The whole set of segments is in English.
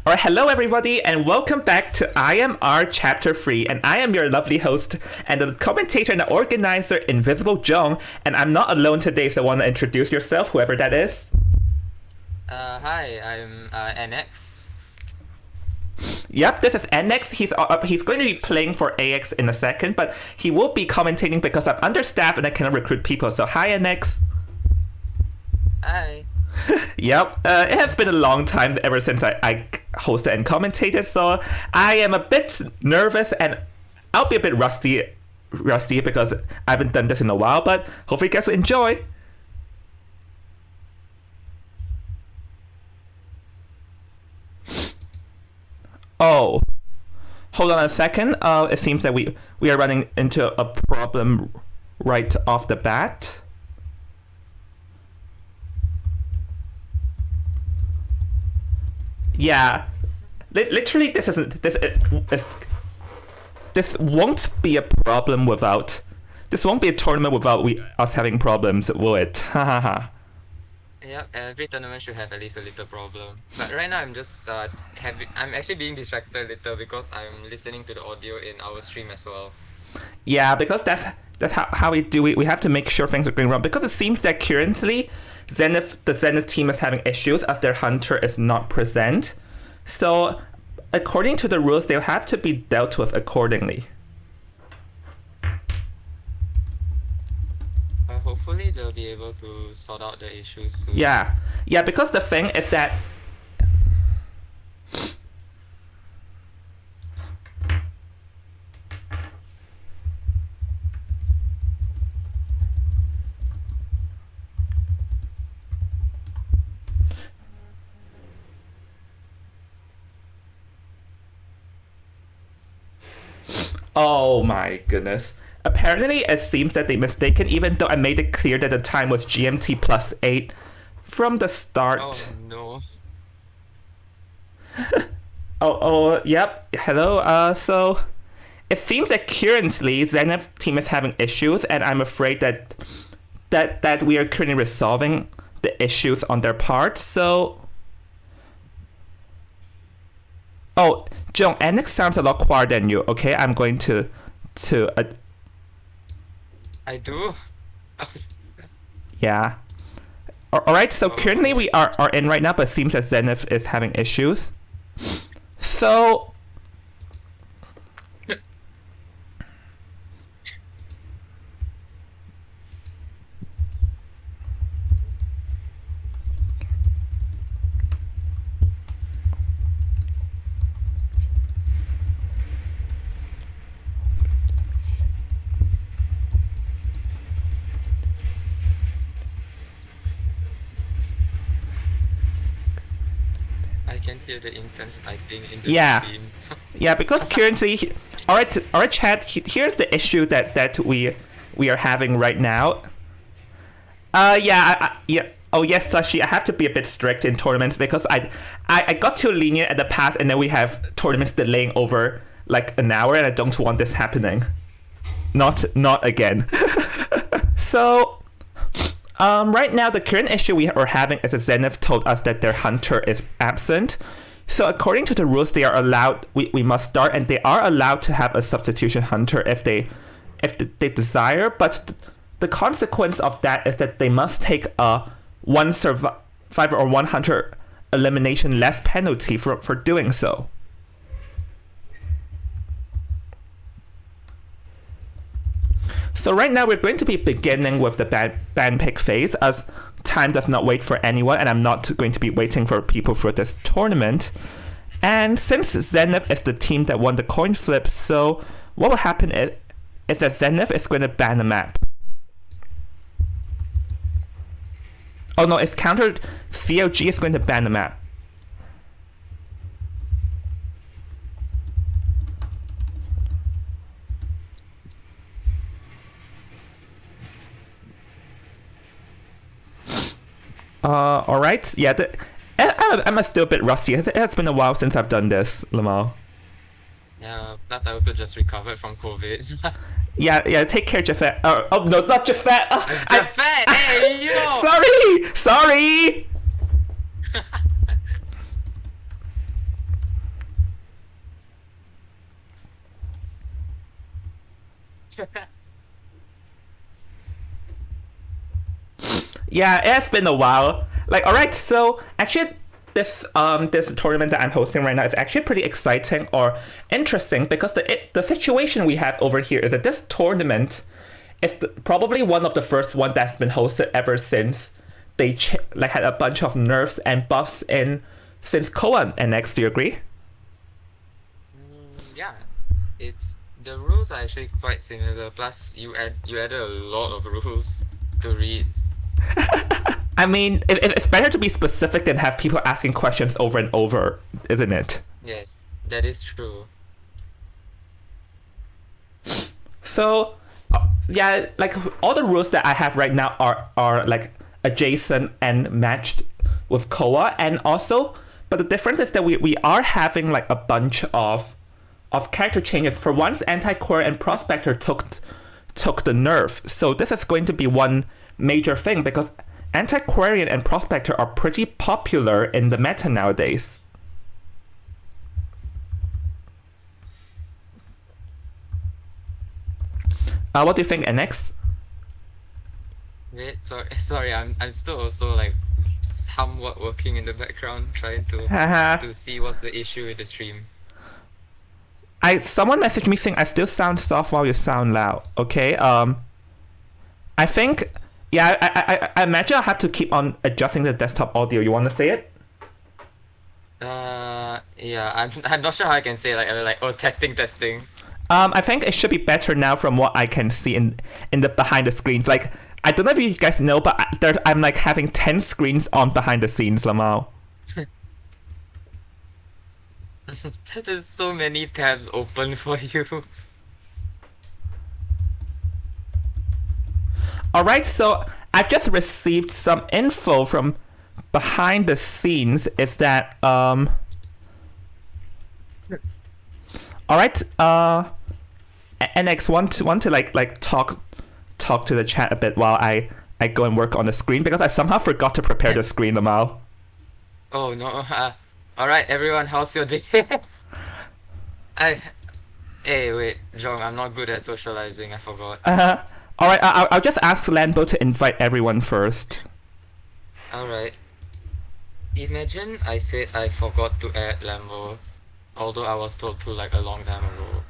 Alright, hello everybody, and welcome back to IMR Chapter 3, and I am your lovely host, and the commentator and the organizer, Invisible Jong, and I'm not alone today, so I want to introduce yourself, whoever that is. Hi, I'm NX. Yep, this is NX. He's going to be playing for AX in a second, but he will be commentating because I'm understaffed and I cannot recruit people, so hi NX. Hi. Yep, it has been a long time ever since I hosted and commentated, so I am a bit nervous and I'll be a bit rusty because I haven't done this in a while, but hopefully you guys will enjoy. Oh, hold on a second. It seems that we are running into a problem right off the bat. Yeah, literally, this won't be a problem without. This won't be a tournament without us having problems, will it? Hahaha. Yep, every tournament should have at least a little problem. But right now I'm just I'm actually being distracted a little because I'm listening to the audio in our stream as well. Yeah, because that's how we do it. We have to make sure things are going wrong because it seems that currently the Zenith team is having issues as their hunter is not present. So according to the rules, they'll have to be dealt with accordingly. Hopefully they'll be able to sort out the issues soon. Yeah, because the thing is that oh my goodness. Apparently, it seems that they mistaken, even though I made it clear that the time was GMT +8 from the start. Oh no. Yep. Hello. So it seems that currently Zenith team is having issues, and I'm afraid that we are currently resolving the issues on their part. So. Oh, Jong, Annex sounds a lot quieter than you. Okay, I'm going to. I do. Yeah. Alright, so currently we are in right now, but it seems that Zenith is having issues. So. I can hear the intense typing in the stream. Yeah, because currently, alright, chat. Here's the issue that we are having right now. Yeah. Oh yes, Sashi, I have to be a bit strict in tournaments because I got too lenient at the past, and then we have tournaments delaying over like an hour, and I don't want this happening. Not again. So. Right now, the current issue we are having is that Zenith told us that their hunter is absent. So according to the rules, they are allowed. We must start, and they are allowed to have a substitution hunter if they desire. But the consequence of that is that they must take a one survivor or one hunter elimination less penalty for doing so. So right now we're going to be beginning with the ban pick phase, as time does not wait for anyone, and I'm not going to be waiting for people for this tournament. And since Zenith is the team that won the coin flip, so what will happen is that Zenith is going to ban a map. Oh no, it's countered. CLG is going to ban a map. Alright, yeah, I'm still a bit rusty. It has been a while since I've done this, Lamal. Yeah, that I could just recovered from COVID. Yeah, take care, Jafet. Oh no, not Jafet! Jafet, hey, yo! Sorry! Yeah, it has been a while. Like, all right, so actually, this tournament that I'm hosting right now is actually pretty exciting or interesting because the situation we have over here is that this tournament is probably one of the first one that's been hosted ever since they like had a bunch of nerfs and buffs in since Koa and X. Do you agree? Yeah, it's the rules are actually quite similar. Plus, you added a lot of rules to read. I mean, it's better to be specific than have people asking questions over and over, isn't it? Yes, that is true. So, yeah, like all the rules that I have right now are like adjacent and matched with Koa, and also, but the difference is that we are having like a bunch of character changes. For once, Anti-Core and Prospector took the nerf, so this is going to be one major thing because Antiquarian and Prospector are pretty popular in the meta nowadays. What do you think, NX? Wait, sorry, I'm still also like somewhat working in the background, trying to Haha. to see what's the issue with the stream. Someone messaged me saying I still sound soft while you sound loud. Okay. I think. Yeah, I imagine I'll have to keep on adjusting the desktop audio. You want to say it? Yeah, I'm not sure how I can say oh, testing. I think it should be better now from what I can see in the behind the screens. Like, I don't know if you guys know, but I'm like having 10 screens on behind the scenes, Lamau. There's so many tabs open for you. Alright, so I've just received some info from behind the scenes. Is that alright, NX want to like talk to the chat a bit while I go and work on the screen because I somehow forgot to prepare the screen, Lamau. Oh no. Alright, everyone, how's your day? Hey, wait, Jong, I'm not good at socializing, I forgot. Alright, I'll just ask Lambo to invite everyone first. Alright. Imagine I said I forgot to add Lambo, although I was told to like a long time ago.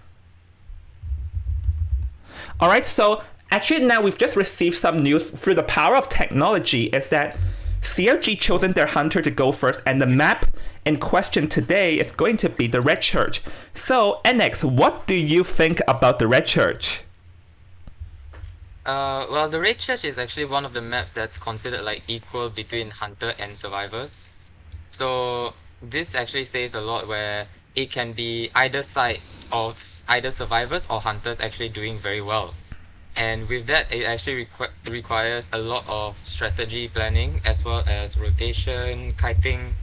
Alright, so actually now we've just received some news through the power of technology is that CLG chosen their hunter to go first, and the map in question today is going to be the Red Church. So, NX, what do you think about the Red Church? Well, the Red Church is actually one of the maps that's considered like equal between Hunter and Survivors. So this actually says a lot where it can be either side of either Survivors or Hunters actually doing very well. And with that, it actually requires a lot of strategy planning as well as rotation, kiting,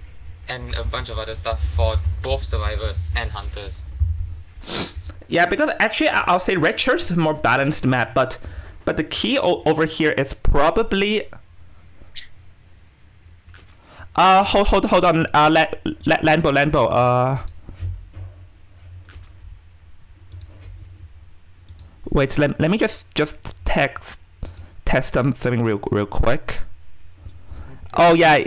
and a bunch of other stuff for both Survivors and Hunters. Yeah, because actually I'll say Red Church is a more balanced map, but the key over here is probably hold on, Lambo, wait, let me just test something real quick. Oh yeah,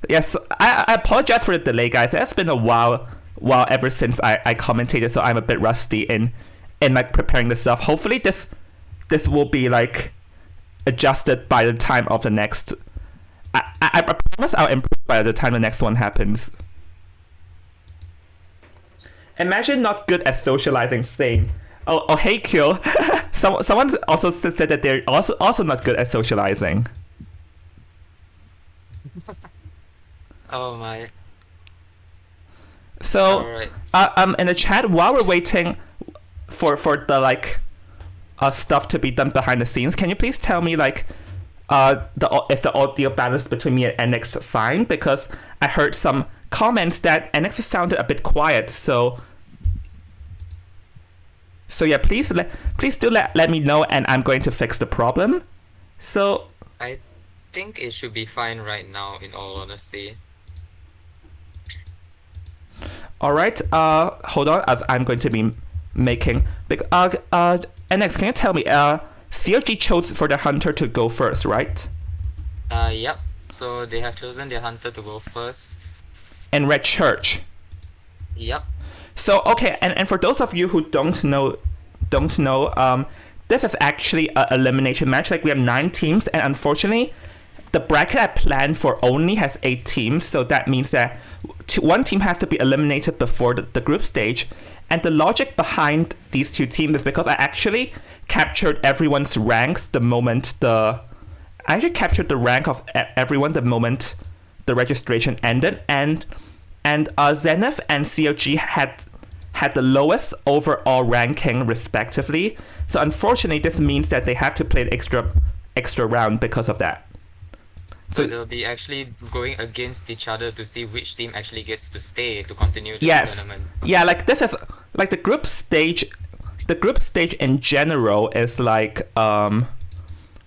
yes, I apologize for the delay, guys. It's been a while ever since I commentated, so I'm a bit rusty in like preparing this stuff. Hopefully this will be like adjusted by the time of the next. I promise I'll improve by the time the next one happens. Imagine not good at socializing saying, oh hey Kill. Someone also said that they're also not good at socializing. Oh my. So Alright. in the chat while we're waiting for the like stuff to be done behind the scenes, can you please tell me like is the audio balance between me and NX fine? Because I heard some comments that NX sounded a bit quiet, so yeah, please do let me know, and I'm going to fix the problem. So I think it should be fine right now, in all honesty. alright, hold on, as I'm going to be making. NX, can you tell me? CRG chose for the hunter to go first, right? Yep. So they have chosen their hunter to go first. And Red Church. Yep. So okay, and for those of you who don't know, this is actually an elimination match. Like we have 9 teams, and unfortunately, the bracket I planned for only has 8 teams. So that means that one team has to be eliminated before the group stage. And the logic behind these 2 teams is because I actually captured everyone's ranks the moment I actually captured the rank of everyone the moment the registration ended, and Zenith and COG had the lowest overall ranking respectively. So unfortunately, this means that they have to play the extra round because of that. So they'll be actually going against each other to see which team actually gets to stay to continue the tournament. Yeah, like this is like the group stage. The group stage in general is like the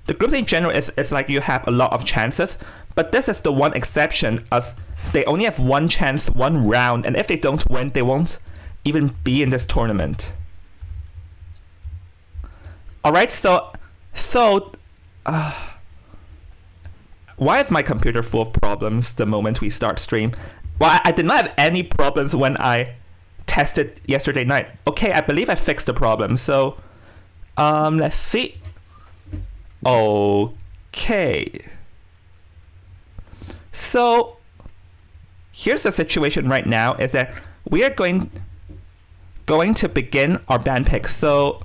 group stage in general is like you have a lot of chances, but this is the one exception as they only have one chance, one round, and if they don't win, they won't even be in this tournament. All right, so why is my computer full of problems the moment we start stream? Well, I did not have any problems when I tested yesterday night. Okay, I believe I fixed the problem. So, let's see. Okay. So, here's the situation right now is that we are going to begin our band pick. So,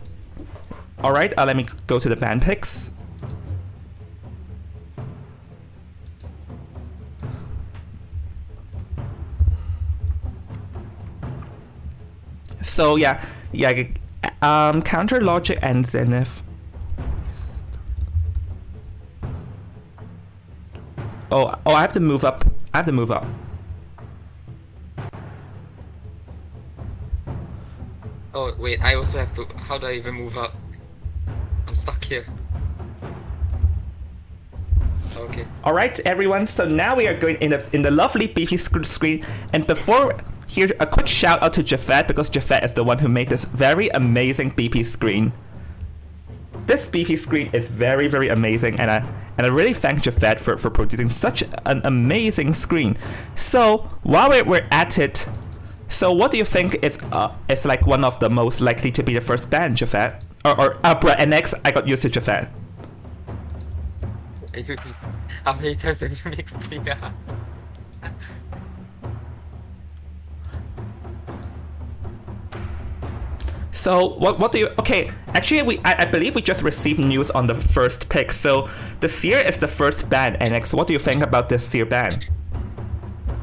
all right, let me go to the band picks. So Counter Logic and Zenith. Oh, I have to move up. Oh wait, I also have to. How do I even move up? I'm stuck here. Okay. All right, everyone. So now we are going in the lovely BP screen, and before. Here, a quick shout out to Jafet because Jafet is the one who made this very amazing BP screen. This BP screen is very, very amazing, and I really thank Jafet for producing such an amazing screen. So while we're at it, so what do you think is like one of the most likely to be the first band, Jafet? Or bruh, NX, I got used to Jafet. How many times have you mixed me up? So what do you? Okay, actually I believe we just received news on the first pick. So the Seer is the first ban. NX, what do you think about this Seer ban?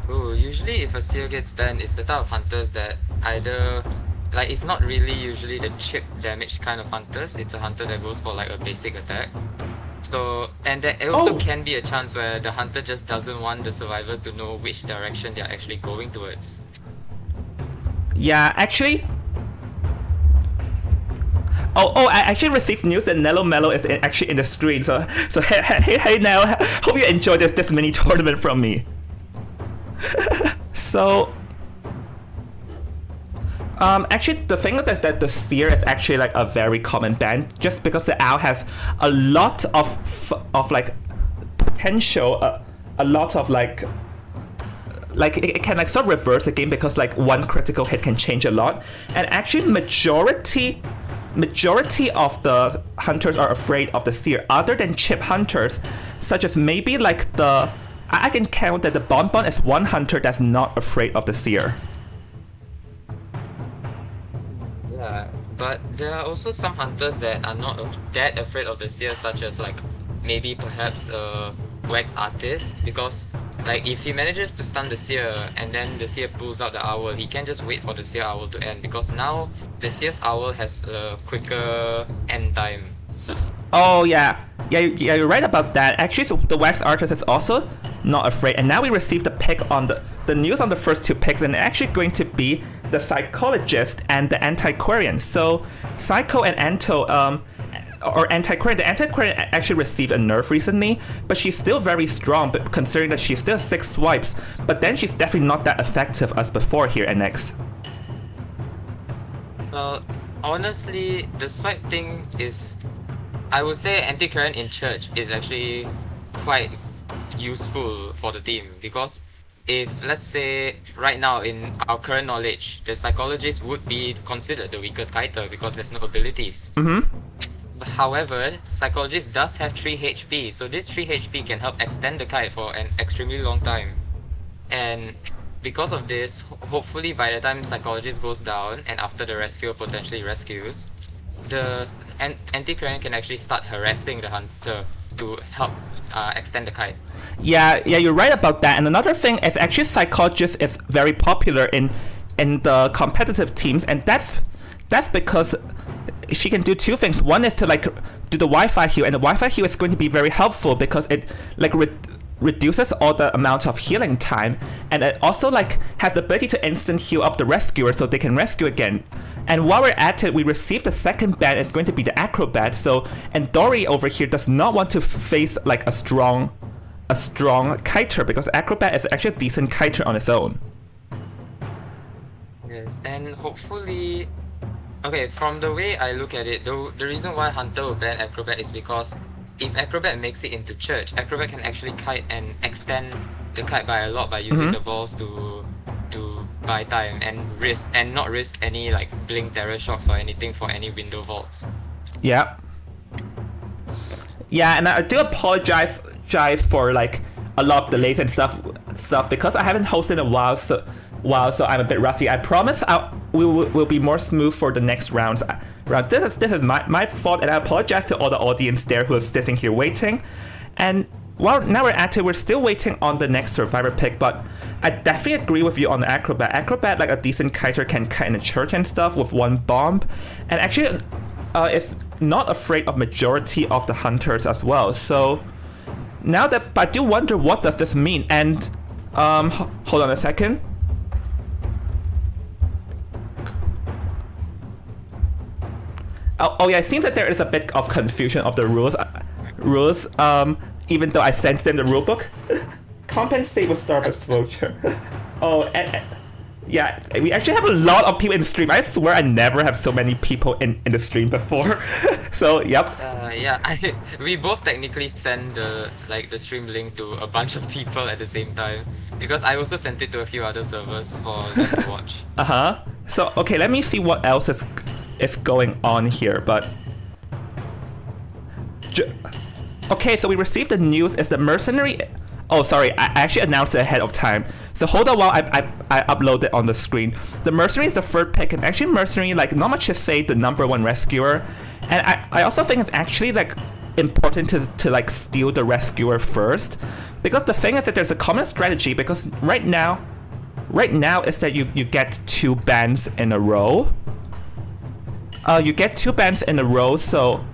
Oh, usually if a Seer gets banned, it's the type of hunters that either like it's not really usually the chip damage kind of hunters. It's a hunter that goes for like a basic attack. So and that it also can be a chance where the hunter just doesn't want the survivor to know which direction they're actually going towards. Yeah, actually. Oh! I actually received news that Nello Mello is actually in the screen. So hey now, hope you enjoyed this mini tournament from me. So, actually the thing is that the Seer is actually like a very common ban, just because the Owl has a lot of like potential, a lot of like it can like sort of reverse the game because like one critical hit can change a lot, and actually majority of the hunters are afraid of the Seer, other than chip hunters, such as maybe like I can count that the Bonbon is one hunter that's not afraid of the Seer. Yeah, but there are also some hunters that are not that afraid of the Seer, such as like maybe perhaps a Wax Artist, because like if he manages to stun the Seer and then the Seer pulls out the Owl, he can just wait for the Seer Owl to end, because now the Seer's Owl has a quicker end time. Oh yeah, you're right about that. Actually, so the Wax Artist is also not afraid, and now we received the pick on the news on the first 2 picks, and actually going to be the Psychologist and the Antiquarian. So Psycho and Anto, or Antiquarian. The Antiquarian actually received a nerf recently, but she's still very strong, but considering that she still has 6 swipes, but then she's definitely not that effective as before here, NX. Well, honestly, the swipe thing is, I would say anti-current in church is actually quite useful for the team, because if let's say right now in our current knowledge, the psychologist would be considered the weakest kiter because there's no abilities. However, psychologist does have 3 HP, so this 3 HP can help extend the kite for an extremely long time. And because of this, hopefully by the time psychologist goes down and after the rescuer potentially rescues, the anti-current can actually start harassing the hunter to help extend the kite. Yeah, you're right about that. And another thing is actually psychologist is very popular in the competitive teams, and that's because she can do 2 things. One is to like do the Wi-Fi heal, and the Wi-Fi heal is going to be very helpful because it like reduces all the amount of healing time, and it also like has the ability to instant heal up the rescuer so they can rescue again. And while we're at it, we received the second ban is going to be the acrobat. So, and Dory over here does not want to face like a strong kiter, because acrobat is actually a decent kiter on its own. Yes, and hopefully, okay, from the way I look at it, the reason why Hunter will ban Acrobat is because if Acrobat makes it into church, Acrobat can actually kite and extend the kite by a lot by using the balls to buy time and not risk any like blink terror shocks or anything for any window vaults. Yeah. Yeah, and I do apologize for like a lot of delays and stuff because I haven't hosted in a while, so I'm a bit rusty. I promise we'll be more smooth for the next rounds. This is my fault, and I apologize to all the audience there who is sitting here waiting. And now we're at it, we're still waiting on the next survivor pick, but I definitely agree with you on the acrobat. Acrobat, like a decent kiter, can kite in the church and stuff with 1 bomb, and actually is not afraid of majority of the hunters as well. So now that, but I do wonder what does this mean. And hold on a second. Oh yeah, it seems that there is a bit of confusion of the rules. Even though I sent them the rulebook. Compensate with Starbucks voucher. Oh, and yeah, we actually have a lot of people in the stream. I swear I never have so many people in the stream before. So, yep. We both technically send the stream link to a bunch of people at the same time, because I also sent it to a few other servers for them to watch. So, okay, let me see what else is going on here, but okay, so we received the news is the mercenary. Oh, sorry, I actually announced it ahead of time. So hold on while I upload it on the screen. The mercenary is the 3rd pick, and actually mercenary, like, not much to say, the #1 rescuer. And I also think it's actually like important to like steal the rescuer first, because the thing is that there's a common strategy, because right now is that you get 2 bans in a row. You get 2 bans in a row, so...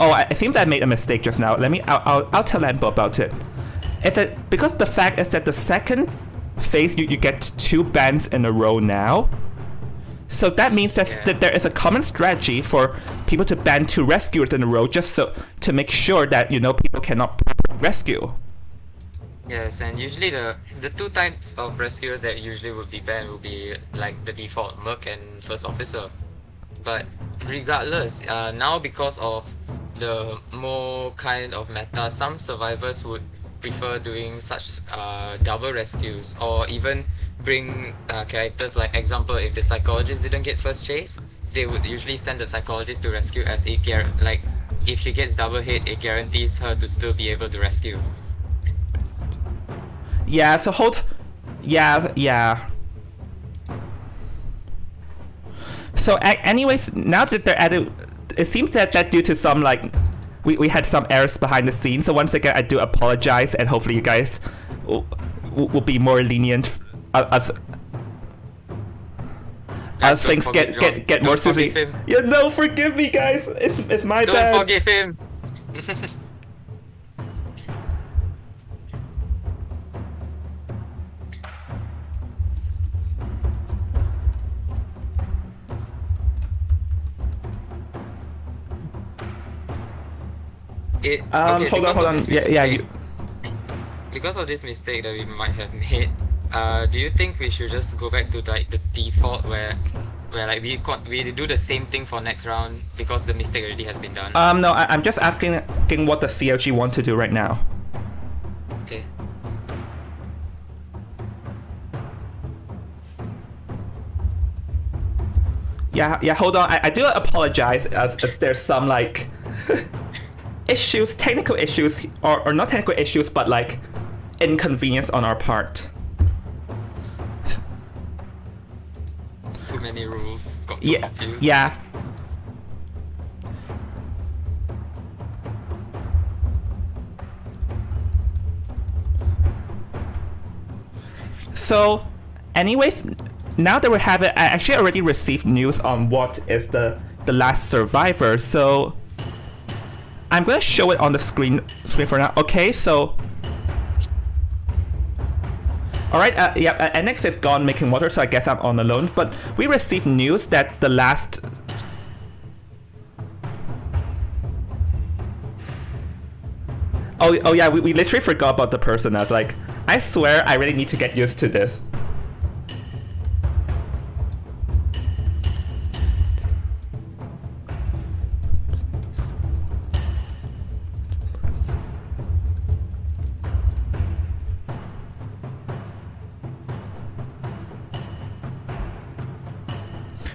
Oh, I think I made a mistake just now. I'll tell Lambo about it. It's that because the fact is that the second phase, you get 2 bans in a row now. So that means that there is a common strategy for people to ban 2 rescuers in a row, just so to make sure that, people cannot rescue. Yes, and usually the 2 types of rescuers that usually would be banned would be like the default Merc and First Officer. But regardless, now because of the more kind of meta, some survivors would prefer doing such double rescues, or even bring characters, like example, if the psychologist didn't get first chase, they would usually send the psychologist to rescue, as like if she gets double hit, it guarantees her to still be able to rescue. Yeah, so yeah. So anyways, now that they're added, it seems that due to some like we had some errors behind the scenes. So once again, I do apologize, and hopefully you guys will be more lenient as things get more smoothly. Yeah, no, forgive me, guys. It's my bad. Don't forgive him. Hold on. Because of this mistake that we might have made, do you think we should just go back to like the default where where like we do the same thing for next round because the mistake already has been done? No, I'm just asking what the CLG want to do right now. Okay. Yeah, hold on. I do apologize as there's some like issues, technical issues, or not technical issues, but like inconvenience on our part. Too many rules. Got too Yeah, confused. yeah. So, anyways, now that we have it, I actually already received news on what is the last survivor. So, I'm gonna show it on the screen for now. Okay, so. Alright, yeah, NX is gone making water, so I guess I'm on alone. But we received news that the last. Oh yeah, we literally forgot about the person. I was like, I swear I really need to get used to this.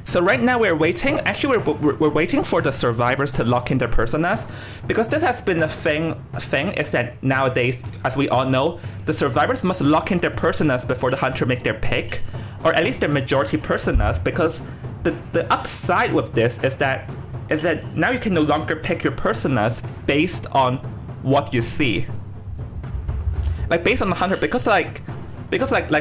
So right now we're waiting. Actually, we're waiting for the survivors to lock in their personas, because this has been a thing. Is that nowadays, as we all know, the survivors must lock in their personas before the hunter make their pick, or at least their majority personas. Because the upside with this is that now you can no longer pick your personas based on what you see. Like based on the hunter, because like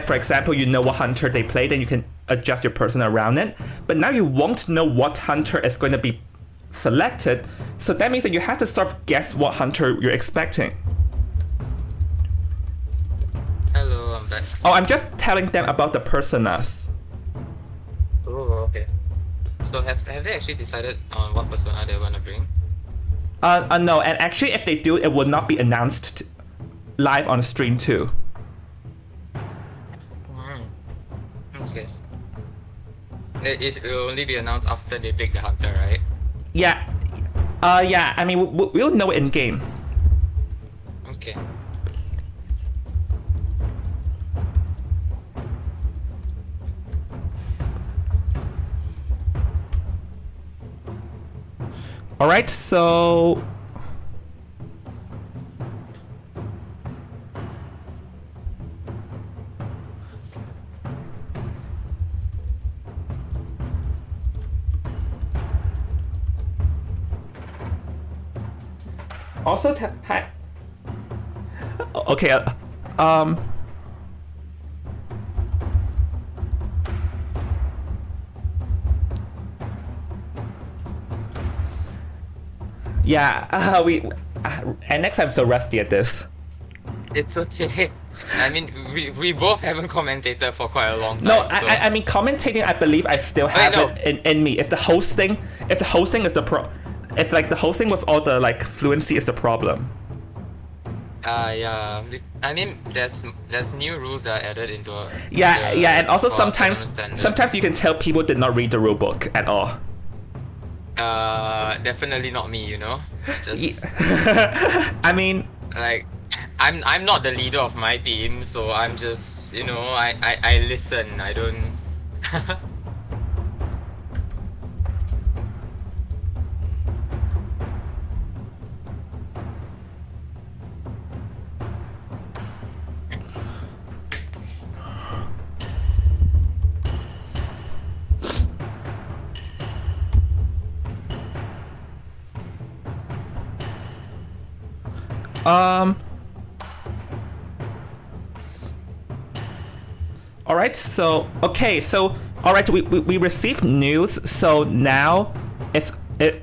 for example, you know what hunter they play, then you can adjust your persona around it. But now you won't know what hunter is going to be selected, so that means that you have to sort of guess what hunter you're expecting. Hello, I'm back. Oh, I'm just telling them about the personas. Oh, okay. So have they actually decided on what persona they want to bring? No, and actually if they do, it will not be announced live on stream too. Okay. It will only be announced after they pick the hunter, right? Yeah. Yeah, I mean, we'll know in game. Okay. Alright, so. Also, hi. Okay. Yeah. NX, I'm so rusty at this. It's okay. I mean, we both haven't commentated for quite a long time. No, so. I mean commentating. I believe I still have it in me. If the hosting is the it's like the hosting with all the like fluency is the problem. Yeah. I mean, there's new rules that are added into. Yeah, and also sometimes you can tell people did not read the rulebook at all. Definitely not me. You know, just. I mean, like, I'm not the leader of my team, so I'm just, you know, I listen. I don't. Alright, so alright, we received news, so now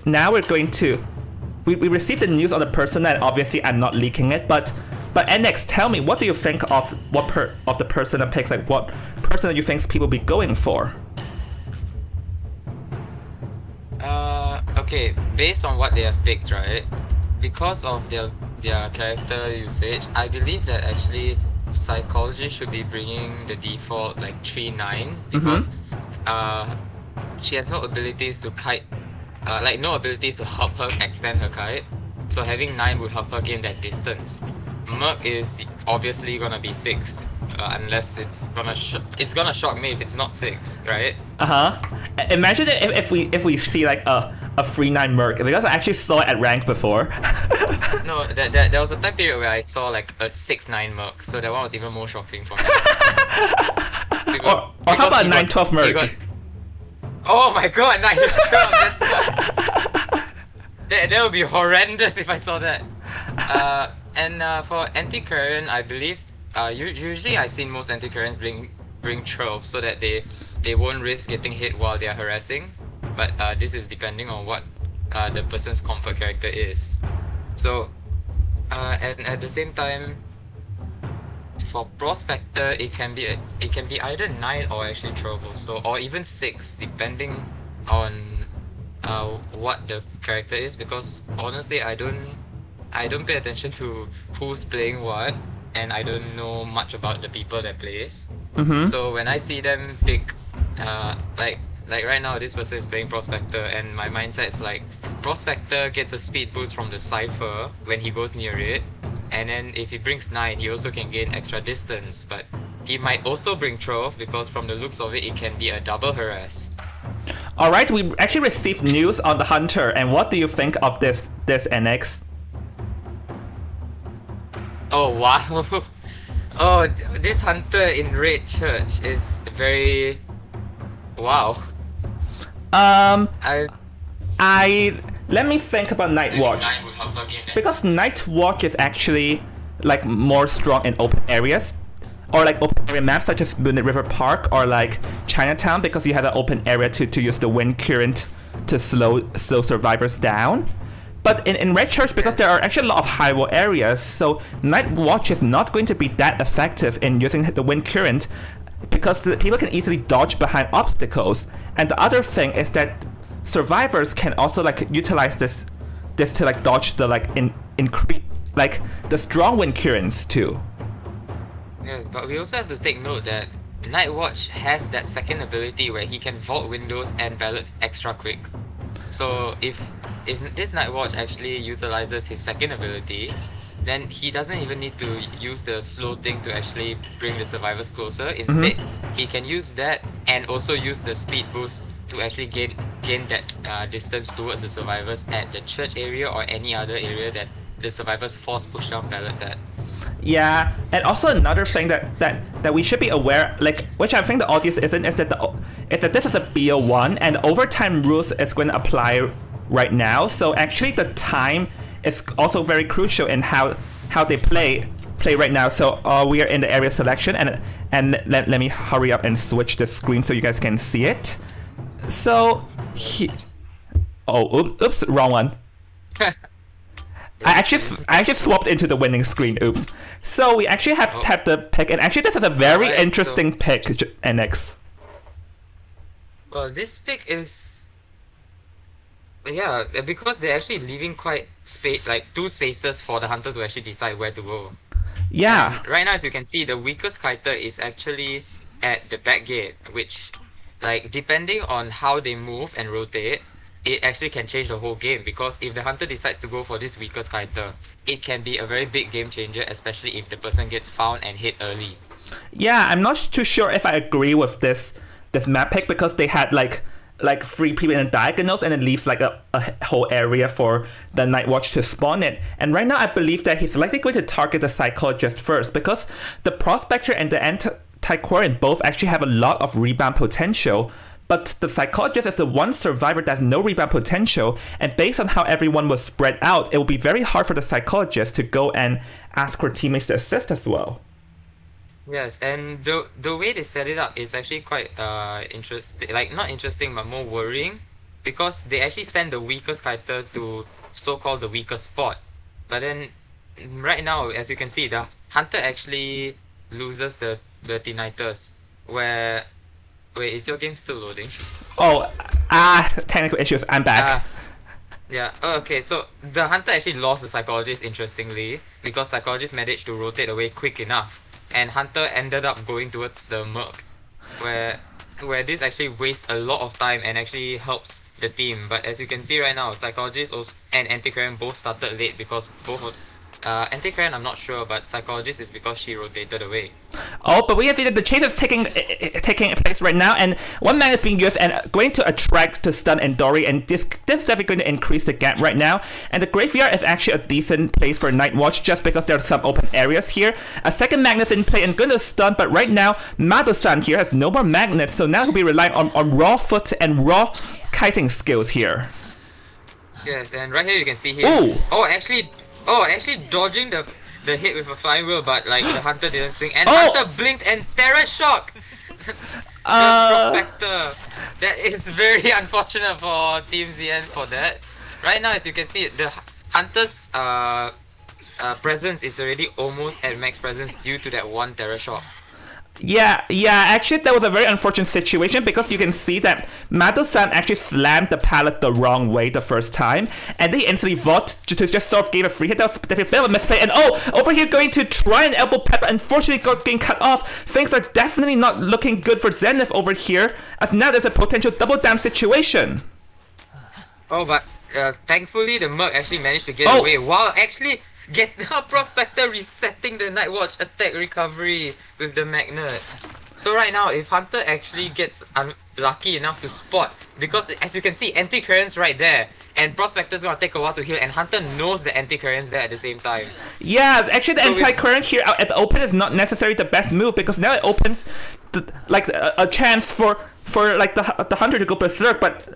now we're going to we received the news on the person, and obviously I'm not leaking it, but NX, tell me, what do you think of of the person picks? Like, what person do you think people be going for? Okay, based on what they have picked, right? Because of their character usage, I believe that actually psychology should be bringing the default like 3-9, because she has no abilities to kite, like no abilities to help her extend her kite. So having 9 would help her gain that distance. Merc is obviously gonna be 6, unless it's gonna shock me if it's not 6, right? Imagine if we see like a free 9 Merc, because I actually saw it at rank before. No, there was a time period where I saw like a 6-9 Merc, so that one was even more shocking for me. Or how about 9-12 Merc? Oh my god, 9-12! That's that would be horrendous if I saw that. For anti-Carrion, I believe usually I've seen most anti-Carrions bring Trove so that they won't risk getting hit while they are harassing. But this is depending on what the person's comfort character is. So and at the same time, for Prospector, it can be either 9 or actually 12 also, or even 6 depending on what the character is, because honestly I don't pay attention to who's playing what, and I don't know much about the people that plays. So when I see them pick like right now this person is playing Prospector, and my mindset is like, Prospector gets a speed boost from the Cypher when he goes near it, and then if he brings 9 he also can gain extra distance, but he might also bring Trove because from the looks of it can be a double harass. Alright, we actually received news on the Hunter, and what do you think of this NX? Oh wow. Oh, this Hunter in Red Church is very wow. Let me think about Night Watch, because Night Watch is actually like more strong in open areas, or like open area maps such as Moonlit River Park or like Chinatown, because you have an open area to use the wind current to slow survivors down. But in Red Church, because there are actually a lot of high wall areas, so Night Watch is not going to be that effective in using the wind current, because the people can easily dodge behind obstacles. And the other thing is that survivors can also like utilize this to like dodge the like increase like the strong wind currents too. Yeah, but we also have to take note that Night Watch has that second ability where he can vault windows and ballots extra quick. So if this Night Watch actually utilizes his second ability, then he doesn't even need to use the slow thing to actually bring the survivors closer. Instead, he can use that and also use the speed boost to actually gain that distance towards the survivors at the church area or any other area that the survivors force push down ballots at. Yeah, and also another thing that we should be aware, like, which I think the audience isn't, is that this is a BO1 and overtime rules is going to apply right now. So actually the time is also very crucial in how they play right now. So we are in the area selection, and let me hurry up and switch the screen so you guys can see it. So oops, wrong one. I actually swapped into the winning screen. Oops. So we actually have the pick, and actually this is a very interesting pick, NX. Well, this pick is, yeah, because they're actually leaving quite two spaces for the hunter to actually decide where to go. Yeah. And right now, as you can see, the weakest kiter is actually at the back gate, which, like, depending on how they move and rotate, it actually can change the whole game, because if the hunter decides to go for this weakest kiter, it can be a very big game changer, especially if the person gets found and hit early. Yeah, I'm not too sure if I agree with this map pick, because they had like 3 people in the diagonals, and it leaves like a whole area for the Night Watch to spawn in. And right now I believe that he's likely going to target the Psychologist first, because the Prospector and the Antiquarian both actually have a lot of rebound potential. But the Psychologist is the one survivor that has no rebound potential, and based on how everyone was spread out, it will be very hard for the Psychologist to go and ask her teammates to assist as well. Yes, and the way they set it up is actually quite interesting, like not interesting but more worrying, because they actually send the weakest kiter to so-called the weakest spot. But then right now, as you can see, the hunter actually loses the Tinnitus, where... Wait, is your game still loading? Oh, technical issues. I'm back. Yeah. Oh, okay, so the hunter actually lost the Psychologist, interestingly, because Psychologist managed to rotate away quick enough, and hunter ended up going towards the Merc, where where this actually wastes a lot of time and actually helps the team. But as you can see right now, Psychologist also and Antiquarian both started late because both of Antiquarian I'm not sure, but Psychologist is because she rotated away. Oh, but we can see that the chase is taking place right now, and one man is being used and going to attract to stun Endori, and this is definitely going to increase the gap right now. And the graveyard is actually a decent place for Night Watch just because there are some open areas here. A second magnet in play and going to stun, but right now Mado-san here has no more magnets, so now he'll be relying on raw foot and raw kiting skills here. Yes, and right here you can see here. Ooh. Actually dodging the hit with a flying wheel, but like the hunter didn't swing, and Oh! hunter blinked and Terra shock. The prospector. That is very unfortunate for Team ZN for that. Right now, as you can see, the hunter's presence is already almost at max presence due to that one Terra shock. Yeah, actually that was a very unfortunate situation because you can see that Mado-san actually slammed the pallet the wrong way the first time, and they instantly vote to just sort of give a free hit. That was definitely a bit of a misplay, and over here going to try and elbow Pepper, unfortunately got getting cut off. Things are definitely not looking good for Zenith over here, as now there's a potential double down situation. Oh, but thankfully the Merc actually managed to get Oh. away while actually get the Prospector resetting the Night Watch attack recovery with the magnet. So right now, if Hunter actually gets unlucky enough to spot, because as you can see, Antiquarian's right there, and Prospector's gonna take a while to heal, and Hunter knows the Antiquarian's there at the same time. Yeah, actually the So anti-current here out at the open is not necessarily the best move because now it opens a chance for like the hunter to go berserk, but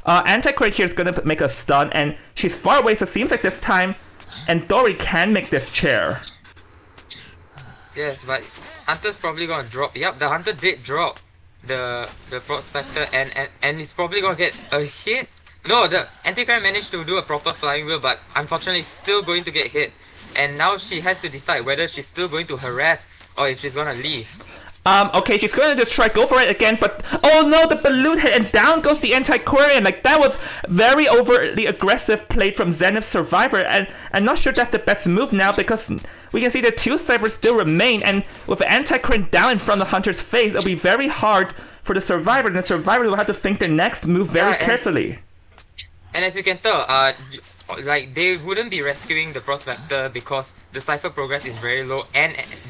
anti-current here is gonna make a stun, and she's far away, so it seems like this time and Dory can make this chair. Yes, but Hunter's probably gonna drop. Yep, the Hunter did drop the Prospector, and he's probably gonna get a hit. No, the Antichrist managed to do a proper flying wheel, but unfortunately still going to get hit. And now she has to decide whether she's still going to harass or if she's gonna leave. Okay, she's gonna just try go for it again, but oh no, the balloon hit and down goes the anti-Quarian. Like that was very overly aggressive play from Zenith Survivor, and I'm not sure that's the best move now because we can see the two ciphers still remain, and with the anti-Quarian down in front of the Hunter's face, it'll be very hard for the Survivor, and the Survivor will have to think their next move very carefully. And as you can tell, like they wouldn't be rescuing the Prospector because the cipher progress is very low,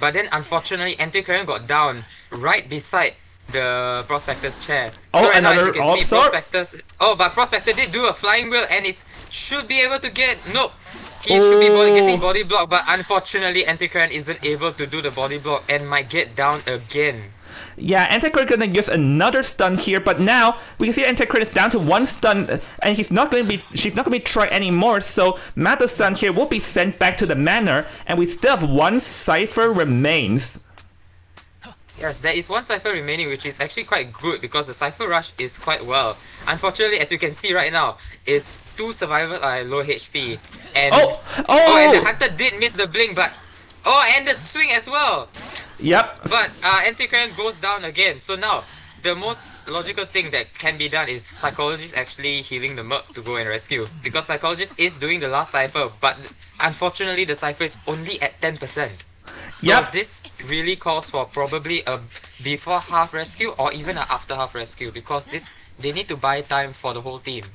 but then unfortunately Antiquarian got down right beside the Prospector's chair. Oh, so right now, as another you can see, sword? but Prospector did do a flying wheel and should be able to get he should be getting body block, but unfortunately Antiquarian isn't able to do the body block and might get down again. Yeah, Anticrit gonna use another stun here, but now we can see Anticrit is down to one stun, and she's not gonna be trying anymore. So Mado-san here will be sent back to the manor, and we still have one cipher remains. Yes, there is one cipher remaining, which is actually quite good because the cipher rush is quite well. Unfortunately, as you can see right now, it's two survivors are low HP, and and the hunter did miss the blink, but and the swing as well. Yep. But Anticran goes down again. So now, the most logical thing that can be done is Psychologist actually healing the Merc to go and rescue. Because Psychologist is doing the last cipher, but unfortunately the cipher is only at 10%. So this really calls for probably a before half rescue or even an after half rescue, because they need to buy time for the whole team.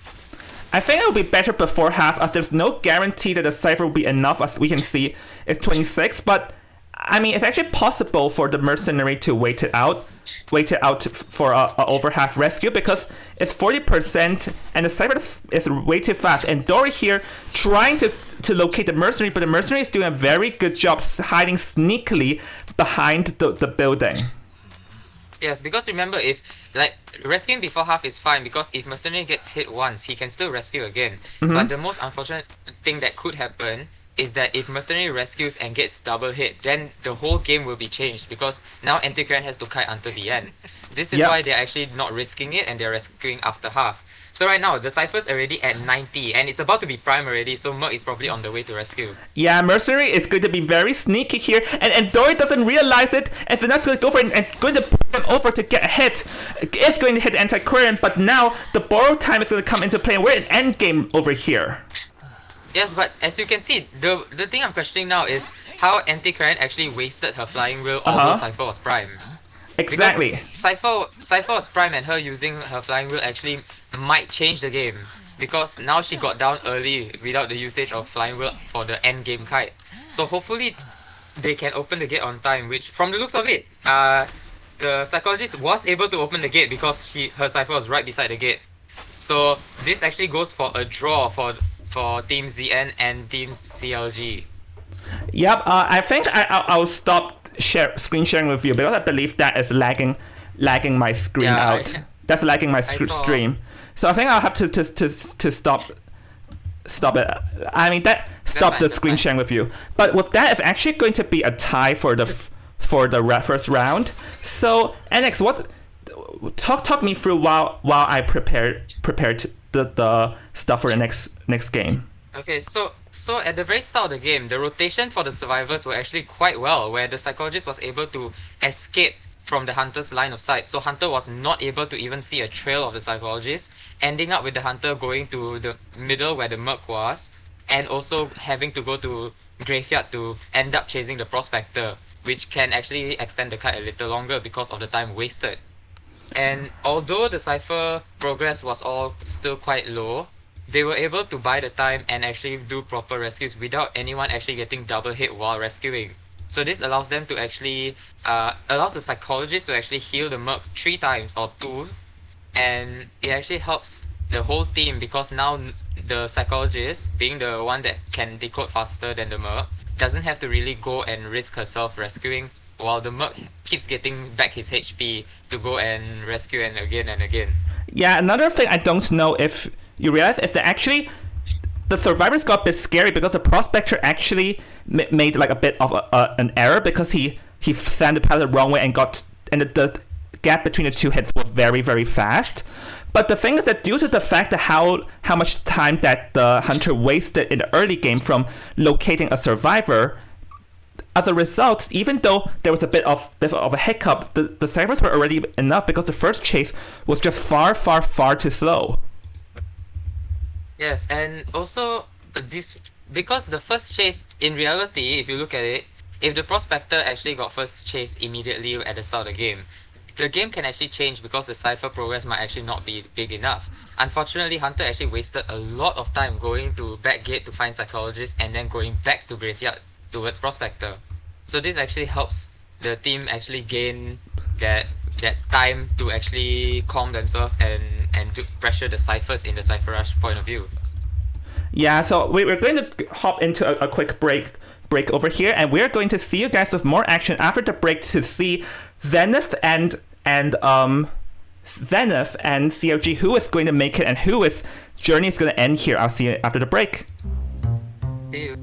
I think it will be better before half, as there's no guarantee that the cipher will be enough. As we can see, it's 26, but I mean, it's actually possible for the mercenary to wait it out for a over half rescue, because it's 40% and the cipher is way too fast. And Dory here trying to locate the mercenary, but the mercenary is doing a very good job hiding sneakily behind the building. Yes, because remember, if like rescuing before half is fine, because if mercenary gets hit once, he can still rescue again. But the most unfortunate thing that could happen is that if mercenary rescues and gets double hit, then the whole game will be changed, because now Anticran has to kite until the end. This is why they're actually not risking it and they're rescuing after half. So right now, the Cypher's already at 90 and it's about to be prime already, so Merc is probably on the way to rescue. Yeah, mercenary is going to be very sneaky here, and Dory doesn't realize it, and Vanessa's going to go for it and going to put them over to get a hit. It's going to hit Anti-Quarian, but now the borrow time is going to come into play, and we're in endgame over here. Yes, but as you can see, the thing I'm questioning now is how Anti-Quarian actually wasted her flying wheel although Cypher was prime. Exactly. Because Cypher was prime, and her using her flying wheel actually might change the game. Because now she got down early without the usage of flying wheel for the end game kite. So hopefully they can open the gate on time, which from the looks of it, the psychologist was able to open the gate because her Cypher was right beside the gate. So this actually goes for a draw for Team ZN and Team CLG. Yep. I think I'll stop screen sharing with you because I believe that is lagging my screen out. That's lagging my stream. So I think I'll have to stop it. I mean stop the screen sharing with you. But with that, it's actually going to be a tie for the first round. So NX, what talk me through while I prepared the stuff for the next game. Okay, so at the very start of the game, the rotation for the survivors were actually quite well, where the psychologist was able to escape from the hunter's line of sight. So hunter was not able to even see a trail of the psychologist, ending up with the hunter going to the middle where the merc was, and also having to go to graveyard to end up chasing the prospector, which can actually extend the kite a little longer because of the time wasted. And although the Cypher progress was all still quite low, they were able to buy the time and actually do proper rescues without anyone actually getting double hit while rescuing. So this allows them to actually, allows the psychologist to actually heal the merc 3 times or 2, and it actually helps the whole team because now the psychologist, being the one that can decode faster than the merc, doesn't have to really go and risk herself rescuing, while the merc keeps getting back his HP to go and rescue and again. Yeah, another thing I don't know if you realize is that actually the survivors got a bit scary because the prospector actually made like a bit of an error because he sent the pilot the wrong way and the gap between the 2 hits was very, very fast. But the thing is that due to the fact that how much time that the hunter wasted in the early game from locating a survivor, as a result, even though there was a bit of a hiccup, the survivors were already enough because the first chase was just far, far, far too slow. Yes, and also this because the first chase, in reality, if you look at it, if the prospector actually got first chase immediately at the start of the game can actually change because the Cypher progress might actually not be big enough. Unfortunately, Hunter actually wasted a lot of time going to back gate to find psychologist and then going back to graveyard towards prospector. So this actually helps the team actually gain that time to actually calm themselves and pressure the Cyphers in the Cypher Rush point of view. Yeah, so we're going to hop into a quick break over here, and we're going to see you guys with more action after the break to see Zenith and CLG who is going to make it and whose journey is going to end here. I'll see you after the break. See you.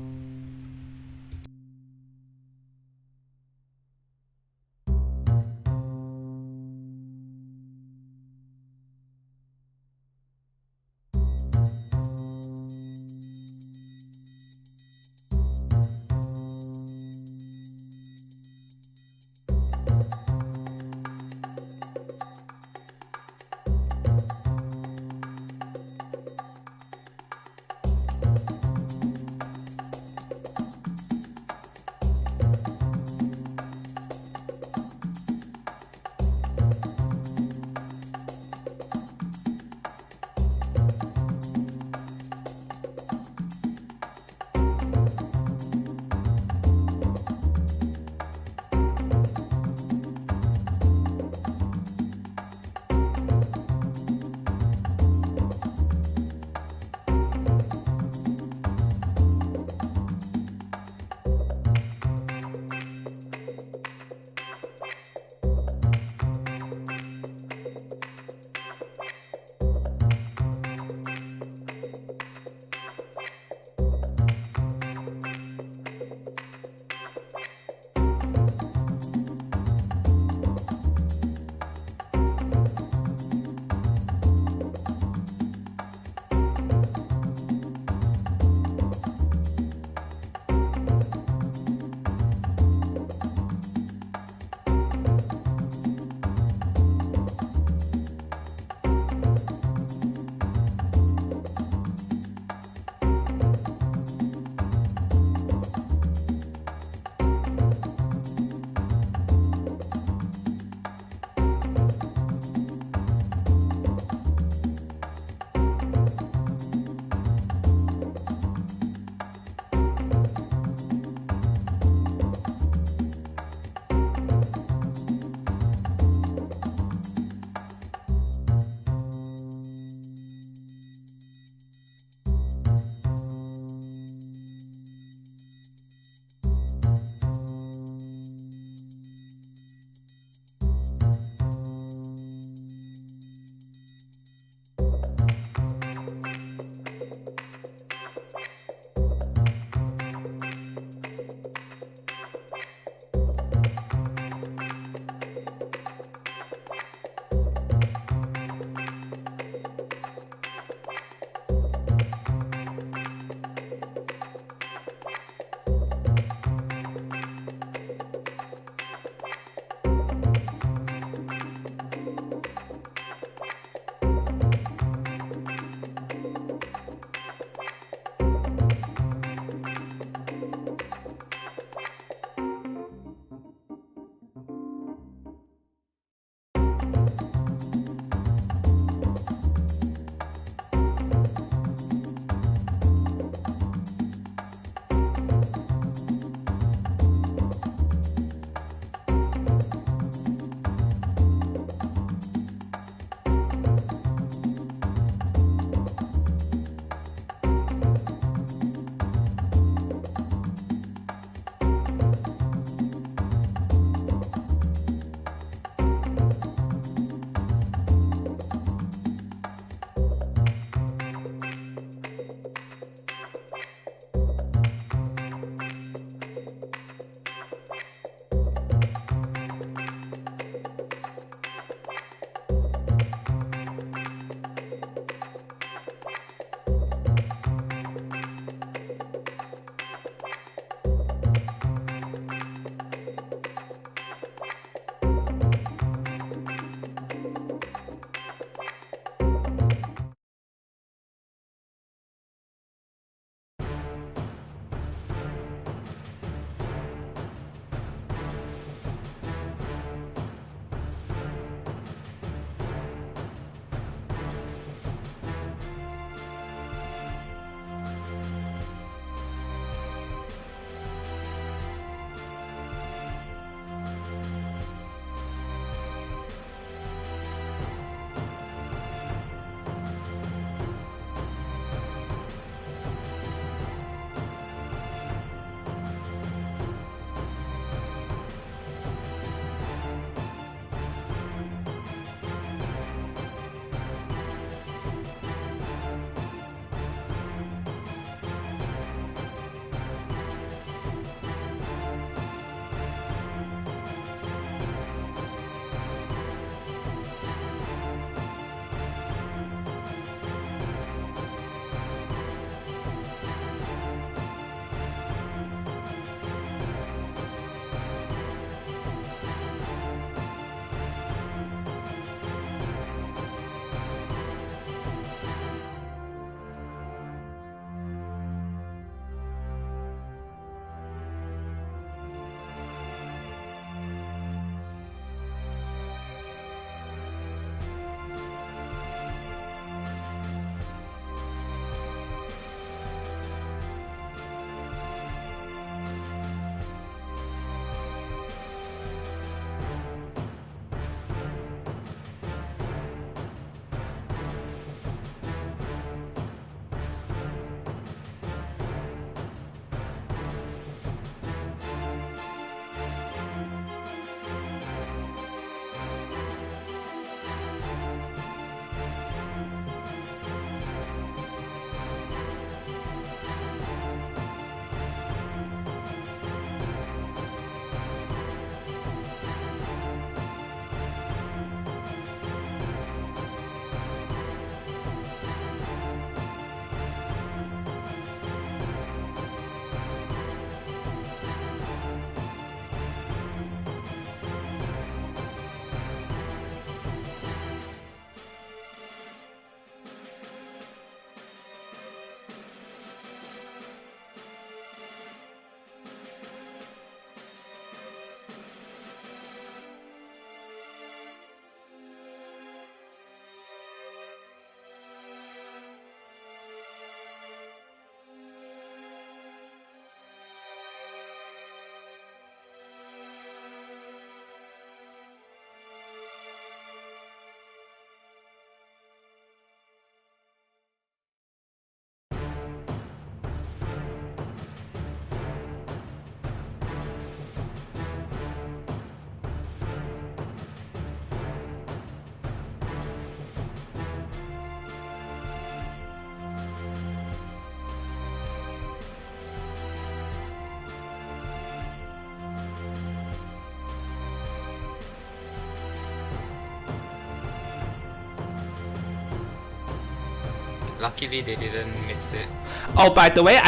luckily they didn't miss it. Oh, by the way,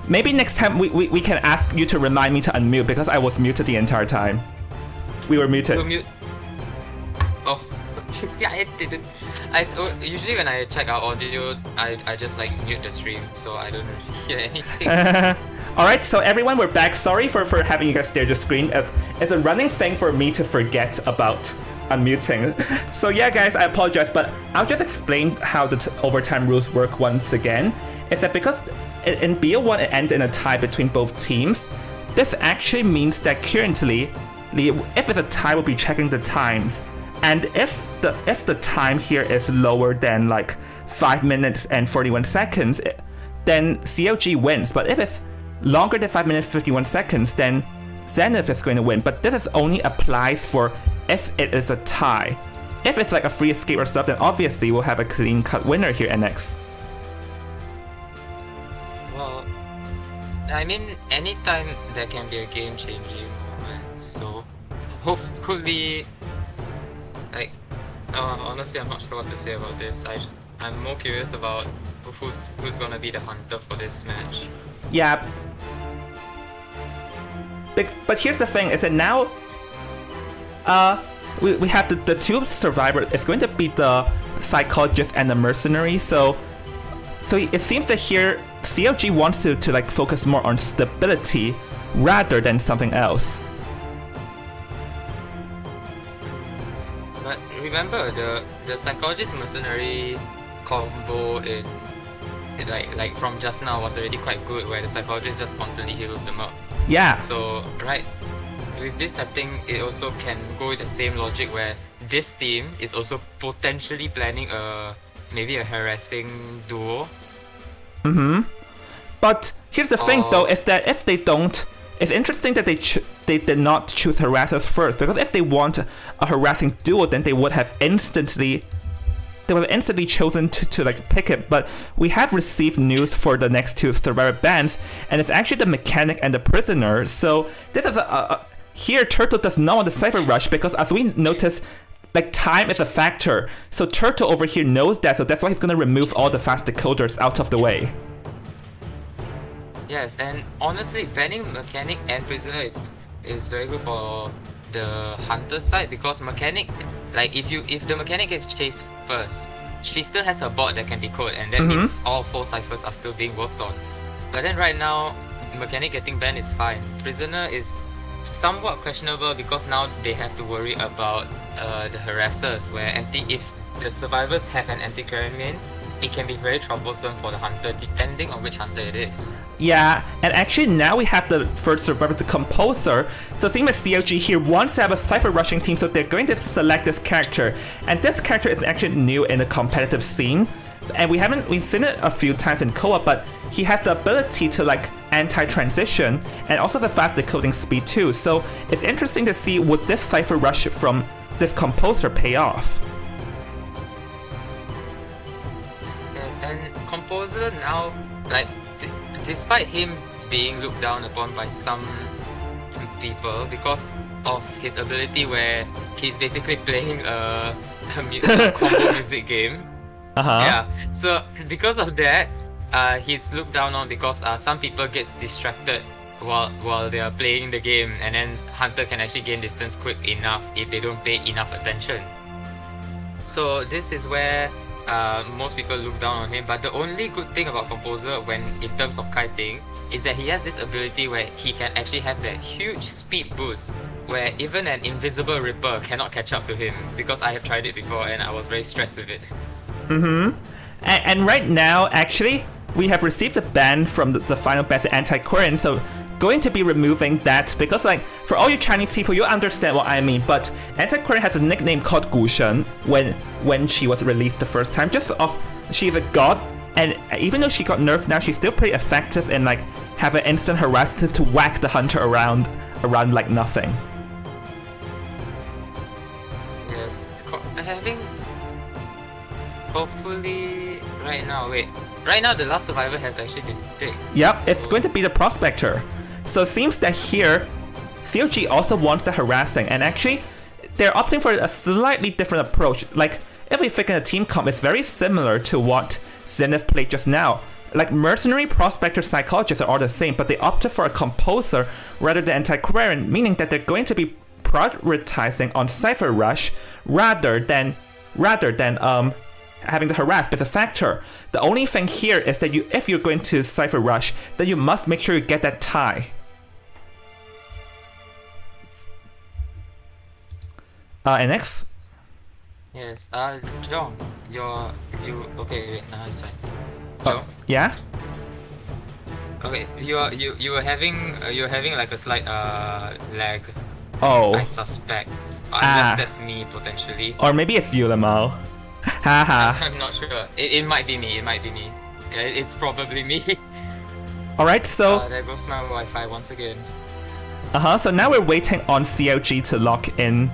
maybe next time we can ask you to remind me to unmute because I was muted the entire time. We were muted. You mute. Oh, yeah, it didn't. Usually when I check our audio, I just like mute the stream, so I don't really hear anything. Alright, so everyone, we're back. Sorry for having you guys stare at the screen. It's a running thing for me to forget about unmuting. So yeah, guys, I apologize, but I'll just explain how the overtime rules work once again. It's that because in BO1 it ended in a tie between both teams, this actually means that currently, if it's a tie, we'll be checking the times. And if the time here is lower than like 5 minutes and 41 seconds, then CLG wins. But if it's longer than 5 minutes 51 seconds, then Zenith is going to win. But this is only applies for if it is a tie. If it's like a free escape or stuff, then obviously we'll have a clean-cut winner here, NX. Well, I mean, anytime there can be a game-changing moment, so hopefully, like, honestly, I'm not sure what to say about this. I'm more curious about who's gonna be the hunter for this match. Yeah. But here's the thing, is that now we have the two survivors. It's going to be the psychologist and the mercenary. So it seems that here CLG wants to like focus more on stability rather than something else. But remember, the psychologist mercenary combo in like from just now was already quite good, where the psychologist just constantly heals them up. Yeah. So right, with this setting, it also can go with the same logic where this team is also potentially planning maybe a harassing duo. But here's the thing though, is that if they don't, it's interesting that they did not choose harassers first, because if they want a harassing duo, then they would have instantly chosen to like pick it. But we have received news for the next two survivor bands, and it's actually the mechanic and the prisoner. So this is here Turtle does not want the Cypher Rush, because as we notice, like, time is a factor. So Turtle over here knows that, so that's why he's gonna remove all the fast decoders out of the way. Yes, and honestly, banning mechanic and prisoner is very good for the hunter side, because mechanic, like if the mechanic gets chased first, she still has a bot that can decode, and that means all 4 ciphers are still being worked on. But then right now, mechanic getting banned is fine. Prisoner is somewhat questionable, because now they have to worry about the harassers, where if the survivors have an anti-carry main, it can be very troublesome for the hunter, depending on which hunter it is. Yeah, and actually now we have the first survivor, the composer. So seeing as CLG here wants to have a Cypher rushing team, so they're going to select this character. And this character is actually new in the competitive scene. And we've seen it a few times in co-op, but he has the ability to like anti-transition and also the fast decoding speed too. So it's interesting to see, would this Cypher rush from this composer pay off? Yes, and composer now, like, despite him being looked down upon by some people because of his ability where he's basically playing a combo music game. Yeah, so because of that, he's looked down on, because some people gets distracted while they are playing the game, and then hunter can actually gain distance quick enough if they don't pay enough attention. So this is where most people look down on him. But the only good thing about composer, when in terms of kiting, is that he has this ability where he can actually have that huge speed boost where even an invisible ripper cannot catch up to him, because I have tried it before and I was very stressed with it. And right now, actually, we have received a ban from the final ban, the anti-Korean, so going to be removing that, because like, for all you Chinese people, you understand what I mean, but anti-Korean has a nickname called Gushen when she was released the first time, just off, she's a god, and even though she got nerfed now, she's still pretty effective in like, have an instant harassment to whack the hunter around like nothing. Yes, having, hopefully, right now the last survivor has actually been picked. Yep, so it's going to be the prospector. So it seems that here, CLG also wants the harassing, and actually, they're opting for a slightly different approach. Like, if we think in a team comp, it's very similar to what Zenith played just now. Like mercenary, prospector, psychologist are all the same, but they opted for a composer rather than antiquarian, meaning that they're going to be prioritizing on Cypher Rush rather than having the harass benefactor. The only thing here is that if you're going to Cypher Rush, then you must make sure you get that tie. And next. Yes. John, okay, wait, it's fine. John? Yeah? Okay, you were having like a slight lag. Oh. I suspect. Unless that's me potentially. Or maybe it's you, Lamau. Haha. I'm not sure. It might be me. Yeah, it's probably me. Alright, so there goes my Wi-Fi once again. so now we're waiting on CLG to lock in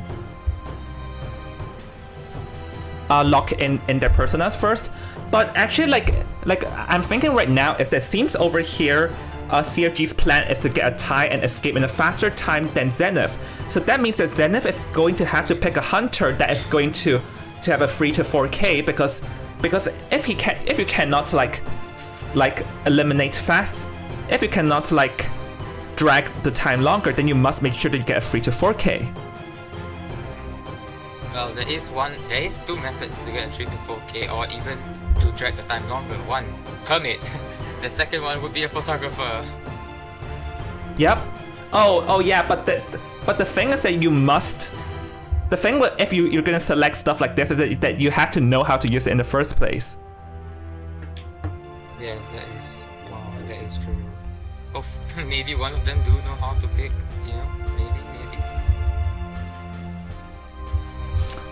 their personas first. But actually, like I'm thinking right now is that seems over here, CFG's plan is to get a tie and escape in a faster time than Zenith. So that means that Zenith is going to have to pick a hunter that is going to have a 3 to 4k because if you cannot like eliminate fast, if you cannot like drag the time longer, then you must make sure that you get a 3 to 4k. Well, there is two methods to get a 3 to 4k or even to drag the time longer. One, Kermit. The second one would be a photographer. Yep. Oh yeah, but the thing is that you must. The thing with if you're gonna select stuff like this is that you have to know how to use it in the first place. Yes, that is true. Maybe one of them do know how to pick. Maybe.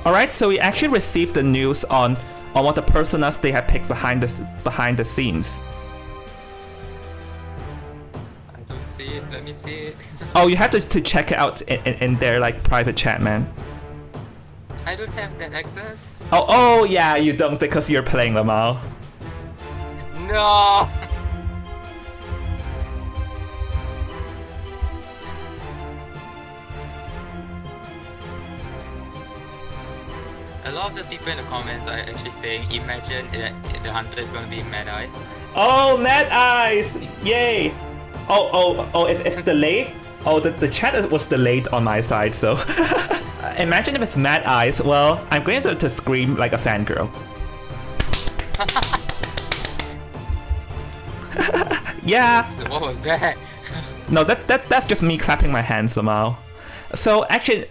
Alright, so we actually received the news on what the personas they have picked behind the scenes. I don't see it. Let me see it. Oh, you have to check it out in their like private chat, man. I don't have that access. Oh yeah, you don't because you're playing Lamau. No. A lot of the people in the comments are actually saying, imagine that the hunter is going to be Mad Eye. Oh, Mad Eyes! Yay! Oh, it's delayed? Oh, the chat was delayed on my side, so... Imagine if it's Mad Eyes, well, I'm going to scream like a fangirl. Yeah! What was that? No, that's just me clapping my hands somehow. So actually,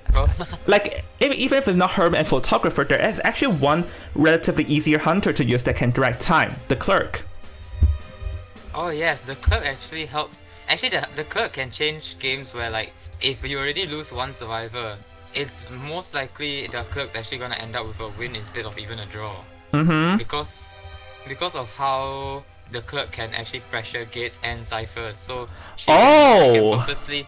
like even if it's not Herb and photographer, there is actually one relatively easier hunter to use that can drag time, the clerk. Oh yes, the clerk actually helps. Actually, the clerk can change games where like if you already lose one survivor, it's most likely the clerk's actually gonna end up with a win instead of even a draw. Mm-hmm. Because of how the clerk can actually pressure gates and ciphers, so she can purposely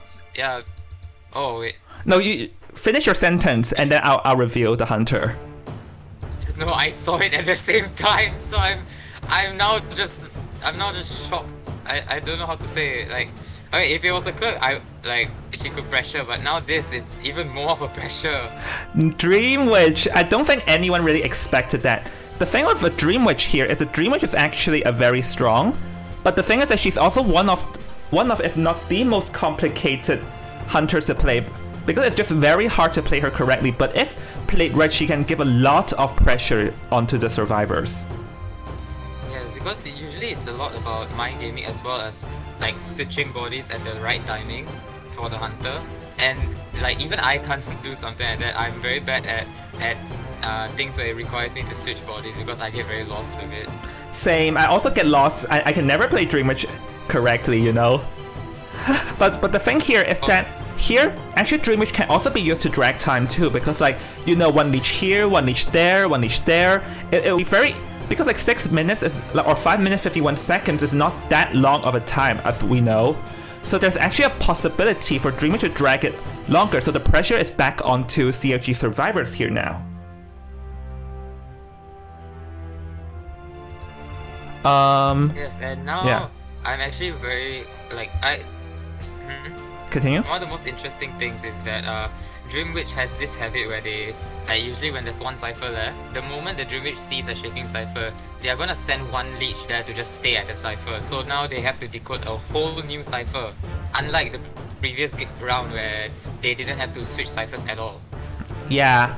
Oh wait. No, you finish your sentence and then I'll reveal the hunter. No, I saw it at the same time, so I'm now just shocked. I don't know how to say it. Like, okay, if it was a clerk, she could pressure, but now it's even more of a pressure. Dream Witch. I don't think anyone really expected that. The thing with a Dream Witch here is a Dream Witch is actually a very strong, but the thing is that she's also one of if not the most complicated hunters to play, because it's just very hard to play her correctly, but if played right, she can give a lot of pressure onto the survivors. Yes, because usually it's a lot about mind gaming as well as like switching bodies at the right timings for the hunter, and like even I can't do something like that. I'm very bad at things where it requires me to switch bodies because I get very lost with it. Same, I also get lost. I can never play Dream Witch correctly, you know. But the thing here is that here, actually Dream Witch can also be used to drag time too, because like, you know, one leech here, one leech there, one leech there. It'll be very, because like 6 minutes is, or 5 minutes 51 seconds is not that long of a time as we know. So there's actually a possibility for Dream Witch to drag it longer, so the pressure is back onto CFG survivors here now. Yes, and now I'm actually very like Continue. One of the most interesting things is that Dream Witch has this habit where they, usually when there's one cipher left, the moment the Dream Witch sees a shaking cipher, they are gonna send one leech there to just stay at the cipher. So now they have to decode a whole new cipher, unlike the previous round where they didn't have to switch ciphers at all. Yeah.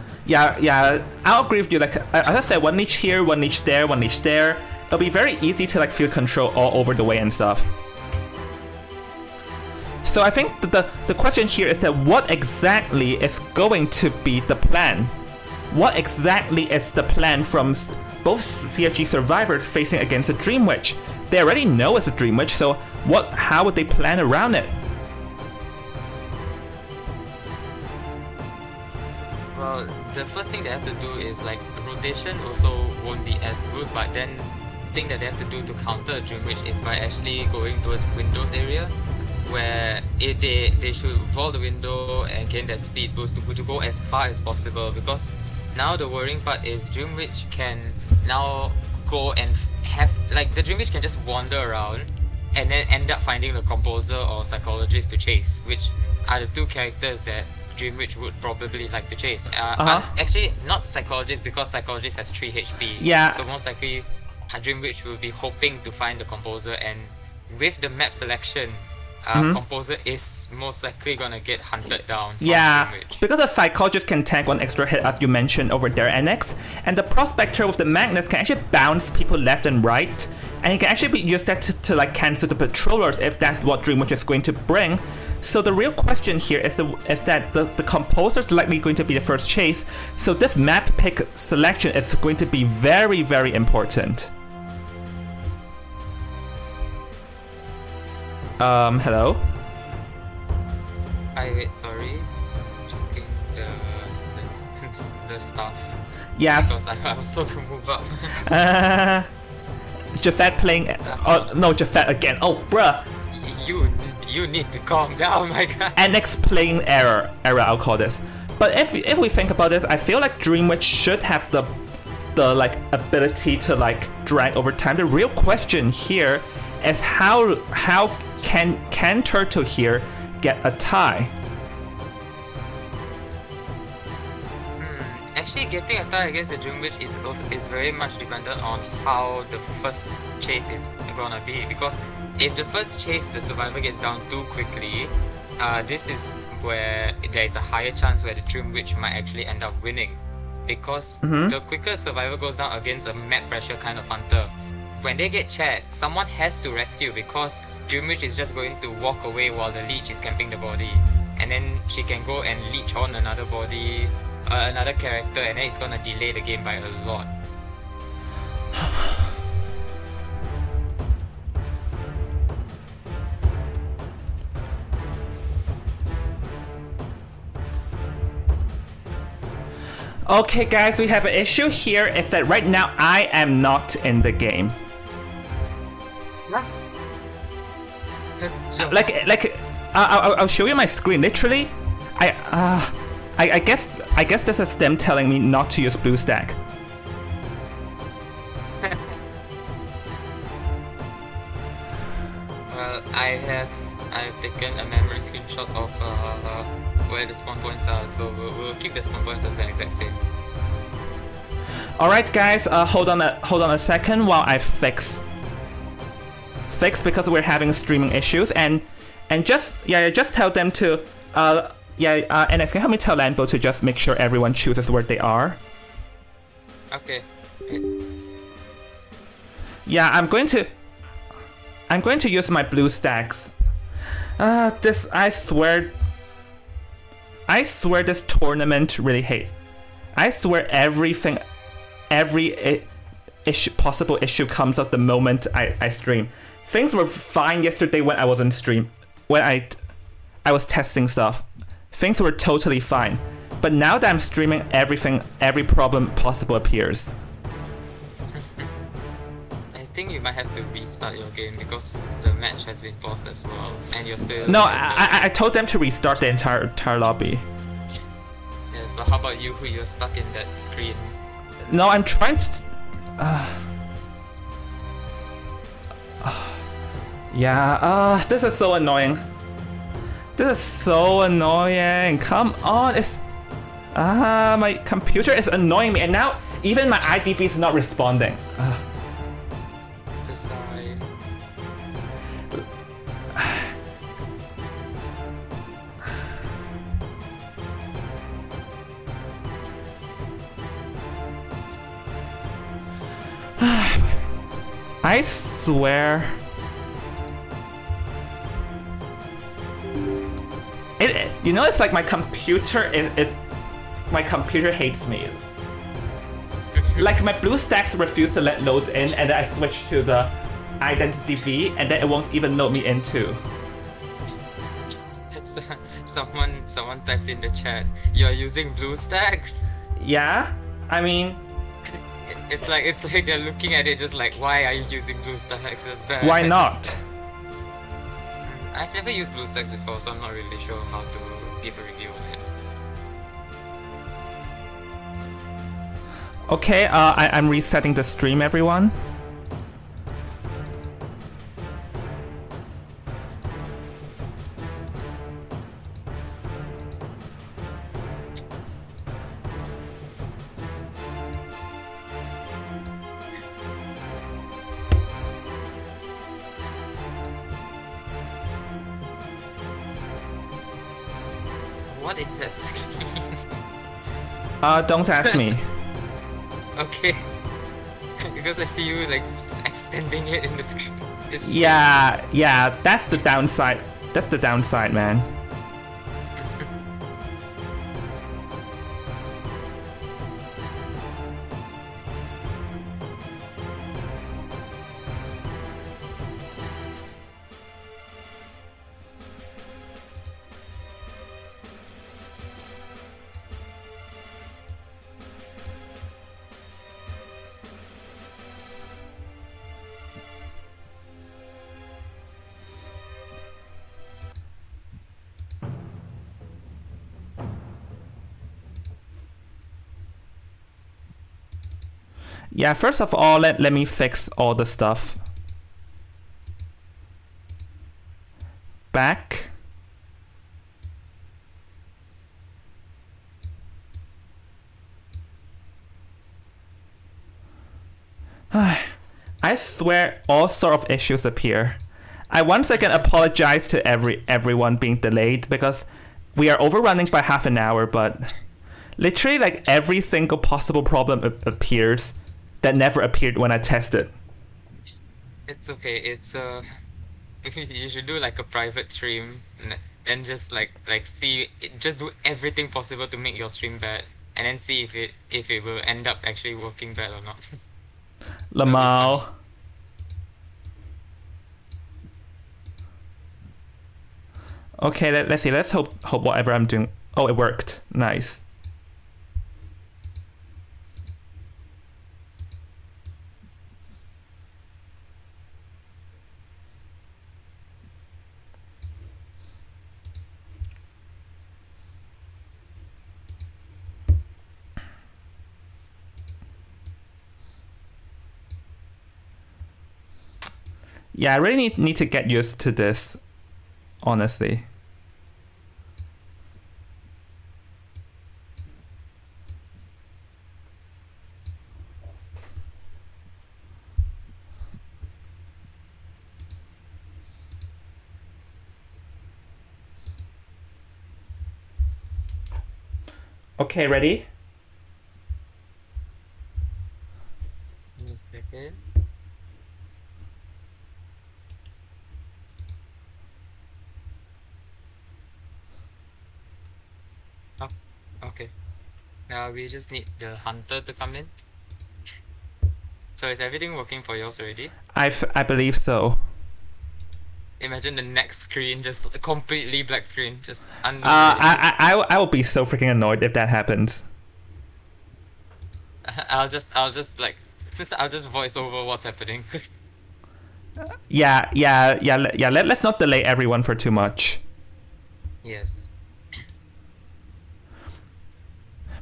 I'll agree with you. Like as I said, one leech here, one leech there, one leech there. It'll be very easy to like field control all over the way and stuff. So I think the question here is that what exactly is going to be the plan? What exactly is the plan from both CFG survivors facing against a Dream Witch? They already know it's a Dream Witch, so how would they plan around it? Well, the first thing they have to do is like rotation also won't be as good, but then the thing that they have to do to counter a Dream Witch is by actually going towards Windows area, where they should vault the window and gain that speed boost to go as far as possible, because now the worrying part is Dream Witch can now go and have, like, the Dream Witch can just wander around and then end up finding the Composer or Psychologist to chase, which are the two characters that Dream Witch would probably like to chase. Actually, not Psychologist, because Psychologist has 3 HP. Yeah. So most likely, Dream Witch will be hoping to find the Composer, and with the map selection, Composer is most likely gonna get hunted down from Dream Witch. Because the Psychologist can tank one extra hit, as you mentioned over there, NX, and the Prospector with the Magnus can actually bounce people left and right, and it can actually use that to like cancel the Patrollers if that's what Dream Witch is going to bring. So the real question here is that the Composer is likely going to be the first chase, so this map pick selection is going to be very, very important. Hello? Wait, sorry. Checking the stuff. Yes. Because I was told to move up. Jafet playing... Oh, no, Jafet again. Oh, bruh. You need to calm down, my guy. NX playing error, I'll call this. But if we think about this, I feel like Dream Witch should have the like ability to like drag over time. The real question here is how can Turtle here get a tie? Actually, getting a tie against the Dream Witch is very much dependent on how the first chase is gonna be, because if the first chase the survivor gets down too quickly, this is where there is a higher chance where the Dream Witch might actually end up winning, because the quicker survivor goes down against a map pressure kind of hunter, when they get chat, someone has to rescue, because Dream Witch is just going to walk away while the leech is camping the body, and then she can go and leech on another body, another character, and then it's gonna delay the game by a lot. Okay guys, we have an issue here, is that right now I am not in the game. So, I'll show you my screen. Literally, I guess this is them telling me not to use BlueStack. well, I've taken a memory screenshot of where the spawn points are, so we'll keep the spawn points as the exact same. All right, guys, hold on a second while I fix because we're having streaming issues, and just tell them to and if you can help me tell Lambo to just make sure everyone chooses where they are. Okay. Yeah, I'm going to use my BlueStacks. This I swear this tournament really I swear every possible issue comes up the moment I stream. Things were fine yesterday when I was on stream, when I was testing stuff. Things were totally fine. But now that I'm streaming, every problem possible appears. I think you might have to restart your game because the match has been paused as well, and you're still... No, I told them to restart the entire lobby. Yes, but how about you, who you're stuck in that screen? No, I'm trying to... this is so annoying. This is so annoying. Come on, it's my computer is annoying me, and now even my IDV is not responding. It's a sign. I swear. You know, it's like my computer my computer hates me. Like my BlueStacks refuse to let load in, and then I switch to the identity V, and then it won't even load me into. Someone typed in the chat, "You're using BlueStacks?" Yeah, I mean, it's like they're looking at it just like, why are you using BlueStacks? That's bad. why not? I've never used BlueStacks before, so I'm not really sure how to give a review on it. Okay, I'm resetting the stream, everyone. What is that screen? Don't ask me. Okay. Because I see you like extending it in the screen. Yeah, that's the downside. That's the downside, man. Yeah, first of all, let me fix all the stuff. Back. I swear all sort of issues appear. I once again apologize to everyone being delayed because we are overrunning by half an hour, but literally like every single possible problem appears that never appeared when I tested. It's okay. It's you should do like a private stream and just like see, just do everything possible to make your stream bad, and then see if it will end up actually working bad or not. Lamau. Okay, let's see. Let's hope whatever I'm doing. Oh, it worked. Nice. Yeah, I really need to get used to this, honestly. Okay, ready? Give me a second. Oh, okay. Now we just need the hunter to come in. So is everything working for yours already? I believe so. Imagine the next screen, just a completely black screen, just I will be so freaking annoyed if that happens. I'll just like I'll just voice over what's happening. Yeah. Let's not delay everyone for too much. Yes.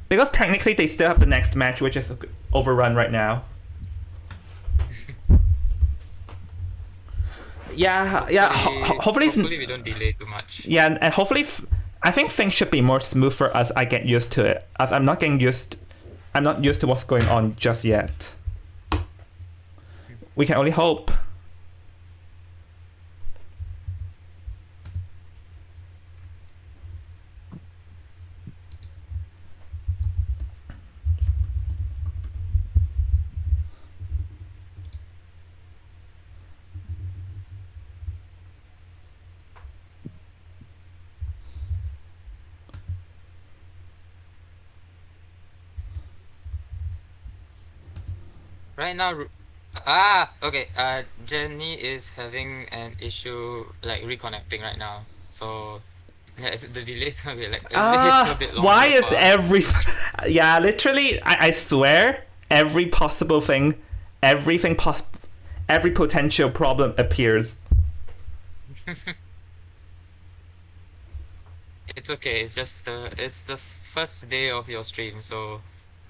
Because technically they still have the next match, which is overrun right now. Yeah. Hopefully, hopefully we don't delay too much. yeah, and hopefully, I think things should be more smooth for us. I get used to it, as I'm not used to what's going on just yet. We can only hope. Right now, okay. Jenny is having an issue like reconnecting right now. So yeah, the delay is gonna be like a little bit longer. Why is for us. every? Yeah, literally, I swear, every possible thing, every potential problem appears. It's okay. It's just it's the first day of your stream, so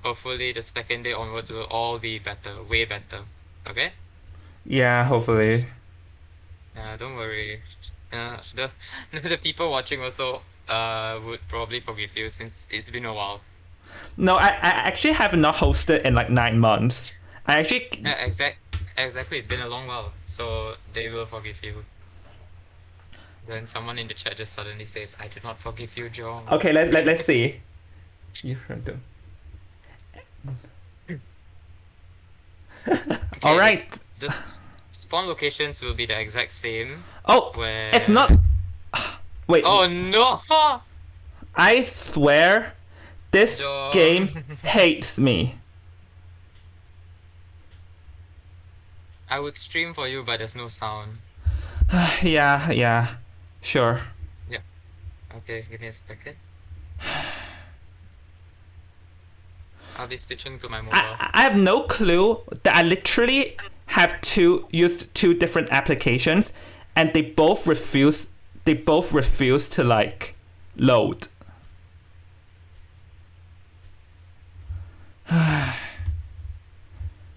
hopefully the second day onwards will all be better, way better. Okay? Yeah, hopefully. Don't worry. The the people watching also would probably forgive you since it's been a while. No, I actually have not hosted in like 9 months. I actually. Yeah, exactly. It's been a long while, so they will forgive you. Then someone in the chat just suddenly says, "I did not forgive you, John." Okay, let's see. You heard them. Okay, All right. The spawn locations will be the exact same. Oh, Where... it's not. Wait. Oh no! I swear, this John. game hates me. I would stream for you, but there's no sound. Yeah. Sure. Yeah. Okay, give me a second. I'll be switching to my mobile. I have no clue that I literally have used two different applications, and they both refuse to like load.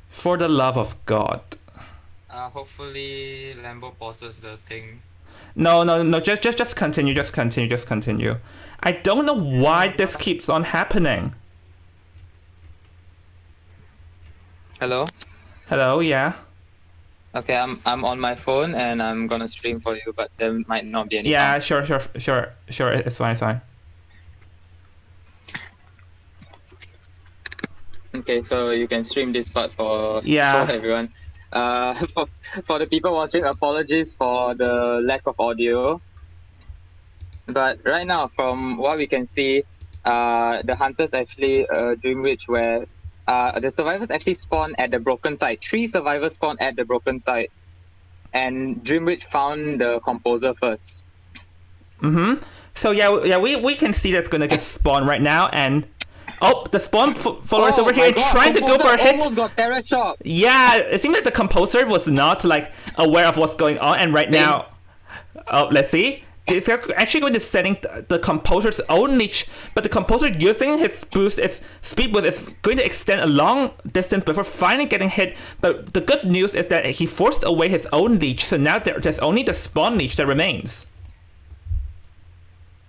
For the love of God. Hopefully Lambo pauses the thing. No, just continue. I don't know why this keeps on happening. Hello, yeah. Okay, I'm on my phone and I'm gonna stream for you, but there might not be any Yeah, sound. sure. It's fine. Okay, so you can stream this part for Yeah. everyone. For the people watching, apologies for the lack of audio. But right now, from what we can see, the hunters actually Dream Witch where the survivors actually spawn at the broken site. 3 survivors spawn at the broken site, and Dream Witch found the composer first. So yeah, we can see that's gonna get spawned right now, and the spawn follower is over here trying to go for a hit. Almost got terror shock. Yeah, it seemed like the composer was not like aware of what's going on, and right now, let's see. They're actually going to setting the composer's own niche, but the composer using his speed boost is going to extend a long distance before finally getting hit. But the good news is that he forced away his own leech, so now there's only the spawn leech that remains.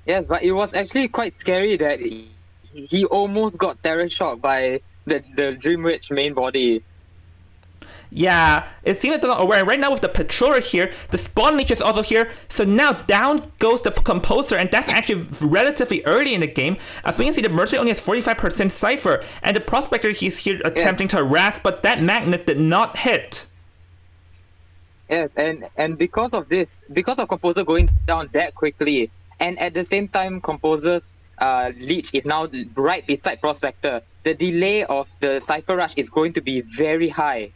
Yes, but it was actually quite scary that he almost got terror shock by the Dream Witch main body. Yeah, it seems like they're not aware. Right now with the patroller here, the spawn leech is also here, so now down goes the composer, and that's actually relatively early in the game. As we can see, the mercenary only has 45% cipher, and the prospector, he's here attempting to harass, but that magnet did not hit. Yes, and because of this, because of composer going down that quickly, and at the same time composer leech is now right beside prospector, the delay of the cipher rush is going to be very high.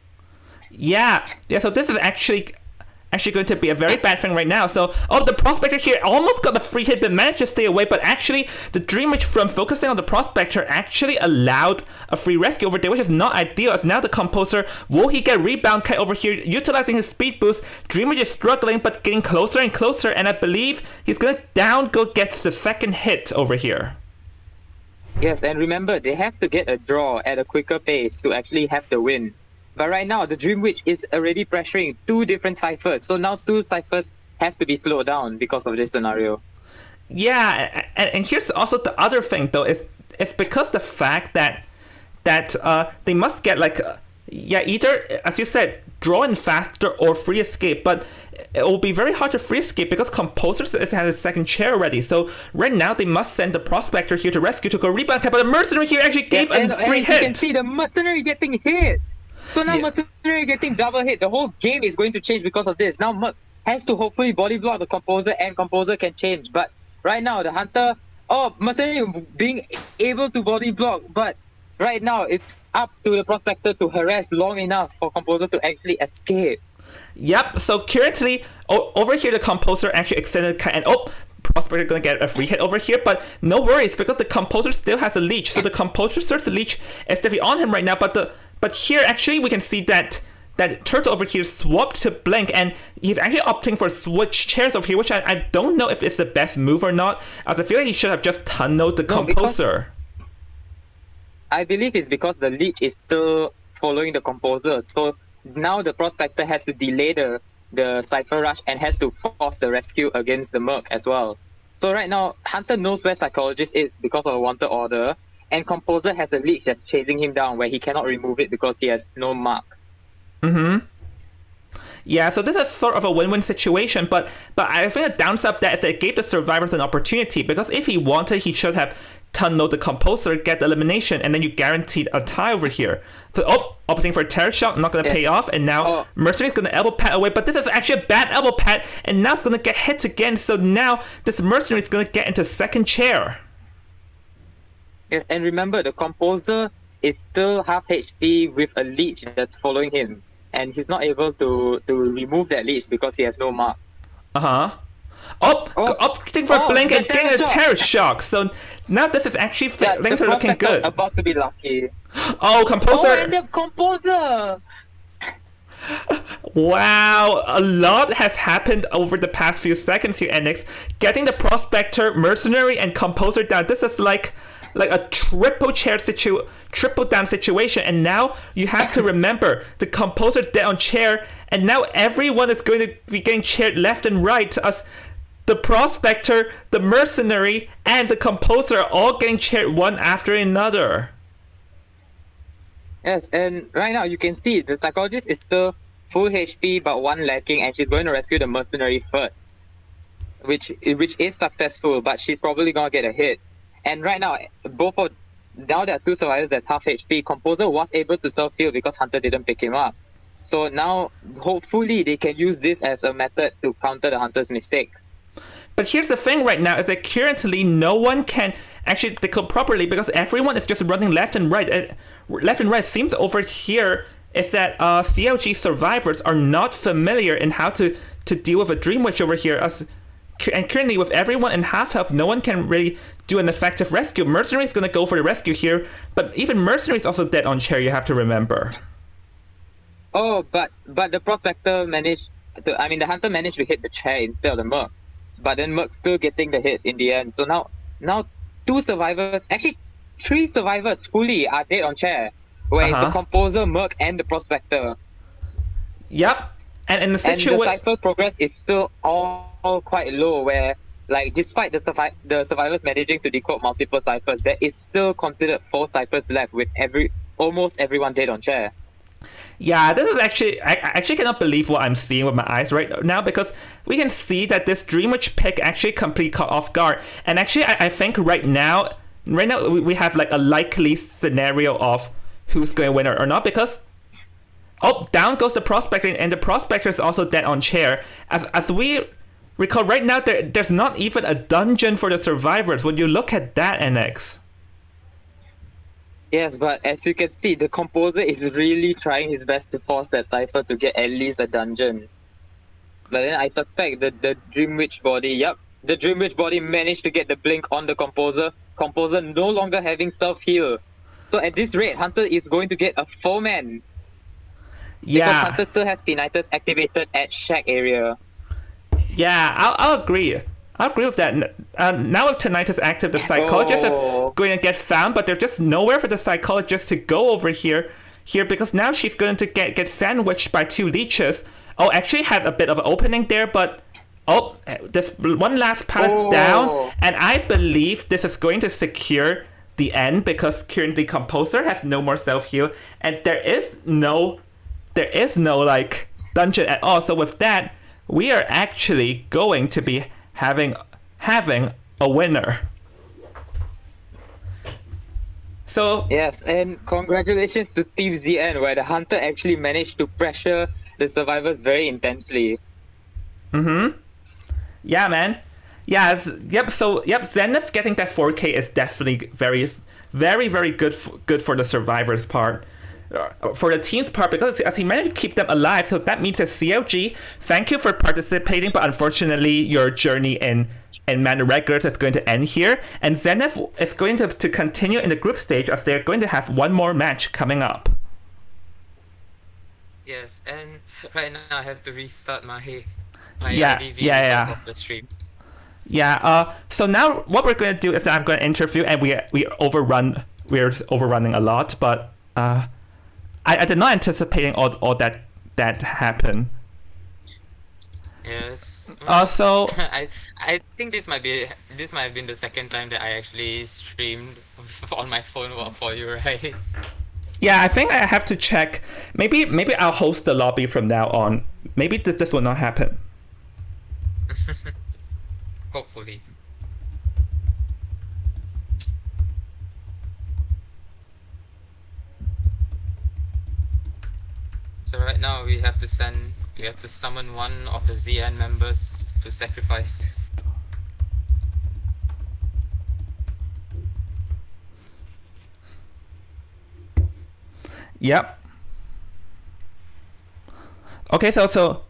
Yeah, so this is actually going to be a very bad thing right now. So, the prospector here almost got a free hit but managed to stay away, but actually the Dream Witch, from focusing on the prospector, actually allowed a free rescue over there, which is not ideal, as now the composer, will he get rebound kite over here, utilizing his speed boost. Dream Witch is struggling but getting closer and closer, and I believe he's gonna go get the second hit over here. Yes, and remember, they have to get a draw at a quicker pace to actually have the win. But right now, the Dream Witch is already pressuring two different ciphers. So now two ciphers have to be slowed down because of this scenario. Yeah, and here's also the other thing though, is it's because the fact that they must get like either, as you said, draw in faster or free escape, but it will be very hard to free escape because Composers has a second chair already. So right now they must send the Prospector here to rescue to go rebound, but the Mercenary here actually gave a free hit. You can see the Mercenary getting hit. So now Mercenary getting double hit. The whole game is going to change because of this. Now Merc has to hopefully body block the Composer, and Composer can change. But right now the Hunter, Mercenary being able to body block, but right now it's up to the Prospector to harass long enough for Composer to actually escape. Yep, so currently, over here the Composer actually extended, and Prospector gonna get a free hit over here, but no worries, because the Composer still has a leech, so the Composer's leech is definitely on him right now, but here actually we can see that Turtle over here swapped to Blink, and he's actually opting for switch chairs over here, which I don't know if it's the best move or not, as I feel like he should have just tunneled the Composer. I believe it's because the leech is still following the Composer, so now the Prospector has to delay the Cypher Rush and has to force the rescue against the Merc as well. So right now, Hunter knows where Psychologist is because of a wanted order, and Composer has a leech that's chasing him down where he cannot remove it because he has no mark. Yeah, so this is sort of a win-win situation, but I think the downside of that is that it gave the survivors an opportunity, because if he wanted, he should have tunneled the Composer, get the elimination, and then you guaranteed a tie over here. So, opting for a Terror Shock, not going to pay off, and now Mercenary's going to elbow pad away, but this is actually a bad elbow pad, and now it's going to get hit again, so now this Mercenary is going to get into second chair. Yes, and remember, the Composer is still half HP with a leech that's following him, and he's not able to remove that leech because he has no mark. Opting for Blink and getting a Terror Shock, so now this is actually things are looking good. About to be lucky. Composer! And the Composer! Wow, a lot has happened over the past few seconds here, NX. Getting the Prospector, Mercenary, and Composer down. This is like a triple down situation, and now you have to remember the Composer's dead on chair, and now everyone is going to be getting chaired left and right as the Prospector, the Mercenary, and the Composer are all getting chaired one after another. Yes, and right now you can see the Psychologist is still full HP but one lacking, and she's going to rescue the Mercenary first, which is successful, but she's probably gonna get a hit. And right now, now there are two survivors that's half HP. Composer was able to self-heal because Hunter didn't pick him up. So now, hopefully, they can use this as a method to counter the Hunter's mistakes. But here's the thing right now, is that currently no one can actually decode properly because everyone is just running left and right. Left and right seems over here is that CLG survivors are not familiar in how to deal with a Dream Witch over here. And currently with everyone in half health, no one can really do an effective rescue. Mercenary is going to go for the rescue here, but even Mercenary is also dead on chair, you have to remember. But the Prospector the Hunter managed to hit the chair instead of the Merc. But then Merc still getting the hit in the end. So now two survivors, actually 3 survivors fully are dead on chair. Where it's the Composer, Merc, and the Prospector. Yep. And in the situation, the Cypher progress is still all quite low, where like despite the survivors managing to decode multiple ciphers, there is still considered 4 ciphers left with almost everyone dead on chair. Yeah, this is actually I actually cannot believe what I'm seeing with my eyes right now, because we can see that this Dream Witch pick actually completely caught off guard. And actually I think right now we have like a likely scenario of who's going to win or not, because down goes the Prospector, and the Prospector is also dead on chair. As we recall right now, there's not even a dungeon for the survivors. When you look at that, NX. Yes, but as you can see, the Composer is really trying his best to force that Cypher to get at least a dungeon. But then I suspect the Dream Witch body, the Dream Witch body managed to get the blink on the Composer. Composer no longer having self-heal. So at this rate, Hunter is going to get a 4-man. Yeah. Because Hunter still has Tinnitus activated at Shack area. Yeah, I'll agree. I'll agree with that. Now with Tinnitus active, the Psychologist is going to get found, but there's just nowhere for the Psychologist to go over here. here because now she's going to get sandwiched by 2 leeches. Oh, actually had a bit of an opening there, but oh, there's one last pallet down, and I believe this is going to secure the end because currently Composer has no more self-heal, and there is no like dungeon at all. So with that, we are actually going to be having a winner. So Yes, and congratulations to Team ZN, where the hunter actually managed to pressure the survivors very intensely. yeah, man. Yeah, so Zenith getting that 4K is definitely very, very, very good for the survivors part. For the team's part, because as he managed to keep them alive, so that means that CLG, thank you for participating, but unfortunately your journey in Manor Regulars is going to end here, and Zenith is going to continue in the group stage as they're going to have one more match coming up. Yes, and right now I have to restart my Yeah, IDV yeah. because of the stream. Yeah. So now what we're going to do is that I'm going to interview, and we're overrunning a lot, but I did not anticipating all that happened. Yes. Also, I think this might have been the second time that I actually streamed on my phone for you, right? yeah, I think I have to check. Maybe I'll host the lobby from now on. Maybe this will not happen. Hopefully. So right now we have to summon one of the ZN members to sacrifice. Yep. Okay, so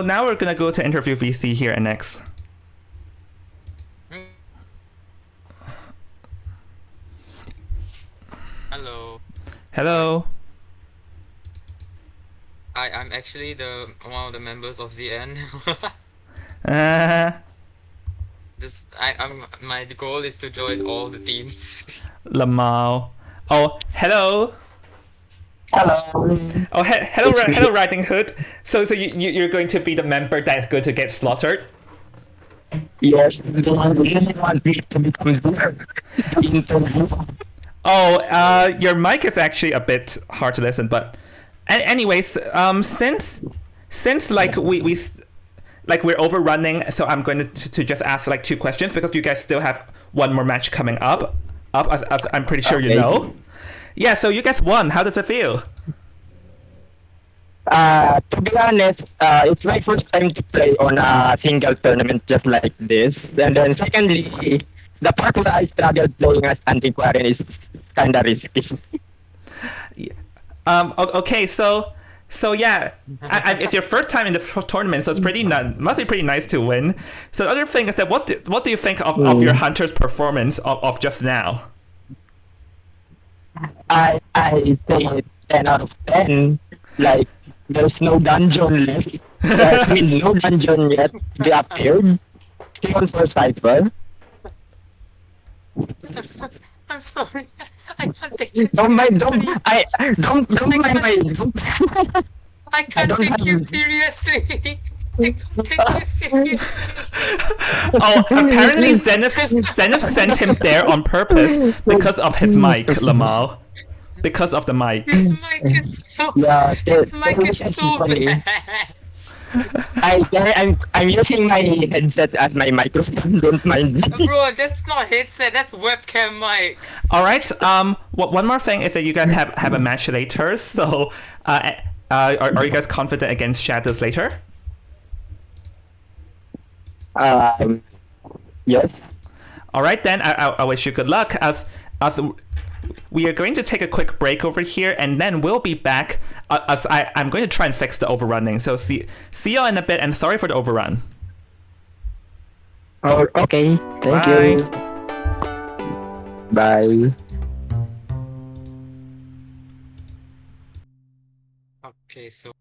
now we're gonna go to interview VC here and next. Hello. Hello. I'm actually one of the members of ZN. My goal is to join all the teams. Lamau. Oh, hello. Hello. Oh, hello, Riding Hood. So you're going to be the member that's going to get slaughtered? Yes, the one really want me to become the interview. Oh, your mic is actually a bit hard to listen, but anyways, since like we're overrunning, so I'm going to just ask like 2 questions because you guys still have one more match coming up as I'm pretty sure you know. Yeah, so you guys won. How does it feel? To be honest, it's my first time to play on a single tournament just like this. And then secondly, the part where I struggled playing as Antiquarian is kinda risky. Okay, so yeah, it's your first time in the tournament, so it's must be pretty nice to win. So the other thing is that what do you think of your hunter's performance of just now? I say 10 out of 10. Like, there's no dungeon left. I mean, no dungeon yet. They appeared. Still on for Cypher. I'm sorry. I can't take you Don't mind, seriously. don't mind my... I can't take you seriously. I can't take you seriously. Oh, apparently Zenith sent him there on purpose because of his mic, Lamal. Because of the mic. His mic is so Yeah, funny. bad. I'm using my headset as my microphone, don't mind. Bro, that's not headset, that's webcam mic. All right. One more thing is that you guys have a match later. So, are you guys confident against Shadows later? Yes. All right, then I wish you good luck. As we are going to take a quick break over here, and then we'll be back. As I'm going to try and fix the overrunning. So see you in a bit, and sorry for the overrun. Oh, okay. Thank you. Bye. Okay, so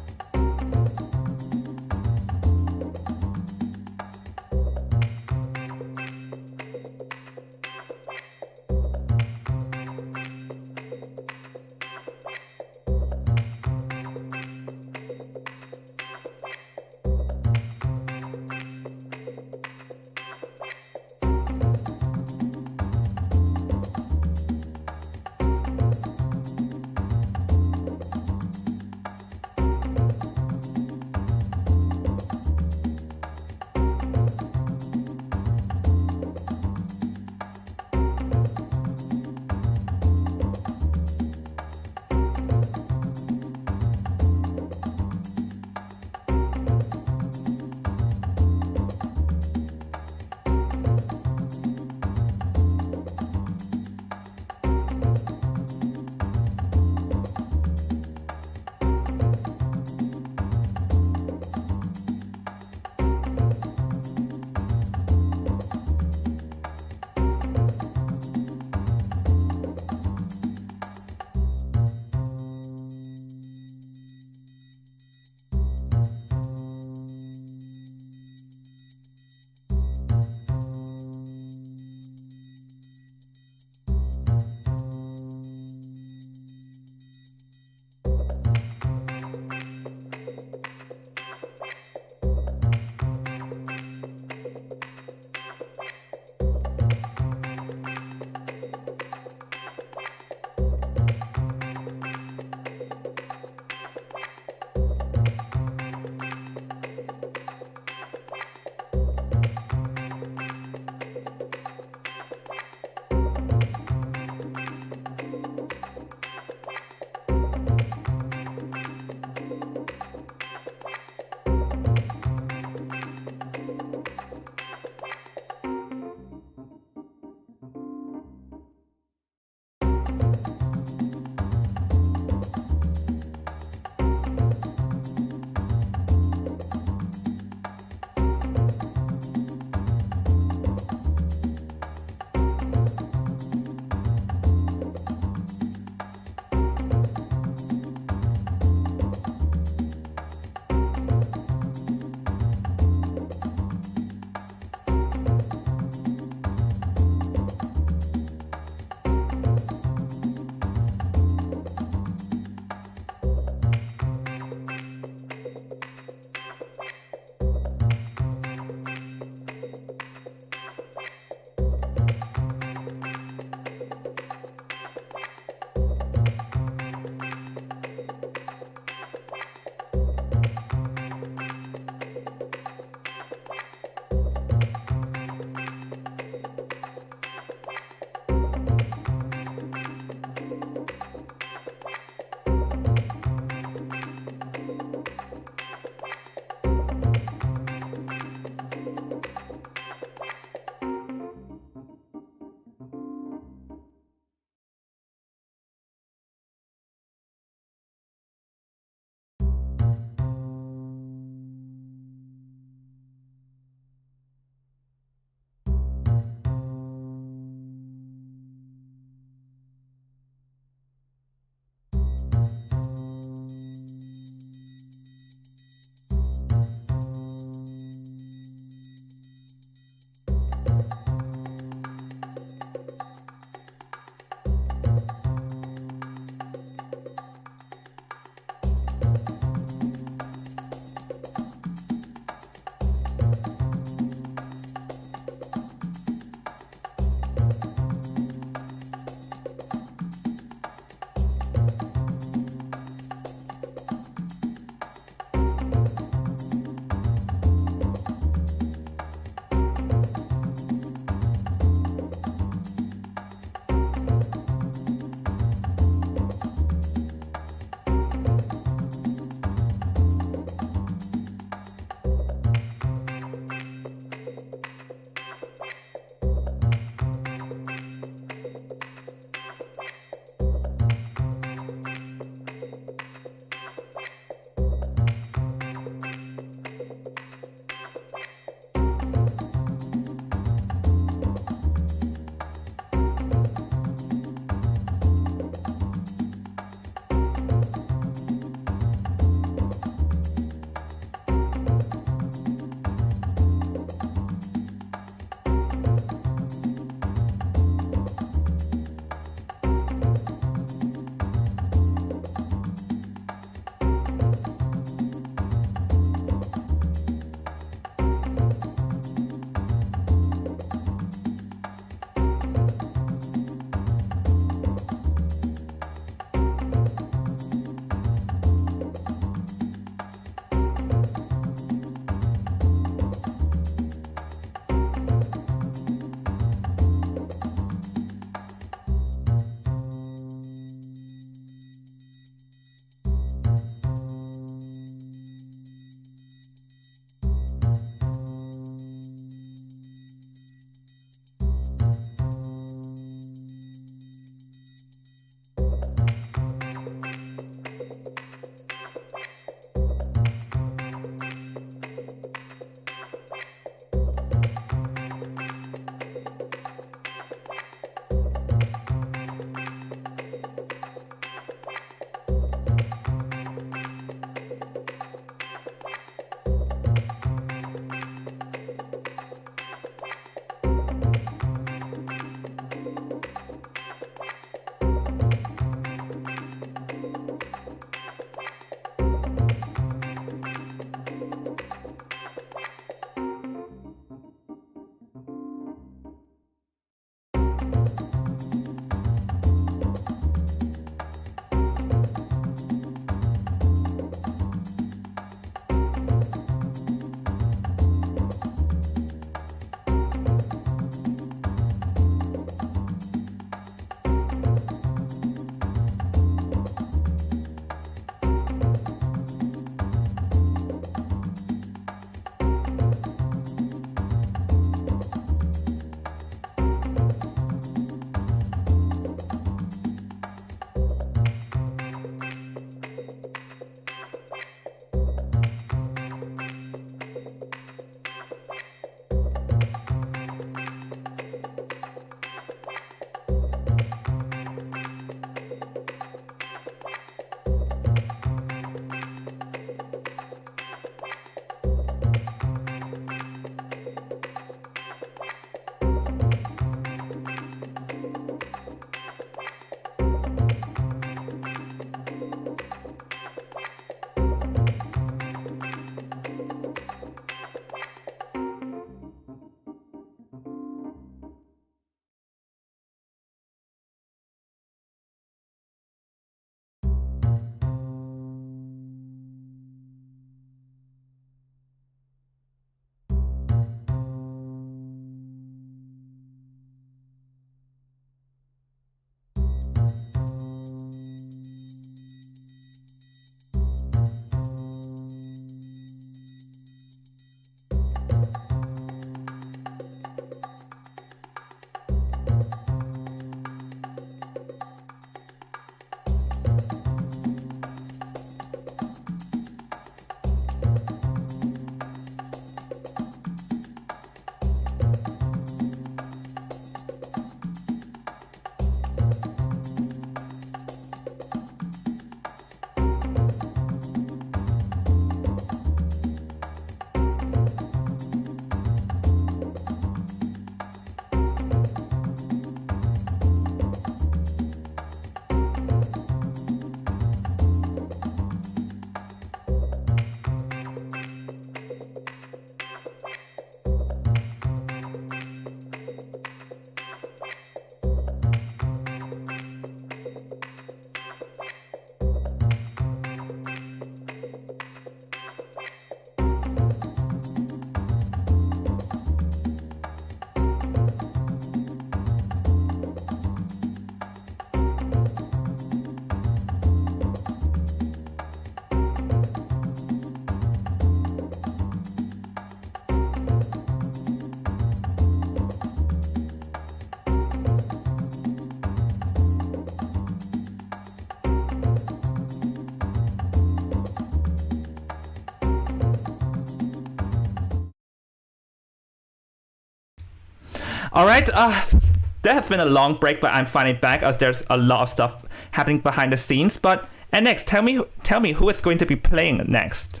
All right. That has been a long break, but I'm finally back as there's a lot of stuff happening behind the scenes. But next, tell me who is going to be playing next.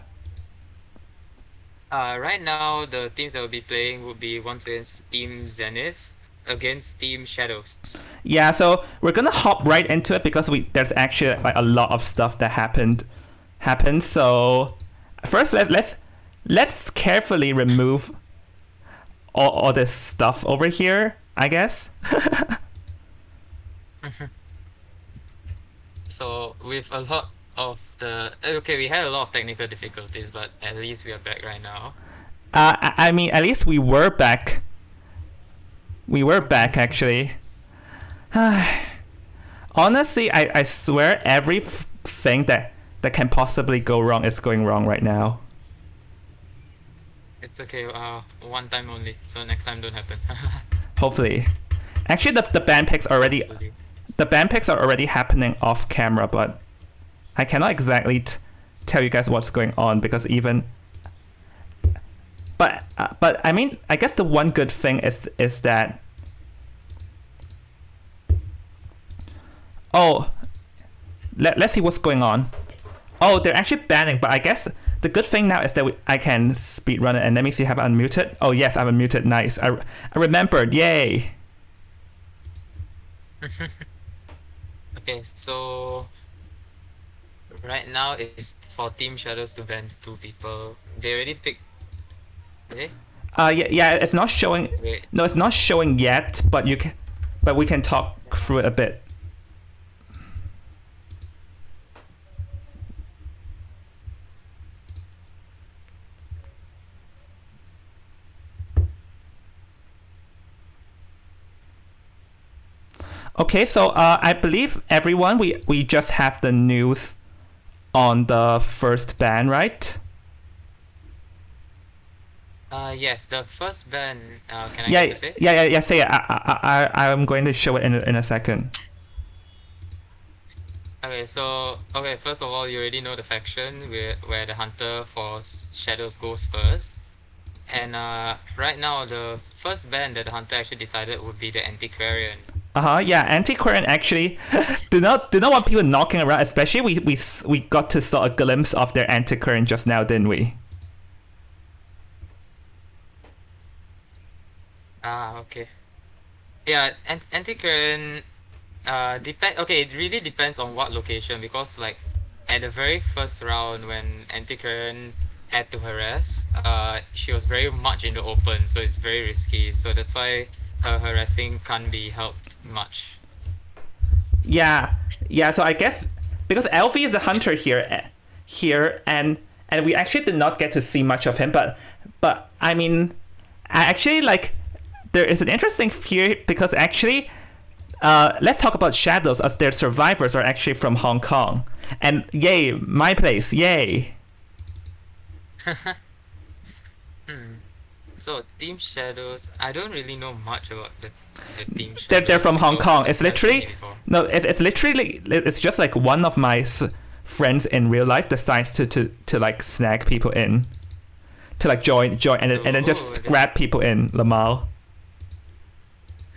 Right now, the teams that will be playing would be once against Team Zenith against Team Shadows. Yeah, so we're gonna hop right into it because there's actually like a lot of stuff that happened. So first, let's carefully remove all this stuff over here, I guess. So with a lot of we had a lot of technical difficulties, but at least we are back right now. I mean, at least we were back. We were back, actually. Honestly, I swear everything that can possibly go wrong is going wrong right now. It's okay. One time only, so next time don't happen. Hopefully. Actually, the band picks are already happening off camera, but I cannot exactly tell you guys what's going on because even. But I mean, I guess the one good thing is that. Oh, let's see what's going on. Oh, they're actually banning, but I guess the good thing now is that I can speedrun it. And let me see, have I unmuted? Oh yes, I'm unmuted. Nice. I remembered. Yay. Okay, so right now it's for Team Shadows to ban 2 people. They already picked. Okay. Yeah. It's not showing. Wait. No, it's not showing yet. But we can talk through it a bit. Okay, so I believe everyone, we just have the news on the first ban, right? Yes, the first ban. Can I Yeah, get to say? yeah. Say it. I'm going to show it in a second. Okay, so first of all, you already know the faction where the hunter for Shadows goes first, and right now the first ban that the hunter actually decided would be the Antiquarian. Yeah, Antiquarian actually do not want people knocking around, especially we got to saw a glimpse of their Antiquarian just now, didn't we? Okay. Yeah, Antiquarian it really depends on what location, because like at the very first round when Antiquarian had to harass, she was very much in the open, so it's very risky. So that's why her harassing can't be helped much. Yeah. So I guess because Elfie is the hunter here, and we actually did not get to see much of him, but I mean, I actually like there is an interesting here because actually, let's talk about Shadows as their survivors are actually from Hong Kong, and yay, my place, yay. So Team Shadows, I don't really know much about the Team Shadows. They're from Hong Kong. It's I've seen literally it before. no. It's literally it's just like one of my friends in real life decides to like snag people in, to like join and then just grab people in Lamal.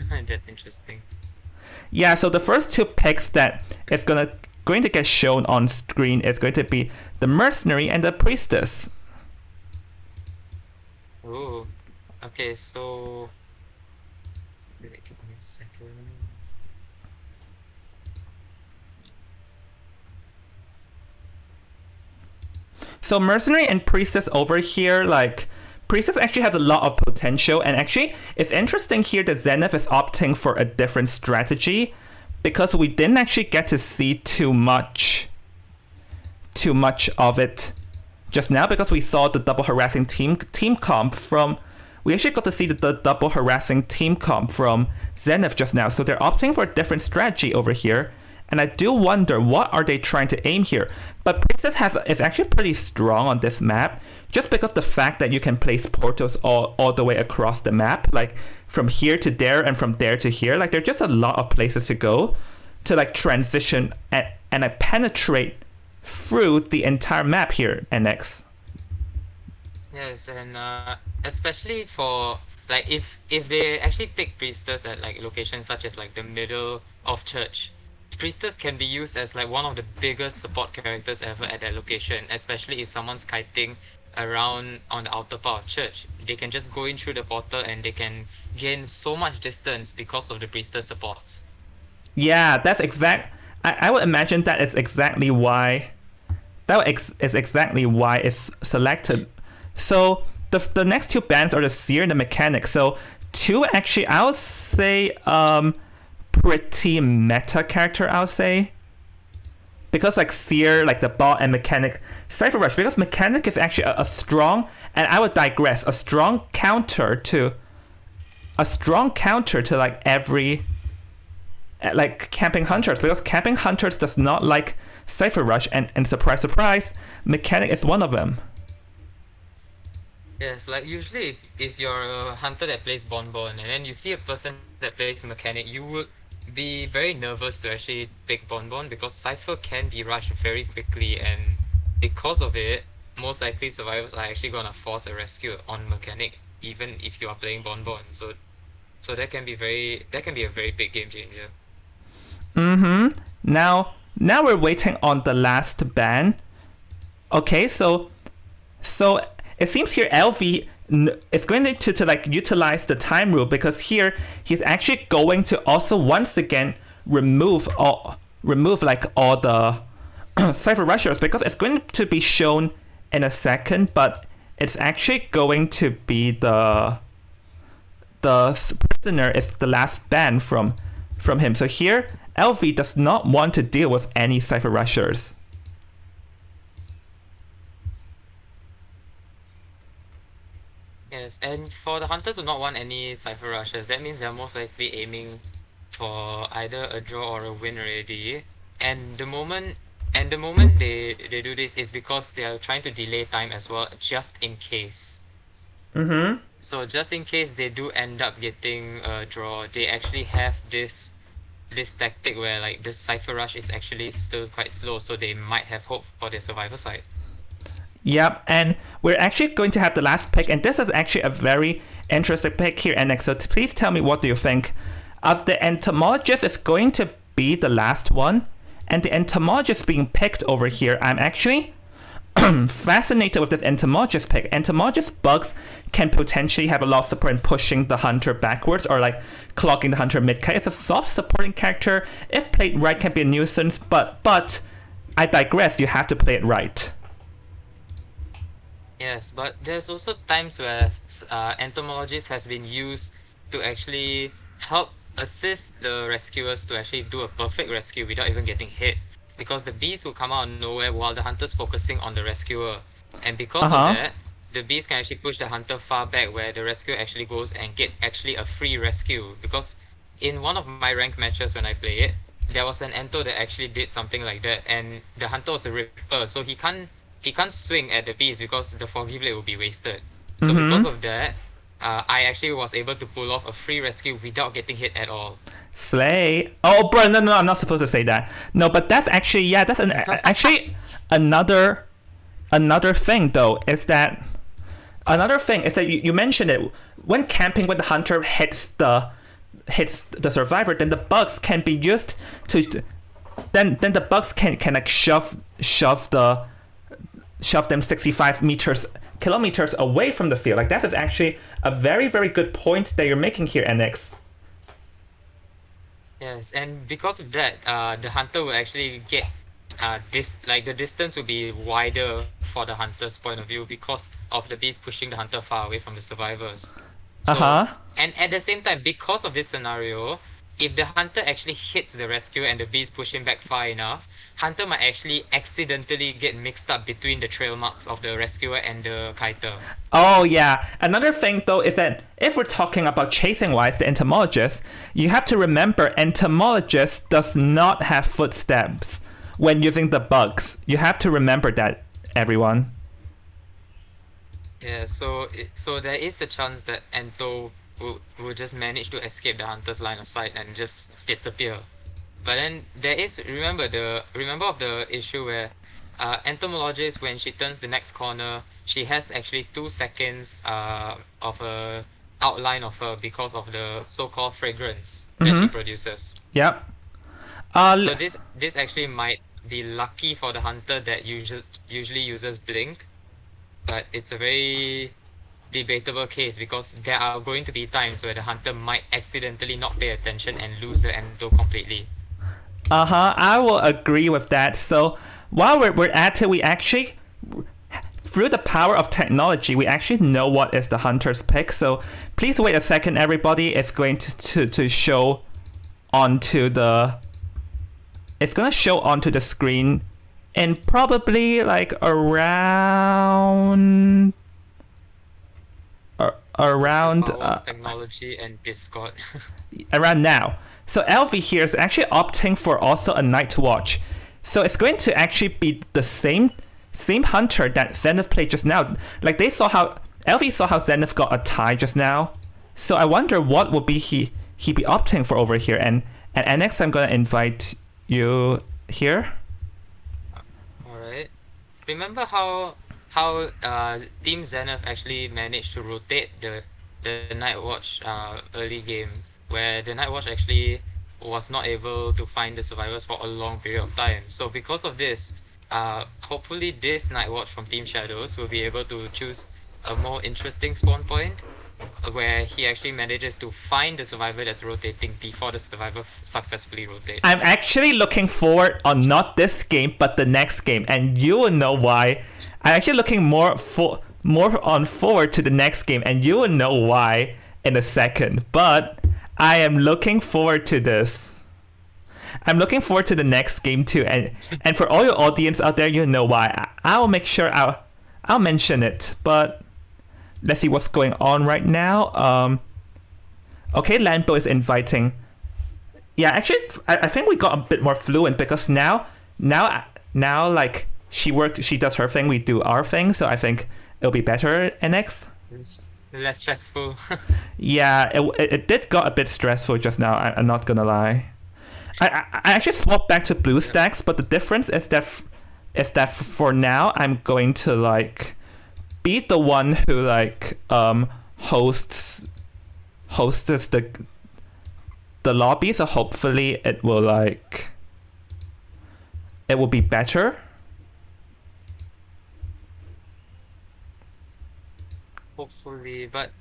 That's interesting. Yeah. So the first 2 picks that is going to get shown on screen is going to be the Mercenary and the Priestess. Oh, okay, so wait, give me a second. So Mercenary and Priestess over here, like Priestess actually has a lot of potential, and actually it's interesting here that Zenith is opting for a different strategy because we didn't actually get to see too much of it just now because we saw the double harassing team comp from. We actually got to see the double harassing team comp from Zenith just now, so they're opting for a different strategy over here. And I do wonder what are they trying to aim here. But Princess is actually pretty strong on this map, just because the fact that you can place portals all the way across the map, like from here to there and from there to here. Like there's just a lot of places to go to like transition and I penetrate through the entire map here, NX. Yes, and especially for like if they actually pick priestess at like locations such as like the middle of church, priestess can be used as like one of the biggest support characters ever at that location, especially if someone's kiting around on the outer part of church. They can just go in through the portal and they can gain so much distance because of the priestess supports. Yeah, I would imagine that is exactly why. Is exactly why it's selected. So the next two bands are the Seer and the Mechanic. So two actually, I'll say pretty meta character. I'll say because like Seer, like the bot, and Mechanic, Cypher Rush. Because Mechanic is actually a strong, and I would digress, a strong counter to like every like camping hunters, because camping hunters does not like Cypher Rush, and surprise, Mechanic is one of them. Yes, like usually if you're a hunter that plays Bonbon and then you see a person that plays Mechanic, you would be very nervous to actually pick Bonbon because Cypher can be rushed very quickly, and because of it, most likely survivors are actually gonna force a rescue on Mechanic even if you are playing Bonbon. So that can be a very big game changer. Now we're waiting on the last ban. Okay, so it seems here LV is going to like utilize the time rule, because here he's actually going to also once again remove like all the Cypher Rushers, because it's going to be shown in a second, but it's actually going to be the prisoner is the last ban from him. So here LV does not want to deal with any Cypher Rushers. Yes, and for the hunter to not want any Cypher Rushes, that means they're most likely aiming for either a draw or a win already. And the moment they do this is because they are trying to delay time as well, just in case. So just in case they do end up getting a draw, they actually have this tactic where like the Cypher Rush is actually still quite slow, so they might have hope for their survivor side. Yep, and we're actually going to have the last pick, and this is actually a very interesting pick here, NX. So please tell me, what do you think? Of the Entomologist is going to be the last one, and the Entomologist being picked over here, I'm actually fascinated with this Entomologist pick. Entomologist bugs can potentially have a lot of support in pushing the hunter backwards or like clogging the hunter mid-kite. It's a soft supporting character. If played right, can be a nuisance, but I digress. You have to play it right. Yes, but there's also times where entomologist has been used to actually help assist the rescuers to actually do a perfect rescue without even getting hit, because the bees will come out of nowhere while the hunter's focusing on the rescuer, and because of that, the bees can actually push the hunter far back where the rescuer actually goes and get actually a free rescue. Because in one of my ranked matches when I play it, there was an ento that actually did something like that, and the hunter was a ripper, so he can't swing at the bees because the foggy blade will be wasted. So because of that, I actually was able to pull off a free rescue without getting hit at all. Slay. Oh, bro, no, I'm not supposed to say that. No, but that's actually, yeah, that's actually another thing though, is that you mentioned it. When camping, when the hunter hits the survivor, then the bugs can be used to, then the bugs can like shove them 65 kilometers away from the field. Like, that is actually a very, very good point that you're making here, NX. Yes, and because of that, the hunter will actually get the distance will be wider for the hunter's point of view because of the bees pushing the hunter far away from the survivors. So, and at the same time, because of this scenario, if the hunter actually hits the rescuer and the bees push him back far enough, hunter might actually accidentally get mixed up between the trail marks of the rescuer and the kiter. Oh yeah. Another thing though is that if we're talking about chasing wise, the entomologist, you have to remember entomologist does not have footsteps when using the bugs. You have to remember that, everyone. Yeah, so there is a chance that Ento will just manage to escape the hunter's line of sight and just disappear. But then there is remember of the issue where entomologist, when she turns the next corner, she has actually 2 seconds of a outline of her because of the so-called fragrance that she produces. Yep. So this actually might be lucky for the hunter that usually uses blink, but it's a very debatable case because there are going to be times where the hunter might accidentally not pay attention and lose the endo completely. I will agree with that. So while we're at it, we actually, through the power of technology, we actually know what is the hunter's pick. So please wait a second, everybody. It's going to show onto the. It's gonna show onto the screen in probably like around Power of technology and Discord. around now. So LV here is actually opting for also a night watch. So it's going to actually be the same hunter that Zenith played just now. Like they saw how LV saw how Zenith got a tie just now. So I wonder what would be he be opting for over here. And next I'm gonna invite you here. Alright. Remember how Team Zenith actually managed to rotate the Night Watch early game, where the Night Watch actually was not able to find the survivors for a long period of time. So because of this, hopefully this Night Watch from Team Shadows will be able to choose a more interesting spawn point where he actually manages to find the survivor that's rotating before the survivor successfully rotates. I'm actually looking forward on not this game but the next game, and you will know why. I'm actually looking more on forward to the next game, and you will know why in a second. But I am looking forward to this. I'm looking forward to the next game too, and for all your audience out there, you know why. I'll make sure I'll mention it. But let's see what's going on right now. Okay, Lambo is inviting. Yeah, actually, I think we got a bit more fluent because now like she does her thing, we do our thing. So I think it'll be better NX. It's less stressful. Yeah, it did got a bit stressful just now. I'm not gonna lie. I actually swapped back to BlueStacks, but the difference is that for now I'm going to like be the one who like hosts the lobby, so hopefully it will be better. Hopefully, but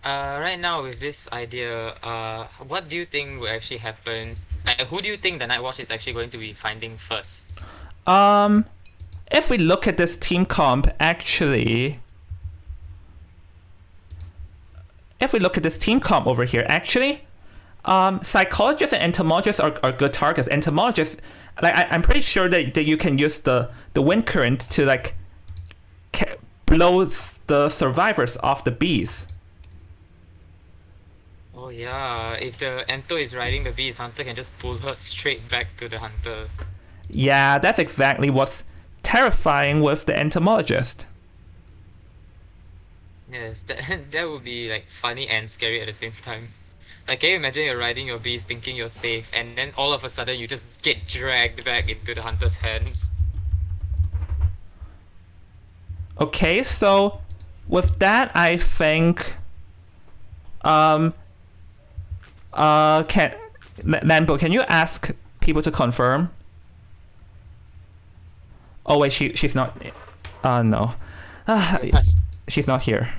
right now with this idea, what do you think will actually happen? Who do you think the Night Watch is actually going to be finding first? If we look at this team comp, actually, over here, actually, psychologists and entomologists are good targets. Entomologists, like I'm pretty sure that you can use the wind current to like blow the survivors off the bees. Oh yeah, if the Ento is riding the bees, Hunter can just pull her straight back to the Hunter. Yeah, that's exactly what's terrifying with the entomologist. Yes, that would be like funny and scary at the same time. Like, can you imagine you're riding your bees thinking you're safe, and then all of a sudden you just get dragged back into the Hunter's hands? Okay, so with that, I think Lambo, can you ask people to confirm? Oh wait, she's not. No, Yes. she's not here.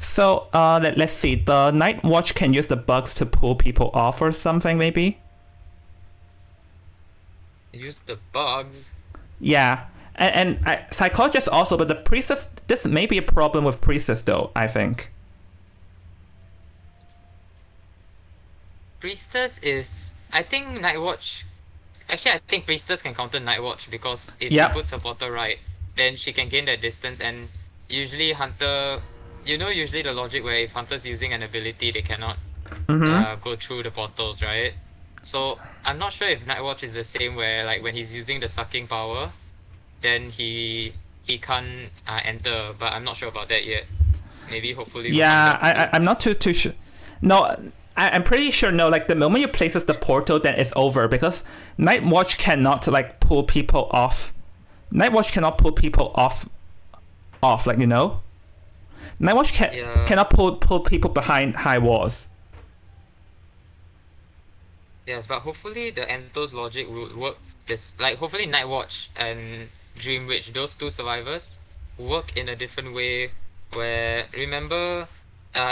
So let's see. The Night Watch can use the bugs to pull people off or something, maybe. Use the bugs. Yeah, and psychologists also, but the priestess. This may be a problem with priestess, though. I think. Priestess is... I think Night Watch... Actually, I think Priestess can counter Night Watch because if Yep. she puts her portal right, then she can gain that distance, and usually Hunter... You know usually the logic where if Hunter's using an ability, they cannot go through the portals, right? So I'm not sure if Nightwatch is the same where like when he's using the sucking power, then he can't enter, but I'm not sure about that yet. Maybe hopefully we'll Yeah, find out soon. I'm not too sure. No, I'm pretty sure. No, like the moment you places the portal, then it's over because Nightwatch cannot like pull people off. Nightwatch cannot pull people off. Like you know, Nightwatch Yeah. cannot pull people behind high walls. Yes, but hopefully the Ento's logic will work. This like hopefully Nightwatch and Dream Witch, those two survivors, work in a different way. Where remember,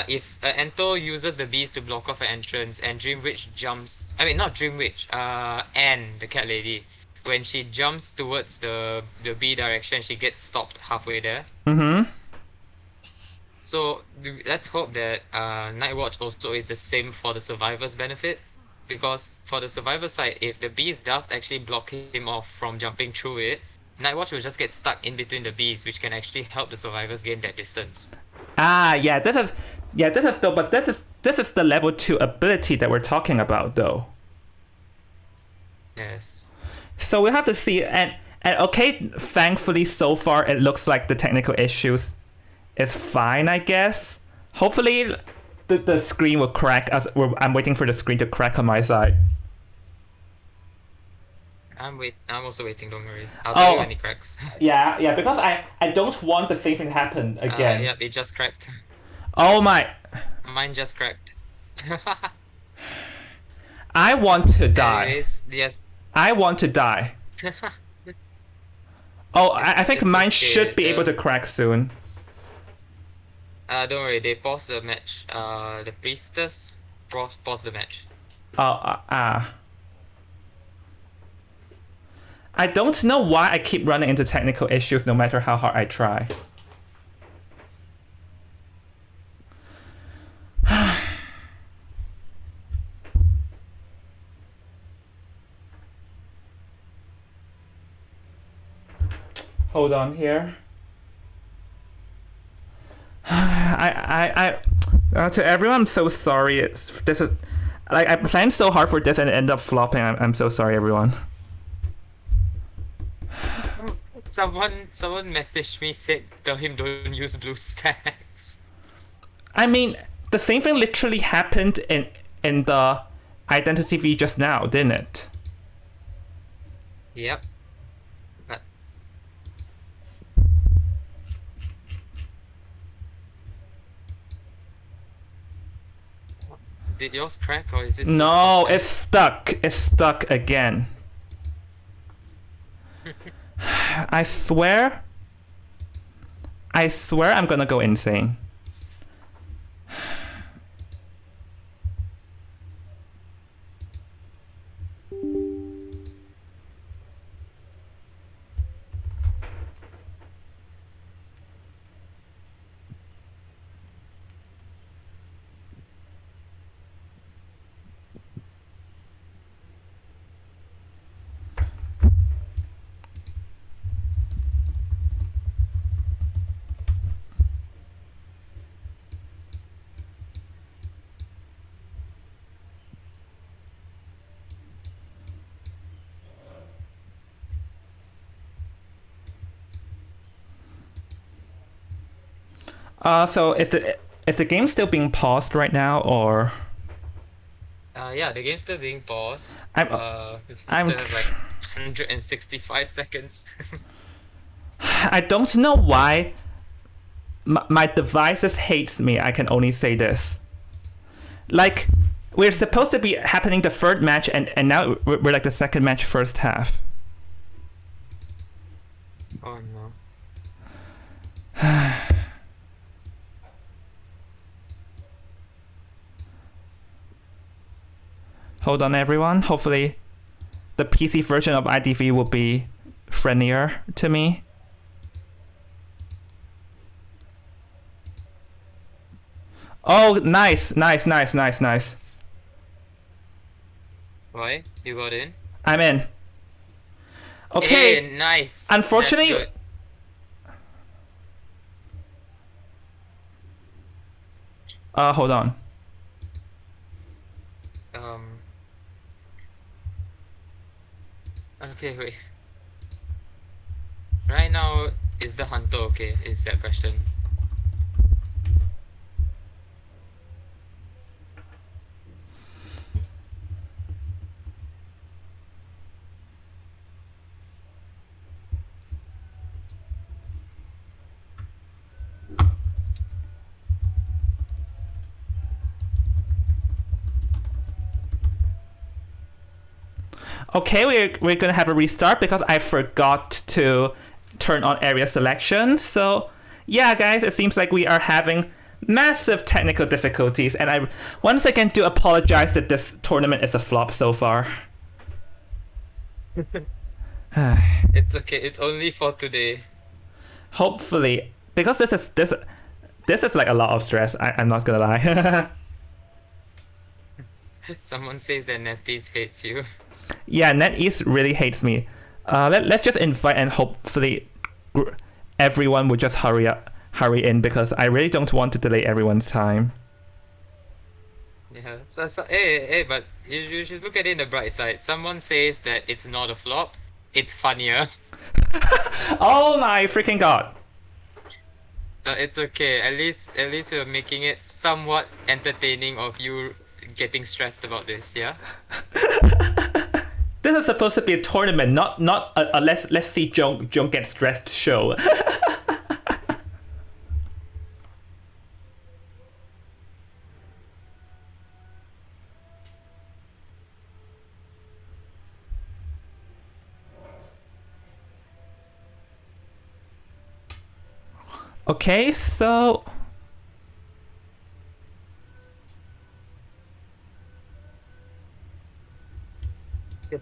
if Ento uses the bees to block off an entrance, and Dream Witch jumps. I mean, not Dream Witch. Anne, the cat lady, when she jumps towards the bee direction, she gets stopped halfway there. Mm-hmm. So let's hope that Nightwatch also is the same for the survivor's benefit. Because for the survivor side, if the bees does actually block him off from jumping through it, Nightwatch will just get stuck in between the bees, which can actually help the survivors gain that distance. Ah, yeah, this is though, but this is the level 2 ability that we're talking about though. Yes. So we have to see, and okay, thankfully so far it looks like the technical issues is fine, I guess. Hopefully the screen will crack as I'm waiting for the screen to crack on my side. I'm also waiting, don't worry. I'll tell you Oh. when it cracks. Yeah, because I don't want the same thing to happen again. Yep, it just cracked. Oh my, Mine just cracked. I want to die. Anyways, yes. I want to die. Oh, I think it's mine okay, should be able to crack soon. Don't worry, they paused the match. The priestess paused the match. I don't know why I keep running into technical issues no matter how hard I try. Hold on here. To everyone, I'm so sorry. This is like I planned so hard for this and it ended up flopping. I'm so sorry, everyone. Someone messaged me, said tell him don't use blue stacks. I mean, the same thing literally happened in the identity V just now, didn't it? Yep. But did yours crack or is it still No, stuck? it's stuck. It's stuck again. I swear I'm gonna go insane. So is the game still being paused right now, or? Yeah, the game's still being paused. I'm We still have like 165 seconds. I don't know why my devices hates me. I can only say this. Like, we're supposed to be happening the third match, and now we're like the second match first half. Oh no. Hold on, everyone. Hopefully, the PC version of IDV will be friendlier to me. Oh, nice. Why? You got in? I'm in. Okay. Hey, nice. Unfortunately- That's good. Hold on. Okay, wait. Right now, is the hunter okay? Is that question? Okay, we're gonna have a restart because I forgot to turn on area selection. So yeah, guys, it seems like we are having massive technical difficulties, and I once again do apologize that this tournament is a flop so far. It's okay. It's only for today. Hopefully, because this is like a lot of stress. I'm not gonna lie. Someone says that NetEase hates you. Yeah, NetEase really hates me. Let's just invite, and hopefully everyone will just hurry in, because I really don't want to delay everyone's time. Yeah. So hey, but you should look at it in the bright side. Someone says that it's not a flop. It's funnier. Oh my freaking god. It's okay. At least we're making it somewhat entertaining of you getting stressed about this. Yeah. This is supposed to be a tournament, not a let's see Jung get stressed show. Okay, so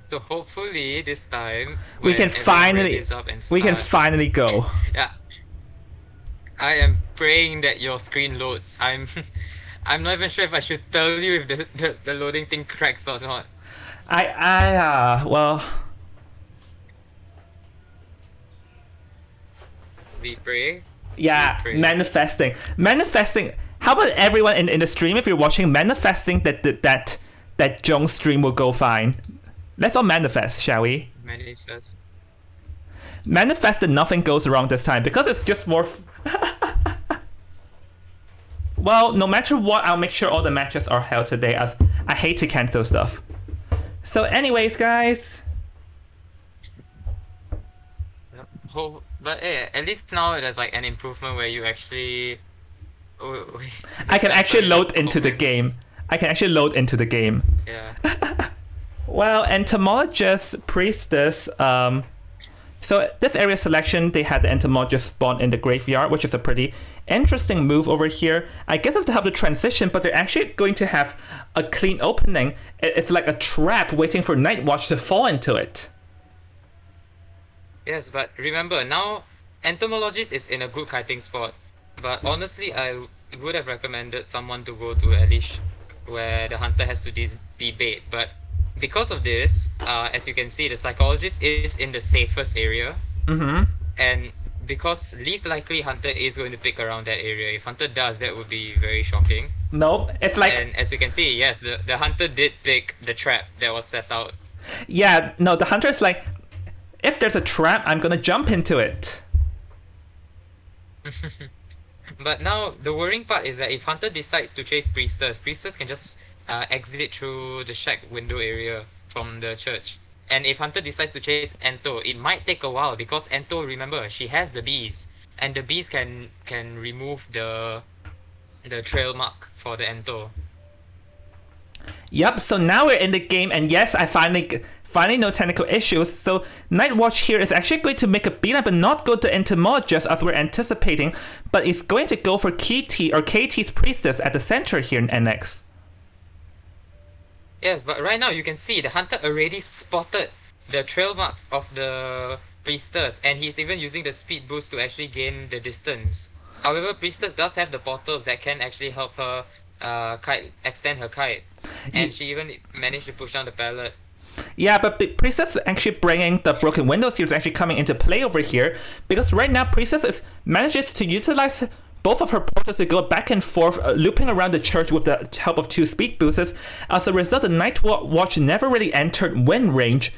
So hopefully this time we when can everyone finally readies up and finally go. Yeah. I am praying that your screen loads. I'm not even sure if I should tell you if the loading thing cracks or not. Well, We pray. yeah, Great. manifesting. How about everyone in the stream, if you're watching, manifesting that Jung's stream will go fine. Let's all manifest, shall we? Manifest. Manifest that nothing goes wrong this time, because it's just more. Well, no matter what, I'll make sure all the matches are held today, as I hate to cancel stuff. So, anyways, guys. But yeah, at least now there's like an improvement where you actually. I can actually load into the comments. game. Yeah. Well, entomologist, priestess, so this area selection, they had the entomologist spawn in the graveyard, which is a pretty interesting move over here. I guess it's to help the transition, but they're actually going to have a clean opening. It's like a trap waiting for Nightwatch to fall into it. Yes, but remember now, entomologist is in a good kiting spot. But honestly, I would have recommended someone to go to Elish, where the hunter has to debate. But because of this, as you can see, the psychologist is in the safest area. Mm-hmm. And because least likely hunter is going to pick around that area. If hunter does, that would be very shocking. Nope, it's like... And as we can see, yes, the hunter did pick the trap that was set out. Yeah, no, the hunter's like, if there's a trap, I'm gonna jump into it. But now, the worrying part is that if hunter decides to chase priestess can just exit through the shack window area from the church. And if hunter decides to chase Ento, it might take a while, because Ento, remember, she has the bees, and the bees can remove the trail mark for the Ento. Yep, so now we're in the game, and yes, I finally no technical issues. So Nightwatch here is actually going to make a beeline, but not go to entomologist as we're anticipating, but it's going to go for KT's priestess at the center here in NX. Yes, but right now you can see the hunter already spotted the trail marks of the priestess, and he's even using the speed boost to actually gain the distance. However, priestess does have the portals that can actually help her extend her kite, and she even managed to push down the pallet. Yeah, but Priestess actually bringing the broken window series actually coming into play over here, because right now Priestess manages to utilize both of her portals to go back and forth, looping around the church with the help of 2 speed boosts. As a result, the Night Watch never really entered wind range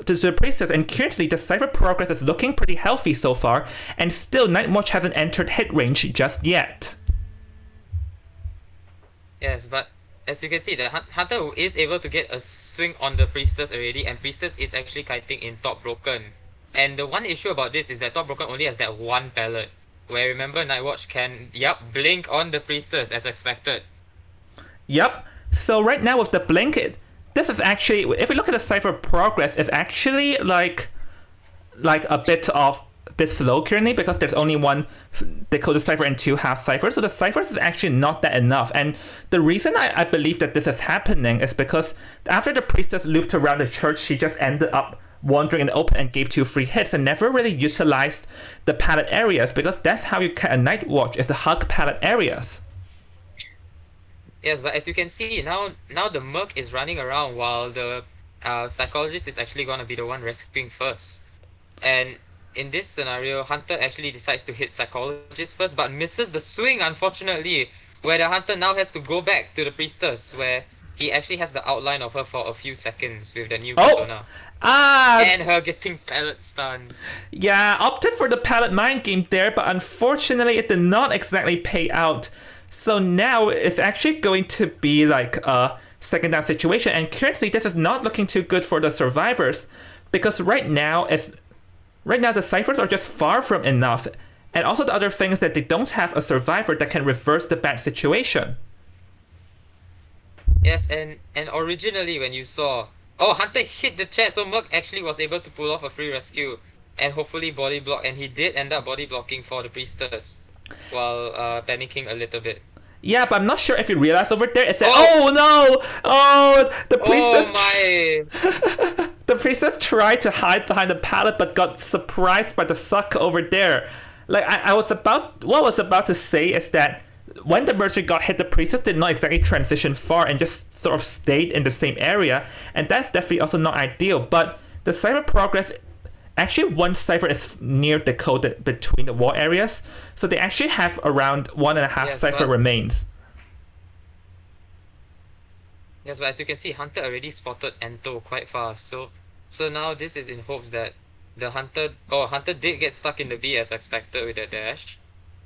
the priestess, and currently the cipher progress is looking pretty healthy so far, and still Nightwatch hasn't entered hit range just yet. Yes, but as you can see, the Hunter is able to get a swing on the Priestess already, and Priestess is actually kiting in Top Broken. And the one issue about this is that Top Broken only has that one pallet, where remember Nightwatch can, blink on the Priestess as expected. Yep. So right now with the blink, this is actually, if we look at the cipher progress, it's actually like a bit slow currently, because there's only one decoded cipher and 2 half ciphers, so the ciphers is actually not that enough. And the reason I believe that this is happening is because after the priestess looped around the church, she just ended up wandering in the open and gave 2 free hits and never really utilized the pallet areas, because that's how you get a night watch, is to hug pallet areas. Yes, but as you can see, now the Merc is running around while the Psychologist is actually going to be the one rescuing first. And in this scenario, Hunter actually decides to hit Psychologist first, but misses the swing, unfortunately, where the Hunter now has to go back to the Priestess, where he actually has the outline of her for a few seconds with the new persona. And her getting pallet stunned. Yeah, opted for the pallet mind game there, but unfortunately it did not exactly pay out. So now it's actually going to be like a second down situation, and currently this is not looking too good for the survivors, because right now the ciphers are just far from enough, and also the other thing is that they don't have a survivor that can reverse the bad situation. Yes, and originally when you saw, Hunter hit the chat, so Merc actually was able to pull off a free rescue and hopefully body block, and he did end up body blocking for the Priestess while panicking a little bit. Yeah, but I'm not sure if you realize over there, it said, the Priestess... Oh my! The Priestess tried to hide behind the pallet but got surprised by the suck over there. Like, what I was about to say is that when the Mercenary got hit, the Priestess did not exactly transition far and just sort of stayed in the same area, and that's definitely also not ideal. But the cipher progress, actually one cipher is near decoded between the wall areas, so they actually have around 1.5 cipher remains. Yes, but as you can see, Hunter already spotted Ento quite fast, so now this is in hopes that the Hunter did get stuck in the V as expected with the dash,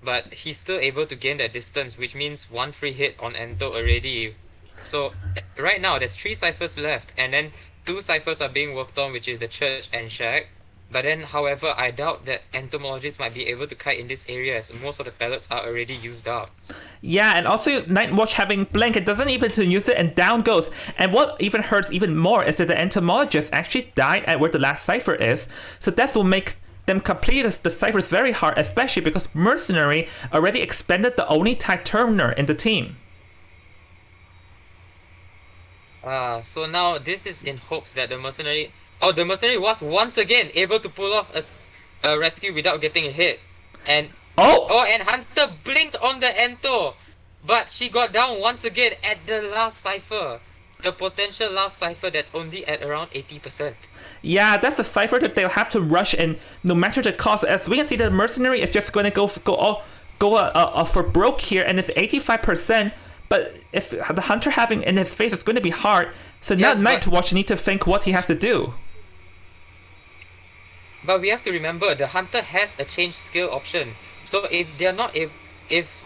but he's still able to gain that distance, which means 1 free hit on Ento already. So right now there's 3 ciphers left, and then 2 ciphers are being worked on, which is the church and shack. But then, however, I doubt that entomologists might be able to kite in this area, as most of the pellets are already used up. Yeah, and also Nightwatch having blink, it doesn't even to use it, and down goes. And what even hurts even more is that the entomologist actually died at where the last cipher is, so that will make them complete the ciphers very hard, especially because Mercenary already expended the only tag terminer in the team. So now this is in hopes that the Mercenary was once again able to pull off a rescue without getting hit. And and Hunter blinked on the Ento, but she got down once again at the last cipher. The potential last cipher that's only at around 80%. Yeah, that's the cipher that they'll have to rush in no matter the cost. As we can see, the Mercenary is just going to go for broke here, and it's 85%. But if the Hunter having in his face, it's going to be hard. So now Nightwatch need to think what he has to do. But we have to remember, the Hunter has a change skill option. So if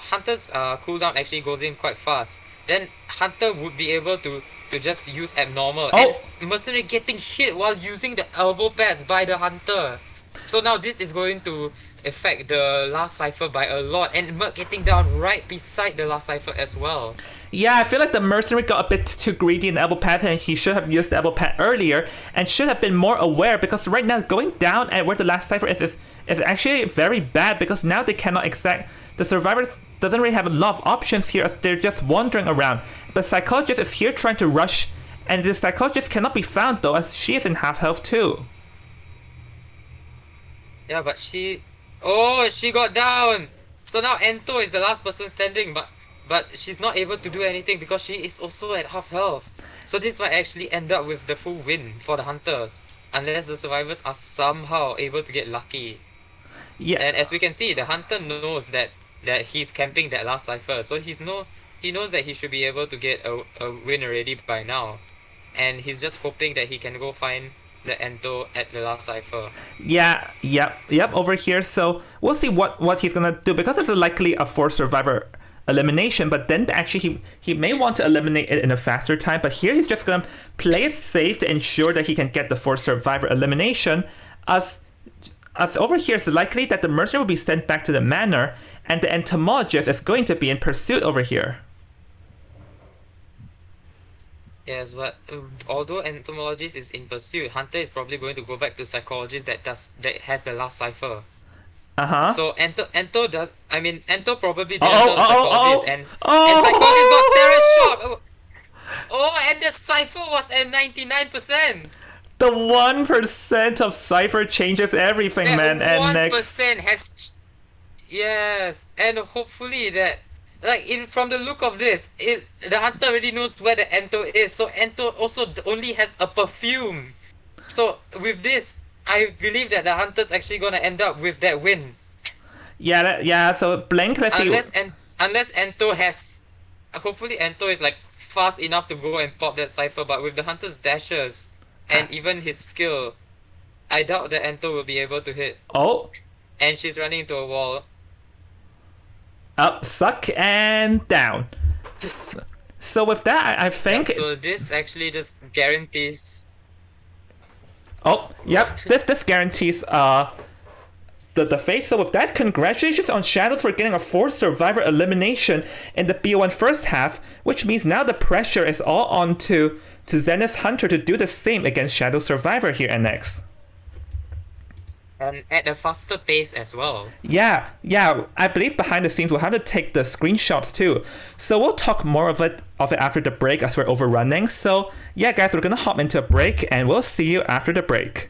Hunter's cooldown actually goes in quite fast, then Hunter would be able to just use abnormal. And Mercenary getting hit while using the elbow pads by the Hunter. So now this is going to affect the last cipher by a lot, and Merc getting down right beside the last cipher as well. Yeah, I feel like the Mercenary got a bit too greedy in the elbow pad, and he should have used the elbow pad earlier and should have been more aware, because right now going down at where the last cipher is actually very bad, because now they cannot exact. The survivors doesn't really have a lot of options here, as they're just wandering around. But Psychologist is here trying to rush, and the Psychologist cannot be found though, as she is in half health too. Yeah, but she got down. So now Ento is the last person standing, but she's not able to do anything because she is also at half health. So this might actually end up with the full win for the Hunters, unless the survivors are somehow able to get lucky. Yeah. And as we can see, the Hunter knows that he's camping that last cipher, so he knows that he should be able to get a win already by now. And he's just hoping that he can go find the Ento at the last cipher. Yeah, yep, over here. So we'll see what he's gonna do, because there's likely a 4 survivor elimination, but then actually he may want to eliminate it in a faster time, but here he's just gonna play it safe to ensure that he can get the 4 survivor elimination, as over here it's likely that the mercenary will be sent back to the manor, and the entomologist is going to be in pursuit over here. Yes, but although entomologist is in pursuit, Hunter is probably going to go back to psychologist that has the last cipher. Uh-huh. So Ento probably didn't Oh, tell psychologist, and psychologist got terror shock. Oh, and the cipher was at 99%. The 1% of cipher changes everything, That man. And next, 1% has, yes, and hopefully that, like, from the look of this, the hunter already knows where the Ento is. So Ento also only has a perfume. So with this, I believe that the hunter's actually gonna end up with that win. yeah. So blank. Let's see. Unless Ento has, hopefully Ento is like fast enough to go and pop that cipher. But with the hunter's dashes and even his skill, I doubt that Ento will be able to hit. Oh, And she's running into a wall. up, suck, and down. So with that, I think. Yep, so this actually just guarantees. Oh, yep. This guarantees the fate. So with that, congratulations on Shadows for getting a 4 survivor elimination in the BO1 first half, which means now the pressure is all on to Zenith Hunter to do the same against Shadow Survivor here at next. And at a faster pace as well. Yeah. I believe behind the scenes we'll have to take the screenshots too. So we'll talk more of it after the break as we're overrunning. So yeah, guys, we're gonna hop into a break and we'll see you after the break.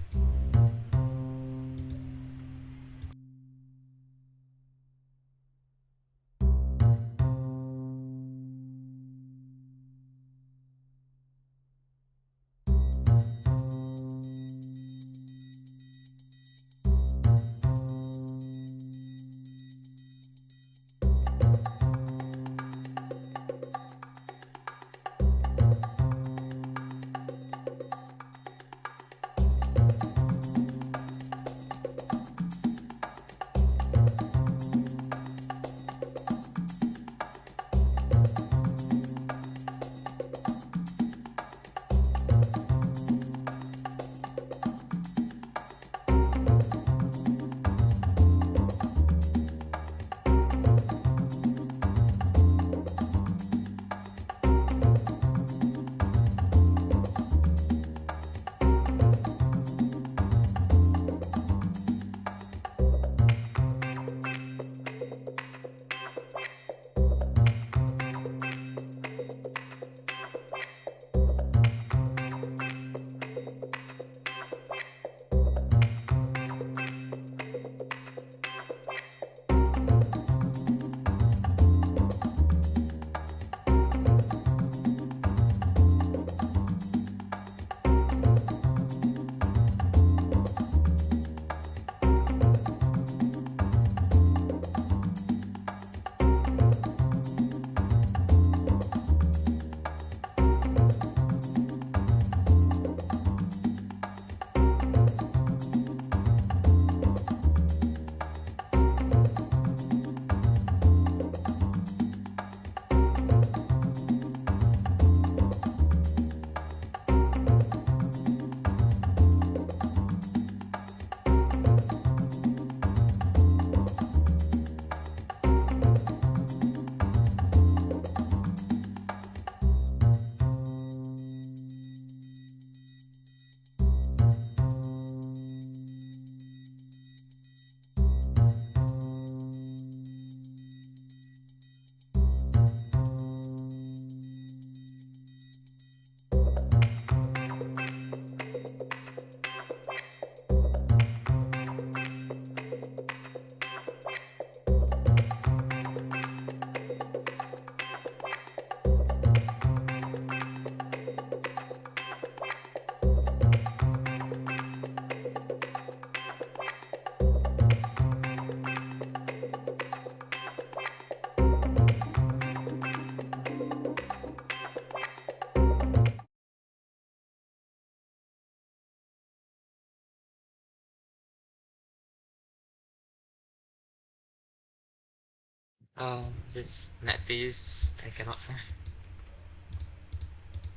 This NetEase, I cannot.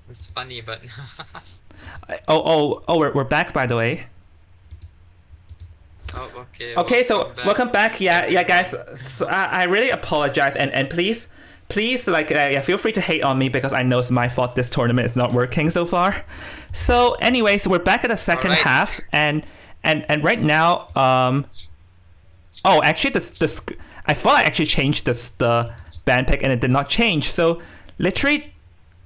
It's funny, but We're back, by the way. oh, okay. Okay, so welcome back. welcome back. Yeah, guys. So I really apologize, and please, like, feel free to hate on me because I know it's my fault. This tournament is not working so far. So, anyways, we're back at the second Alright. half, and right now, oh, actually, I thought I actually changed the band pick, and it did not change. So, literally,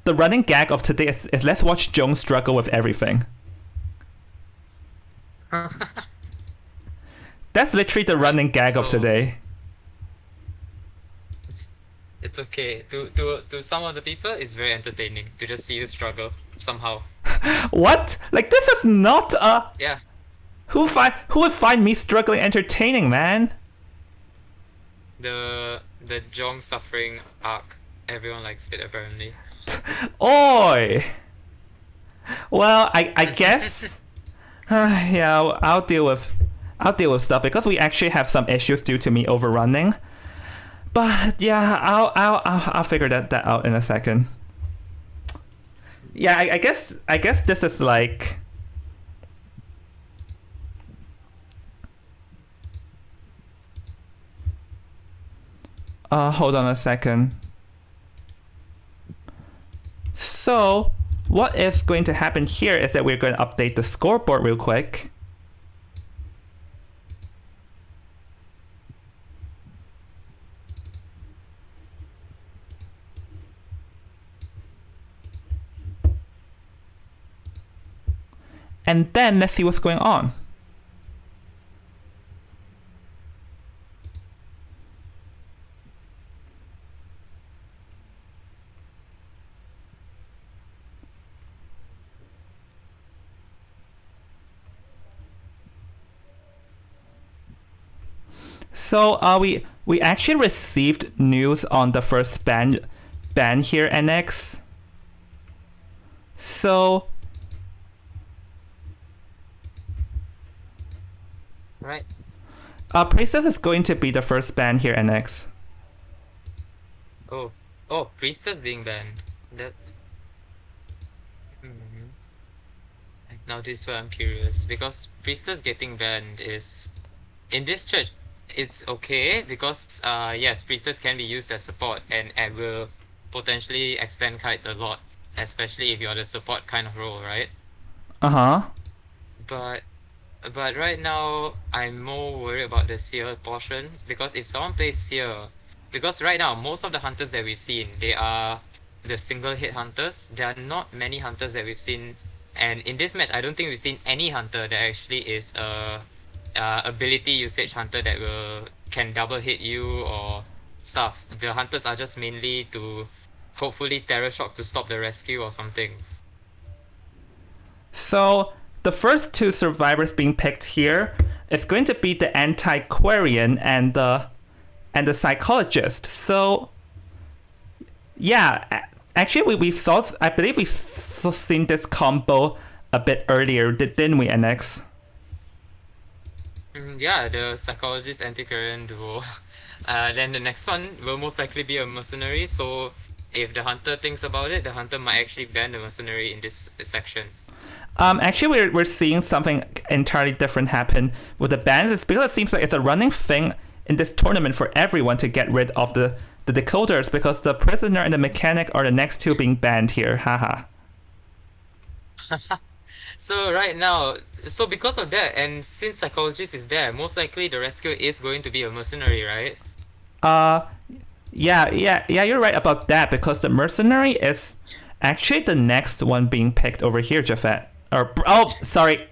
the running gag of today is let's watch Joan struggle with everything. That's literally the running gag of So- today. It's okay. To some of the people, it's very entertaining to just see you struggle somehow. What? Like, this is not a... Yeah. Who would find me struggling entertaining, man? The Jong suffering arc. Everyone likes it apparently. Oi! Well, I guess... yeah, I'll deal with stuff because we actually have some issues due to me overrunning. But yeah, I'll figure that out in a second. Yeah, I guess this is like... hold on a second. So, what is going to happen here is that we're going to update the scoreboard real quick. And then let's see what's going on. So we actually received news on the first ban here, NX. So Right. Priestess is going to be the first ban here, NX. Oh, Priestess being banned. That's. Mhm. Now this is where I'm curious because Priestess getting banned is in this church. It's okay because yes, Priestess can be used as support and will potentially extend kites a lot, especially if you're the support kind of role, right? Uh-huh. But right now I'm more worried about the seer portion because if someone plays seer, because right now most of the hunters that we've seen, they are the single hit hunters. There are not many hunters that we've seen, and in this match I don't think we've seen any hunter that actually is a ability usage hunter that can double hit you or stuff. The hunters are just mainly to hopefully terror shock to stop the rescue or something. So the first two survivors being picked here is going to be the antiquarian and the psychologist. So yeah, actually we saw, I believe we seen this combo a bit earlier, didn't we, NX? Yeah, the psychologist antiquarian duo. Then the next one will most likely be a mercenary. So if the hunter thinks about it, the hunter might actually ban the mercenary in this section. Actually, we're seeing something entirely different happen with the bans. It's because it seems like it's a running thing in this tournament for everyone to get rid of the decoders because the prisoner and the mechanic are the next two being banned here. Haha. So right now, so because of that, and since psychologist is there, most likely the rescue is going to be a mercenary, right? Yeah, you're right about that because the mercenary is actually the next one being picked over here, Jafet. Sorry.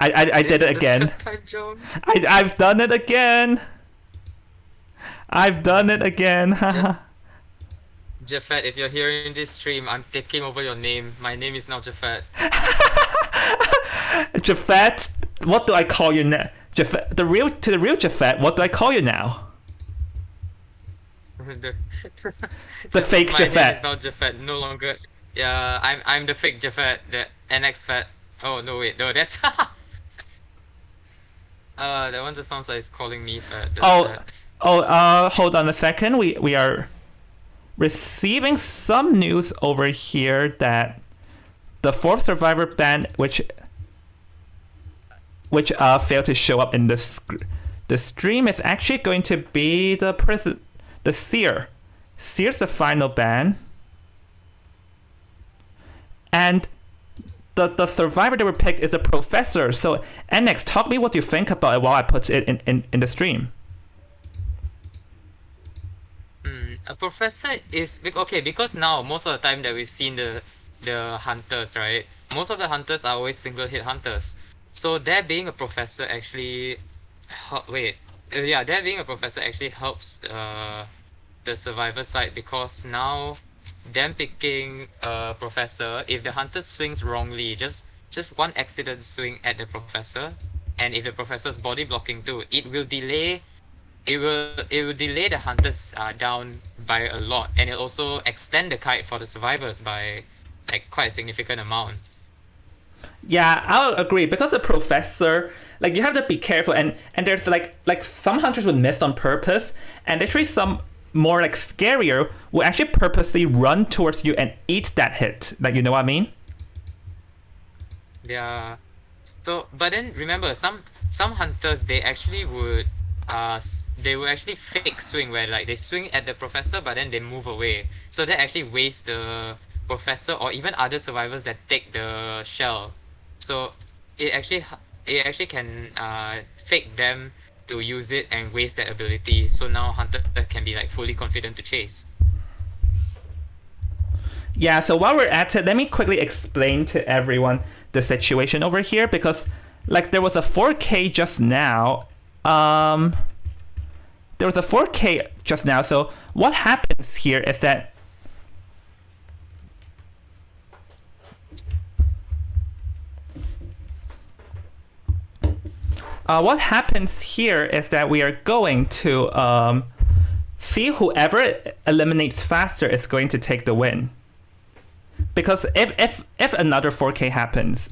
I did it again. I've done it again. I've done it again. Jafet, if you're hearing this stream, I'm taking over your name. My name is now Jafet. Jafet, what do I call you now? Jafet, the real Jafet, what do I call you now? The fake My Jafet. name is now Jafet, no longer. Yeah, I'm the fake Jafet, the NX Fat. Oh no, wait, no, that's. That one just sounds like it's calling me fat. That's sad. Hold on a second. We are receiving some news over here that the fourth survivor band, which failed to show up in the stream, is actually going to be the seer. Seer's the final ban, and the survivor that we picked is a professor. So NX, talk me what you think about it while I put it in the stream. A professor is okay because now most of the time that we've seen the hunters, right? Most of the hunters are always single hit hunters. So there being a professor actually, there being a professor actually helps the survivor side, because now them picking a professor, if the hunter swings wrongly, just one accident swing at the professor, and if the professor's body blocking too, it will delay the hunters down by a lot, and it'll also extend the kite for the survivors by like quite a significant amount. Yeah, I'll agree, because the professor, like, you have to be careful, and there's like some hunters would miss on purpose, and literally some more like scarier will actually purposely run towards you and eat that hit. Like, you know what I mean? Yeah. So, but then remember, some hunters, they actually would actually fake swing, where like they swing at the professor but then they move away. So that actually wastes the professor or even other survivors that take the shell. So it actually can fake them to use it and waste that ability. So now hunter can be like fully confident to chase. Yeah, so while we're at it, let me quickly explain to everyone the situation over here, because like there was a 4K just now. There was a 4K just now. So what happens here is that we are going to see whoever eliminates faster is going to take the win. Because if another 4K happens,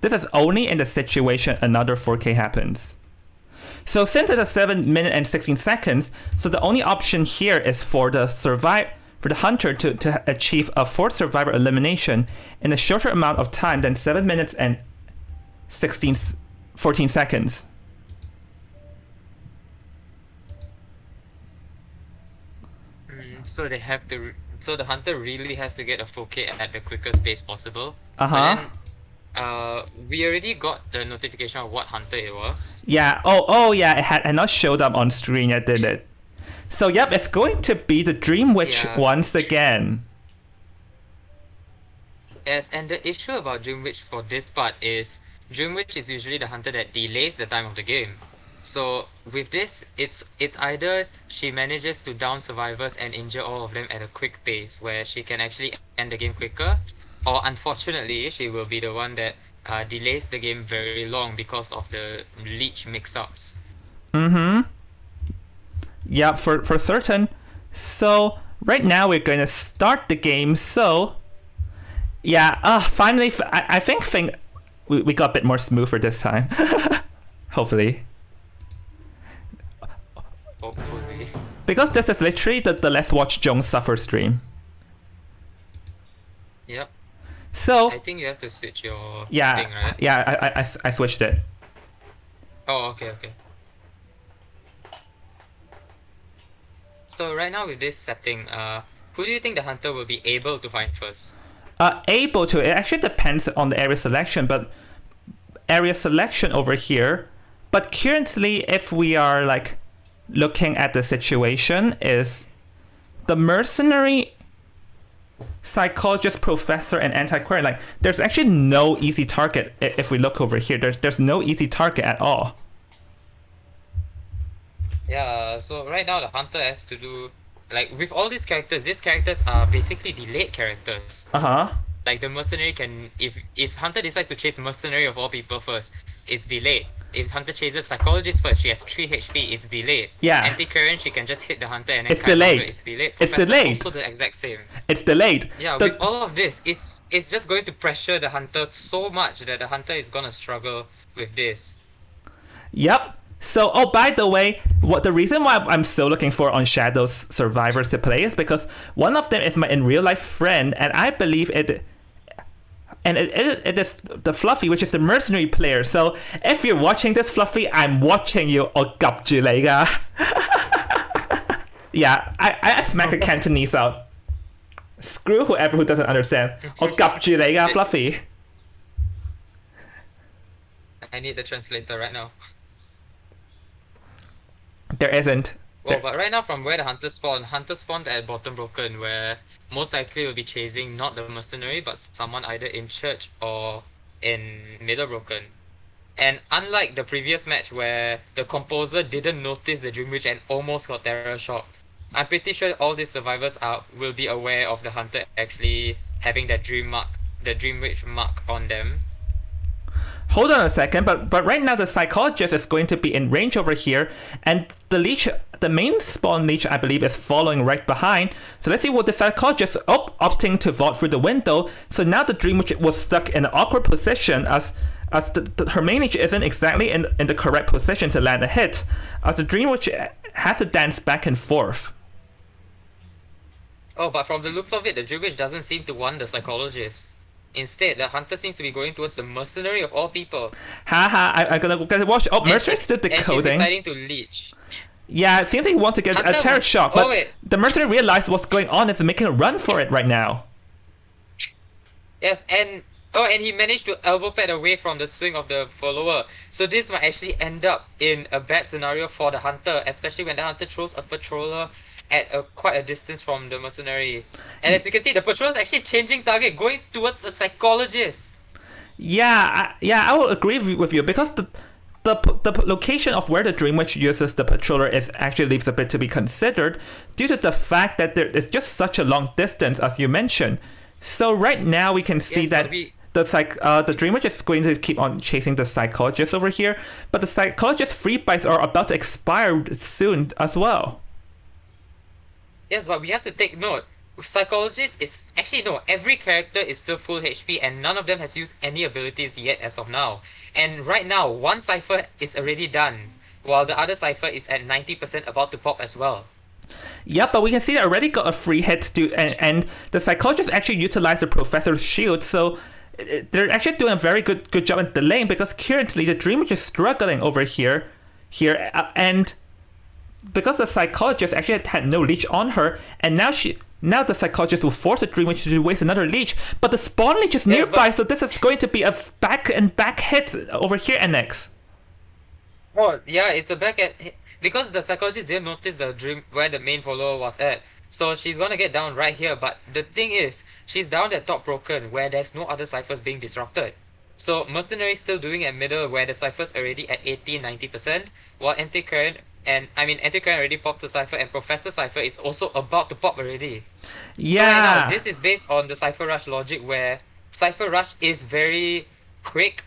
this is only in the situation another 4K happens. So since it's a 7 minutes and 16 seconds, so the only option here is for the hunter to achieve a fourth survivor elimination in a shorter amount of time than 7 minutes and 14 seconds. So they have to. So the hunter really has to get a 4K at the quickest pace possible. Uh-huh. But then, we already got the notification of what hunter it was. Yeah. Oh yeah. It had not showed up on screen yet, did it? So yep, it's going to be the Dream Witch once again. Yes, and the issue about Dream Witch for this part is Dream Witch is usually the hunter that delays the time of the game. So with this, it's either she manages to down survivors and injure all of them at a quick pace, where she can actually end the game quicker, or unfortunately, she will be the one that delays the game very long because of the leech mix-ups. Mm-hmm. Yeah, for certain. So right now we're going to start the game. So yeah, finally, I think we got a bit more smoother this time. Hopefully. Hopefully. Because this is literally the Let's Watch Jones suffer stream. Yep. So I think you have to switch your yeah, thing, right? Yeah, I switched it. Oh, okay. So right now with this setting, who do you think the hunter will be able to find first? Able to. It actually depends on the area selection, but area selection over here. But currently, if we are like looking at the situation, is the mercenary, psychologist, professor, and antiquarian. Like, there's actually no easy target. If we look over here, there's no easy target at all. Yeah, so right now the hunter has to do, like, with all these characters are basically delayed characters. Like the mercenary can, if hunter decides to chase mercenary of all people first, it's delayed. If hunter chases psychologist first, she has 3 HP, it's delayed. Yeah. Antiquarian, she can just hit the hunter and then it's delayed. It's delayed. It's Professor, delayed. also the exact same. It's delayed. Yeah, with all of this, it's just going to pressure the hunter so much that the hunter is gonna struggle with this. Yep. So, oh, by the way, what the reason why I'm so looking for on Shadows survivors to play is because one of them is my in real life friend, and I believe it is the Fluffy, which is the mercenary player. So if you're watching this, Fluffy, I'm watching you. 我及住你㗎. Yeah, I smack a Cantonese out. Screw whoever who doesn't understand. 我及住你㗎, Fluffy. I need the translator right now. There isn't. Well, but right now from where the hunters spawned at bottom broken, where most likely will be chasing not the mercenary but someone either in church or in middle broken. And unlike the previous match where the composer didn't notice the Dream Witch and almost got terror shock, I'm pretty sure all these survivors will be aware of the hunter actually having that Dream Witch mark on them. Hold on a second, but right now the psychologist is going to be in range over here, and the leech, the main spawn leech, I believe, is following right behind. So let's see what the psychologist opting to vault through the window. So now the Dream Witch was stuck in an awkward position as her main leech isn't exactly in the correct position to land a hit, as the Dream Witch has to dance back and forth. Oh, but from the looks of it, the Dream Witch doesn't seem to want the psychologist. Instead, the hunter seems to be going towards the mercenary of all people. Haha, I'm gonna watch. Oh, mercenary's still decoding. And she's deciding to leech. Yeah, it seems like he wants to get a terror shock, but the mercenary realized what's going on and is making a run for it right now. Yes, and he managed to elbow pad away from the swing of the follower. So this might actually end up in a bad scenario for the hunter, especially when the hunter throws a patroller at quite a distance from the mercenary. And as you can see, the patrol is actually changing target, going towards a psychologist. Yeah, I will agree with you, because the location of where the Dream Witch uses the patroller is actually leaves a bit to be considered due to the fact that there is just such a long distance, as you mentioned. So right now we can see that the Dream Witch is going to keep on chasing the psychologist over here, but the psychologist's free bites are about to expire soon as well. Yes, but we have to take note. Psychologist is actually no. Every character is still full HP, and none of them has used any abilities yet as of now. And right now, one cipher is already done, while the other cipher is at 90% about to pop as well. Yeah, but we can see they already got a free hit and the psychologist actually utilized the professor's shield, so they're actually doing a very good job in delaying, because currently the Dream Witch is struggling over here, and because the psychologist actually had no leech on her, and now the psychologist will force the Dream Witch to waste another leech, but the spawn leech is nearby, so this is going to be a back hit over here, NX. Oh yeah, it's a back hit because the psychologist didn't notice the dream where the main follower was at. So she's gonna get down right here, but the thing is, she's down at top broken where there's no other ciphers being disrupted. So mercenary still doing at middle where the cipher's already at 80-90%, while anti-current already popped the cipher, and Professor Cipher is also about to pop already. Yeah. So right now, this is based on the Cipher Rush logic, where Cipher Rush is very quick,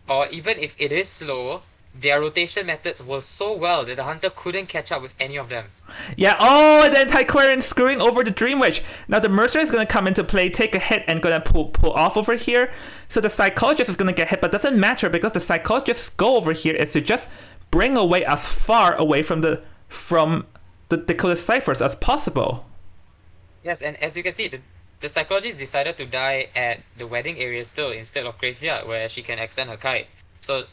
or even if it is slow, their rotation methods were so well that the hunter couldn't catch up with any of them. Yeah, oh, the Antiquarian screwing over the Dream Witch. Now the Mercenary is going to come into play, take a hit, and going to pull off over here. So the Psychologist is going to get hit, but doesn't matter, because the Psychologist's goal over here is to just bring away as far away from the Dakota ciphers as possible. Yes, and as you can see, the Psychologist decided to die at the wedding area still instead of Graveyard, where she can extend her kite. So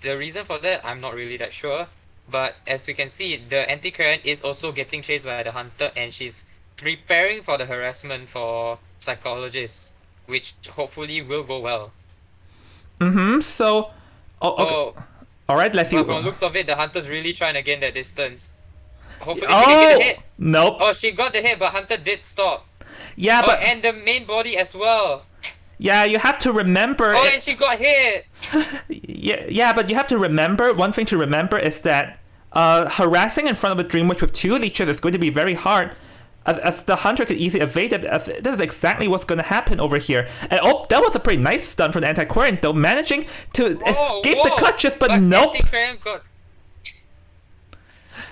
the reason for that, I'm not really that sure. But as we can see, the Anti-Current is also getting chased by the hunter, and she's preparing for the harassment for Psychologists, which hopefully will go well. So... okay. Alright, let's see. But from the looks of it, the hunter's really trying to gain that distance. Hopefully she can get a hit. Nope. Oh, she got the hit, but hunter did stop. Yeah, but... and the main body as well. Yeah, you have to remember... Oh, and she got hit! Yeah, but you have to remember, one thing to remember is that harassing in front of a Dream Witch with two leeches is going to be very hard, as the hunter could easily evade it, as this is exactly what's going to happen over here. And oh, that was a pretty nice stun from the Antiquarian, though, managing to escape the clutches, but nope. Antiquarian got...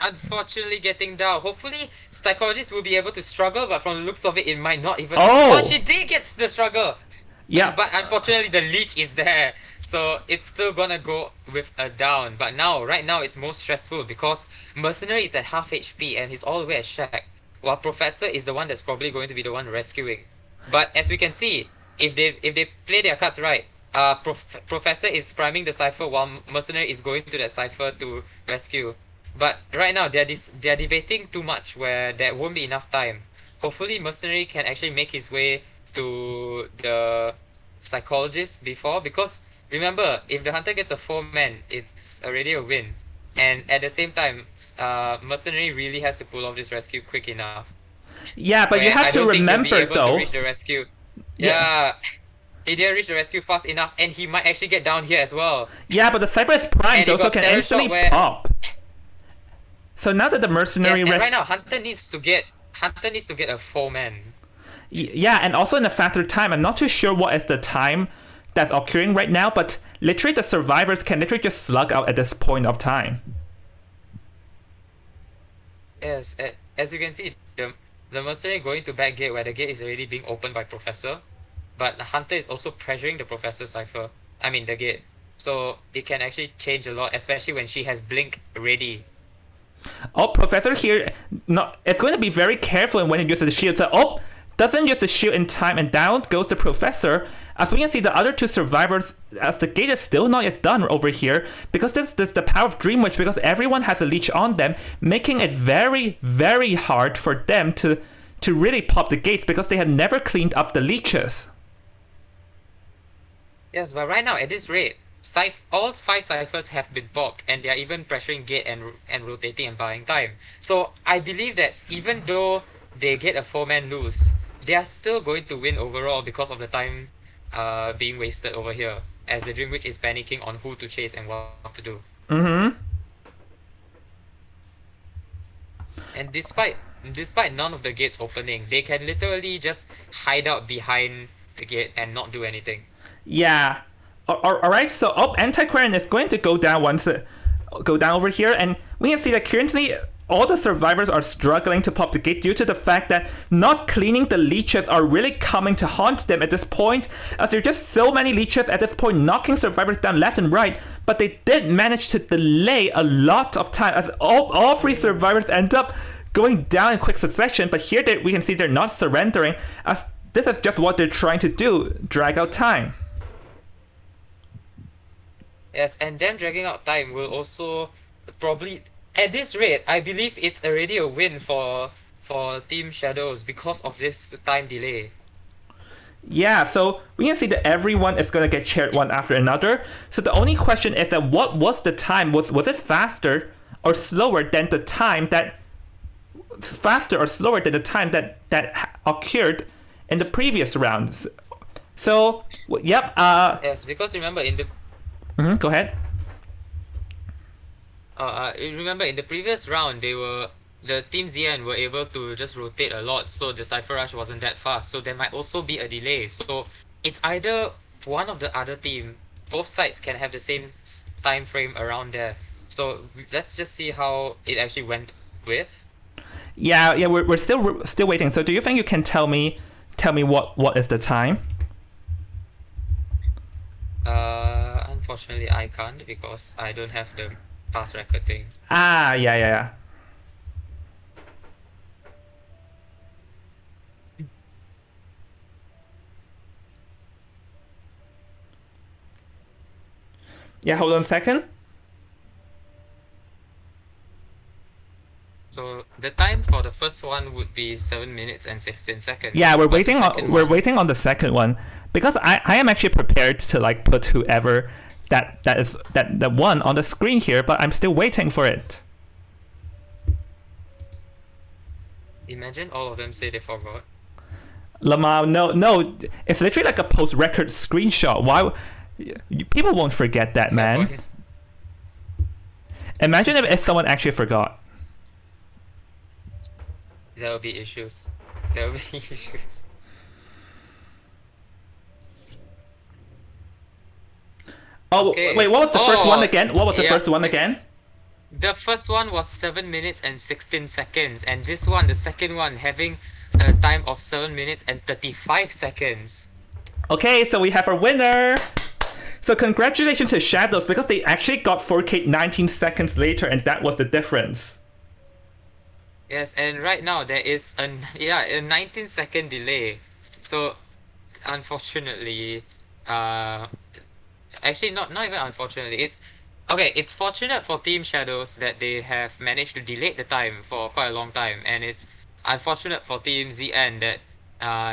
unfortunately getting down. Hopefully, Psychologist will be able to struggle, but from the looks of it, it might not even... Oh! But she did get the struggle! Yeah. But unfortunately, the leech is there, so it's still gonna go with a down. But right now, it's most stressful because Mercenary is at half HP and he's all the way at Shack, while Professor is the one that's probably going to be the one rescuing. But as we can see, if they play their cards right, Professor is priming the Cypher while Mercenary is going to that Cypher to rescue. But right now, they're debating too much where there won't be enough time. Hopefully, Mercenary can actually make his way to the psychologist before, because remember, if the hunter gets a 4-man, it's already a win. And at the same time, Mercenary really has to pull off this rescue quick enough. Yeah, but you Where have I to don't think he'll be remember able to though. reach the rescue. Yeah. Yeah. He didn't reach the rescue fast enough, and he might actually get down here as well. Yeah, but the Cypher is primed And though, you so got can Terror instantly Shot where- pop. So now that the mercenary Yes, and right now Hunter needs to get a 4-man. Yeah, and also in a faster time. I'm not too sure what is the time that's occurring right now, but literally the survivors can literally just slug out at this point of time. Yes, as you can see, the mercenary going to back gate where the gate is already being opened by Professor, but the Hunter is also pressuring the Professor Cypher. I mean the gate. So it can actually change a lot, especially when she has Blink ready. Oh, Professor here, no, it's going to be very careful when it uses the shield. So, doesn't use the shield in time, and down goes the Professor. As we can see, the other two survivors, as the gate is still not yet done over here, because this is the power of Dream Witch, because everyone has a leech on them, making it very, very hard for them to really pop the gates, because they have never cleaned up the leeches. Yes, but right now at this rate, all 5 ciphers have been popped, and they are even pressuring gate and rotating and buying time. So I believe that even though they get a 4-man lose, they are still going to win overall because of the time being wasted over here, as the Dream Witch is panicking on who to chase and what to do. Mm-hmm. And despite none of the gates opening, they can literally just hide out behind the gate and not do anything. Yeah. Alright, so Antiquarian is going to go down go down over here, and we can see that currently all the survivors are struggling to pop the gate due to the fact that not cleaning the leeches are really coming to haunt them at this point, as there are just so many leeches at this point knocking survivors down left and right, but they did manage to delay a lot of time as all 3 survivors end up going down in quick succession. But here we can see they're not surrendering, as this is just what they're trying to do, drag out time. Yes, and them dragging out time will also probably, at this rate, I believe it's already a win for Team Shadows because of this time delay. Yeah, so we can see that everyone is going to get chaired one after another. So the only question is that what was the time? Was it faster or slower than the time that occurred in the previous rounds? So, yep. Yes, because remember in the Go ahead. remember in the previous round, the Team ZN were able to just rotate a lot, so the Cypher Rush wasn't that fast. So there might also be a delay. So it's either one of the other team, both sides can have the same time frame around there. So let's just see how it actually went with. Yeah, we're still waiting. So do you think you can tell me what is the time? Unfortunately, I can't because I don't have the past record thing. Ah, yeah. Yeah, hold on a second. So the time for the first one would be 7 minutes and 16 seconds. Yeah, we're But the waiting second on we're one- waiting on the second one, because I am actually prepared to like put whoever that won on the screen here, but I'm still waiting for it. Imagine all of them say they forgot. Lamau, no, it's literally like a post-record screenshot. Why? People won't forget that, man. Fair point. Imagine if someone actually forgot. There will be issues. There will be issues. Oh, Okay. wait, what was the first Oh, one again? What was the yeah. first one again? The first one was 7 minutes and 16 seconds, and this one, the second one, having a time of 7 minutes and 35 seconds. Okay, so we have our winner. So congratulations to Shadows because they actually got 4K 19 seconds later, and that was the difference. Yes, and right now there is a 19-second delay. So unfortunately, actually not even unfortunately, it's fortunate for Team Shadows that they have managed to delay the time for quite a long time, and it's unfortunate for Team ZN that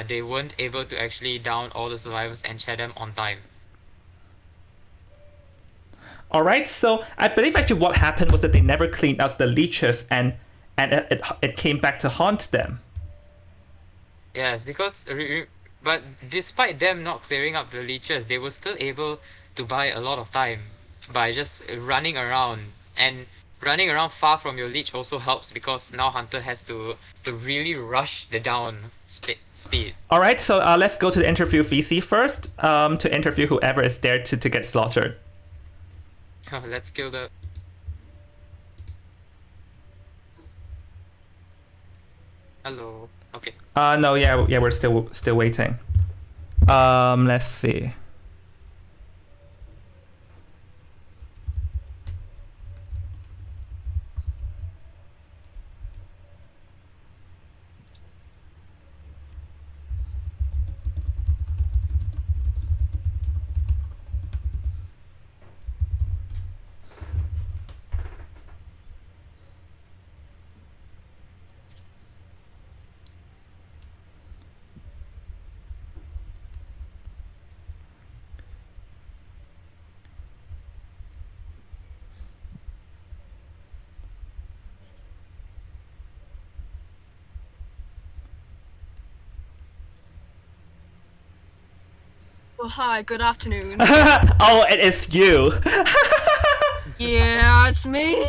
they weren't able to actually down all the survivors and share them on time. Alright, so I believe actually what happened was that they never cleaned out the leeches, and it came back to haunt them. Yes, because but despite them not clearing up the leeches, they were still able to buy a lot of time by just running around. And running around far from your leech also helps because now Hunter has to really rush the down speed. Alright, so let's go to the interview VC first, to interview whoever is there to get slaughtered. Let's kill the... Hello. Okay. No, yeah, we're still waiting. Let's see. Oh, hi, good afternoon. Oh, it is you. Yeah, it's me.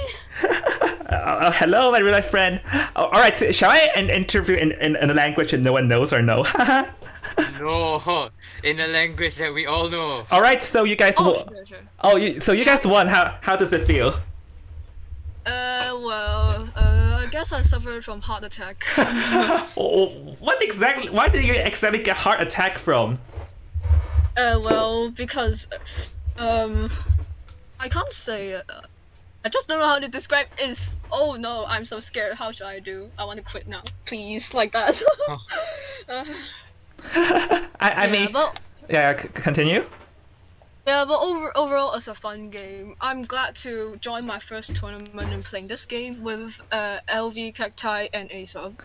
Hello, my real life friend. Alright, so shall I interview in a language that no one knows or no? No, in a language that we all know. Alright, so you guys won. Sure. So you guys won. How does it feel? I guess I suffered from heart attack. What exactly? Why did you exactly get heart attack from? Because, I can't say, I just don't know how to describe is, oh no, I'm so scared, how should I do? I want to quit now, please, like that. I mean, but, continue. yeah, but overall, it's a fun game. I'm glad to join my first tournament and playing this game with LV, Cacti, and Aesop.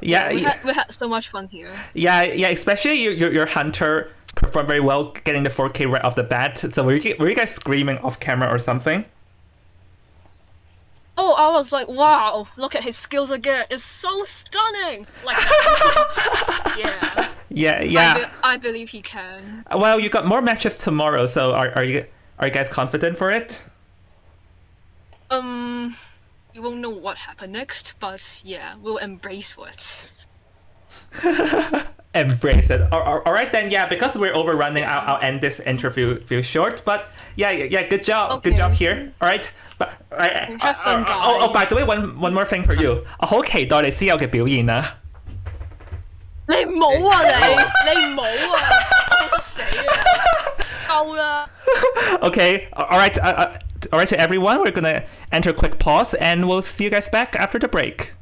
We had so much fun here. Yeah, especially your hunter performed very well, getting the 4K right off the bat. So were you guys screaming off camera or something? Oh, I was like, wow, look at his skills again. It's so stunning. Like that. Yeah. I believe he can. Well, you got more matches tomorrow, so are you guys confident for it? You won't know what happened next, but yeah, we'll embrace for it. Embrace it. All right then. Yeah, because we're overrunning, I'll end this interview short. But yeah. Good job. Okay. Good job here. All right. But Have fun, guys. oh, by the way, one more thing for you. 我好期待你之後嘅表現啊！你唔好啊你唔好啊！我死啊！夠啦！ Okay. All right. All right to everyone. We're gonna enter a quick pause, and we'll see you guys back after the break.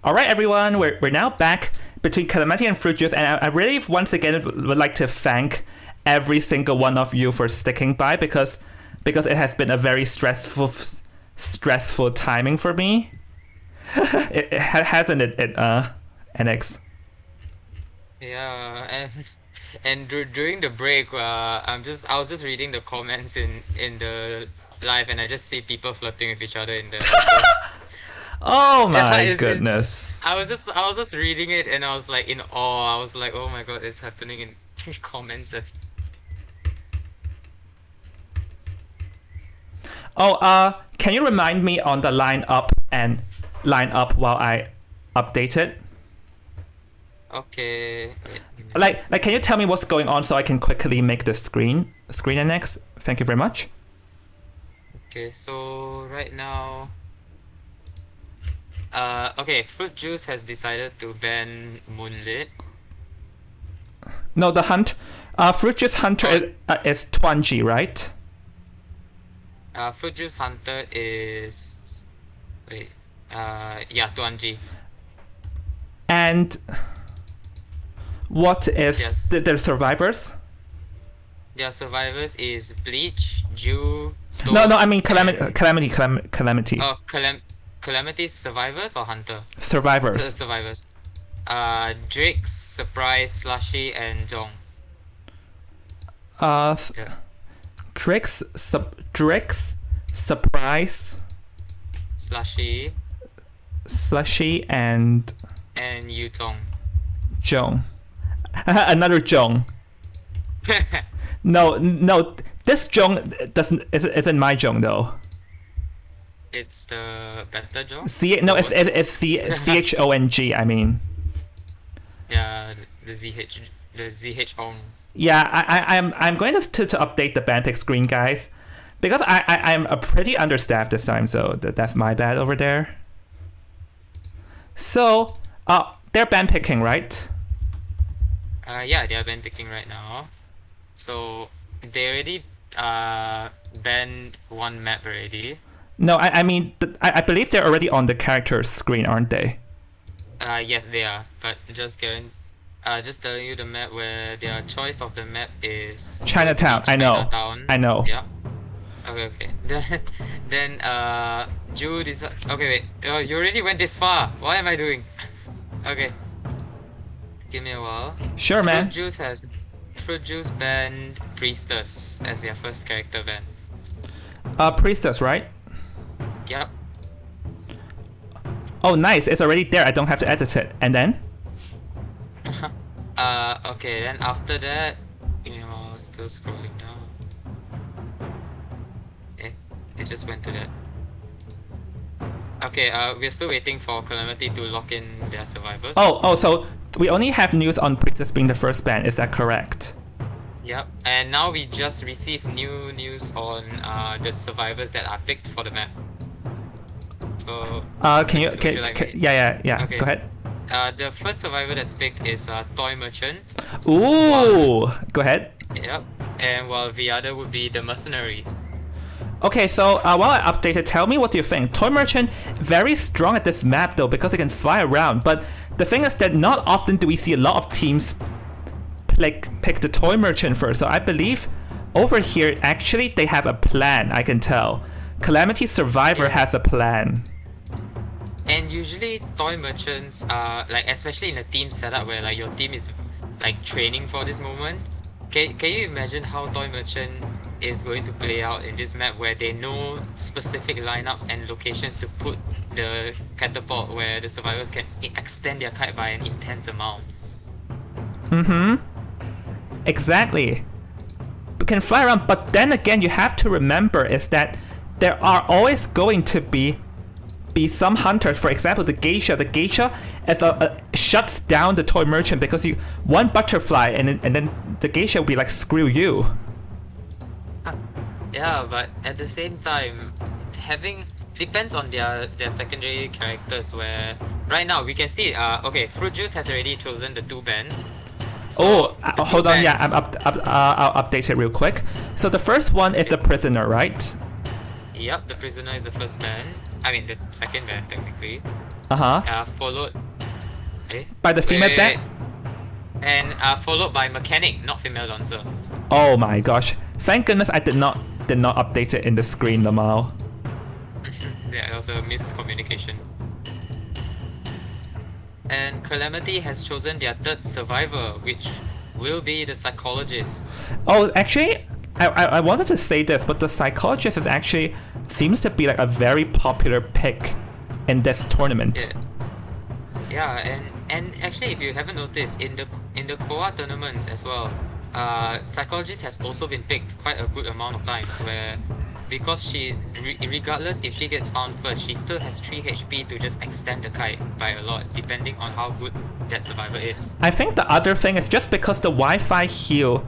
All right, everyone, we're now back between Calamity and Fruit Juice, and I really once again would like to thank every single one of you for sticking by because it has been a very stressful timing for me. Hasn't it, NX? Yeah, and during the break, I was just reading the comments in the live, and I just see people flirting with each other in there. So, Oh my it's- goodness. I was just reading it, and I was like in awe. I was like, oh my god, it's happening in comments. Oh, can you remind me on the line up while I update it? Okay. Wait, give me a Like, can you tell me what's going on so I can quickly make the screen annex? Thank you very much. Okay, so right now, okay, Fruit Juice has decided to ban Moonlit. No, the Fruit Juice Hunter is Twanji, right? Fruit Juice Hunter is, yeah, Tuanji. And what is Yes. the survivors? Their survivors is Bleach, Jew. No, Toast, I mean and- Calamity. Oh, Calamity's survivors or Hunter? The Survivors. survivors. Drake's, Surprise, Slushy, and Zong. Yeah. Drake's Surprise, Slushy Slushy, and and Yuzong. Jong. Another Jong. No, this Jong isn't my Jong though. It's the better Zong. It's CHONG. I mean, Yeah, the ZH Ong. yeah. I'm going to update the band pick screen, guys, because I'm a pretty understaffed this time, so that's my bad over there. So, they're band picking, right? Yeah, they are band picking right now. So they already banned one map already. No, I mean, I believe they're already on the character screen, aren't they? Yes, they are. But just telling you the map where their choice of the map is Chinatown. I know. Chinatown. I know. Yeah. Okay. Then Jude is okay. Wait. Oh, you already went this far. What am I doing? Okay. Give me a while. Sure, man. Fruit Juice banned Priestess as their first character ban. Priestess, right? Yep. Oh, nice. It's already there. I don't have to edit it. And then? Okay, then after that, still scrolling down. Okay, it just went to that. Okay, we're still waiting for Calamity to lock in their survivors. Oh, so we only have news on Princess being the first ban. Is that correct? Yep, and now we just received new news on the survivors that are picked for the map. So, yeah. Okay. Go ahead. The first survivor that's picked is Toy Merchant. Ooh, go ahead. Yep, and while the other would be the Mercenary. Okay, so while I update it, tell me what you think. Toy Merchant, very strong at this map though, because it can fly around. But the thing is that not often do we see a lot of teams pick the Toy Merchant first. So I believe over here, actually, they have a plan, I can tell. Calamity Survivor has a plan. And usually toy merchants are like, especially in a team setup where like your team is like training for this moment. Can you imagine how toy merchant is going to play out in this map where they know specific lineups and locations to put the catapult where the survivors can extend their kite by an intense amount? Exactly. You can fly around, but then again, you have to remember is that there are always going to be some hunters. For example, the geisha. The geisha shuts down the toy merchant because one butterfly and then the geisha will be like, screw you. Yeah, but at the same time, depends on their secondary characters. Where right now we can see okay, Fruit Juice has already chosen the two bands. So Hold on. Yeah, I'll update it real quick. So the first one is the prisoner, right? Yep, the prisoner is the first band. I mean the second ban technically. Followed. By the female ban? And followed by mechanic, not female dancer. Oh my gosh! Thank goodness I did not update it in the screen, Lamal. Yeah, it was a miscommunication. And Calamity has chosen their third survivor, which will be the psychologist. Oh, actually, I wanted to say this, but the psychologist is actually seems to be like a very popular pick in this tournament. Yeah, and actually, if you haven't noticed, in the Koa tournaments as well, psychologist has also been picked quite a good amount of times. Where because she, regardless if she gets found first, she still has 3 HP to just extend the kite by a lot, depending on how good that survivor is. I think the other thing is just because the Wi-Fi heal.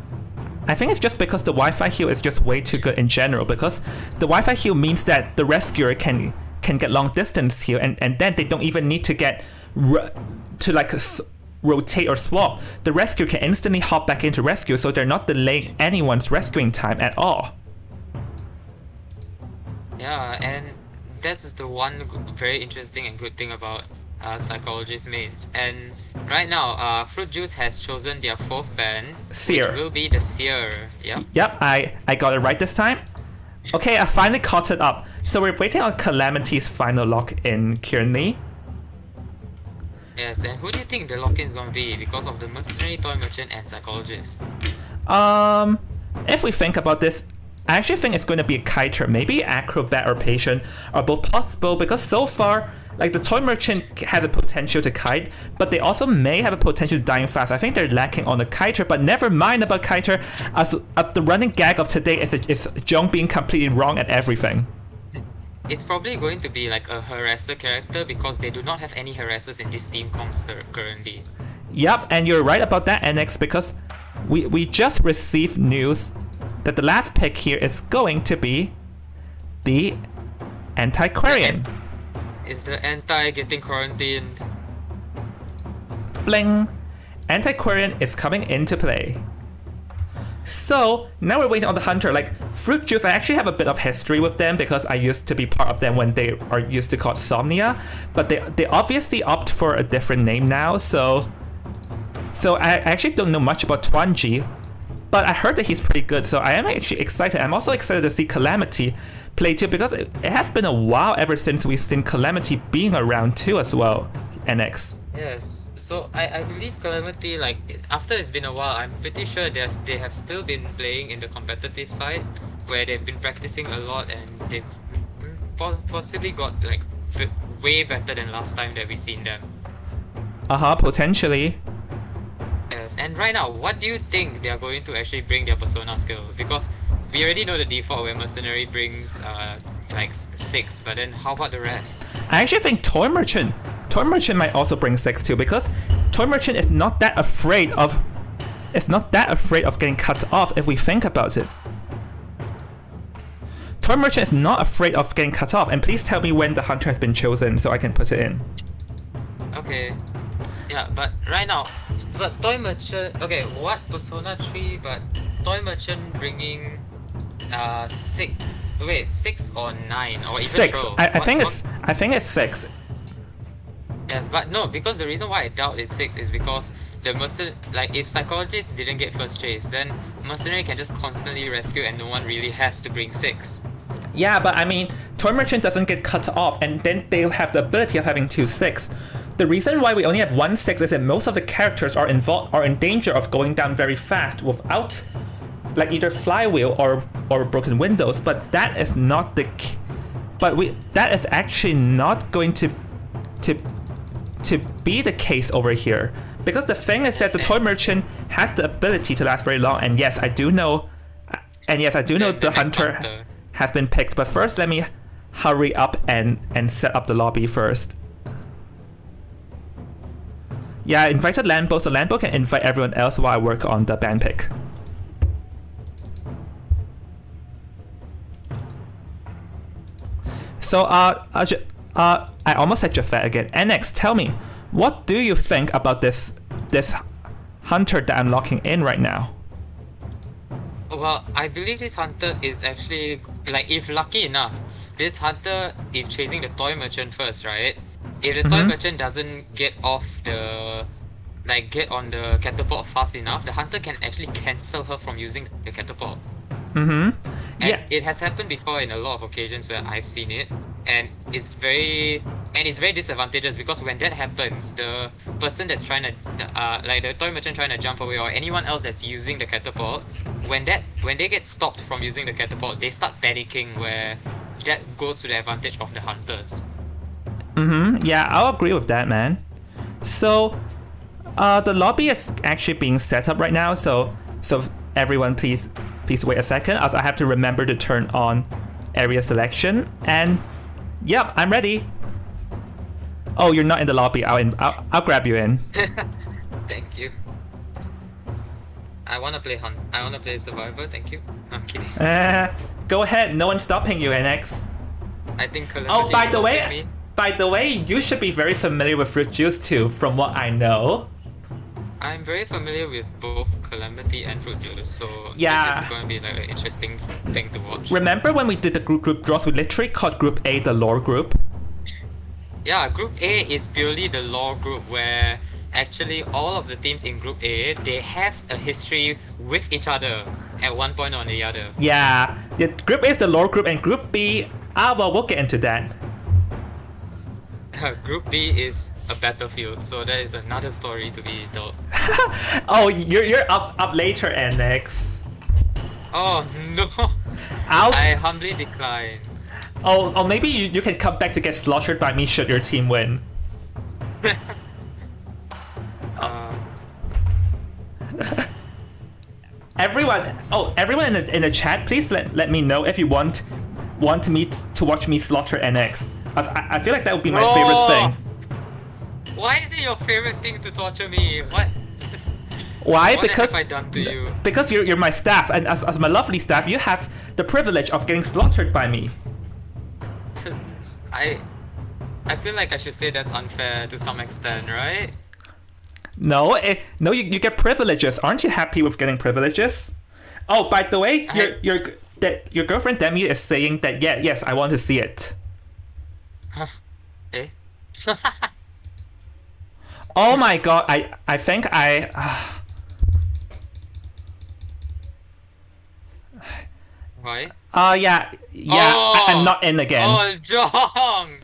I think it's just because the Wi-Fi heal is just way too good in general. Because the Wi-Fi heal means that the rescuer can get long distance heal, and then they don't even need to get rotate or swap. The rescuer can instantly hop back into rescue, so they're not delaying anyone's rescuing time at all. Yeah, and that's just the one very interesting and good thing about psychologist mains. And right now, Fruit Juice has chosen their 4th ban, Seer. which will be the Seer. Yep, I got it right this time. Okay, I finally caught it up. So we're waiting on Calamity's final lock-in currently. Yes, and who do you think the lock-in is going to be because of the Mercenary, Toy Merchant, and Psychologist? If we think about this, I actually think it's going to be a kiter. Maybe Acrobat or Patient are both possible because so far, like the Toy Merchant has a potential to kite, but they also may have a potential to dying fast. I think they're lacking on the kiter, but never mind about kiter, as the running gag of today is Jong being completely wrong at everything. It's probably going to be like a harasser character because they do not have any harassers in this team comps currently. Yep, and you're right about that, NX, because we just received news that the last pick here is going to be the Antiquarian. Is the anti getting quarantined? Bling! Antiquarian is coming into play. So now we're waiting on the Hunter. Like Fruit Juice, I actually have a bit of history with them because I used to be part of them when they are used to called Somnia, but they obviously opt for a different name now. So I actually don't know much about Twanji, but I heard that he's pretty good. So I am actually excited. I'm also excited to see Calamity play too because it has been a while ever since we've seen Calamity being around too as well. NX. Yes, so I believe Calamity, like, after it's been a while, I'm pretty sure they have still been playing in the competitive side, where they've been practicing a lot and they've possibly got, like, way better than last time that we've seen them. Potentially. Yes, and right now, what do you think they are going to actually bring their Persona skill? Because we already know the default where Mercenary brings, like 6, but then how about the rest? I actually think Toy Merchant might also bring 6 too, because Toy Merchant is not that afraid of getting cut off if we think about it. Toy Merchant is not afraid of getting cut off, and please tell me when the Hunter has been chosen so I can put it in. Okay. Yeah, but right now, but Toy Merchant, okay, what Persona 3, but Toy Merchant bringing 6 or 9 or even 6. Troll. I think it's 6. Yes, but no, because the reason why I doubt it's 6 is because the like if Psychologist didn't get first chase, then Mercenary can just constantly rescue and no one really has to bring 6. Yeah, but I mean, Toy Merchant doesn't get cut off, and then they'll have the ability of having 2 6. The reason why we only have 1 6 is that most of the characters are in danger of going down very fast without, like, either flywheel or broken windows. But that is not the. That is actually not going to be the case over here, because the thing is that the Toy Merchant has the ability to last very long. And yes, I do know the Hunter has been picked. But first, let me hurry up and set up the lobby first. Yeah, I invited Lambo, so Lambo can invite everyone else while I work on the band pick. So, I almost said Jafet again. NX, tell me, what do you think about this Hunter that I'm locking in right now? Well, I believe this Hunter is actually, like, if lucky enough, this hunter, if chasing the toy merchant first, right? If the toy merchant doesn't get off the get on the catapult fast enough, the hunter can actually cancel her from using the catapult. And it has happened before in a lot of occasions where I've seen it, and it's very disadvantageous because when that happens, the person that's trying to the toy merchant trying to jump away or anyone else that's using the catapult, when they get stopped from using the catapult, they start panicking, where that goes to the advantage of the hunters. Yeah, I'll agree with that, man. So the lobby is actually being set up right now, so everyone please wait a second, as I have to remember to turn on area selection. And yep, I'm ready. Oh, you're not in the lobby. I'll grab you in. Thank you. I wanna play Survivor. Thank you. I'm kidding. Go ahead. No one's stopping you, NX. I think Calamity Oh, by is the stopping me. way, you should be very familiar with fruit juice too, from what I know. I'm very familiar with both Calamity and Fruit Juice, so Yeah. this is going to be like an interesting thing to watch. Remember when we did the group draws, we literally called Group A the lore group? Yeah, Group A is purely the lore group, where actually all of the teams in Group A, they have a history with each other at one point or the other. Yeah, Group A is the lore group, and Group B, well, we'll get into that. Group B is a battlefield, so that is another story to be told. Oh, you're up later, NX. Oh no! I humbly decline. Oh, maybe you can come back to get slaughtered by me should your team win. Everyone in the chat, please let me know if you want me to watch me slaughter NX. I feel like that would be my favorite thing. Why is it your favorite thing to torture me? What? Why? What Because have I done to you? Because you're my staff, and as my lovely staff, you have the privilege of getting slaughtered by me. I feel like I should say that's unfair to some extent, right? No, you get privileges. Aren't you happy with getting privileges? Oh, by the way, your girlfriend Demi is saying that yes, I want to see it. Eh? Oh my god, I think Why? yeah, I'm not in again. Oh, Jong!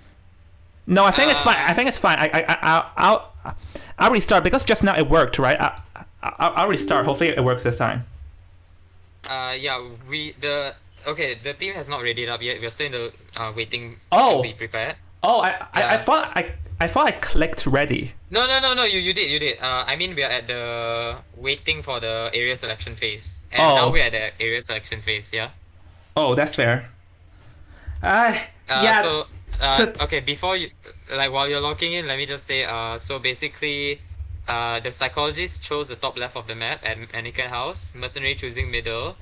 No, I think it's fine. I think it's fine. I'll restart because just now it worked, right? I'll restart. Hopefully it works this time. Yeah, the team has not readied up yet. We're still in the waiting Oh. to be prepared. Oh, I thought I clicked ready. No, you did. I mean, we are at the waiting for the area selection phase. And now we're at the area selection phase, yeah? Oh, that's fair. Yeah. So, okay, before you, while you're logging in, let me just say, so basically, the psychologist chose the top left of the map at Mannequin House, Mercenary choosing middle,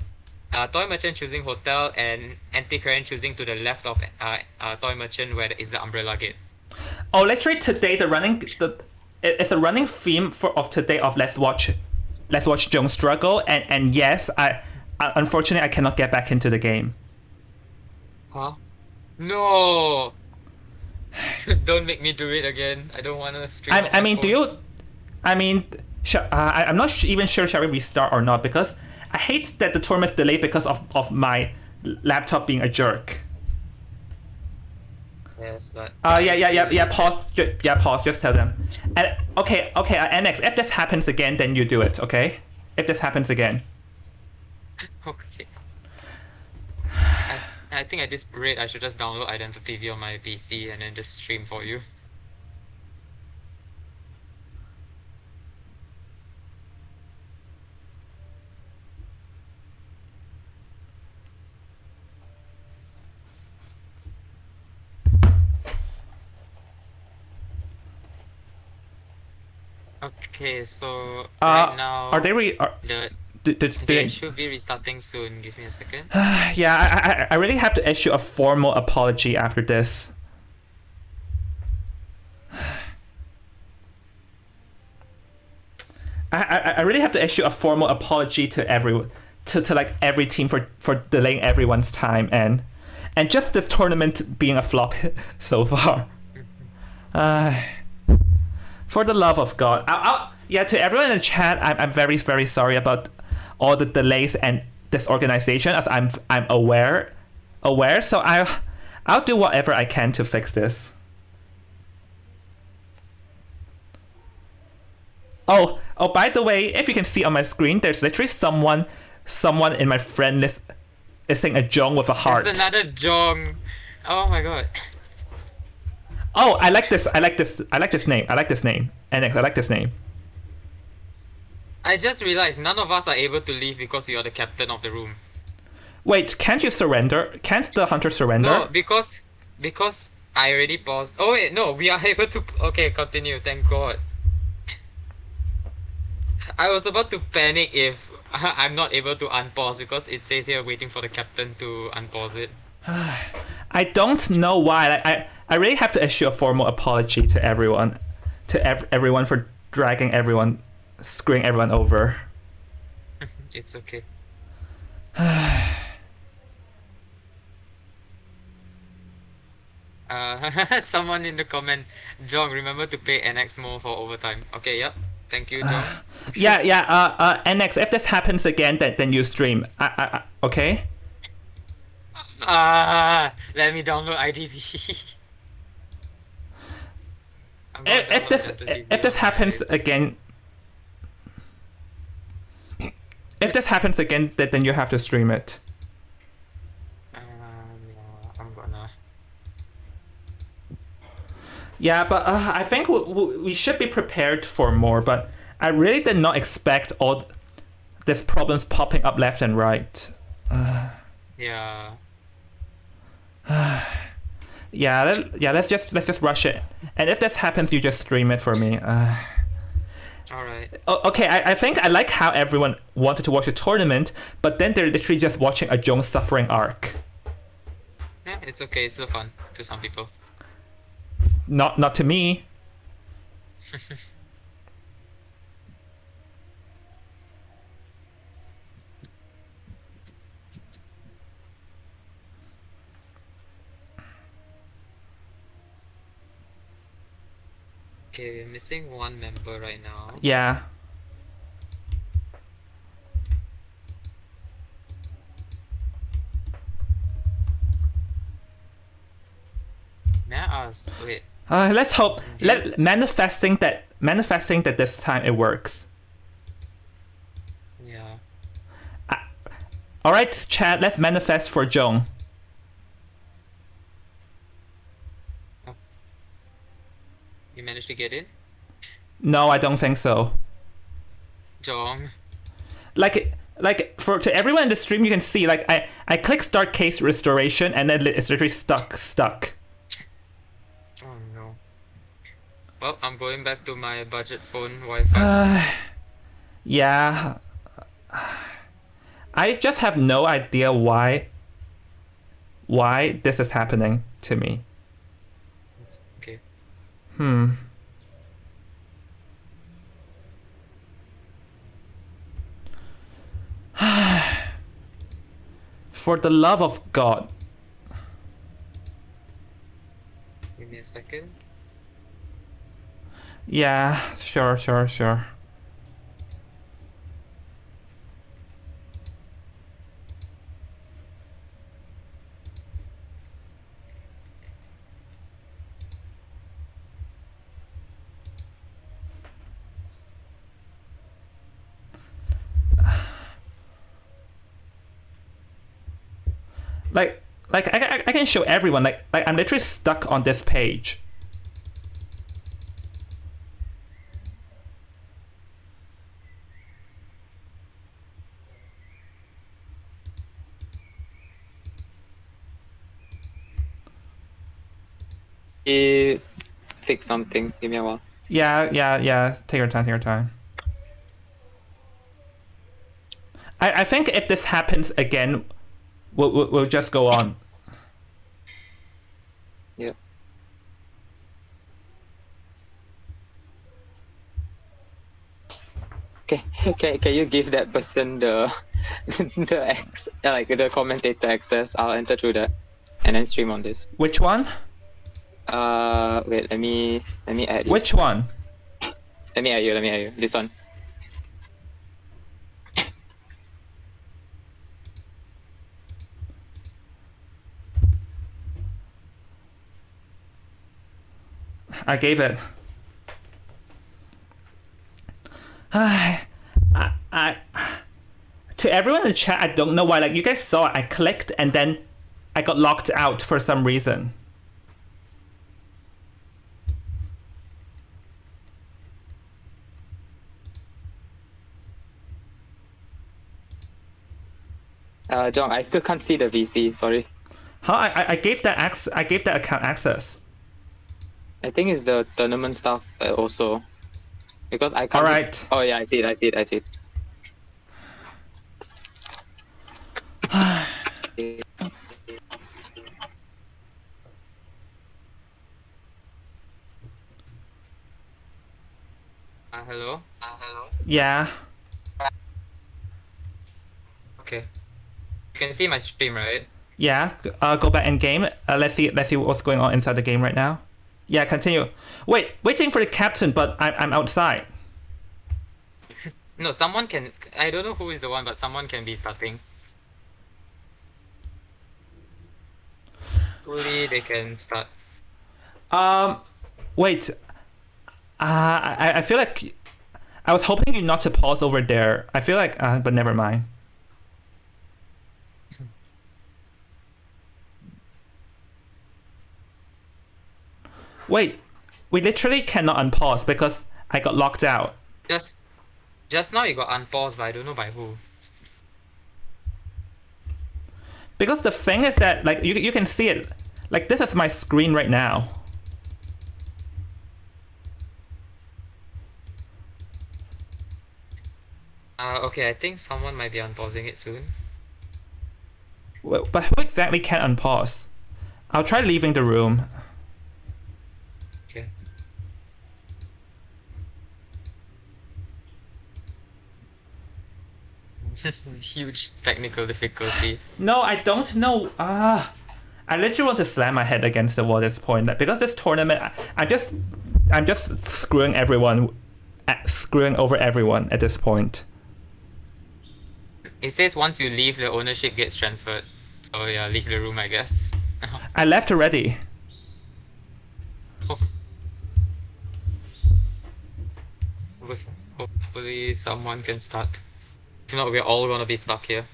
Toy Merchant choosing hotel, and Antiquarian choosing to the left of Toy Merchant, where is the Umbrella Gate. Oh, literally today it's a running theme of today of let's watch Jung struggle, and yes, I unfortunately I cannot get back into the game. Huh? No! Don't make me do it again. I don't want to stream. I mean, do you? I mean, I'm not even sure shall we restart or not, because I hate that the tournament's delayed because of my laptop being a jerk. Yes, but Pause. Just tell them. And okay. NX, if this happens again, then you do it. Okay. If this happens again. Okay. I think at this rate I should just download Identity V on my PC and then just stream for you. Okay, so right now are they they should be restarting soon. Give me a second. Yeah, I really have to issue a formal apology after this. I really have to issue a formal apology to everyone, to like every team for delaying everyone's time, and and just this tournament being a flop so far. For the love of God, yeah, to everyone in the chat, I'm very, very sorry about all the delays and disorganization. As I'm aware. So I'll do whatever I can to fix this. Oh, by the way, if you can see on my screen, there's literally someone in my friend list is saying a Jong with a heart. There's another Jong. Oh my god. Oh, I like this name. NX, I like this name. I just realized none of us are able to leave because you are the captain of the room. Wait, can't you surrender? Can't the hunter surrender? No, because I already paused. Oh wait, no, we are able to. Okay, continue. Thank God. I was about to panic if I'm not able to unpause because it says here waiting for the captain to unpause it. I don't know why. I really have to issue a formal apology to everyone, everyone for dragging everyone, screwing everyone over. It's okay. Someone in the comment, Jong, remember to pay NX more for overtime. Okay, yep. Thank you, Jong. Yeah. NX, if this happens again, then you stream. Okay. Let me download IDV. If this happens again, then you have to stream it. Yeah, I'm gonna. Yeah, but I think we should be prepared for more. But I really did not expect all these problems popping up left and right. Yeah. Let's just rush it. And if this happens, you just stream it for me. Alright. Okay, I think I like how everyone wanted to watch the tournament, but then they're literally just watching a Jong suffering arc. Yeah, it's okay. It's still fun to some people. Not to me. Okay, we're missing one member right now. Yeah. May I ask? Wait. Let's hope. Manifesting that this time it works. Yeah. All right, chat. Let's manifest for Jong. You managed to get in? No, I don't think so. Jong. To everyone in the stream, you can see I click start case restoration and then it's literally stuck. Oh no. Well, I'm going back to my budget phone Wi-Fi. Yeah. I just have no idea why this is happening to me. It's okay. For the love of God. Give me a second. Yeah, sure. I can show everyone like I'm literally stuck on this page. Fix something. Give me a while. Yeah. Take your time. I think if this happens again, we'll just go on. Yeah. Okay. Can you give that person the the commentator access? I'll enter through that. and then stream on this. Which one? Wait, let me add you. Which one? Let me add you. This one. I gave it. I to everyone in the chat, I don't know why. Like, you guys saw it, I clicked and then I got locked out for some reason. John, I still can't see the VC. Sorry. How I gave that account access. I think it's the tournament stuff also, because I can't. All right. Oh yeah, I see it. Hello. Yeah. Okay. You can see my stream, right? Yeah. Go back in game. Let's see what's going on inside the game right now. Yeah, continue. Waiting for the captain, but I'm outside. No, someone can. I don't know who is the one, but someone can be starting. Hopefully, they can start. Wait. I feel like I was hoping you not to pause over there. I feel like, but never mind. Wait, we literally cannot unpause because I got locked out. Just now you got unpaused, but I don't know by who. Because the thing is that, like, you can see it. Like, this is my screen right now. Okay, I think someone might be unpausing it soon. Well, but who exactly can unpause? I'll try leaving the room. Okay. Huge technical difficulty. No, I don't know. I literally want to slam my head against the wall at this point. Because this tournament, I'm just screwing over everyone at this point. It says once you leave, the ownership gets transferred. So yeah, leave the room, I guess. I left already. Hopefully someone can start. If not, we're all gonna be stuck here.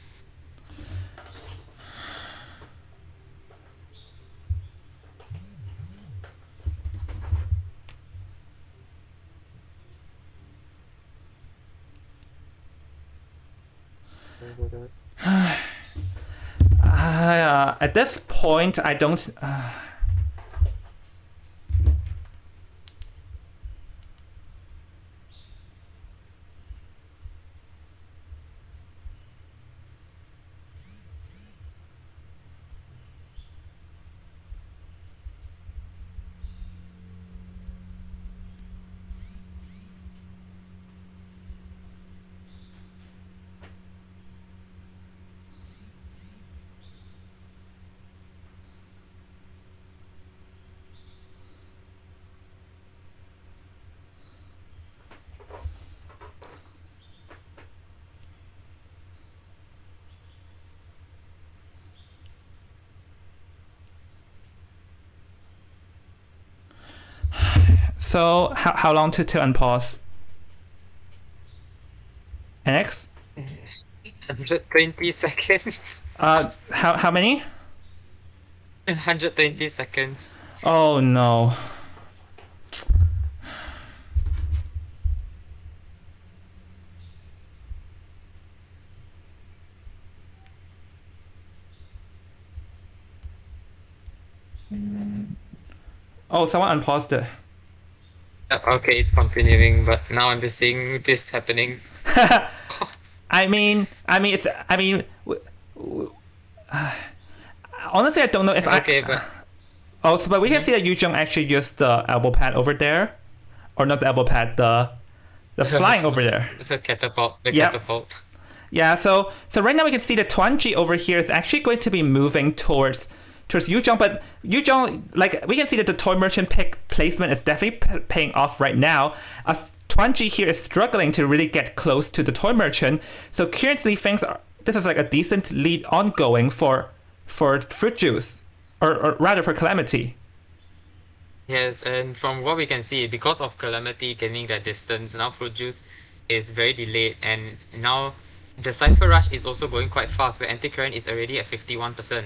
At this point, I don't. So how long to unpause? Next? 120 seconds. How many? 120 seconds. Oh no. Oh, someone unpaused it. Okay, it's continuing, but now I'm just seeing this happening. Honestly, I don't know if Okay, but Oh, but we can see that Yu Jung actually used the elbow pad over there, or not the elbow pad, the flying over there. the catapult. Yep. Catapult. Yeah. So right now we can see the Twanji over here is actually going to be moving towards towards Yuzhong, but Yuzhong, like, we can see that the toy merchant pick placement is definitely paying off right now, as Tuanji here is struggling to really get close to the toy merchant. So currently this is like a decent lead ongoing for Fruit Juice, or rather for Calamity. Yes, and from what we can see, because of Calamity gaining that distance, now Fruit Juice is very delayed, and now the Cypher Rush is also going quite fast, where Anti-Current is already at 51%.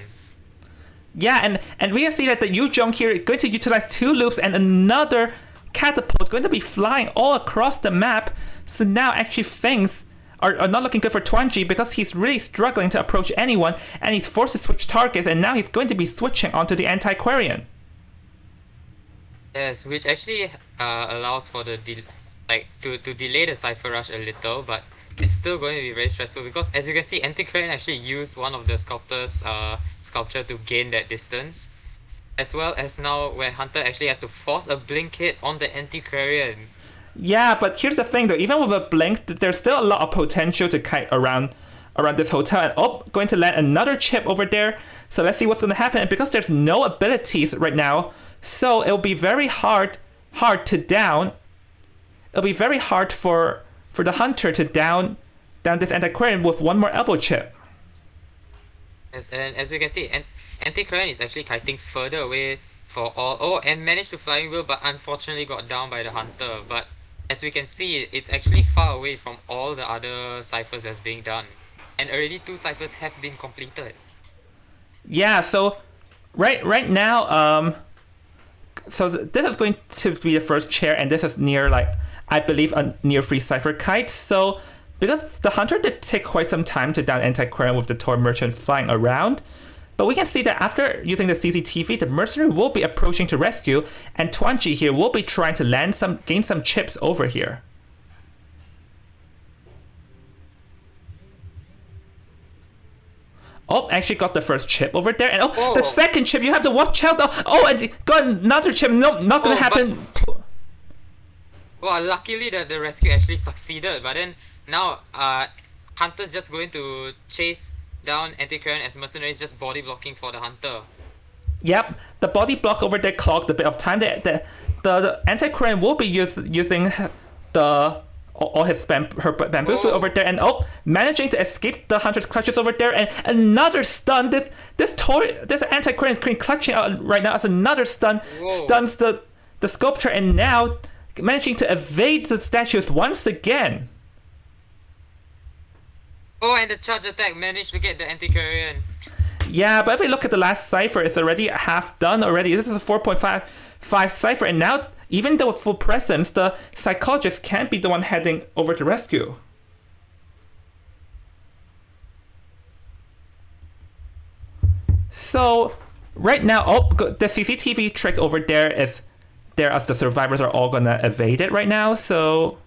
Yeah, and we can see that the Yuzhong here is going to utilize 2 loops and another catapult going to be flying all across the map. So now actually things are not looking good for Tuanji, because he's really struggling to approach anyone, and he's forced to switch targets, and now he's going to be switching onto the Antiquarian. Yes, which actually allows for the to delay the Cypher Rush a little, but it's still going to be very stressful, because as you can see, Antiquarian actually used one of the Sculptor's sculpture to gain that distance, as well as now where Hunter actually has to force a blink hit on the Antiquarian. Yeah, but here's the thing though, even with a blink, there's still a lot of potential to kite around this hotel, and going to land another chip over there. So let's see what's going to happen. And because there's no abilities right now, so it'll be very hard to down. It'll be very hard for the Hunter to down this Antiquarian with one more elbow chip. Yes, and as we can see, Antiquarian is actually kiting further away for all. Oh, and managed to flying wheel, but unfortunately got down by the Hunter. But as we can see, it's actually far away from all the other ciphers that's being done. And already 2 ciphers have been completed. Yeah, so right now, so this is going to be the first chair, and this is near, like, I believe, a near free cipher kite. So because the Hunter did take quite some time to down Antiquarian with the toy merchant flying around, but we can see that after using the CCTV, the mercenary will be approaching to rescue, and Tuanji here will be trying to gain some chips over here. Oh, actually got the first chip over there, and the second chip, you have to watch out. And got another chip. No, not gonna happen. Well, luckily the rescue actually succeeded, but then now Hunter's just going to chase down Antiquarian as mercenaries just body blocking for the Hunter. Yep, the body block over there clogged a bit of time. The Antiquarian will be using her bamboo suit over there, and managing to escape the Hunter's clutches over there, and another stun. This Antiquarian is clutching out right now as another stun. Stuns the sculptor, and now managing to evade the statues once again. Oh, and the charge attack managed to get the Antiquarian. Yeah, but if we look at the last cipher, it's already half done already. This is a 4.5 cipher, and now, even though with full presence, the psychologist can't be the one heading over to rescue. So, right now, the CCTV trick over there is there as the survivors are all gonna evade it right now, so...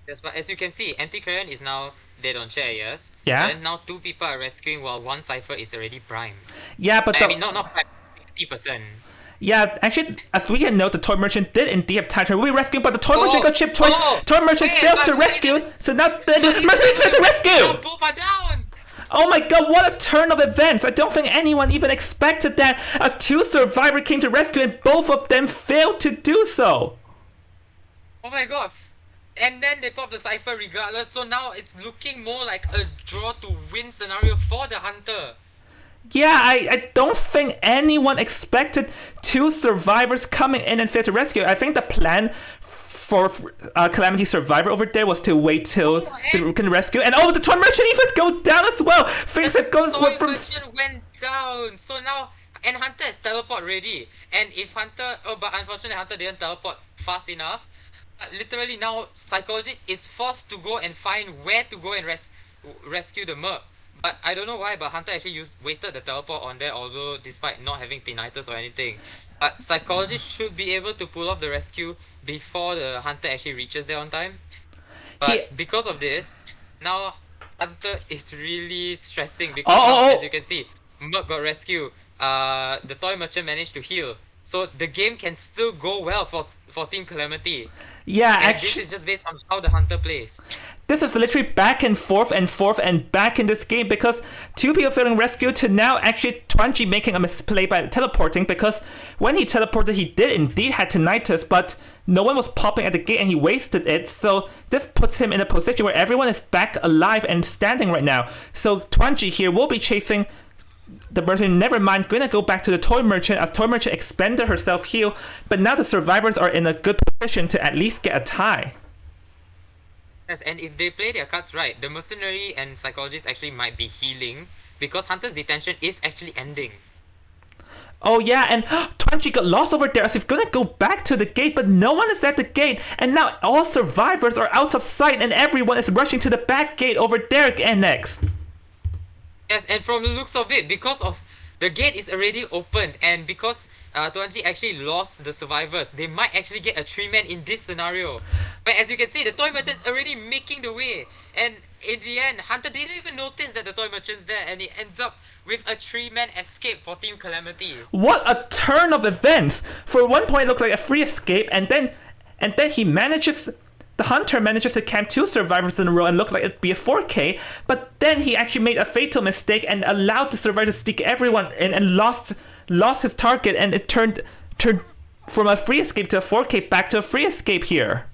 Yes, but as you can see, Antiquarian is now dead on chair, yes? Yeah. And now 2 people are rescuing while 1 cipher is already prime. Yeah, but I mean, not prime, 60%. Yeah, actually, as we can note, the toy merchant did indeed have time to be rescued, but the toy merchant got chipped twice. Toy merchant failed to rescue, so now the merchant failed to rescue! Both are down! Oh my god, what a turn of events! I don't think anyone even expected that, as 2 survivors came to rescue and both of them failed to do so! Oh my god. And then they pop the cipher regardless, so now it's looking more like a draw to win scenario for the Hunter. Yeah, I don't think anyone expected 2 survivors coming in and fail to rescue. I think the plan for Calamity Survivor over there was to wait till they can rescue. And the toy merchant even go down as well! Things have gone from... The toy merchant went down! So now... And Hunter is teleport ready. And if Hunter... but unfortunately Hunter didn't teleport fast enough. Literally now, Psychologist is forced to go and find where to go and rescue the merc. But I don't know why, but Hunter actually wasted the teleport on there, although despite not having tinnitus or anything. But Psychologist should be able to pull off the rescue before the Hunter actually reaches there on time. But because of this, now Hunter is really stressing because now, as you can see, merc got rescued. The toy merchant managed to heal. So the game can still go well for Team Calamity. Yeah, And actually, this is just based on how the hunter plays. this is literally back and forth and back in this game because two people feeling rescued to now actually Twanji making a misplay by teleporting, because when he teleported he did indeed had tinnitus, but no one was popping at the gate and he wasted it. So this puts him in a position where everyone is back alive and standing right now. So Twanji here will be chasing the merchant. Never mind, gonna go back to the toy merchant as toy merchant expended herself heal, but now the survivors are in a good position to at least get a tie. Yes, and if they play their cards right, the mercenary and psychologist actually might be healing because Hunter's detention is actually ending. Oh yeah, and Twanji got lost over there as he's gonna go back to the gate, but no one is at the gate, and now all survivors are out of sight and everyone is rushing to the back gate over there, NX. Yes, and from the looks of it, because of the gate is already opened, and because Twanji actually lost the survivors, they might actually get a 3-man in this scenario. But as you can see, the toy merchant's already making the way, and in the end, Hunter didn't even notice that the toy merchant's there, and he ends up with a 3-man escape for Team Calamity. What a turn of events! For one point it looked like a free escape, and then the hunter manages to camp 2 survivors in a row and looked like it'd be a 4K, but then he actually made a fatal mistake and allowed the survivor to sneak everyone in and lost his target, and it turned from a free escape to a 4K back to a free escape here.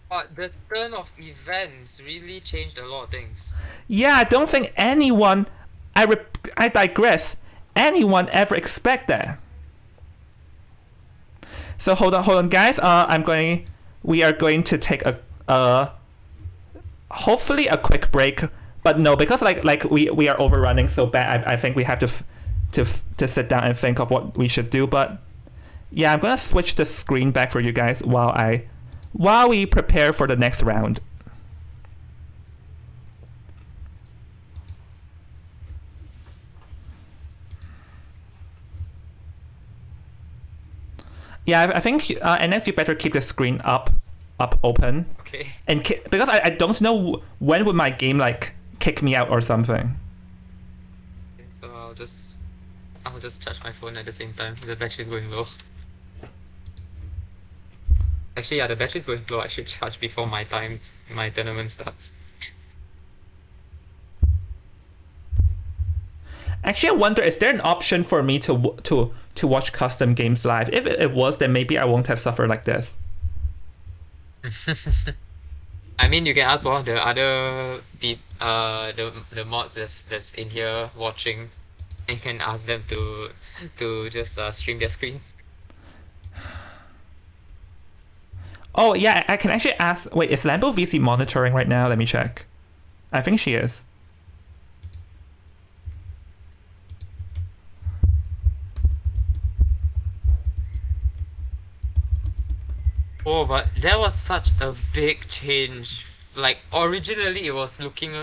But the turn of events really changed a lot of things. Yeah, I don't think anyone, I digress, anyone ever expect that. So hold on, guys. We are going to take hopefully a quick break, but no, because like we are overrunning so bad. I think we have to sit down and think of what we should do. But yeah, I'm gonna switch the screen back for you guys while we prepare for the next round. Yeah, I think NS, you better keep the screen up open. Okay. And because I don't know when would my game like kick me out or something. So I'll just charge my phone at the same time. The battery's going low. Actually, yeah, the battery's going low. I should charge before my tournament starts. Actually, I wonder, is there an option for me to watch custom games live? If it was, then maybe I won't have suffered like this. I mean, you can ask one of the other the mods that's in here watching, and you can ask them to just stream their screen. Oh yeah, I can actually ask. Wait, is Lambo VC monitoring right now? Let me check. I think she is. Oh, but that was such a big change. Like, originally it was looking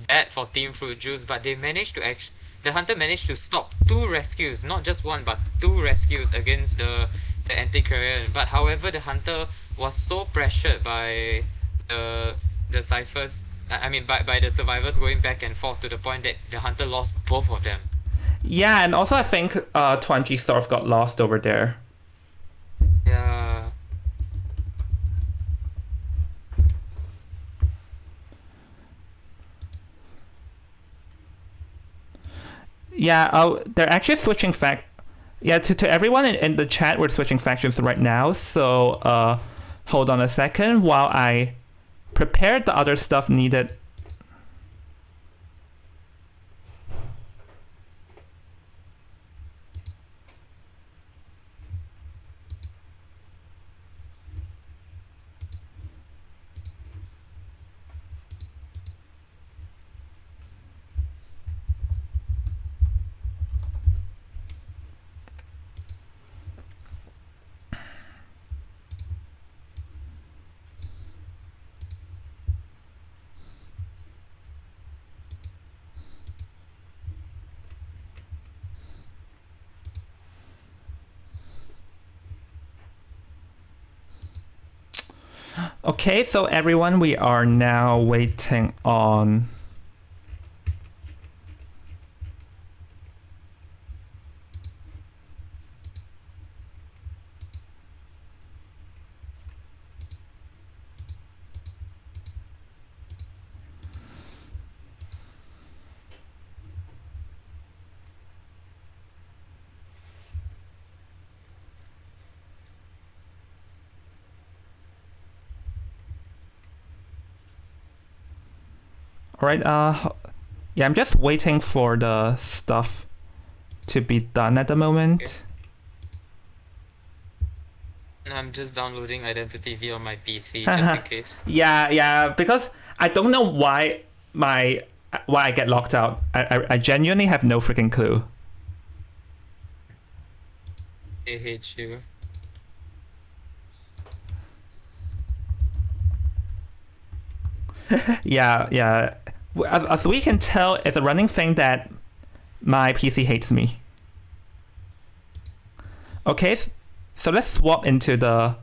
bad for Team Fruit Juice, but they managed to the hunter managed to stop 2 rescues, not just 1 but 2 rescues against the anti-carrier. But however, the hunter was so pressured by the ciphers, I mean by the survivors going back and forth, to the point that the hunter lost both of them. Yeah, and also I think Twanji sort of got lost over there. Yeah. Yeah, they're actually switching Yeah, to everyone in the chat, we're switching factions right now. So hold on a second while I prepare the other stuff needed. Okay, so everyone, we are now waiting on Alright, yeah, I'm just waiting for the stuff to be done at the moment. Okay. I'm just downloading Identity V on my PC just in case. Yeah, because I don't know why I get locked out. I genuinely have no freaking clue. I hate you. Yeah. As we can tell, it's a running thing that my PC hates me. Okay, so let's swap into the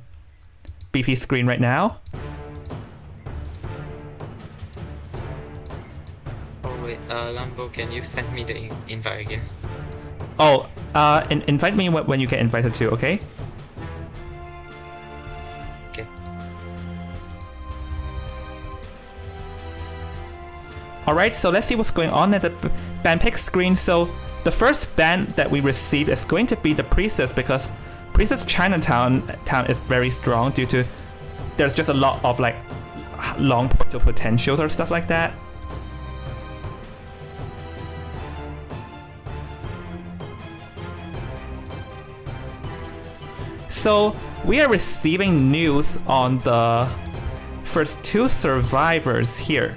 BP screen right now. Oh wait, Lambo, can you send me the invite again? Oh, invite me when you get invited to, okay? Okay. Alright, so let's see what's going on at the band pick screen. So the first band that we receive is going to be the Priestess, because Priestess Chinatown is very strong due to there's just a lot of like long portal potentials or stuff like that. So we are receiving news on the first two survivors here.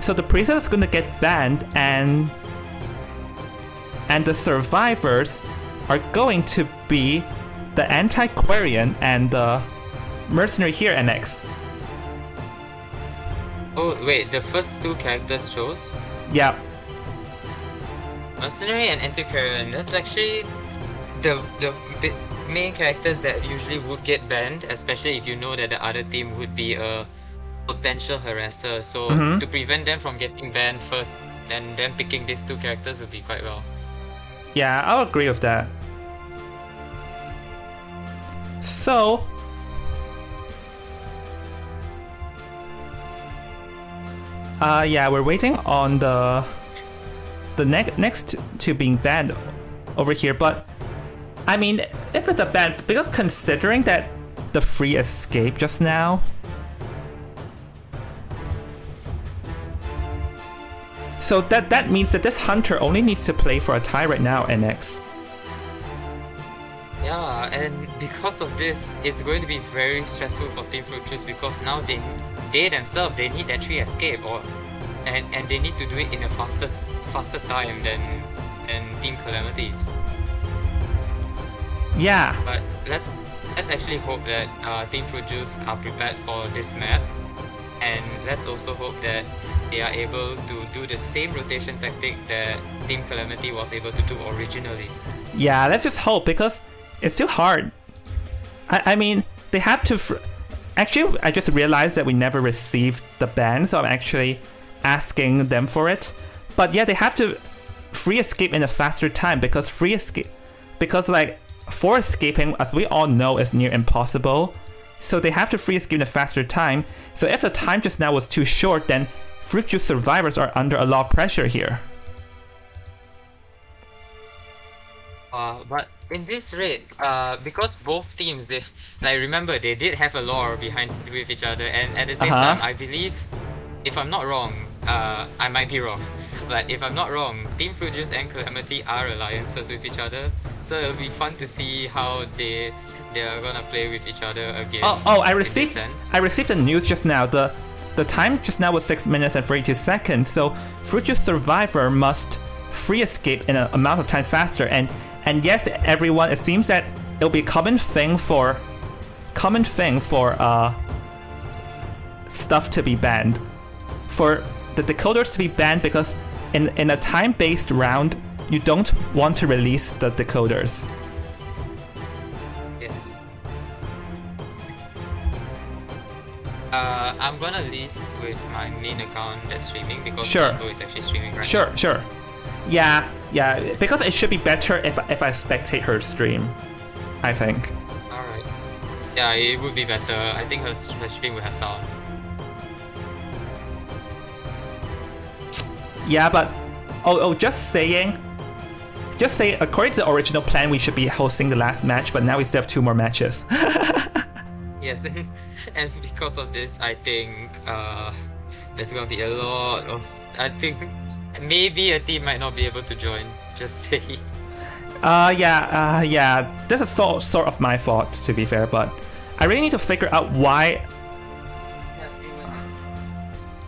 So the Priestess is going to get banned, and the survivors are going to be the Antiquarian and the Mercenary here, NX. Oh wait, the first two characters chose? Yeah. Mercenary and Antiquarian, that's actually the main characters that usually would get banned, especially if you know that the other team would be a potential harasser. So to prevent them from getting banned first, and then picking these two characters would be quite well. Yeah, I'll agree with that. So yeah, we're waiting on the next to being banned over here, but I mean, if it's a ban, because considering that the free escape just now, so that means that this hunter only needs to play for a tie right now, NX. Yeah, and because of this, it's going to be very stressful for Team Fruit Juice, because now they themselves, they need that tree escape, and they need to do it in a faster time than Team Calamities. Yeah. But let's actually hope that Team Fruit Juice are prepared for this map, and let's also hope that they are able to do the same rotation tactic that Team Calamity was able to do originally. Yeah, let's just hope, because it's still hard. I mean, they have to... Actually, I just realized that we never received the ban, so I'm actually asking them for it. But yeah, they have to free escape in a faster time, because free escape... Because like, for escaping, as we all know, is near impossible. So they have to free escape in a faster time. So if the time just now was too short, then Fruit Juice survivors are under a lot of pressure here. But in this raid, because both teams, they remember they did have a lore behind with each other, and at the same time, I believe, if I'm not wrong, I might be wrong, but if I'm not wrong, Team Fruit Juice and Calamity are alliances with each other, so it'll be fun to see how they're gonna play with each other again. I received the news just now. The time just now was 6 minutes and 42 seconds, so Fruit Juice survivor must free escape in an amount of time faster, and yes, everyone, it seems that it'll be a common thing for stuff to be banned, for the decoders to be banned, because in a time-based round, you don't want to release the decoders. Yes. I'm gonna leave with my main account that's streaming, because Lambo is actually streaming right now. Sure. Yeah, because it should be better if I spectate her stream, I think. Alright. Yeah, it would be better. I think her stream will have sound. Yeah, but just saying, according to the original plan, we should be hosting the last match, but now we still have 2 more matches. Yes, and because of this, I think there's gonna be a lot of I think maybe a team might not be able to join. Just say. Yeah. This is sort of my fault, to be fair, but I really need to figure out why.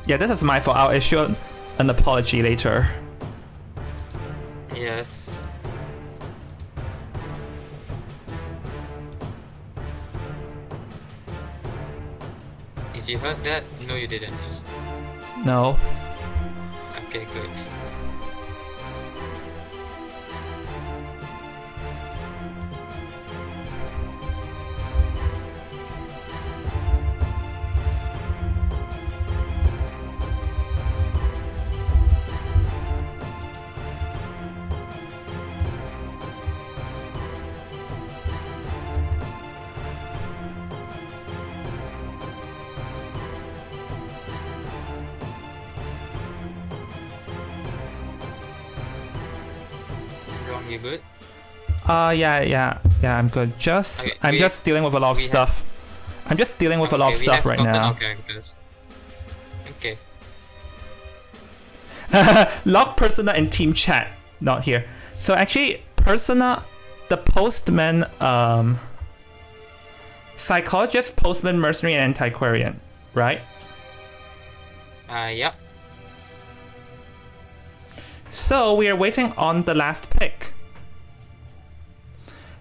Yeah, this is my fault. I'll issue an apology later. Yes. If you heard that, no, you didn't. No. Okay, good. You good? Yeah, I'm good. Okay, I'm just dealing with a lot of stuff. I'm just dealing with a lot of stuff right now. Okay. Log Persona in team chat, not here. So actually, Persona, the postman, psychologist, postman, mercenary, and antiquarian, right? Yep. So we are waiting on the last pick.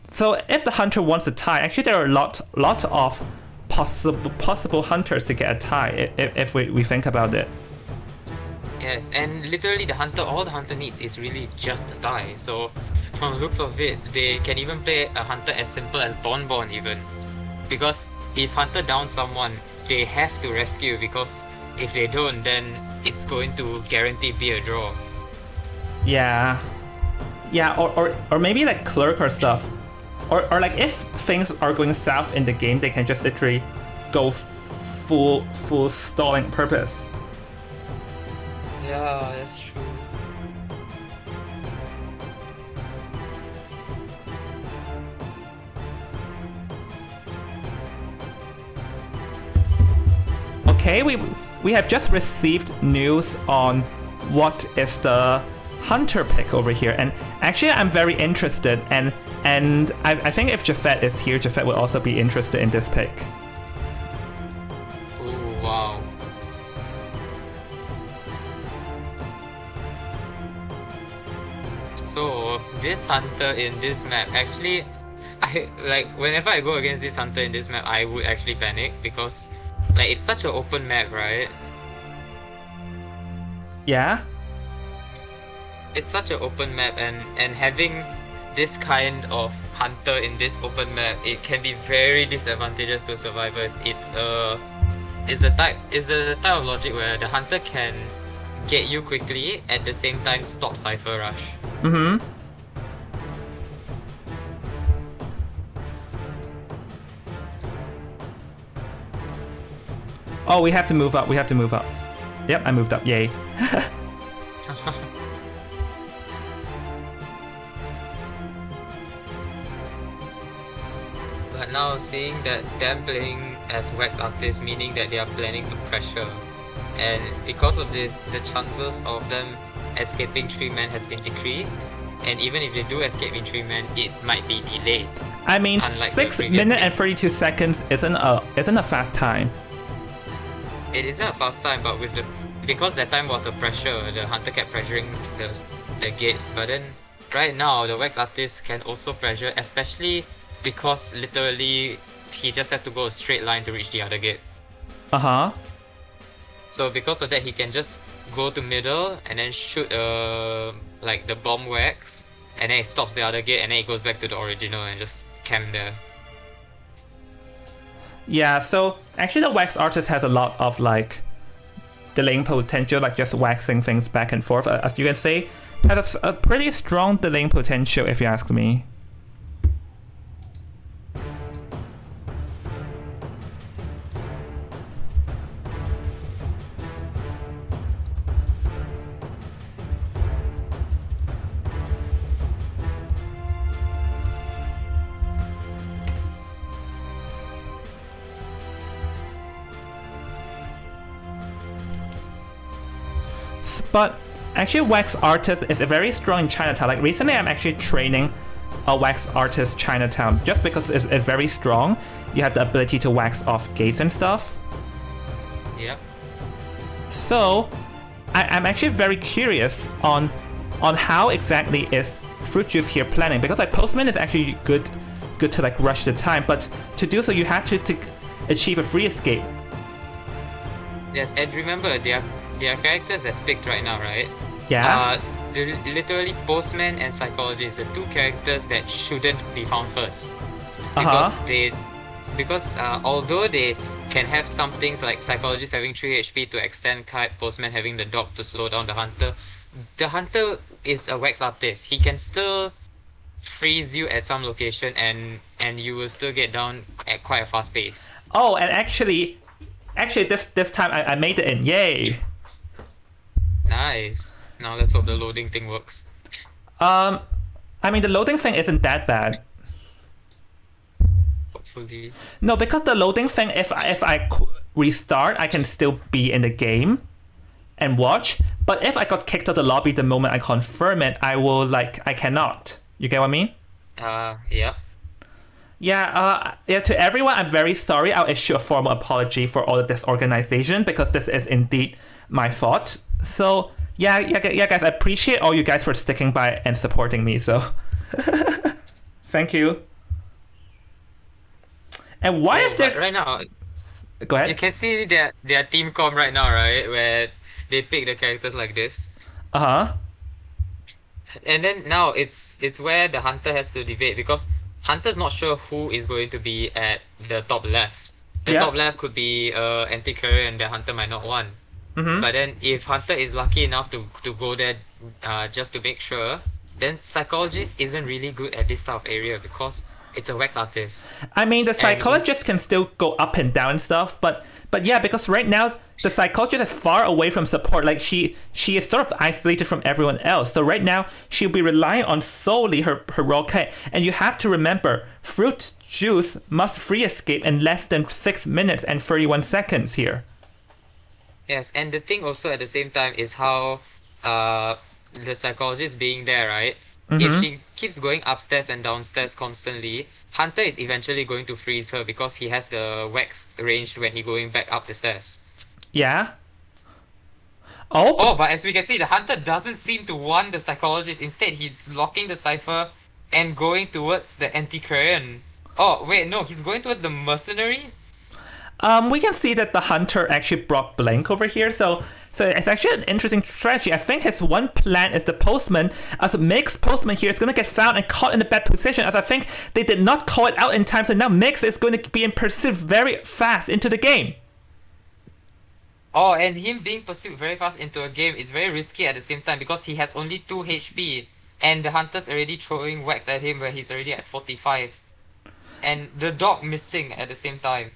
So if the hunter wants a tie, actually there are a lot of possible hunters to get a tie if we think about it. Yes, and literally all the hunter needs is really just a tie. So from the looks of it, they can even play a hunter as simple as Bonbon even. Because if hunter downs someone, they have to rescue, because if they don't, then it's going to guaranteed be a draw. Yeah, or maybe like clerk or stuff. Or like if things are going south in the game, they can just literally go full stalling purpose. Yeah, that's true. Okay, we have just received news on what is the hunter pick over here, and actually I'm very interested, and I think if Jafet is here, Jafet will also be interested in this pick. Oh wow. So this hunter in this map, actually, whenever I go against this hunter in this map, I would actually panic, because like it's such an open map, right? Yeah? It's such an open map, and having this kind of hunter in this open map, it can be very disadvantageous to survivors. It's the type of logic where the hunter can get you quickly, at the same time stop Cypher Rush. Mm-hmm. Oh, we have to move up. Yep, I moved up. Yay. But now seeing that them playing as wax artists, meaning that they are planning to pressure, and because of this, the chances of them escaping 3-man has been decreased, and even if they do escape in 3-man, it might be delayed. I mean, Unlike 6 minutes and 32 seconds isn't a fast time. It isn't a fast time, but because that time was a pressure, the hunter kept pressuring the gates. But then right now, the wax artist can also pressure, especially because literally he just has to go a straight line to reach the other gate. Uh-huh. So because of that, he can just go to middle and then shoot like the bomb wax, and then it stops the other gate, and then it goes back to the original and just camp there. Yeah, so actually the wax artist has a lot of like delaying potential, like just waxing things back and forth. As you can see, has a pretty strong delaying potential if you ask me. But actually, wax artist is very strong in Chinatown. Like recently, I'm actually training a wax artist Chinatown just because it's very strong. You have the ability to wax off gates and stuff. Yeah. So, I'm actually very curious on how exactly is Fruit Juice here planning, because like Postman is actually good to like rush the time, but to do so you have to achieve a free escape. Yes, and remember, their characters that's picked right now, right? Yeah. They're literally Postman and Psychologist, the two characters that shouldn't be found first. Because although they can have some things like Psychologist having 3 HP to extend kite, Postman having the dog to slow down the Hunter is a wax artist. He can still freeze you at some location and you will still get down at quite a fast pace. Oh, and actually this time I made it in. Yay! Nice. Now let's hope the loading thing works. I mean the loading thing isn't that bad. Hopefully. No, because the loading thing, if I restart, I can still be in the game and watch. But if I got kicked out of the lobby the moment I confirm it, I cannot. You get what I mean? Yeah. Yeah, to everyone, I'm very sorry. I'll issue a formal apology for all of this organization because this is indeed my fault. So, yeah, guys, I appreciate all you guys for sticking by and supporting me, so thank you. And why is there... Right now, Go ahead. you can see their team com right now, right? Where they pick the characters like this. Uh-huh. And then now it's where the Hunter has to debate, because Hunter's not sure who is going to be at the top left. The top left could be anti-career and the Hunter might not want. Mm-hmm. But then if Hunter is lucky enough to go there just to make sure, then Psychologist isn't really good at this type of area because it's a wax artist. I mean, the Psychologist can still go up and down and stuff, but yeah, because right now the Psychologist is far away from support. Like she is sort of isolated from everyone else. So right now she'll be relying on solely her raw kite. And you have to remember, Fruit Juice must free escape in less than 6 minutes and 31 seconds here. Yes, and the thing also at the same time is how the Psychologist being there, right? Mm-hmm. If she keeps going upstairs and downstairs constantly, Hunter is eventually going to freeze her because he has the wax range when he going back up the stairs. Yeah. Oh. Oh, but as we can see, the Hunter doesn't seem to want the Psychologist. Instead, he's locking the Cypher and going towards the Antiquarian. Oh, wait, no, he's going towards the Mercenary? We can see that the Hunter actually brought Blink over here, so it's actually an interesting strategy. I think his one plan is the Postman, as Mix Postman here is going to get found and caught in a bad position, as I think they did not call it out in time, so now Mix is going to be in pursuit very fast into the game. Oh, and him being pursued very fast into a game is very risky at the same time because he has only 2 HP and the Hunter's already throwing wax at him where he's already at 45. And the dog missing at the same time.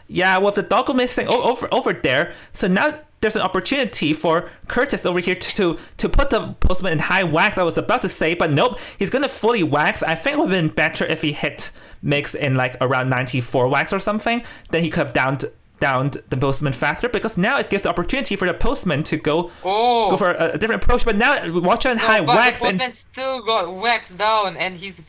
Yeah, with the doggo missing over there, so now there's an opportunity for Curtis over here to put the Postman in high wax, I was about to say, but nope, he's gonna fully wax. I think it would have been better if he hit Mix in like around 94 wax or something, then he could have downed the Postman faster, because now it gives the opportunity for the Postman to go for a different approach, but now watch out high wax. The Postman still got wax down and he's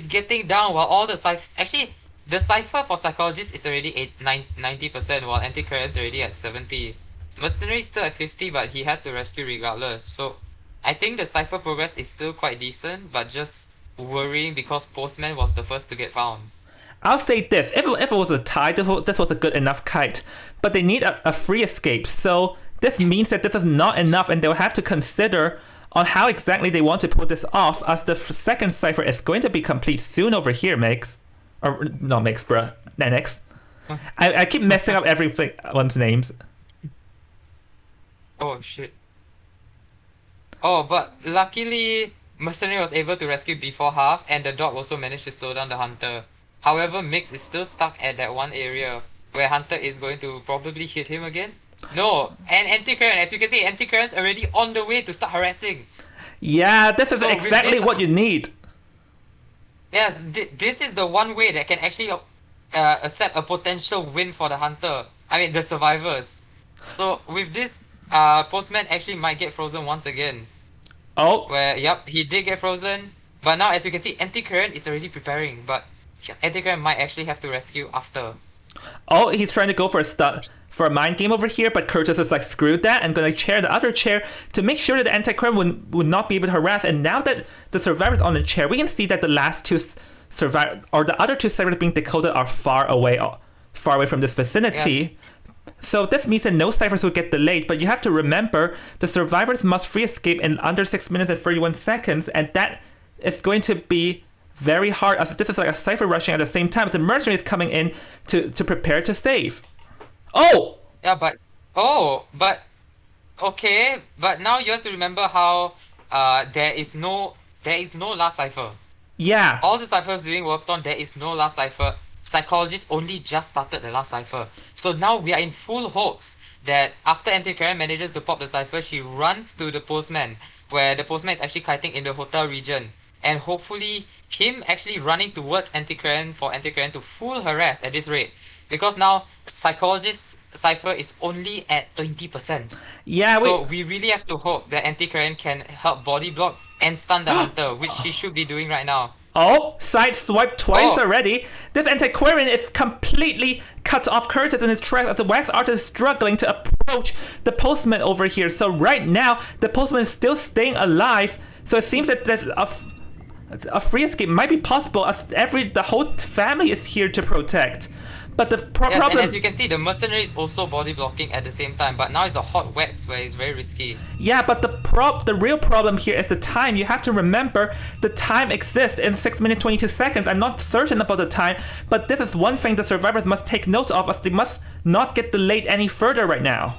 getting down while all the Actually, the Cypher for Psychologist is already 90%, while Anti-Current's already at 70. Mercenary is still at 50, but he has to rescue regardless. So, I think the Cypher progress is still quite decent, but just worrying because Postman was the first to get found. I'll say this, if it was a tie, this was a good enough kite, but they need a free escape, so this means that this is not enough and they'll have to consider on how exactly they want to pull this off, as the second Cypher is going to be complete soon over here, Mix. Or, not Mix, bruh. Nenix. I keep messing up everyone's names. Oh, shit. Oh, but luckily, Mercenary was able to rescue before half, and the dog also managed to slow down the Hunter. However, Mix is still stuck at that one area, where Hunter is going to probably hit him again. No, and Anti-Current, as you can see, Anti-Current's already on the way to start harassing. Yeah, this is exactly what you need. Yes, this is the one way that can actually accept a potential win for the Hunter. I mean, the survivors. So with this Postman actually might get frozen once again. Oh, Where, yep, he did get frozen. But now, as you can see, Anti-Current is already preparing. But Anti-Current might actually have to rescue after. oh, he's trying to go for a mind game over here, but Curtis is like, screwed that, and gonna chair the other chair to make sure that the anti-crime would not be able to harass. And now that the survivor's on the chair, we can see that the last two the other two survivors being decoded are far away from this vicinity. Yes. So this means that no ciphers will get delayed, but you have to remember the survivors must free escape in under 6 minutes and 31 seconds, and that is going to be very hard, as this is like a cipher rushing at the same time. The mercenary is coming in to prepare to save. Oh! Yeah, but okay, but now you have to remember how there is no last cipher. Yeah. All the ciphers being worked on, there is no last cipher. Psychologist only just started the last cipher. So now we are in full hopes that after Anti-Karen manages to pop the cipher, she runs to the postman, where the postman is actually kiting in the hotel region. And hopefully him actually running towards Anti-Karen for Anti-Karen to full harass at this rate. Because now Psychologist cipher is only at 20%. Yeah, so we really have to hope that Anti-Karen can help body block and stun the hunter, which she should be doing right now. Oh, side swipe twice already. This antiquarian is completely cut off Curtis in his tracks as the wax artist is struggling to approach the postman over here. So right now, the postman is still staying alive. So it seems that a free escape might be possible, as the whole family is here to protect. But the problem... And as you can see, the mercenary is also body blocking at the same time. But now it's a hot wax where it's very risky. Yeah, but the real problem here is the time. You have to remember the time exists in 6 minutes 22 seconds. I'm not certain about the time, but this is one thing the survivors must take note of, as they must not get delayed any further right now.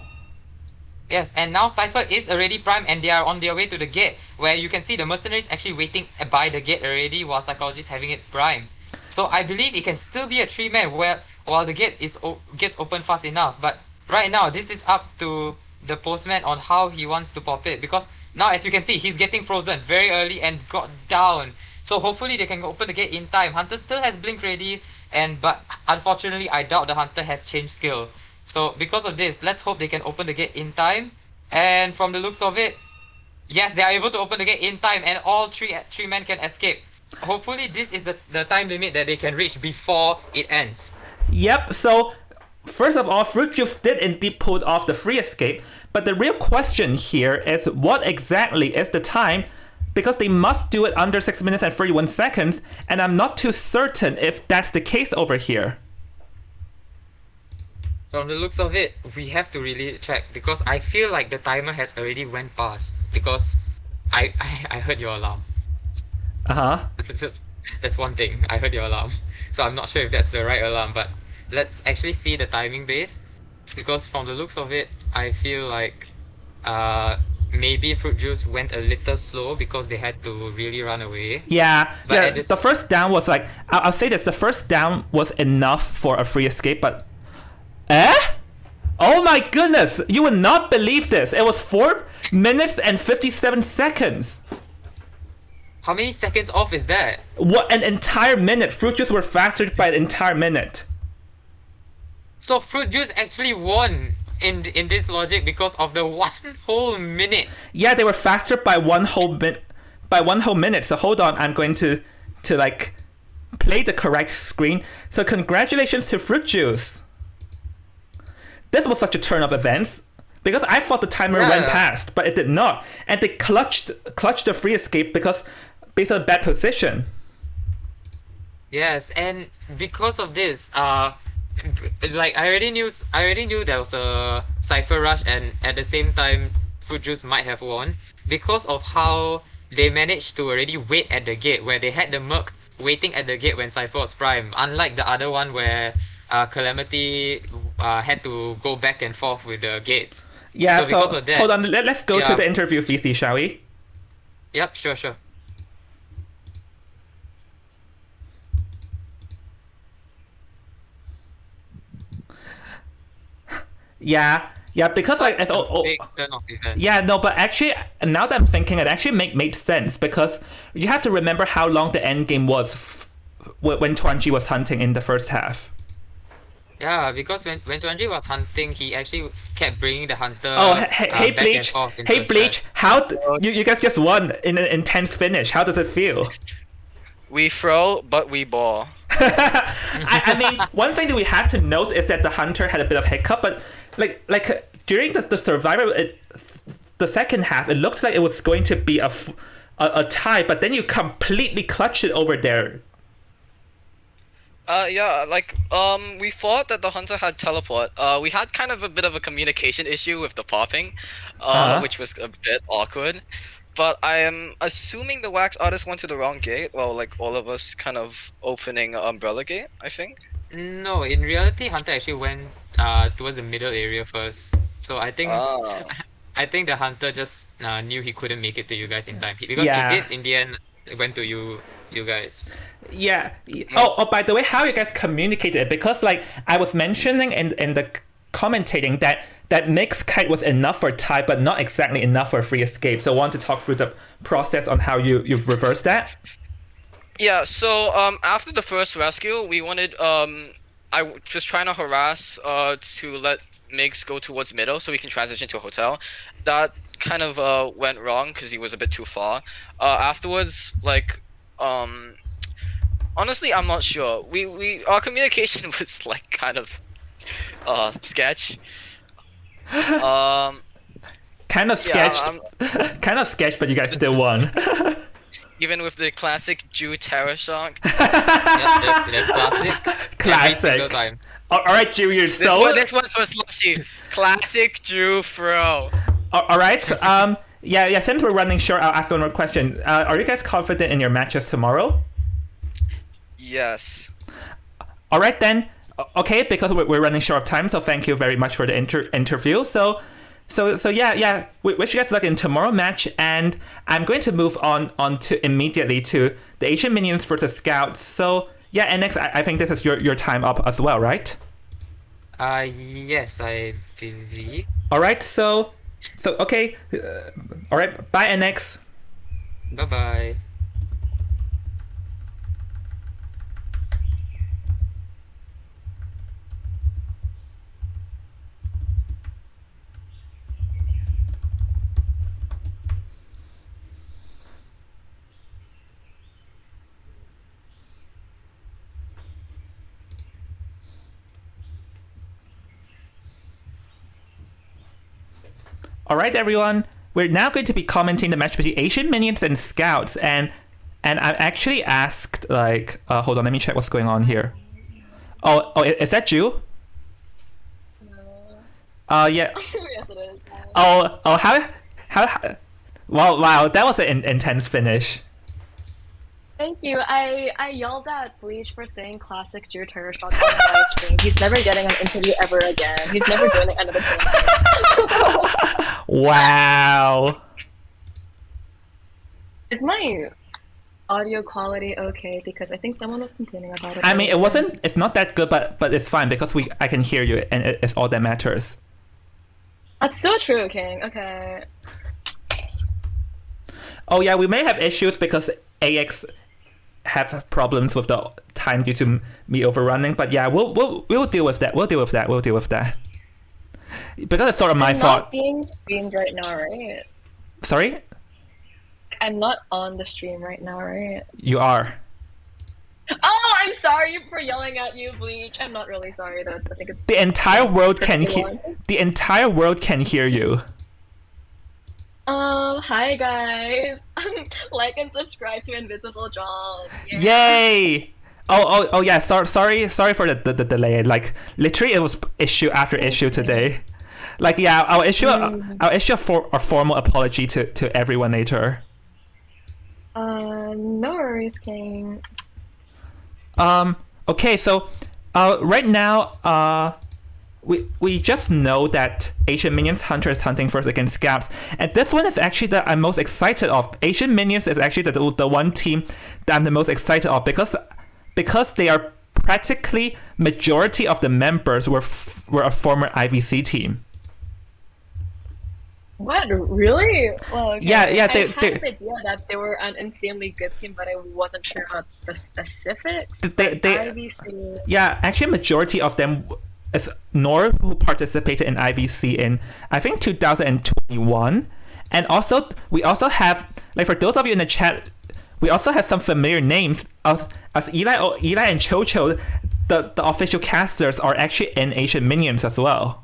Yes, and now Cypher is already primed and they are on their way to the gate, where you can see the mercenaries actually waiting by the gate already while Psychologist having it primed. So I believe it can still be a 3-man while the gate gets open fast enough. But right now, this is up to the postman on how he wants to pop it. Because now, as you can see, he's getting frozen very early and got down. So hopefully they can open the gate in time. Hunter still has Blink ready, but unfortunately, I doubt the Hunter has changed skill. So because of this, let's hope they can open the gate in time. And from the looks of it, yes, they are able to open the gate in time and all three men can escape. Hopefully this is the time limit that they can reach before it ends. Yep, so first of all, Fruit Juice did indeed pull off the free escape, but the real question here is what exactly is the time, because they must do it under 6 minutes and 31 seconds, and I'm not too certain if that's the case over here. From the looks of it, we have to really check, because I feel like the timer has already went past, because I heard your alarm. Uh-huh. That's one thing. I heard your alarm. So I'm not sure if that's the right alarm, but let's actually see the timing base. Because from the looks of it, I feel like maybe Fruit Juice went a little slow because they had to really run away. Yeah, the first down was like... I'll say this, the first down was enough for a free escape, but... Oh my goodness! You would not believe this! It was 4 minutes and 57 seconds! How many seconds off is that? What, an entire minute! Fruit Juice were faster by an entire minute. So Fruit Juice actually won in this logic because of the 1 whole minute. Yeah, they were faster by one whole minute. So hold on, I'm going to like play the correct screen. So congratulations to Fruit Juice. This was such a turn of events. Because I thought the timer went past, but it did not. And they clutched the free escape based on a bad position. Yes, and because of this, like I already knew there was a cipher rush, and at the same time, Fruit Juice might have won because of how they managed to already wait at the gate, where they had the Merc waiting at the gate when Cypher was prime. Unlike the other one where Calamity had to go back and forth with the gates. Yeah, so because of that, hold on, let's go to the interview, VC, shall we? Yep, sure. Yeah, because like... Yeah, no, but actually, now that I'm thinking, it actually made sense, because you have to remember how long the end game was when Tuanji was hunting in the first half. Yeah, because when Tuanji was hunting, he actually kept bringing the hunter Hey back and Bleach. forth into Hey Bleach. stress. You guys just won in an intense finish. How does it feel? We throw, but we ball. I mean, one thing that we have to note is that the hunter had a bit of hiccup, but like during the survivor, the second half, it looked like it was going to be a tie, but then you completely clutched it over there. Yeah, like, we thought that the hunter had teleport. We had kind of a bit of a communication issue with the popping, which was a bit awkward. But I am assuming the wax artist went to the wrong gate. Well, like all of us kind of opening Umbrella Gate, I think. No, in reality, hunter actually went towards the middle area first. So I think I think the hunter just knew he couldn't make it to you guys in time because Yeah. he did in the end went to you guys. Yeah. Oh, by the way, how you guys communicated it? Because like I was mentioning in the commentating that mixed kite was enough for tie, but not exactly enough for free escape. So I want to talk through the process on how you've reversed that. Yeah, so after the first rescue, we wanted I was trying to harass to let Migs go towards middle so we can transition to a hotel. That kind of went wrong because he was a bit too far. Afterwards, like honestly, I'm not sure. We our communication was like kind of sketch. Kind of sketched. Kind of sketched, but you guys still won. Even with the classic Jew terror shock. Yeah, the classic. Every single time. All right, Jew, you're This one's for Slushy. Classic Jew throw. All right. Yeah. Since we're running short, I'll ask one more question. Are you guys confident in your matches tomorrow? Yes. All right then. Okay, because we're running short of time, so thank you very much for the interview. So yeah. Wish you guys luck in tomorrow match, and I'm going to move on to immediately to the Asian Minions versus Scouts. So yeah, and next I think this is your time up as well, right? Yes, I believe. All right. So okay. All right. Bye, NX. Bye bye. All right, everyone. We're now going to be commenting the match between Asian Minions and Scouts, and I actually asked like, hold on, let me check what's going on here. Oh, is that you? No. Yeah. Yes, it is. Oh, how? Wow, that was an intense finish. Thank you. I yelled at Bleach for saying classic Drew Terror Shock on live stream. He's never getting an interview ever again. He's never joining another tournament. Wow. Is my audio quality okay? Because I think someone was complaining about it. I mean, it's not that good, but it's fine because I can hear you, and it's all that matters. That's so true, King. Okay. Oh yeah, we may have issues because AX have problems with the time due to me overrunning, but yeah, we'll deal with that. We'll deal with that. Because it's sort of my fault. I'm not being streamed right now, right? Sorry? I'm not on the stream right now, right? You are. Oh, I'm sorry for yelling at you, Bleach. I'm not really sorry though. I think it's The entire world can hear you. Hi guys. Like and subscribe to Invisible John. Yeah. Yay! Oh yeah. Sorry for the delay. Like literally, it was issue after issue today. Like yeah, I'll issue a formal apology to everyone later. No worries, King. Okay, so right now we just know that Asian Minions Hunter is hunting first against Scouts, and this one is actually that I'm most excited of. Asian Minions is actually the one team that I'm the most excited of because they are practically majority of the members were a former IVC team. What? Really? Well, okay. Yeah. I had an idea that they were an insanely good team, but I wasn't sure about the specifics. IVC. Yeah, actually, majority of them it's Nor who participated in IVC in I think 2021, and also we also have, like, for those of you in the chat, we also have some familiar names of as Eli and Chocho. The official casters are actually in Asian Minions as well.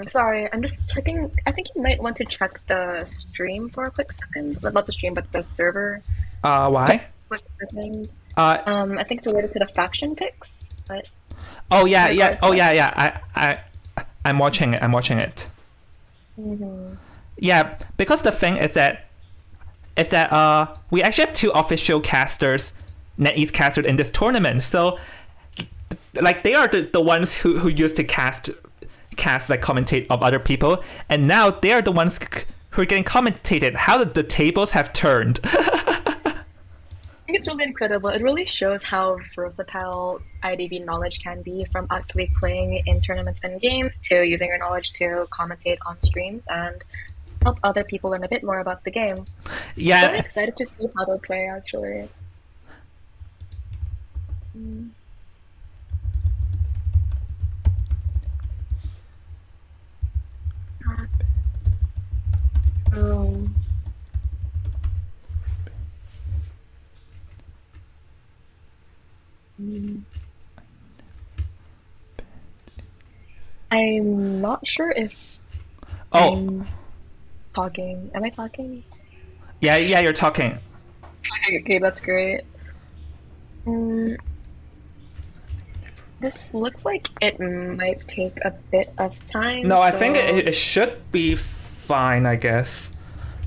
Sorry, I'm just checking. I think you might want to check the stream for a quick second. Not the stream, but the server. Why? Quick second. I think it's related to the faction picks. But oh yeah. I'm watching it. Mm-hmm. Yeah, because the thing is that we actually have 2 official casters, NetEase casters in this tournament. So, like, they are the ones who used to cast like commentate of other people, and now they are the ones who are getting commentated. How the tables have turned. I think it's really incredible. It really shows how versatile IDV knowledge can be, from actually playing in tournaments and games to using your knowledge to commentate on streams and help other people learn a bit more about the game. Yeah. I'm really excited to see how they'll play, actually. I'm not sure if I'm talking. Am I talking? Yeah, you're talking. Okay, that's great. This looks like it might take a bit of time. No, I think it should be fine, I guess.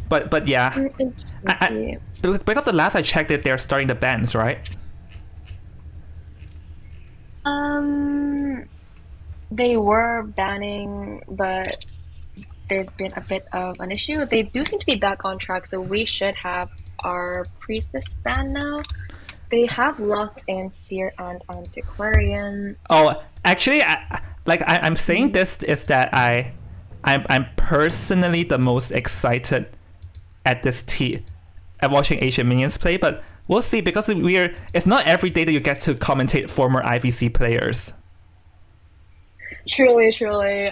But yeah, because the last I checked it, they're starting the bans, right? They were banning, but there's been a bit of an issue. They do seem to be back on track, so we should have our priestess ban now. They have locked in Seer and Antiquarian. Oh, actually, I'm saying this is that I'm personally the most excited at this at watching Asian Minions play, but we'll see, because it's not every day that you get to commentate former IVC players. Truly.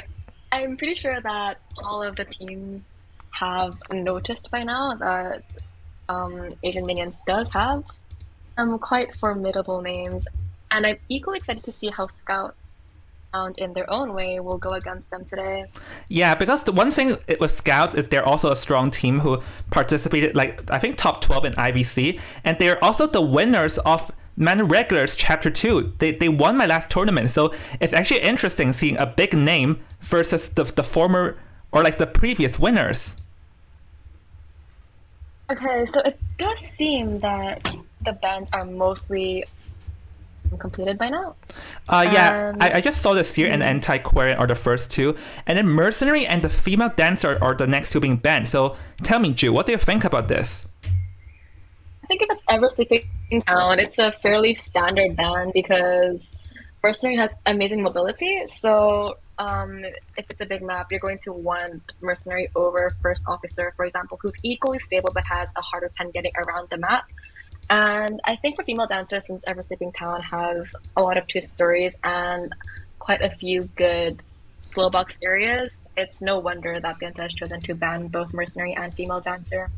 I'm pretty sure that all of the teams have noticed by now that Asian Minions does have quite formidable names, and I'm equally excited to see how Scouts, found in their own way, will go against them today. Yeah, because the one thing with Scouts is they're also a strong team who participated, like, I think top 12 in IVC, and they're also the winners of Manor Regulars Chapter 2. They won my last tournament, so it's actually interesting seeing a big name versus the former, or like the previous winners. Okay, so it does seem that the bans are mostly completed by now. I just saw the Seer and Antiquarian are the first 2, and then Mercenary and the Female Dancer are the next 2 being banned. So tell me, Ju, what do you think about this? I think if it's ever sleeping down, it's a fairly standard ban, because Mercenary has amazing mobility. So if it's a big map, you're going to want Mercenary over First Officer, for example, who's equally stable but has a harder time getting around the map. And I think for Female Dancer, since Ever Sleeping Town has a lot of 2 stories and quite a few good slow box areas, it's no wonder that Benta has chosen to ban both Mercenary and Female Dancer.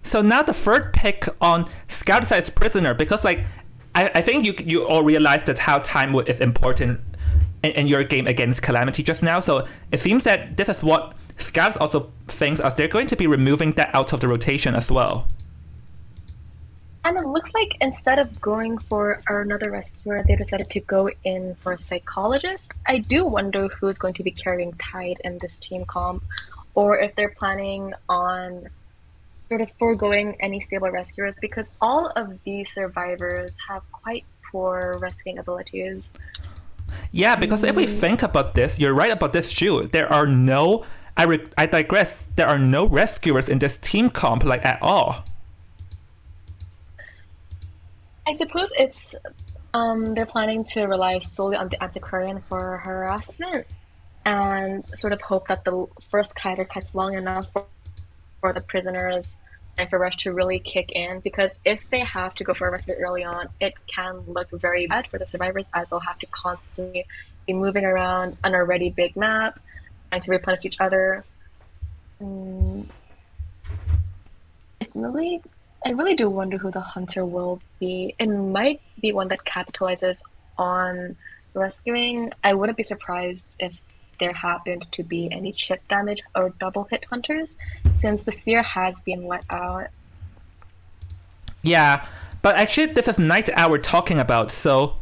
So now the third pick on Scout side is Prisoner, because like I think you all realized that how time is important in your game against Calamity just now. So it seems that this is what Scouts also thinks, as they're going to be removing that out of the rotation as well. And it looks like instead of going for another rescuer, they decided to go in for a psychologist. I do wonder who's going to be carrying Tide in this team comp, or if they're planning on sort of foregoing any stable rescuers, because all of these survivors have quite poor rescuing abilities. Yeah, because if we think about this, you're right about this, Ju. There are no, I digress, there are no rescuers in this team comp, like, at all. I suppose it's they're planning to rely solely on the Antiquarian for harassment, and sort of hope that the first kiter cuts long enough for the prisoners for rush to really kick in, because if they have to go for a rescue early on, it can look very bad for the survivors, as they'll have to constantly be moving around an already big map, trying to replenish each other. I really do wonder who the hunter will be. It might be one that capitalizes on rescuing. I wouldn't be surprised if there happened to be any chip damage or double hit hunters, since the seer has been let out. Yeah, but actually this is night owl we're talking about, so...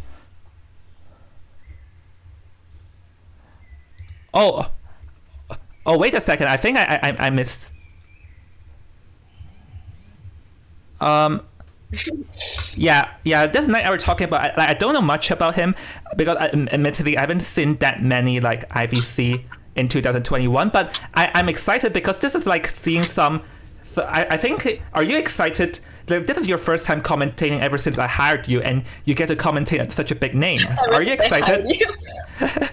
Oh, wait a second, I think I missed... Yeah, this night I was talking about. I don't know much about him because, admittedly, I haven't seen that many like IVC in 2021. But I'm excited because this is like seeing some. So I think. Are you excited? Like, this is your first time commentating ever since I hired you, and you get to commentate on such a big name. Are you excited?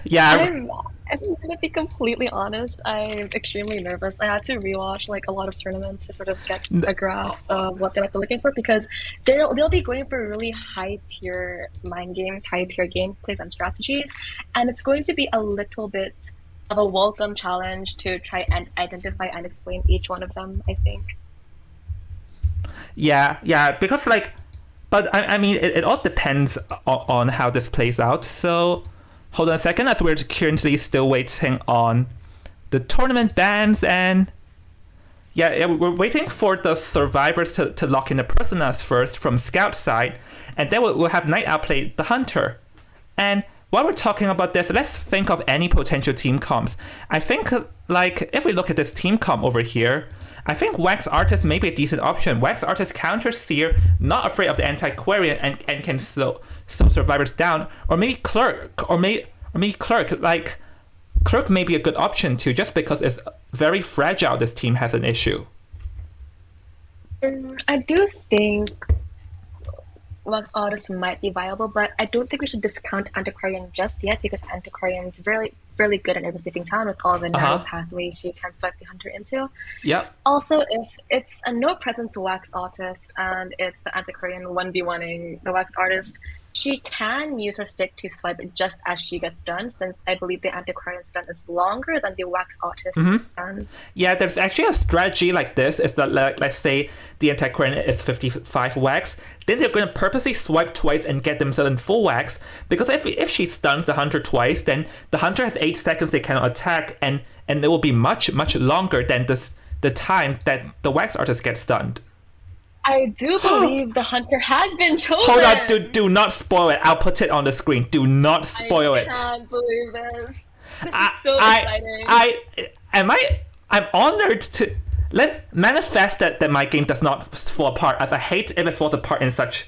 Yeah. I'm gonna be completely honest. I'm extremely nervous. I had to rewatch like a lot of tournaments to sort of get a grasp of what they might be looking for, because they'll be going for really high tier mind games, high tier gameplays and strategies, and it's going to be a little bit of a welcome challenge to try and identify and explain each one of them, I think. Yeah, because like, but I mean, it all depends on how this plays out. So. Hold on a second, as we're currently still waiting on the tournament bans, and yeah, we're waiting for the survivors to lock in the personas first from Scout side, and then we'll have Night Owl play the Hunter. And while we're talking about this, let's think of any potential team comps. I think, like, if we look at this team comp over here, I think Wax Artist may be a decent option. Wax Artist counters Seer, not afraid of the Antiquarian, and can slow some survivors down. Or maybe Clerk, or maybe Clerk. Like, Clerk may be a good option too, just because it's very fragile. This team has an issue. I do think Wax Artist might be viable, but I don't think we should discount Antiquarian just yet, because Antiquarian is really good at every sleeping town with all the narrow pathways she can swipe the hunter into. Yep. Also, if it's a no presence Wax Artist and it's the Antiquarian 1v1ing the Wax Artist, she can use her stick to swipe just as she gets stunned, since I believe the Antiquarian stun is longer than the Wax Artist stun. Yeah, there's actually a strategy like this. Is that, like, let's say the Antiquarian is 55 wax, then they're going to purposely swipe twice and get themselves in full wax, because if she stuns the hunter twice, then the hunter has 8 seconds they cannot attack, and it will be much longer than the time that the Wax Artist gets stunned. I do believe the hunter has been chosen. Hold on, do not spoil it. I'll put it on the screen. Do not spoil it. I can't believe this. This is so exciting. I'm honored to manifest that my game does not fall apart, as I hate if it falls apart in such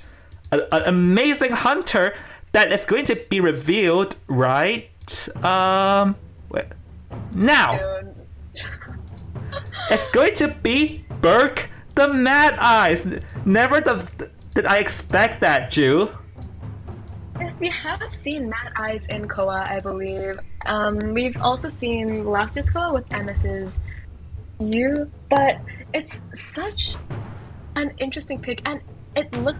an amazing hunter that is going to be revealed right now. It's going to be Burke the Mad Eyes. Never did I expect that, Ju. Yes, we have seen Mad Eyes in Koa, I believe. We've also seen last year's Koa with MS's You, but it's such an interesting pick, and it looks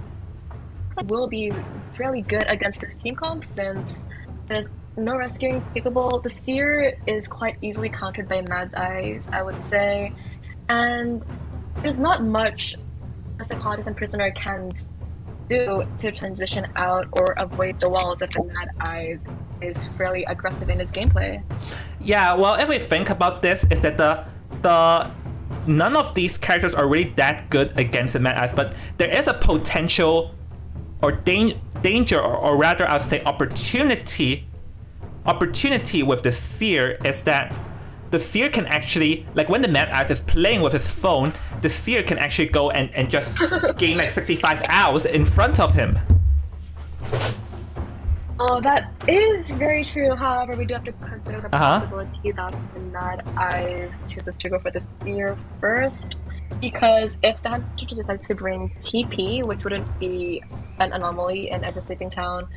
like it will be really good against this team comp, since there's no rescuing capable. The Seer is quite easily countered by Mad Eyes, I would say, and there's not much a psychologist and prisoner can do to transition out or avoid the walls if the Mad Eyes is fairly aggressive in his gameplay. Yeah, well, if we think about this, is that the none of these characters are really that good against the Mad Eyes, but there is a potential or danger, or rather I would say opportunity with the Seer, is that the Seer can actually, like when the Mad Eyes is playing with his phone, the Seer can actually go and just gain like 65 hours in front of him. Oh, that is very true. However, we do have to consider the possibility that the Mad Eyes chooses to go for the Seer first, because if the Hunter decides to bring TP, which wouldn't be an anomaly in every sleeping town,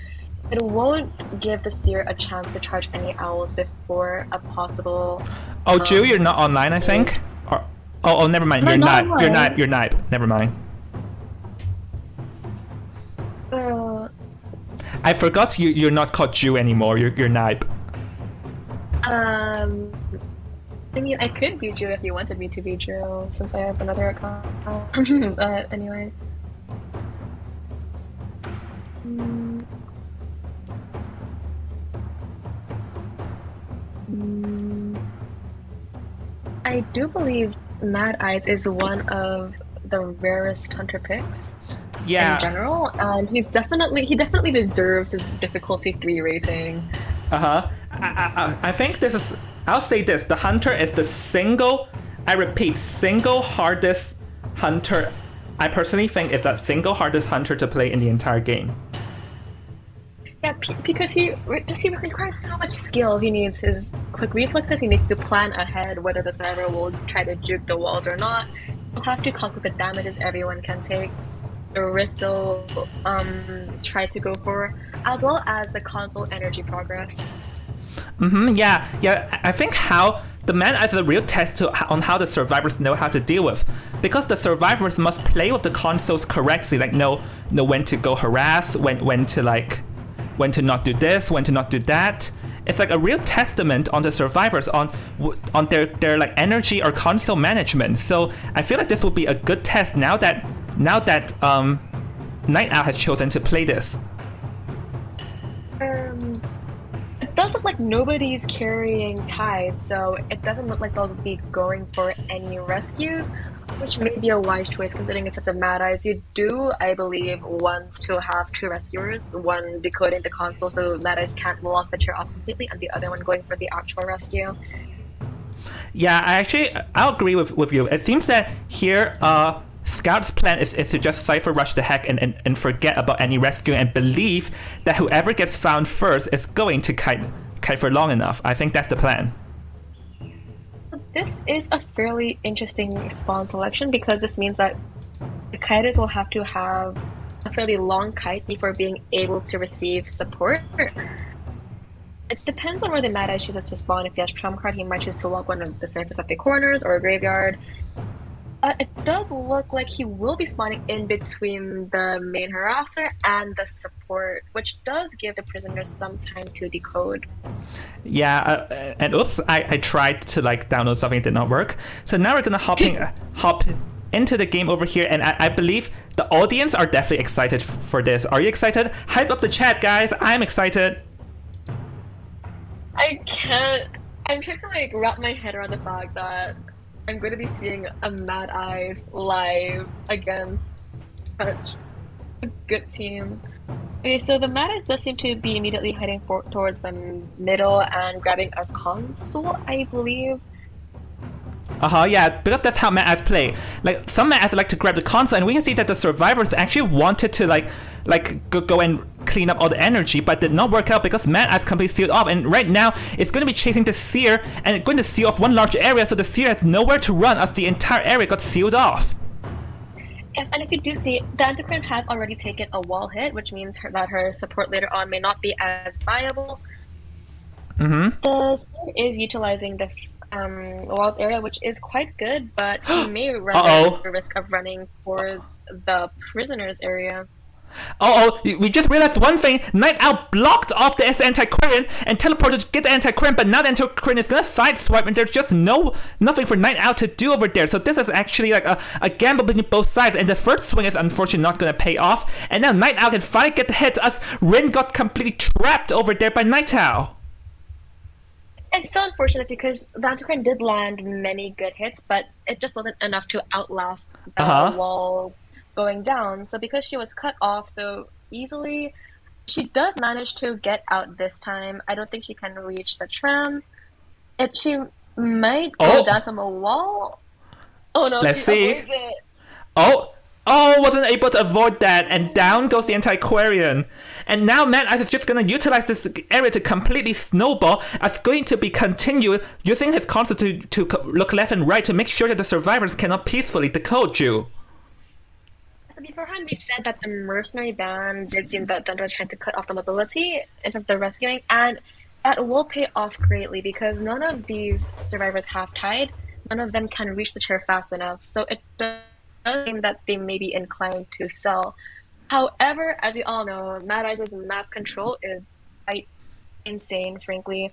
it won't give the Seer a chance to charge any owls before a possible... Oh, Ju, you're not online, I think? Oh, never mind. You're not Nipe. You're one. Nipe. You're Nipe. Never mind. I forgot you're not called Jew anymore. You're Nipe. I mean, I could be Drew if you wanted me to be Drew, since I have another account. Anyway. I do believe Mad Eyes is one of the rarest hunter picks in general, and he definitely deserves his difficulty 3 rating. I think this is. I'll say this: the hunter is the single hardest hunter. I personally think is the single hardest hunter to play in the entire game. Yeah, because he requires so much skill. He needs his quick reflexes. He needs to plan ahead whether the survivor will try to juke the walls or not. He'll have to calculate the damages everyone can take, the risk they'll try to go for, as well as the console energy progress. Yeah. I think how the man is a real test on how the survivors know how to deal with, because the survivors must play with the consoles correctly, like know when to go harass, when to not do this, when to not do that. It's like a real testament on the survivors on their like energy or console management. So I feel like this will be a good test now that Night Owl has chosen to play this. It does look like nobody's carrying Tide, so it doesn't look like they'll be going for any rescues, which may be a wise choice considering if it's a Mad Eyes, you do, I believe, want to have 2 rescuers, one decoding the console so Mad Eyes can't lock the chair off completely, and the other one going for the actual rescue. Yeah, I'll agree with you. It seems that here, Scout's plan is to just Cypher rush the heck and forget about any rescue and believe that whoever gets found first is going to kite for long enough. I think that's the plan. This is a fairly interesting spawn selection because this means that the kiters will have to have a fairly long kite before being able to receive support. It depends on where the Mad Eye chooses to spawn. If he has Trump card, he might choose to log one of the surface of the corners or a graveyard. It does look like he will be spawning in between the main harasser and the support, which does give the prisoners some time to decode. Yeah, and oops, I tried to download something, it did not work. So now we're gonna hop into the game over here, and I believe the audience are definitely excited for this. Are you excited? Hype up the chat, guys. I'm excited. I can't. I'm trying to wrap my head around the fact that I'm going to be seeing a Mad Eyes live against such a good team. Okay, so the Mad Eyes does seem to be immediately heading towards the middle and grabbing a console, I believe. Yeah, because that's how Mad Eyes play. Some Mad Eyes like to grab the console, and we can see that the survivors actually wanted to go and clean up all the energy, but did not work out because Mad Eyes completely sealed off, and right now it's going to be chasing the Seer and it's going to seal off one large area, so the Seer has nowhere to run as the entire area got sealed off. Yes, and if you do see, the Antiquarian has already taken a wall hit, which means that her support later on may not be as viable. The Seer is utilizing the walls area, which is quite good, but he may run the risk of running towards the prisoners area. We just realized one thing. Night Owl blocked off the Antiquarian and teleported to get the Antiquarian, but now the Antiquarian is gonna sideswipe, and there's just nothing for Night Owl to do over there. So this is actually a gamble between both sides, and the first swing is unfortunately not gonna pay off. And now Night Owl can finally get the hit as Rin got completely trapped over there by Night Owl. It's so unfortunate because the Antiquarian did land many good hits, but it just wasn't enough to outlast the wall going down. So because she was cut off so easily, she does manage to get out this time. I don't think she can reach the tram. She might go down from a wall. Oh no, Let's see. Avoids it. Wasn't able to avoid that, and down goes the Antiquarian. And now Mad Eyes is just going to utilize this area to completely snowball, as going to be continue using his console to look left and right to make sure that the survivors cannot peacefully decode you. So beforehand we said that the mercenary band did seem that Thunder was trying to cut off the mobility in terms of the rescuing, and that will pay off greatly because none of these survivors have Tide. none of them can reach the chair fast enough. So it does seem that they may be inclined to sell. However, as you all know, Mad Eyes' map control is quite insane, frankly.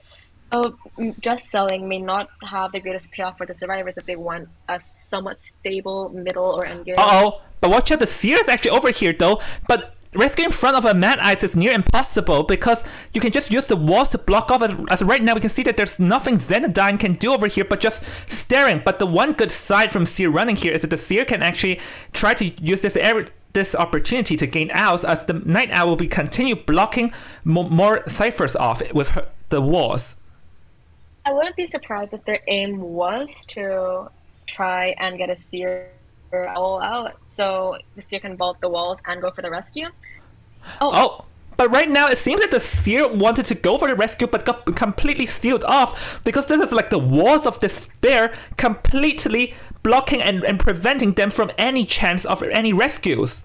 So just selling may not have the greatest payoff for the survivors if they want a somewhat stable middle or end game. But watch out, the Seer is actually over here though. But rescuing in front of a Mad Eyes is near impossible because you can just use the walls to block off. As right now, we can see that there's nothing Xenodyne can do over here but just staring. But the one good side from Seer running here is that the Seer can actually try to use this opportunity to gain owls, as the Night Owl will be continue blocking more ciphers off with the walls. I wouldn't be surprised if their aim was to try and get a Seer Owl out, so the Seer can vault the walls and go for the rescue. But right now it seems that the Seer wanted to go for the rescue but got completely sealed off because this is like the walls of despair completely blocking and preventing them from any chance of any rescues.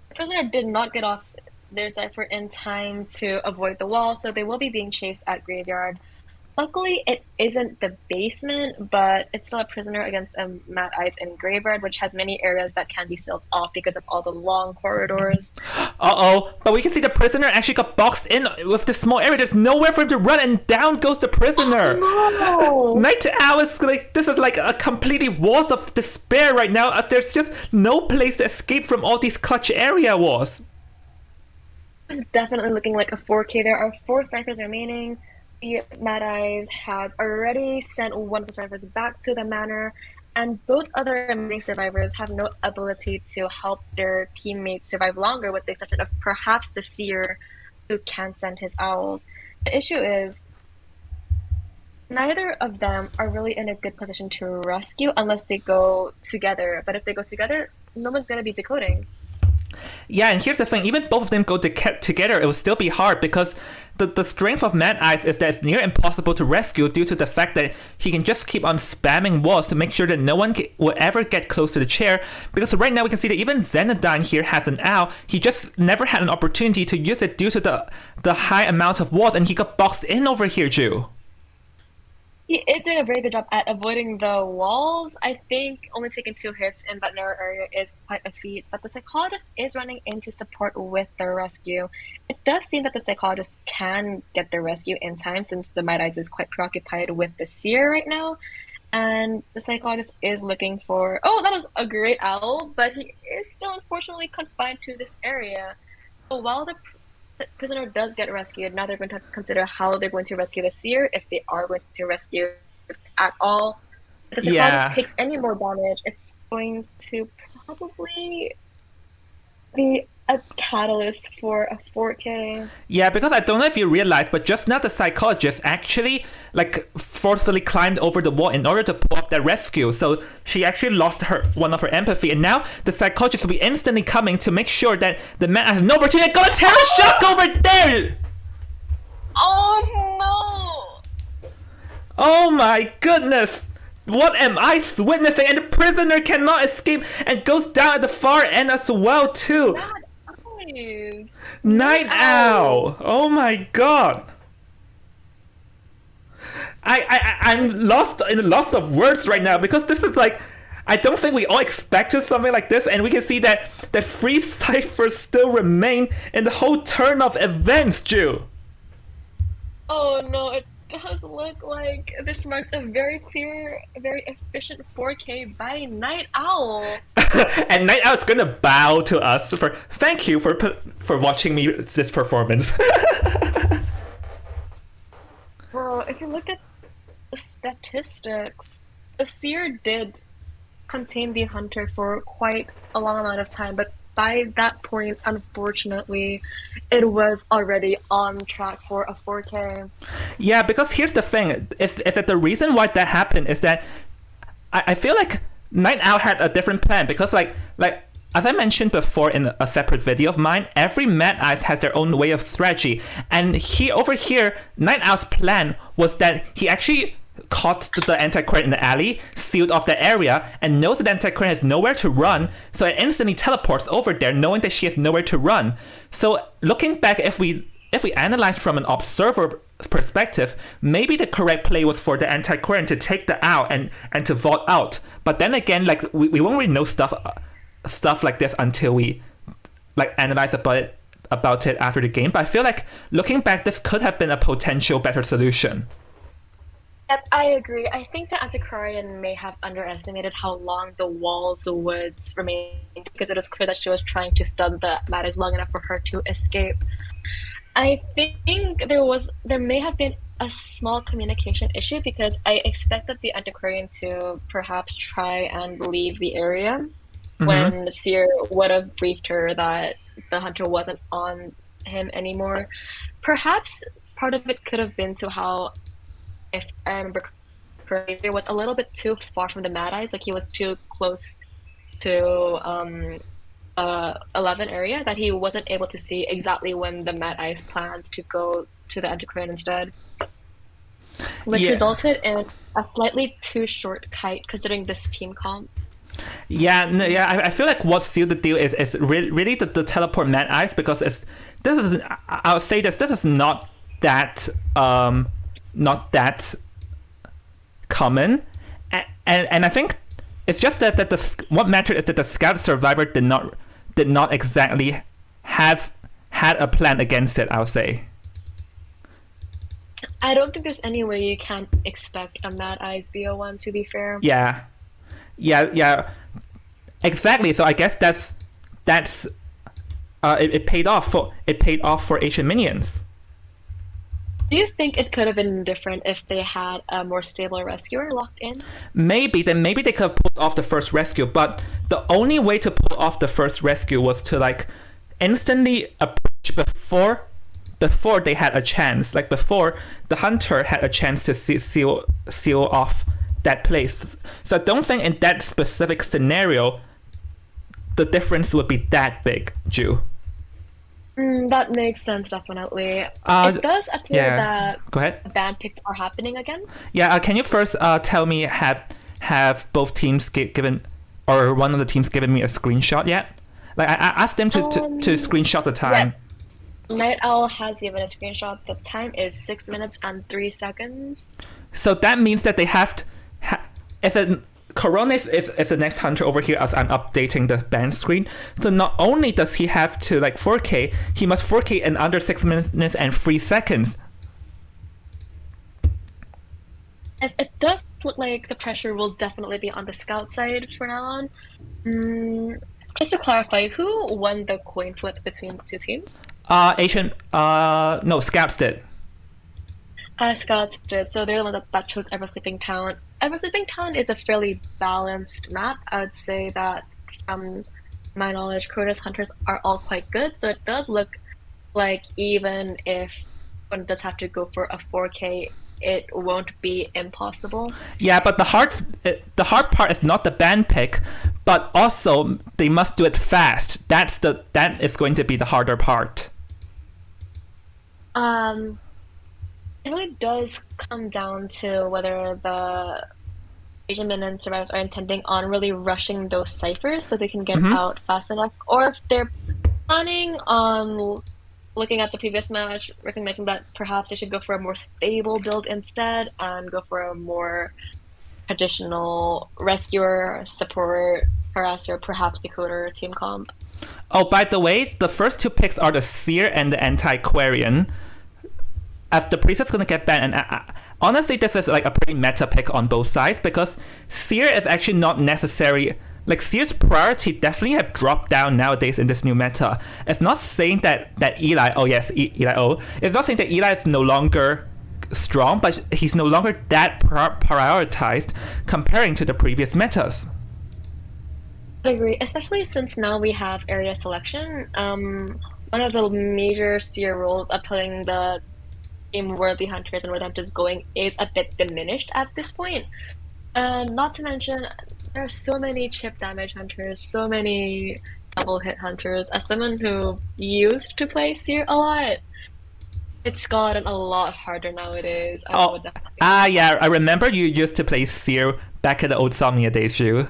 The prisoner did not get off their cipher in time to avoid the wall, so they will be being chased at Graveyard. Luckily, it isn't the basement, but it's still a prisoner against a Mad Eyes in Graveyard, which has many areas that can be sealed off because of all the long corridors. But we can see the prisoner actually got boxed in with this small area. There's nowhere for him to run, and down goes the prisoner. Oh, no. Night Owl is like, this is like a completely walls of despair right now, as there's just no place to escape from all these clutch area walls. This is definitely looking like a 4K. There are 4 ciphers remaining. The Mad Eyes has already sent one of the survivors back to the manor, and both other remaining survivors have no ability to help their teammates survive longer, with the exception of perhaps the Seer, who can send his owls. The issue is neither of them are really in a good position to rescue unless they go together. But if they go together, no one's going to be decoding. Yeah, and here's the thing, even both of them go together, it will still be hard because the strength of Mad Eyes is that it's near impossible to rescue due to the fact that he can just keep on spamming walls to make sure that no one will ever get close to the chair, because right now we can see that even Xenodyne here has an owl. He just never had an opportunity to use it due to the high amount of walls, and he got boxed in over here, Ju. He is doing a very good job at avoiding the walls. I think only taking 2 hits in that narrow area is quite a feat, but the psychologist is running in to support with the rescue. It does seem that the psychologist can get the rescue in time since the Mad Eyes is quite preoccupied with the Seer right now. And the psychologist is looking for... Oh, that was a great owl, but he is still unfortunately confined to this area. So while the prisoner does get rescued, now they're going to have to consider how they're going to rescue the Seer, if they are going to rescue at all. If the psychologist takes any more damage, it's going to probably be a catalyst for a 4K. Yeah, because I don't know if you realize, but just now the psychologist actually forcefully climbed over the wall in order to pull off that rescue. So she actually lost one of her empathy, and now the psychologist will be instantly coming to make sure that the man has no opportunity. Got a terror shock over there! Oh no! Oh my goodness! What am I witnessing? And the prisoner cannot escape and goes down at the far end as well too. Night Owl! Oh my god! I'm lost in lots of words right now because this is like, I don't think we all expected something like this, and we can see that 3 ciphers still remain in the whole turn of events, Ju. Oh no, it does look like this marks a very clear, very efficient 4K by Night Owl. And Night Owl is gonna bow to us for thank you for watching me this performance. Bro, if you look at the statistics, the Seer did contain the Hunter for quite a long amount of time, but by that point, unfortunately, it was already on track for a 4K. Yeah, because here's the thing, is that the reason why that happened is that I feel like Night Owl had a different plan, because like as I mentioned before in a separate video of mine, every Mad Eyes has their own way of strategy, and over here, Night Owl's plan was that he actually caught the Antiquarian in the alley, sealed off the area, and knows that the Antiquarian has nowhere to run, so it instantly teleports over there, knowing that she has nowhere to run. So looking back, if we analyze from an observer perspective, maybe the correct play was for the antiquarian to take the out and to vault out. But then again, like we won't really know stuff like this until we like analyze about it after the game. But I feel like looking back, this could have been a potential better solution. Yep, I agree. I think the Antiquarian may have underestimated how long the walls would remain, because it was clear that she was trying to stun the Matters long enough for her to escape. I think there may have been a small communication issue, because I expected the Antiquarian to perhaps try and leave the area when Seer would have briefed her that the hunter wasn't on him anymore. Perhaps part of it could have been to how, if I remember correctly, it was a little bit too far from the Mad Eyes, like he was too close to 11 area, that he wasn't able to see exactly when the Mad Eyes planned to go to the Antiquarian instead, which resulted in a slightly too short kite considering this team comp. I feel like what sealed the deal is really the teleport Mad Eyes, because I would say this is not that common, and I think it's just that what mattered is that the scout survivor did not exactly have had a plan against it, I'll say. I don't think there's any way you can't expect a Mad Eyes BO1, to be fair. Yeah, exactly. So I guess that's it paid off for Asian minions. Do you think it could have been different if they had a more stable rescuer locked in? Maybe they could have pulled off the first rescue, but the only way to pull off the first rescue was to like instantly approach before they had a chance, like before the hunter had a chance to seal off that place. So I don't think in that specific scenario the difference would be that big, Ju. That makes sense, definitely. It does appear that Go ahead. ban picks are happening again. Can you first tell me, have both teams given, or one of the teams given me a screenshot yet? Like I asked them to screenshot the time. Yeah. Night Owl has given a screenshot. The time is 6 minutes and 3 seconds. So that means that they have to. Corona is the next hunter over here as I'm updating the ban screen. So not only does he have to like 4K, he must 4K in under 6 minutes and 3 seconds. Yes, it does look like the pressure will definitely be on the scout side for now on. Just to clarify, who won the coin flip between the two teams? Scouts did. Scouts did, so they're the one that chose Ever Sleeping Town. Ever Sleeping Town is a fairly balanced map. I would say that, from my knowledge, Crota's hunters are all quite good, so it does look like even if one does have to go for a 4K, it won't be impossible. Yeah, but the hard part is not the ban pick, but also they must do it fast. That is going to be the harder part. It really does come down to whether the Asian minion survivors are intending on really rushing those ciphers so they can get out fast enough, or if they're planning on looking at the previous match, recognizing that perhaps they should go for a more stable build instead and go for a more traditional rescuer, support, harasser, perhaps decoder team comp. Oh, by the way, the first two picks are the Seer and the Antiquarian. As the priest is going to get banned, and honestly, this is like a pretty meta pick on both sides, because Seer is actually not necessary. Like, Seer's priority definitely have dropped down nowadays in this new meta. It's not saying that Eli, it's not saying that Eli is no longer strong, but he's no longer that prioritized comparing to the previous metas. I agree, especially since now we have area selection. One of the major Seer roles of putting the team where the hunters and where the hunters going is a bit diminished at this point. Not to mention, there are so many chip damage hunters, so many double hit hunters. As someone who used to play Seer a lot, it's gotten a lot harder nowadays. I remember you used to play Seer back in the old Somnia days, Ju.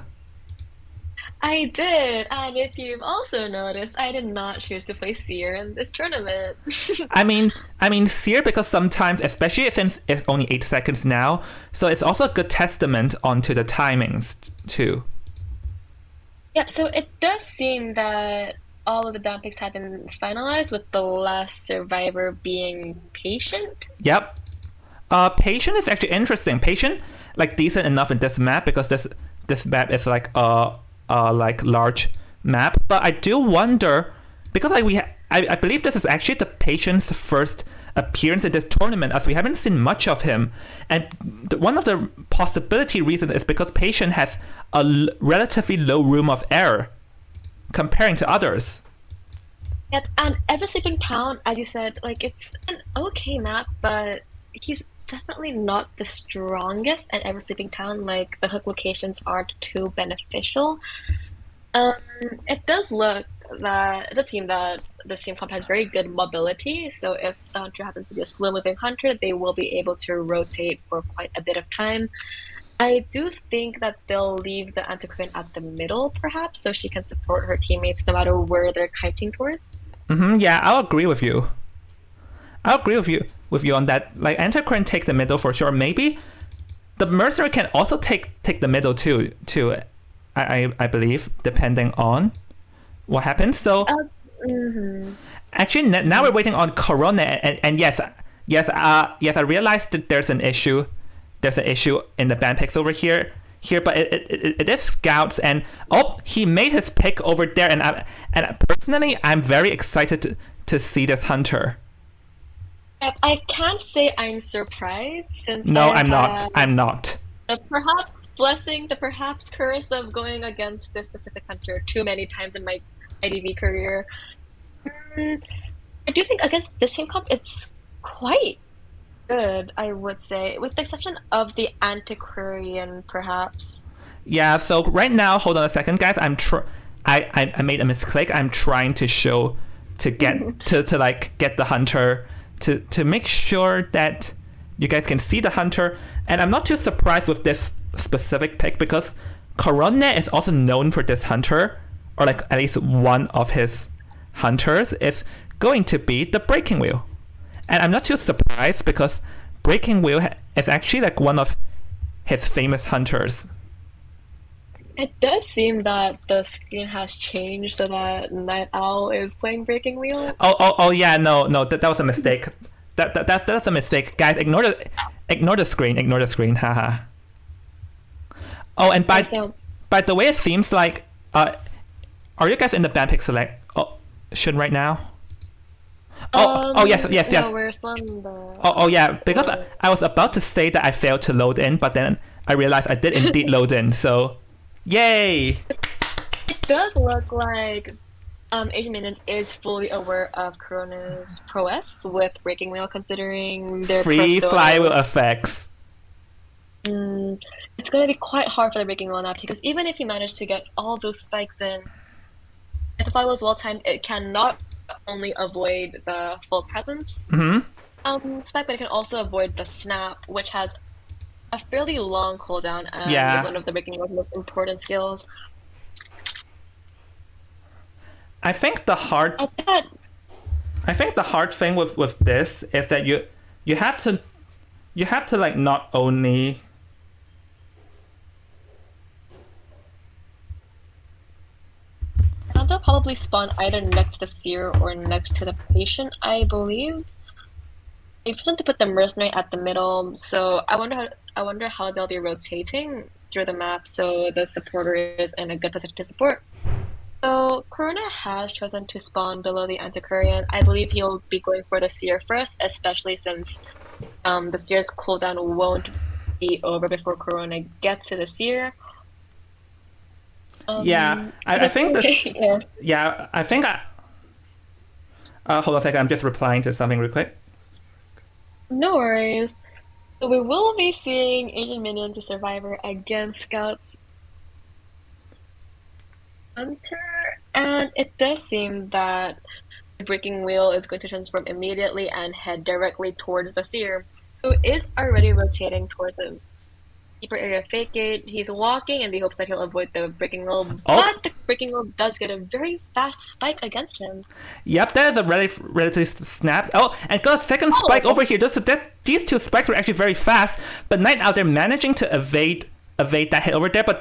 I did, and if you've also noticed, I did not choose to play Seer in this tournament. Seer, because sometimes, especially since it's only 8 seconds now, so it's also a good testament onto the timings too. Yep, so it does seem that all of the down picks have been finalized, with the last survivor being Patient. Yep. Patient is actually interesting. Patient, like, decent enough in this map, because this map is like a like large map. But I do wonder, because like I believe this is actually the Patient's first appearance in this tournament, as we haven't seen much of him. And one of the possibility reasons is because Patient has a relatively low room of error comparing to others. Yep, and Ever Sleeping Town, as you said, like, it's an okay map, but he's definitely not the strongest at Ever Sleeping Town. Like, the hook locations aren't too beneficial. It does seem that this team comp has very good mobility, so if the hunter happens to be a slow moving hunter, they will be able to rotate for quite a bit of time. I do think that they'll leave the Antiquarian at the middle, perhaps, so she can support her teammates no matter where they're kiting towards. Yeah, I'll agree with you. I'll agree with you on that. Like, Antiquarian take the middle for sure. Maybe the Mercenary can also take the middle too. I believe, depending on what happens. So actually, now we're waiting on Corona, and yes, I realized that there's an issue. There's an issue in the band picks over here, but it is Scouts, and he made his pick over there, and personally, I'm very excited to see this hunter. I can't say I'm surprised, since No, I'm not. I'm not. The perhaps blessing, the perhaps curse of going against this specific hunter too many times in my IDV career. I do think against this team comp, it's quite good, I would say, with the exception of the Antiquarian, perhaps. Yeah, so right now, hold on a second, guys. I made a misclick. I'm trying to get get the hunter to make sure that you guys can see the hunter. And I'm not too surprised with this specific pick, because Corona is also known for this hunter, or like at least one of his hunters is going to be the Breaking Wheel. And I'm not too surprised, because Breaking Wheel is actually like one of his famous hunters. It does seem that the screen has changed so that Night Owl is playing Breaking Wheel. Oh yeah, no, that was a mistake. That's a mistake, guys. Ignore the screen. Haha. Oh, and by the way, it seems like are you guys in the band pick select option right now? Yes. No, we're still in the... Yeah, because I was about to say that I failed to load in, but then I realized I did indeed load in, so yay! It does look like Asian Minions is fully aware of Corona's prowess with Breaking Wheel, considering their free persona. flywheel effects. It's going to be quite hard for the Breaking Wheel now, because even if you manage to get all those spikes in, if the flywheel is well timed, it cannot only avoid the full presence spike, but it can also avoid the snap, which has a fairly long cooldown and is one of the Breaking Wheel's most important skills. I think the hard thing with this is that you have to like not only They'll probably spawn either next to the Seer or next to the Patient, I believe. They plan to put the Mercenary at the middle, so I wonder how they'll be rotating through the map so the supporter is in a good position to support. So Corona has chosen to spawn below the Antiquarian. I believe he'll be going for the Seer first, especially since the Seer's cooldown won't be over before Corona gets to the Seer. I think this. Yeah, I think hold on a second. I'm just replying to something real quick. No worries. So we will be seeing Asian Minions, a Survivor, against Scouts Hunter, and it does seem that the Breaking Wheel is going to transform immediately and head directly towards the Seer, who is already rotating towards him. deeper area fake gate. He's walking in the hopes that he'll avoid the breaking wheel, Oh. but the breaking wheel does get a very fast spike against him. Yep, that is a relatively snap. Oh, and got a second spike over here. These two spikes were actually very fast, but Night Owl, they're managing to evade that hit over there, but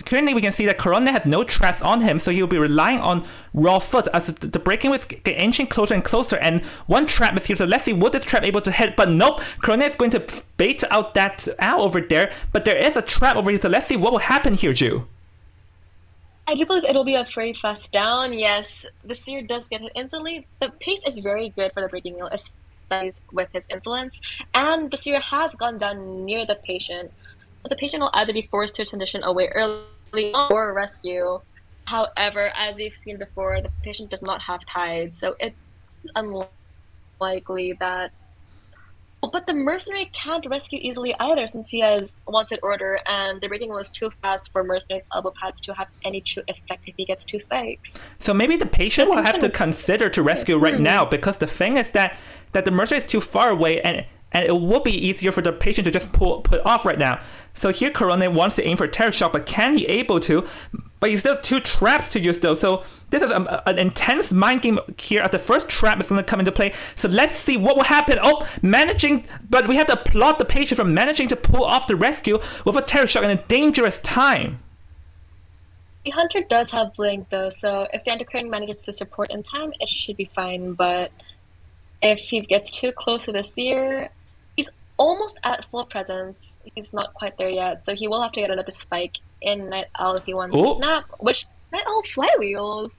currently we can see that Corona has no traps on him, so he'll be relying on raw foot as the breaking wave get inching closer and closer, and one trap is here, so let's see what this trap able to hit, but nope, Corona is going to bait out that owl over there, but there is a trap over here, so let's see what will happen here, Ju. I do believe it'll be a very fast down. Yes, the Seer does get hit instantly. The pace is very good for the breaking wheel, especially with his insolence, and the Seer has gone down near the patient. The patient will either be forced to transition away early or rescue. However, as we've seen before, the patient does not have tides, so it's unlikely that... But the mercenary can't rescue easily either, since he has wanted order, and the breaking wheel is too fast for mercenary's elbow pads to have any true effect if he gets 2 spikes. So maybe the patient will have to consider to rescue right now, because the thing is that the mercenary is too far away, and it would be easier for the patient to just put off right now. So here Corona wants to aim for Terror Shock, but can he able to? But he still has 2 traps to use though, so this is an intense mind game here as the first trap is going to come into play. So let's see what will happen. Oh, but we have to applaud the patient for managing to pull off the rescue with a Terror Shock in a dangerous time. The Hunter does have Blink though, so if the Antiquarian manages to support in time, it should be fine, but if he gets too close to the Seer, he's almost at full presence. He's not quite there yet, so he will have to get another spike in Night Owl if he wants to snap, which Night Owl flywheels.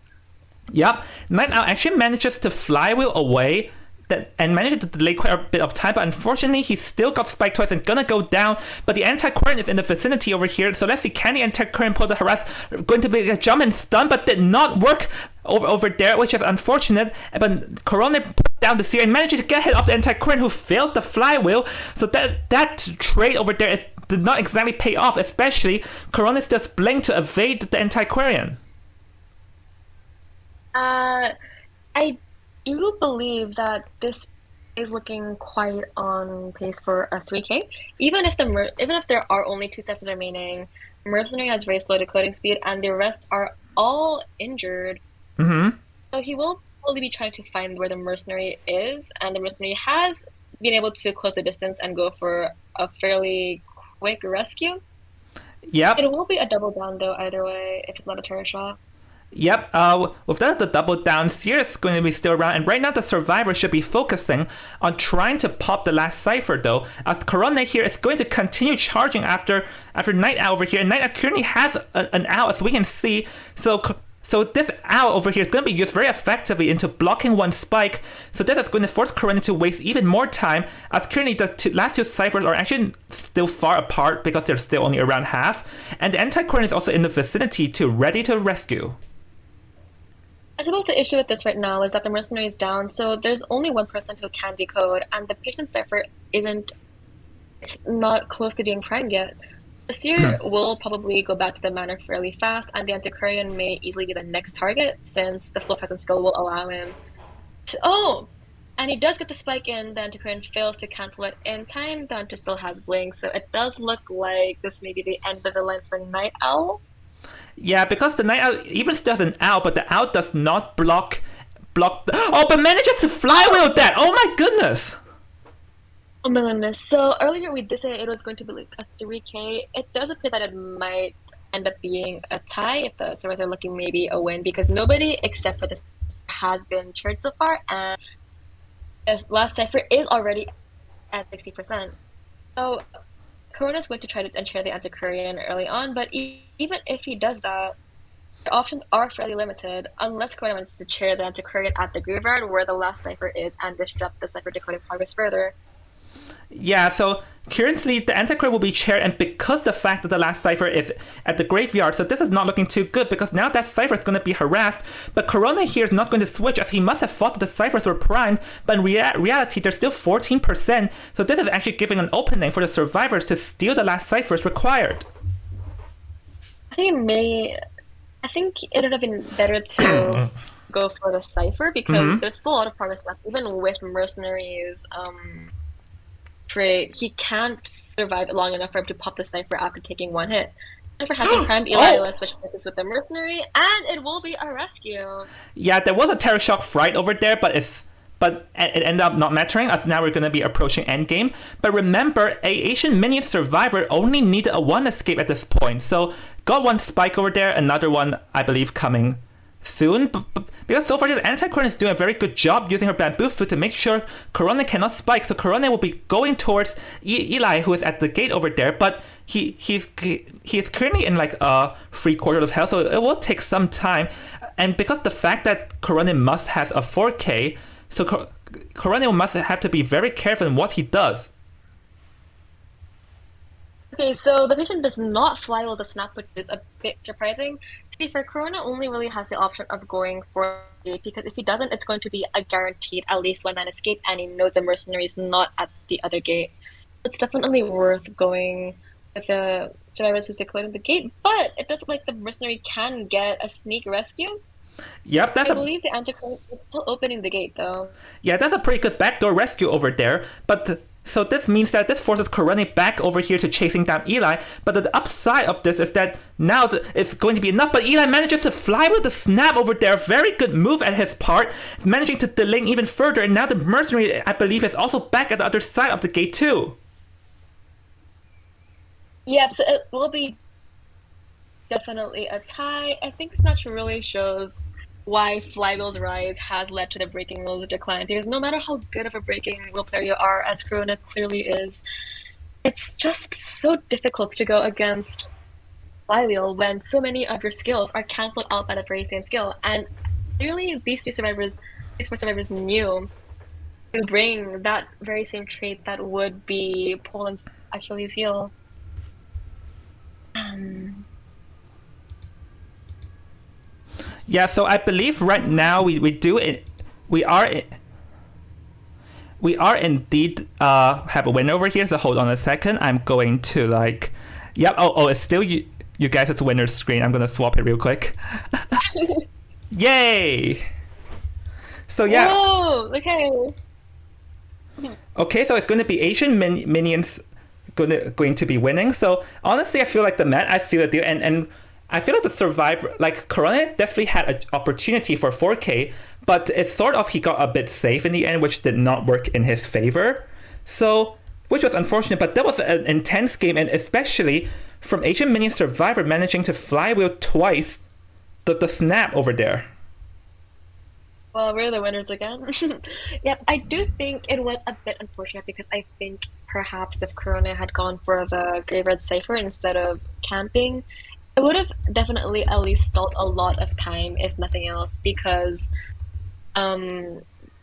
Yep, Night Owl actually manages to flywheel away and manages to delay quite a bit of time, but unfortunately he still got spiked twice and gonna go down, but the Antiquarian is in the vicinity over here, so let's see, can the Antiquarian pull the harass? Going to be a jump and stun, but did not work over there, which is unfortunate, but Corona put down the Seer and managed to get hit off the Antiquarian who failed the flywheel, so that trade over there did not exactly pay off, especially Corona's just blinked to evade the Antiquarian. I do believe that this is looking quite on pace for a 3K. Even if there are only 2 steps remaining, Mercenary has very slow decoding speed, and the rest are all injured. Mm-hmm. So he will probably be trying to find where the Mercenary is, and the Mercenary has been able to close the distance and go for a fairly quick rescue. Yep. It will be a double down though either way if it's not a Terror Shock. Yep, with that the double down, Seer is going to be still around, and right now the Survivor should be focusing on trying to pop the last Cypher though, as Corona here is going to continue charging after Night Owl over here, and Night Owl currently has an owl as we can see, so this owl over here is going to be used very effectively into blocking one spike, so that is going to force Corona to waste even more time, as currently the last 2 Cyphers are actually still far apart because they're still only around half, and the Antiquarian is also in the vicinity ready to rescue. I suppose the issue with this right now is that the Mercenary is down, so there's only one person who can decode, and the patient Cypher it's not close to being primed yet. The Seer will probably go back to the Manor fairly fast, and the Antiquarian may easily be the next target, since the Flow Presence skill will allow him to... And he does get the spike in, the Antiquarian fails to cancel it in time, the Hunter still has Blink, so it does look like this may be the end of the line for Night Owl. Yeah, because the Night Owl even still has an owl, but the owl does not block but manages to flywheel that! Oh my goodness! Oh my goodness. So earlier we did say it was going to be like a 3K. It does appear that it might end up being a tie if the servers are looking maybe a win, because nobody except for this has been cheered so far, and this last Cypher is already at 60%. So Corona is going to try to unchair the Antiquarian early on, but even if he does that, the options are fairly limited, unless Corona wants to chair the Antiquarian at the graveyard where the last Cypher is and disrupt the Cypher decoding progress further. Yeah, so currently the Antiquarian will be chaired, and because the fact that the last Cypher is at the graveyard, so this is not looking too good, because now that Cypher is going to be harassed, but Corona here is not going to switch, as he must have thought that the Cyphers were primed, but in reality they're still 14%, so this is actually giving an opening for the Survivors to steal the last Cyphers required. I think it would have been better to go for the Cypher, because there's still a lot of progress left, even with Mercenary's afraid he can't survive long enough for him to pop the sniper after taking one hit. Sniper has been primed. Eli will switch places with the mercenary, and it will be a rescue. Yeah, there was a Terror Shock Fright over there, but it ended up not mattering, as now we're going to be approaching endgame. But remember, a Asian minion survivor only needed a 1 escape at this point, so got one spike over there, another one, I believe, coming soon. But because so far the anti-Corona is doing a very good job using her bamboo foot to make sure Corona cannot spike, so Corona will be going towards Eli, who is at the gate over there, but he's currently in like a 3/4 of health, so it will take some time. And because the fact that Corona must have a 4K, so Corona must have to be very careful in what he does. Okay, so the patient does not fly with the snap, which is a bit surprising. To be fair, Corona only really has the option of going for it, because if he doesn't, it's going to be a guaranteed at least 1 man escape, and he knows the mercenary is not at the other gate. It's definitely worth going with the survivors who's declared in the gate, but it doesn't like the mercenary can get a sneak rescue. Yep, I believe the anti-Corona is still opening the gate though. Yeah, that's a pretty good backdoor rescue over there, but so this means that this forces Corona back over here to chasing down Eli, but the upside of this is that now it's going to be enough, but Eli manages to fly with the snap over there. Very good move at his part, managing to delay even further, and now the mercenary, I believe, is also back at the other side of the gate too. Yeah, so it will be definitely a tie. I think this match really shows why Flywheel's rise has led to the breaking rules decline, because no matter how good of a breaking rule player you are, as Corona clearly is, it's just so difficult to go against Flywheel when so many of your skills are cancelled out by the very same skill. And clearly these four survivors knew to bring that very same trait that would be Poland's Achilles heel. Yeah, so I believe right now we are indeed have a winner over here. So hold on a second. I'm going to like, yep. Oh, it's still you guys. It's winner's screen. I'm gonna swap it real quick. Yay! So yeah. Whoa, okay. Okay, so it's going to be Asian minions going to be winning. So honestly, I feel like the man, I feel the deal, and I feel like the survivor, like Corona definitely had an opportunity for 4K, but it's sort of he got a bit safe in the end, which did not work in his favor. So, which was unfortunate, but that was an intense game, and especially from Asian minion survivor managing to flywheel twice the snap over there. Well, we're the winners again. Yep, I do think it was a bit unfortunate, because I think perhaps if Corona had gone for the Graveyard Cypher instead of camping, it would have definitely at least stalled a lot of time, if nothing else, because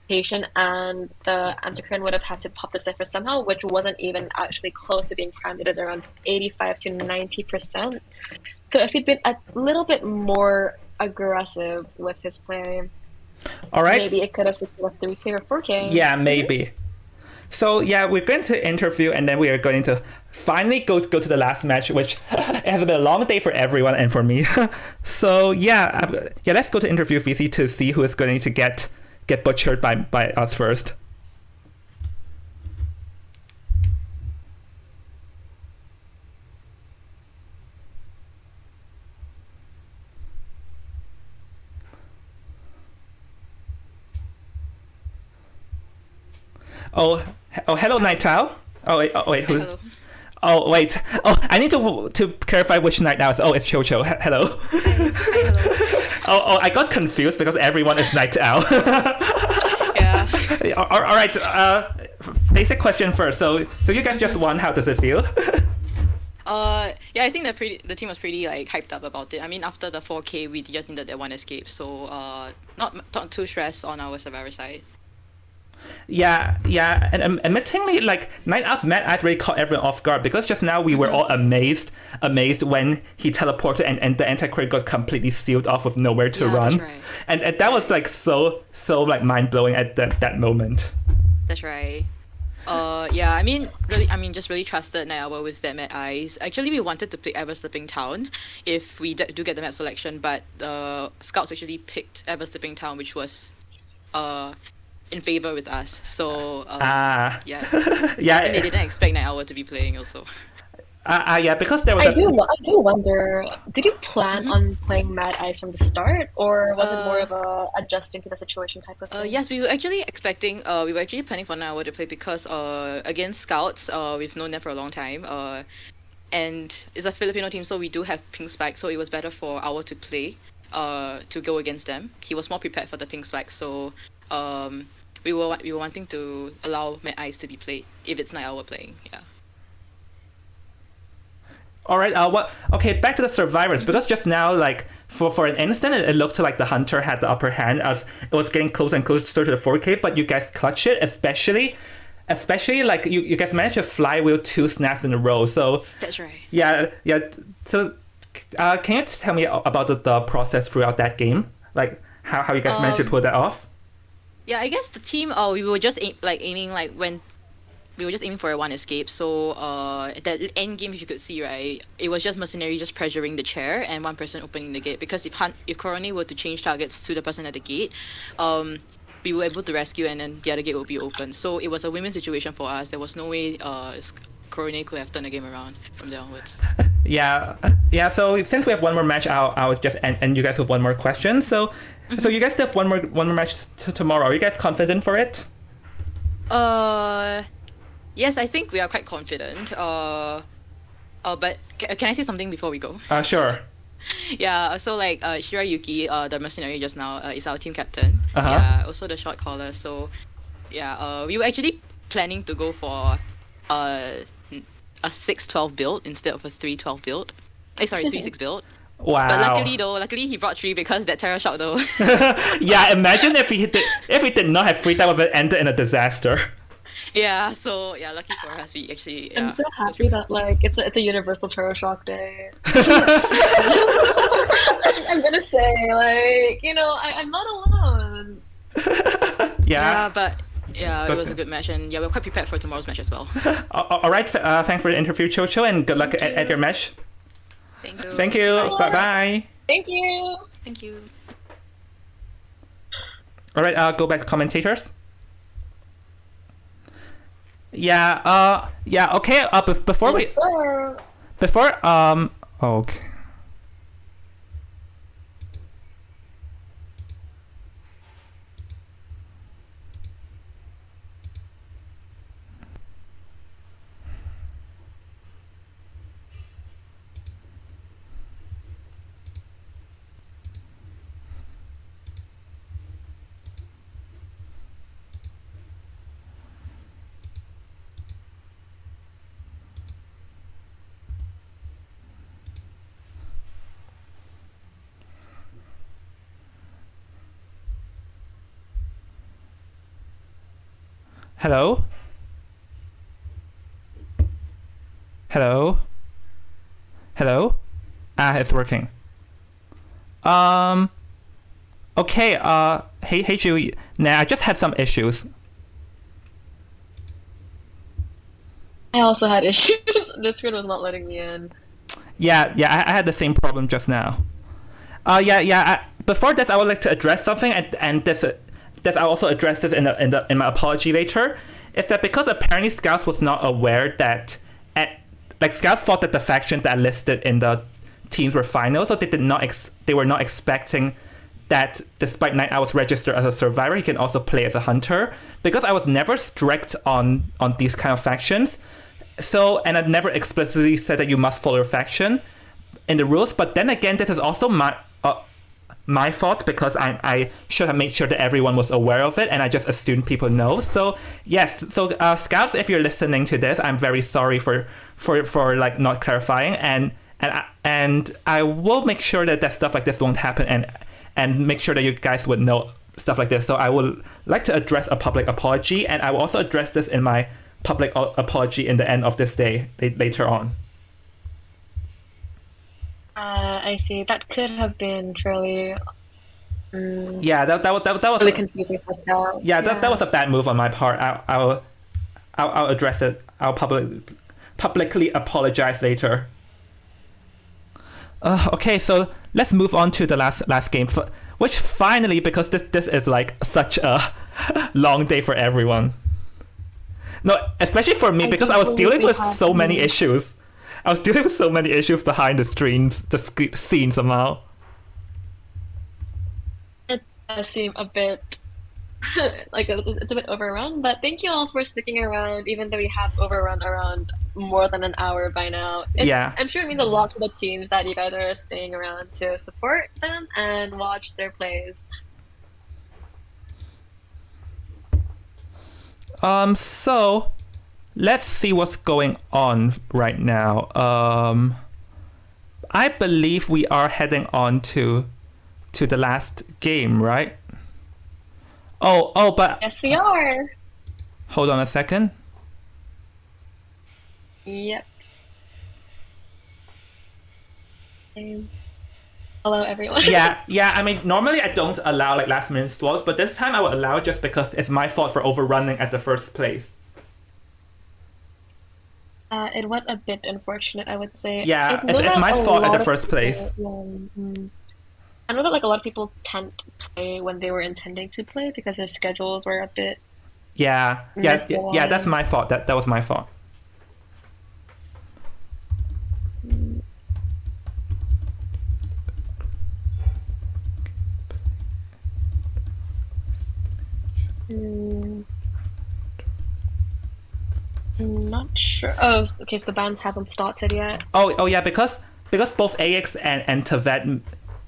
Patient and the Anticrine would have had to pop the Cypher somehow, which wasn't even actually close to being primed. It is around 85 to 90%. So if he'd been a little bit more aggressive with his play, all right, maybe it could have secured 3K or 4K. Yeah, maybe. So yeah, we're going to interview, and then we are going to finally go to the last match, which it has been a long day for everyone and for me. So yeah, let's go to interview VC to see who is going to get butchered by us first. Oh, hello, Night Owl. Oh wait, who? Hello. Oh wait. Oh, I need to clarify which Night Owl. Oh, it's Chocho. Hello. Hi, hello. Oh, I got confused because everyone is Night Owl. Yeah. All right. Basic question first. So you guys just won. How does it feel? Yeah, I think the team was pretty like hyped up about it. I mean, after the 4K, we just needed that one escape, so not too stressed on our survivor side. Yeah, and admittingly, like Night Owl's Mad Eyes really caught everyone off guard, because just now we were all amazed when he teleported and the anti-crit got completely sealed off with nowhere to run. That's right. And that was like so like mind blowing at that moment. That's right. Yeah, I mean, just really trusted Night Owl with that Mad Eyes. Actually, we wanted to pick Ever Slipping Town if we do get the map selection, but the scouts actually picked Ever Slipping Town, which was in favor with us. So Yeah. yeah, I think they didn't expect Night Owl to be playing also. Yeah, because there was I do wonder, did you plan on playing Mad Ice from the start, or was it more of a adjusting to the situation type of thing? Yes, we were actually planning for Night Owl to play because against Scouts, we've known them for a long time. And it's a Filipino team, so we do have Pink Spike, so it was better for Owl to play, to go against them. He was more prepared for the Pink Spike, so we were wanting to allow Mad Ice to be played if it's Night Owl playing. Yeah. All right. Okay, back to the survivors, because just now, like for an instant, it looked like the hunter had the upper hand. As it was getting closer and closer to the 4K, but you guys clutched it, especially like you guys managed to flywheel 2 snaps in a row. So That's right. Yeah. So, can you tell me about the process throughout that game? Like how you guys managed to pull that off? Yeah, I guess the team. We were just aiming like when. We were just aiming for a 1 escape, so that end game, if you could see, right, it was just Mercenary just pressuring the chair and one person opening the gate, because if Korone were to change targets to the person at the gate, we were able to rescue and then the other gate would be open. So it was a win-win situation for us. There was no way Korone could have turned the game around from there onwards. Yeah. So since we have one more match, I'll just end you guys with one more question. So you guys have one more match tomorrow. Are you guys confident for it? Yes, I think we are quite confident. But can I say something before we go? Sure. Yeah, so like Shirayuki, the mercenary just now, is our team captain. Uh-huh. Yeah, also the shot caller. So yeah, we were actually planning to go for a 6-12 build instead of a 3-12 build. 3-6 build. Wow. But luckily he brought 3 because that Terra Shock though. Yeah, imagine if he did not have free time, it would end in a disaster. Yeah, so yeah, lucky for us, we actually. Yeah, I'm so happy that like it's a universal Terror Shock day. I'm gonna say, like, I'm not alone. Yeah. But it was a good match, and we're quite prepared for tomorrow's match as well. All right, thanks for the interview, Chocho, and good luck at your match. Thank you. Thank you. Bye. Thank you. Thank you. All right, go back to commentators. Yeah. Okay. Okay. Hello? It's working. Okay, hey Julie. Nah, I just had some issues. I also had issues. Discord was not letting me in. Yeah, I had the same problem just now. Before this, I would like to address something, and this I'll also address this in my apology later. Is that because apparently Scouts was not aware that, Scouts thought that the factions that listed in the teams were final, so they were not expecting that despite Night Owl's registered as a survivor, he can also play as a hunter. Because I was never strict on these kind of factions, and I never explicitly said that you must follow your faction in the rules. But then again, this is also my fault, because I should have made sure that everyone was aware of it, and I just assumed people know. So yes, Scouts, if you're listening to this, I'm very sorry for not clarifying, and I will make sure that stuff like this won't happen, and make sure that you guys would know stuff like this. So I would like to address a public apology, and I will also address this in my public apology in the end of this day later on. I see. That could have been fairly. Yeah, that was really confusing for Scouts. Yeah, that was a bad move on my part. I'll address it. I'll publicly apologize later. Okay, so let's move on to the last game, which finally, because this is like such a long day for everyone. No, especially for me, because I was dealing with so many issues. I was dealing with so many issues behind the streams, the scene somehow. It does seem a bit like it's a bit overrun, but thank you all for sticking around, even though we have overrun around more than an hour by now. I'm sure it means a lot to the teams that you guys are staying around to support them and watch their plays. So let's see what's going on right now. I believe we are heading on to the last game, right? But yes, we are. Hold on a second. Yep. Hello, everyone. yeah. I mean, normally I don't allow like last minute slots, but this time I will allow just because it's my fault for overrunning at the first place. It was a bit unfortunate, I would say. Yeah, it's my fault at the first place. I know that like a lot of people tend to play when they were intending to play because their schedules were a bit. Yeah. That's my fault. That was my fault. I'm not sure. Oh, okay. So the bands haven't started yet. Oh yeah, because both AX and Tevet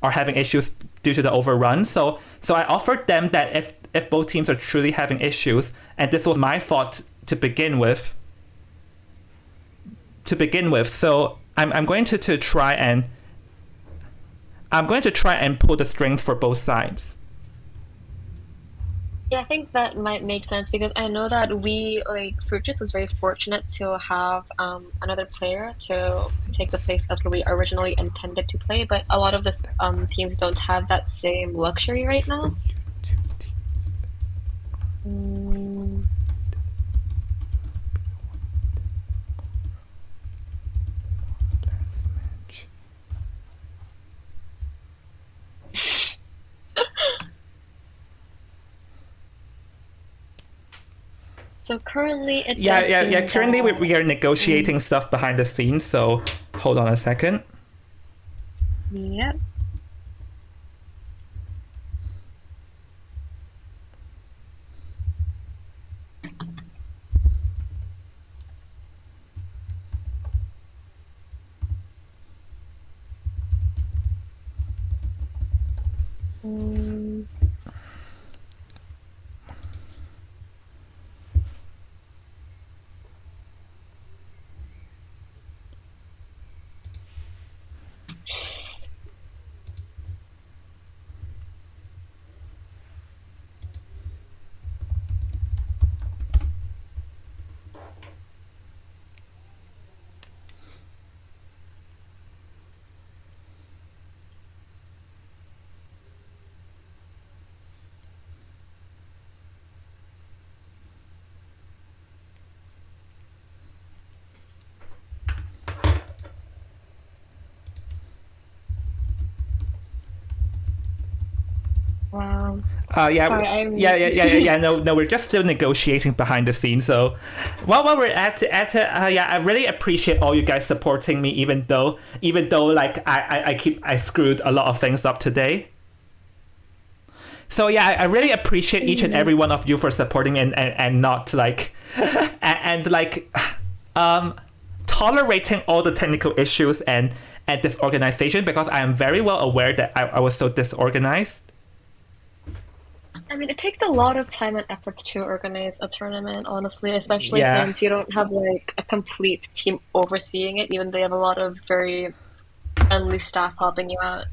are having issues due to the overrun. So I offered them that if both teams are truly having issues, and this was my fault to begin with. So I'm going to try and pull the strings for both sides. Yeah, I think that might make sense because I know that we, like, Fruitus was very fortunate to have another player to take the place of who we originally intended to play, but a lot of the teams don't have that same luxury right now. So currently it currently we are negotiating stuff behind the scenes, so hold on a second. Yep. Wow. Sorry, No, we're just still negotiating behind the scenes. So, while we're at it, I really appreciate all you guys supporting me, even though like I screwed a lot of things up today. So yeah, I really appreciate each and every one of you for supporting me and not like and like tolerating all the technical issues and disorganization, because I am very well aware that I was so disorganized. I mean, it takes a lot of time and effort to organize a tournament, honestly, especially since you don't have like a complete team overseeing it, even though you have a lot of very friendly staff helping you out.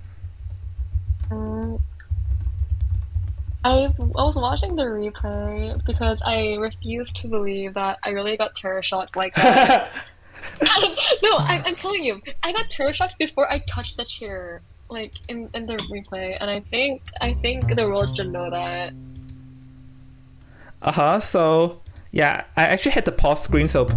I was watching the replay because I refused to believe that I really got terror shocked like that. No, I'm telling you, I got terror shocked before I touched the chair. Like in the replay, and I think the world should know that. So yeah, I actually hit the pause screen, so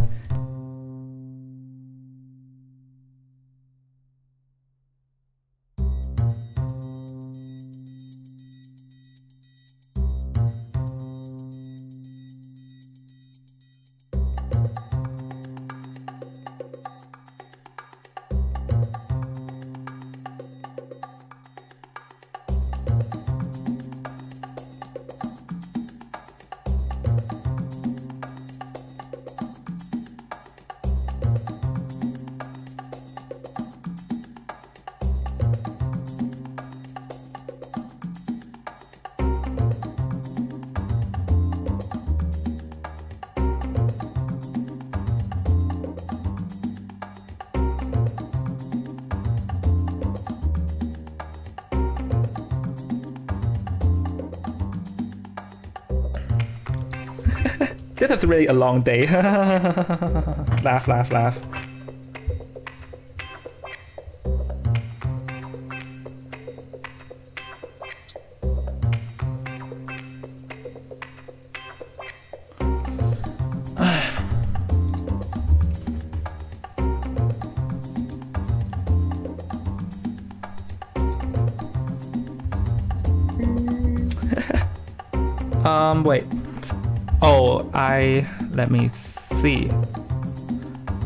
This is really a long day. Laugh, laugh, laugh. Wait. Oh, let me see.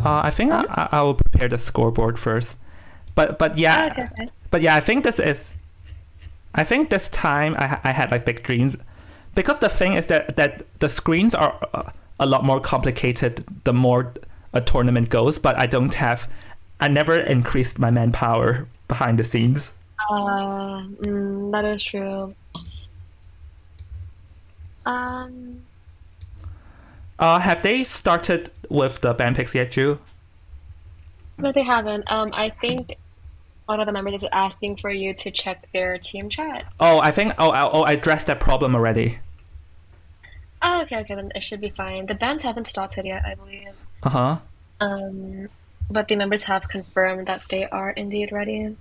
I think I will prepare the scoreboard first. But yeah. Okay. But yeah, I think this time I had like big dreams, because the thing is that the screens are a lot more complicated the more a tournament goes, but I never increased my manpower behind the scenes. That is true. Have they started with the band picks yet, Drew? No, they haven't. I think one of the members is asking for you to check their team chat. Oh, I think I addressed that problem already. Oh, okay, then it should be fine. The bands haven't started yet, I believe. Uh-huh. But the members have confirmed that they are indeed ready.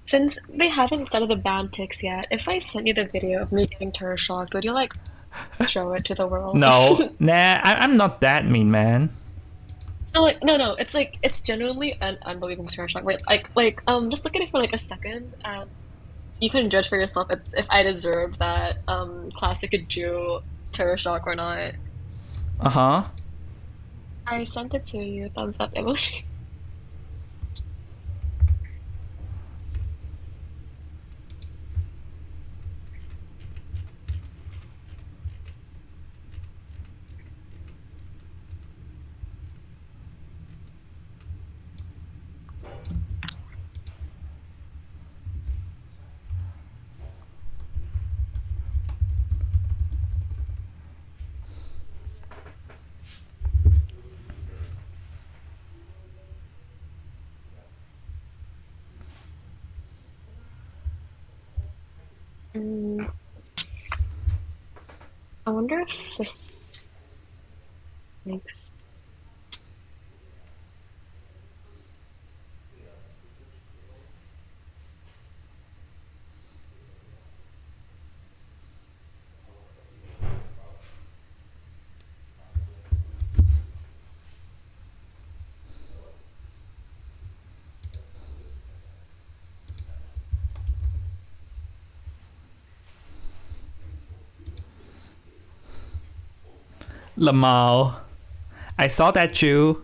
Since they haven't started the band picks yet, if I sent you the video of me getting terror shocked, would you like show it to the world? No, nah, I'm not that mean, man. No, it's genuinely an unbelievable terror shock. Wait, just look at it for like a second. You can judge for yourself if I deserve that classic Jew terror shock or not. Uh-huh. I sent it to you, thumbs up emoji. I wonder if this makes... Lamal. I saw that, Jew.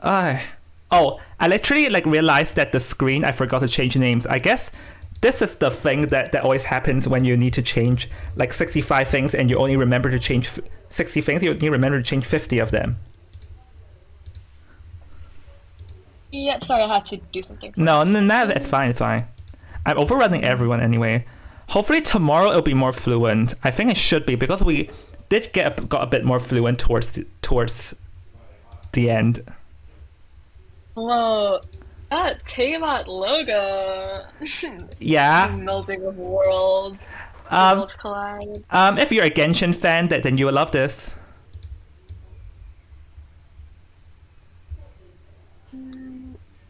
Oh, I literally realized that the screen, I forgot to change names. I guess this is the thing that always happens when you need to change 65 things and you only remember to change 60 things. You only remember to change 50 of them. Yep, sorry, I had to do something. No, it's fine, it's fine. I'm overrunning everyone anyway. Hopefully tomorrow it'll be more fluent. I think it should be, because we did got a bit more fluent towards the end. Whoa, that Tamat logo. Yeah. Melting of worlds. Worlds collide. If you're a Genshin fan, then you will love this.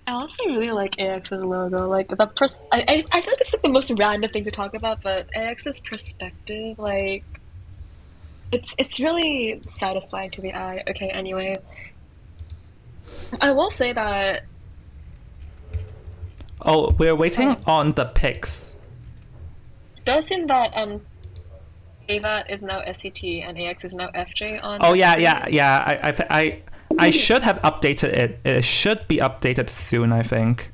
I also really like AX's logo. I feel like this is the most random thing to talk about, but AX's perspective, it's really satisfying to the eye. Okay, anyway, I will say that. Oh, we're waiting on the pics. It does seem that AVAT is now SCT and AX is now FJ on. Oh yeah. I should have updated it. It should be updated soon, I think.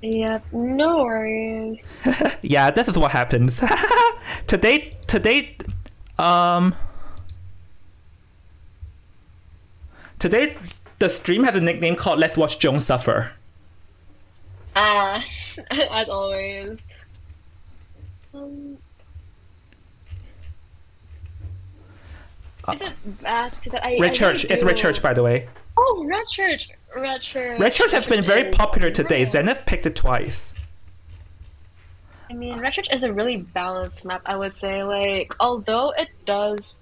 Yeah, no worries. Yeah, this is what happens. Today, the stream has a nickname called "Let's Watch Jones Suffer." As always. Is it bad that Red Church. It's Red Church, by the way. Oh, Red Church. Red Church. Red Church has been very is- popular today. Yeah. Zenith picked it twice. I mean, Red Church is a really balanced map, I would say. Like, although it does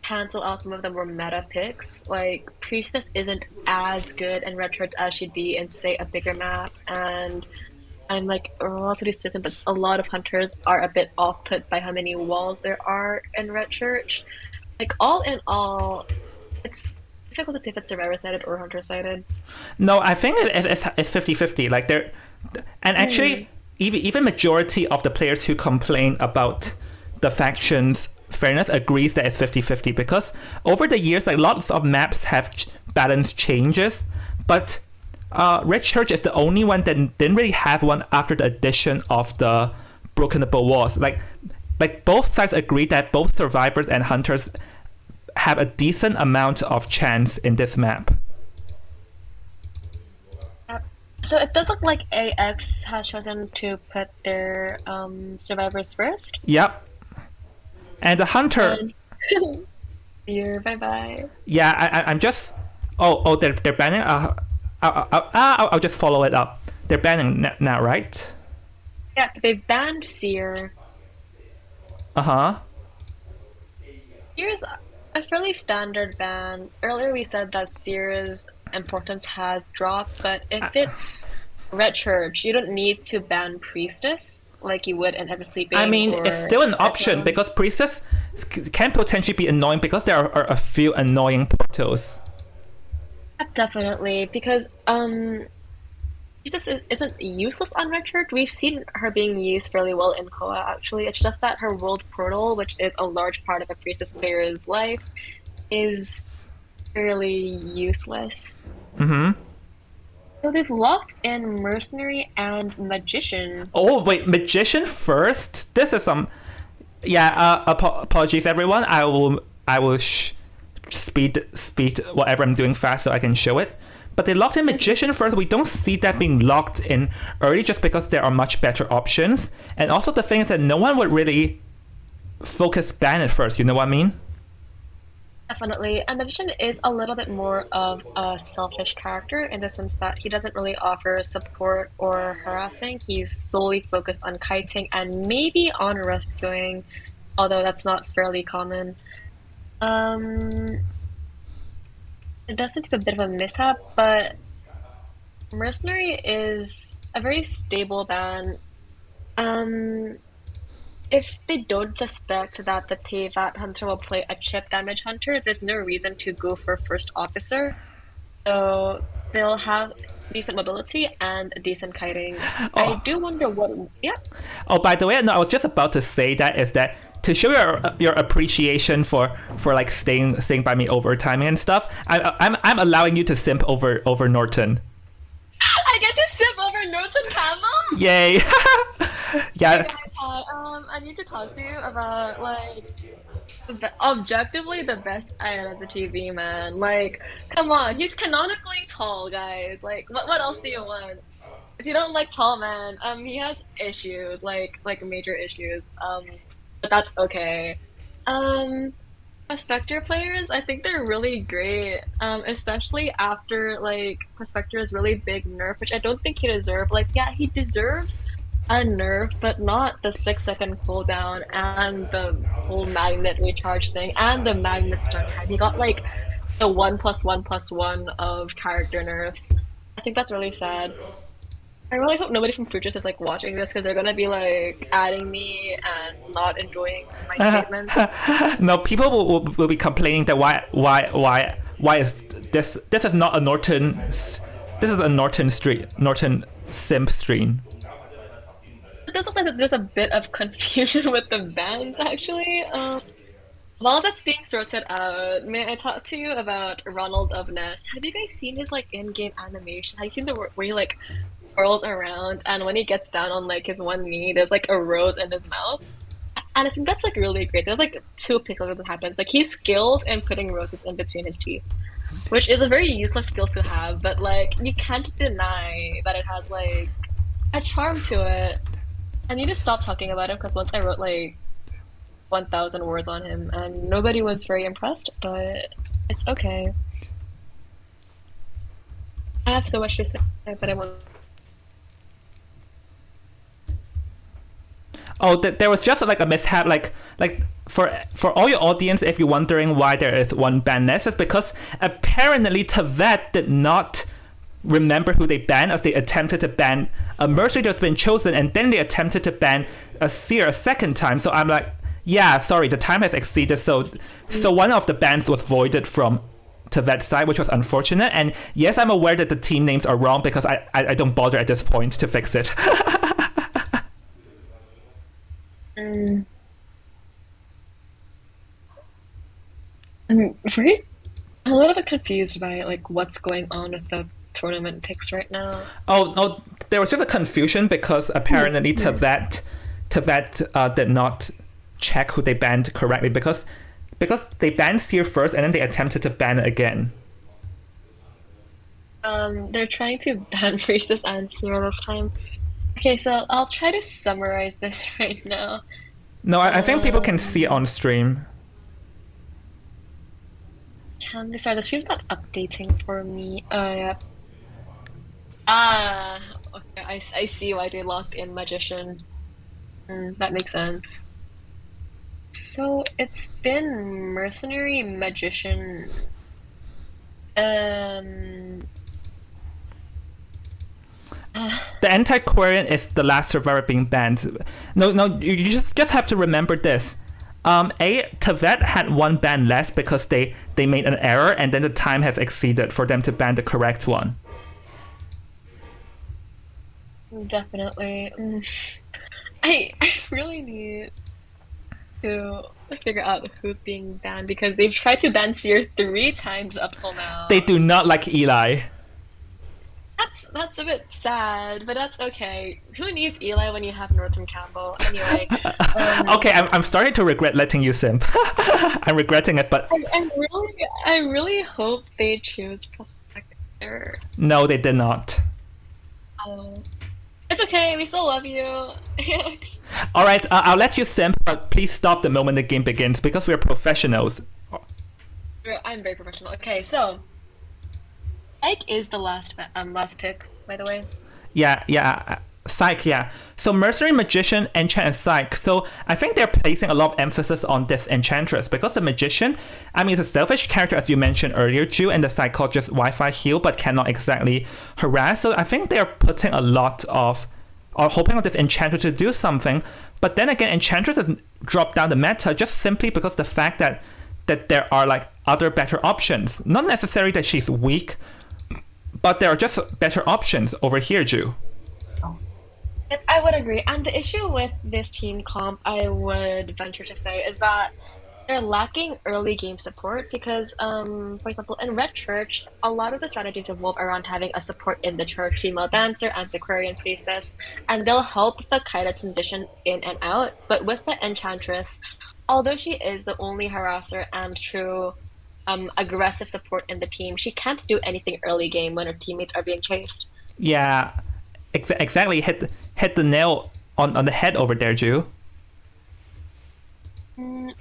cancel out some of the more meta picks, like, Priestess isn't as good in Red Church as she'd be in, say, a bigger map. And I'm, like, relatively certain that a lot of hunters are a bit off-put by how many walls there are in Red Church. Like, all in all, it's difficult to say if it's survivor-sided or hunter-sided. No, I think it's 50-50. Like, they're... And actually... Even majority of the players who complain about the factions fairness agrees that it's 50-50 because over the years, like lots of maps have balance changes, but Red Church is the only one that didn't really have one after the addition of the broken walls. Like both sides agree that both survivors and hunters have a decent amount of chance in this map. So it does look like AX has chosen to put their survivors first. Yep. And the hunter. Here, bye bye. Yeah, I'm just. Oh, they're banning. I'll just follow it up. They're banning now, right? Yeah, they banned Seer. Uh-huh. Here's a fairly standard ban. Earlier we said that Seer's importance has dropped, but if it's Red Church, you don't need to ban Priestess like you would in Ever Sleeping. I mean, or it's still an option because Priestess can potentially be annoying because there are a few annoying portals. Definitely, because Priestess isn't useless on Red Church. We've seen her being used fairly well in Koa, actually. It's just that her world portal, which is a large part of a Priestess player's life, is fairly useless. Mm-hmm. So they've locked in Mercenary and Magician. Oh, wait, Magician first? This is some... Yeah, apologies everyone. I will speed whatever I'm doing fast so I can show it. But they locked in Magician first. We don't see that being locked in early just because there are much better options. And also the thing is that no one would really focus ban at first, you know what I mean? Definitely. And Magician is a little bit more of a selfish character in the sense that he doesn't really offer support or harassing. He's solely focused on kiting and maybe on rescuing, although that's not fairly common. It does seem to be a bit of a mishap, but Mercenary is a very stable ban. If they don't suspect that the Tevat hunter will play a chip damage hunter, there's no reason to go for first officer. So they'll have decent mobility and decent kiting. Oh. I do wonder what. Yeah. Oh, by the way, no, I was just about to say that is that to show your appreciation for like staying by me over time and stuff. I'm allowing you to simp over Norton. I get to simp over Norton Campbell. Yay! Yeah. Hey guys, hi. I need to talk to you about like objectively the best item of the TV, man. Like, come on, he's canonically tall, guys. Like, what else do you want? If you don't like tall man, he has issues, like major issues. But that's okay. Prospector players, I think they're really great. Especially after like Prospector's really big nerf, which I don't think he deserved. Like, yeah, he deserves a nerf, but not the 6-second cooldown and the whole magnet recharge thing and the magnet stun time. He got like the 1+1+1 of character nerfs. I think that's really sad. I really hope nobody from Fruitus is like watching this because they're gonna be like adding me and not enjoying my statements. No, people will be complaining that why is this is not a Norton, this is a Norton simp stream. It does look like there's a bit of confusion with the bans, actually. While that's being sorted out, may I talk to you about Ronald of Ness? Have you guys seen his like in-game animation? Have you seen the where he like twirls around and when he gets down on like his one knee, there's like a rose in his mouth? And I think that's like really great. There's like two pickles that happens. Like he's skilled in putting roses in between his teeth, which is a very useless skill to have, but like you can't deny that it has like a charm to it. I need to stop talking about him because once I wrote like 1,000 words on him and nobody was very impressed, but it's okay. I have so much to say, but I won't. Oh, there was just like a mishap, like for all your audience, if you're wondering why there is one ban less, it's because apparently Tavet did not remember who they banned, as they attempted to ban a mercenary that's been chosen, and then they attempted to ban a seer a second time. So I'm like, yeah, sorry, the time has exceeded. So one of the bans was voided from Tavet's side, which was unfortunate. And yes, I'm aware that the team names are wrong because I don't bother at this point to fix it. I'm a little bit confused by like what's going on with the tournament picks right now. Oh no, there was just a confusion because apparently Tavet did not check who they banned correctly because they banned Seer first and then they attempted to ban it again. They're trying to ban Priestess and Seer this time. Okay, so I'll try to summarize this right now. No, I think people can see it on stream. Can they start? The stream's not updating for me. Yeah. Ah, okay. I see why they locked in Magician. That makes sense. So it's been Mercenary, Magician. The Antiquarian is the last survivor being banned. No, you just have to remember this. Tavet had one ban less because they made an error and then the time has exceeded for them to ban the correct one. Definitely. I really need to figure out who's being banned because they've tried to ban Seer 3 times up till now. They do not like Eli. That's a bit sad, but that's okay. Who needs Eli when you have Northern Campbell? Anyway. Okay, I'm starting to regret letting you simp. I'm regretting it, but I really hope they choose Prospector. No, they did not. It's okay. We still love you. All right, I'll let you simp, but please stop the moment the game begins because we're professionals. I'm very professional. Okay, so Ike is the last pick, by the way. Yeah. Psych, yeah. So Mercenary, Magician, Enchant, and Psych. So I think they're placing a lot of emphasis on this Enchantress because the Magician, I mean, it's a selfish character, as you mentioned earlier, Ju, and the Psychologist Wi-Fi heal, but cannot exactly harass. So I think they're putting a lot of, or hoping on this Enchantress to do something. But then again, Enchantress has dropped down the meta just simply because the fact that there are like other better options. Not necessarily that she's weak, but there are just better options over here, Ju. I would agree. And the issue with this team comp, I would venture to say, is that they're lacking early game support because, for example, in Red Church, a lot of the strategies revolve around having a support in the church, female dancer, antiquarian, priestess, and they'll help the Kaida transition in and out. But with the Enchantress, although she is the only harasser and true aggressive support in the team, she can't do anything early game when her teammates are being chased. Yeah, exactly. Hit the nail on the head over there, Ju.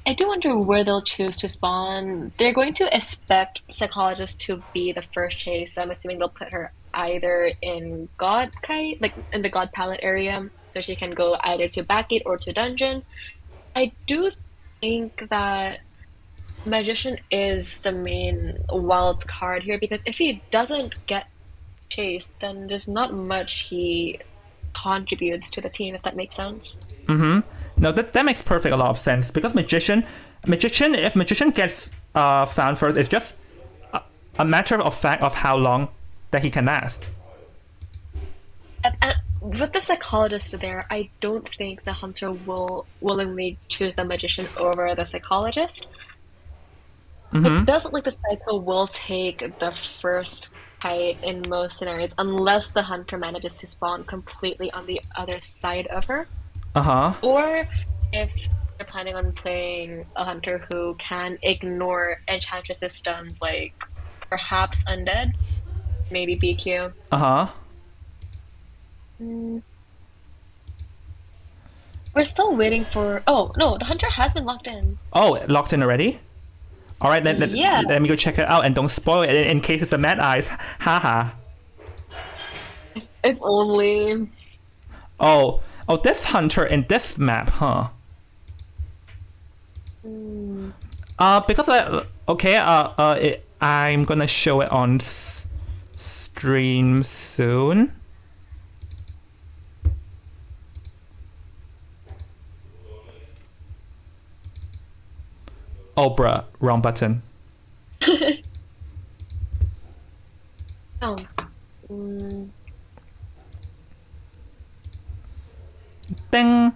I do wonder where they'll choose to spawn. They're going to expect Psychologist to be the first chase. I'm assuming they'll put her either in God Kite, like in the God Palette area, so she can go either to Backgate or to Dungeon. I do think that Magician is the main wild card here because if he doesn't get chased, then there's not much he contributes to the team, if that makes sense. No, that makes perfect a lot of sense because Magician, if Magician gets found first, it's just a matter of fact of how long that he can last. And with the Psychologist there, I don't think the Hunter will willingly choose the Magician over the Psychologist. It doesn't like the Psycho will take the first kite in most scenarios unless the Hunter manages to spawn completely on the other side of her. Or if they're planning on playing a Hunter who can ignore Enchantress's stuns, like perhaps Undead, maybe BQ. We're still waiting for... Oh, no, the Hunter has been locked in. Oh, locked in already? Alright, let me go check it out and don't spoil it in case it's a Mad Eyes. Haha. If only. Oh, this hunter in this map, huh? Because I'm gonna show it on stream soon. Oh, bruh, wrong button. Oh. Ding!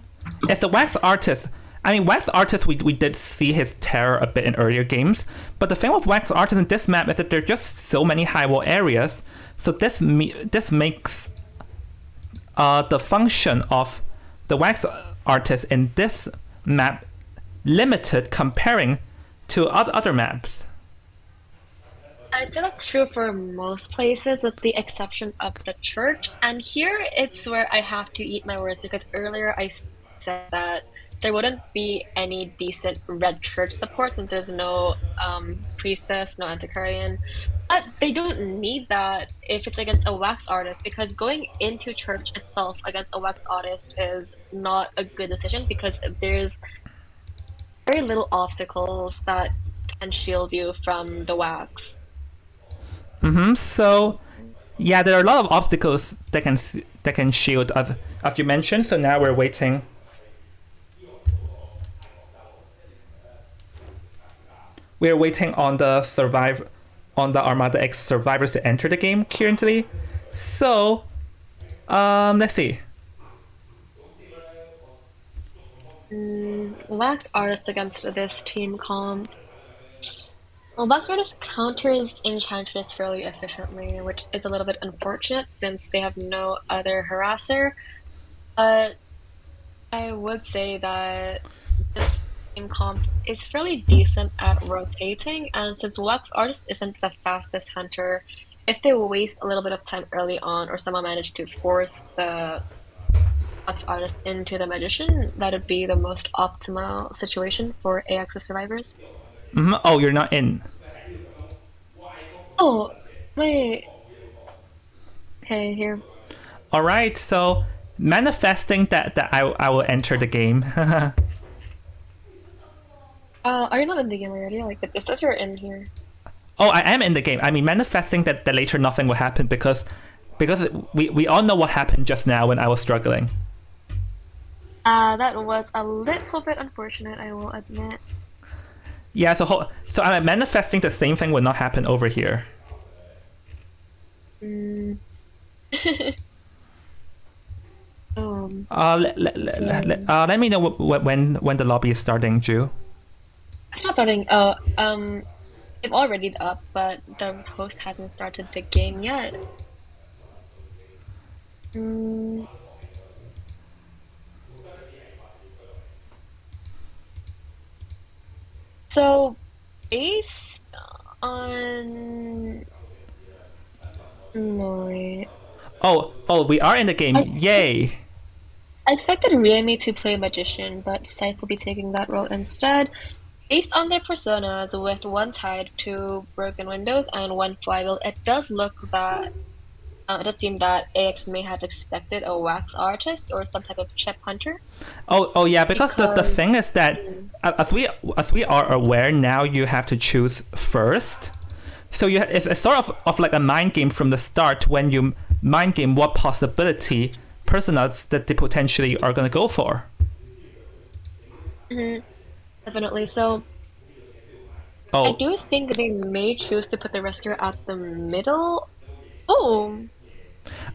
It's the wax artist. I mean, wax artist, we did see his terror a bit in earlier games, but the thing with wax artist in this map is that there are just so many high wall areas. So this makes the function of the wax artist in this map limited comparing to other maps. I'd say that's true for most places, with the exception of the church. And here it's where I have to eat my words, because earlier I said that there wouldn't be any decent red church support since there's no priestess, no antiquarian. But they don't need that if it's against a wax artist, because going into church itself against a wax artist is not a good decision, because there's very little obstacles that can shield you from the wax. So, yeah, there are a lot of obstacles that can shield, as you mentioned. So now we're waiting. We're waiting on the Armada X survivors to enter the game currently. So, let's see. Wax artist against this team comp. Well, Wax artist counters Enchantress fairly efficiently, which is a little bit unfortunate since they have no other harasser. But I would say that this team comp is fairly decent at rotating, and since Wax artist isn't the fastest hunter, if they waste a little bit of time early on, or someone managed to force the Wax artist into the magician, that would be the most optimal situation for AX's survivors. Oh, you're not in. Oh, wait. Okay, here. All right, so manifesting that I will enter the game. Are you not in the game already? Like, it says you're in here. Oh, I am in the game. I mean, manifesting that later nothing will happen because we all know what happened just now when I was struggling. That was a little bit unfortunate, I will admit. Yeah, so I'm manifesting the same thing will not happen over here. Let me know when the lobby is starting, Ju. It's not starting. It's already up, but the host hasn't started the game yet. So, based on... No, wait. Oh, we are in the game. Yay! I expected Riemi to play Magician, but Scythe will be taking that role instead. Based on their personas, with one tied to broken windows and one flywheel, it does seem that AX may have expected a wax artist or some type of chip hunter. Oh yeah, because the thing is that as we are aware now, you have to choose first. So it's sort of like a mind game from the start when you mind game what possibility personas that they potentially are going to go for. Definitely. So I do think they may choose to put the rescuer at the middle. Ooh,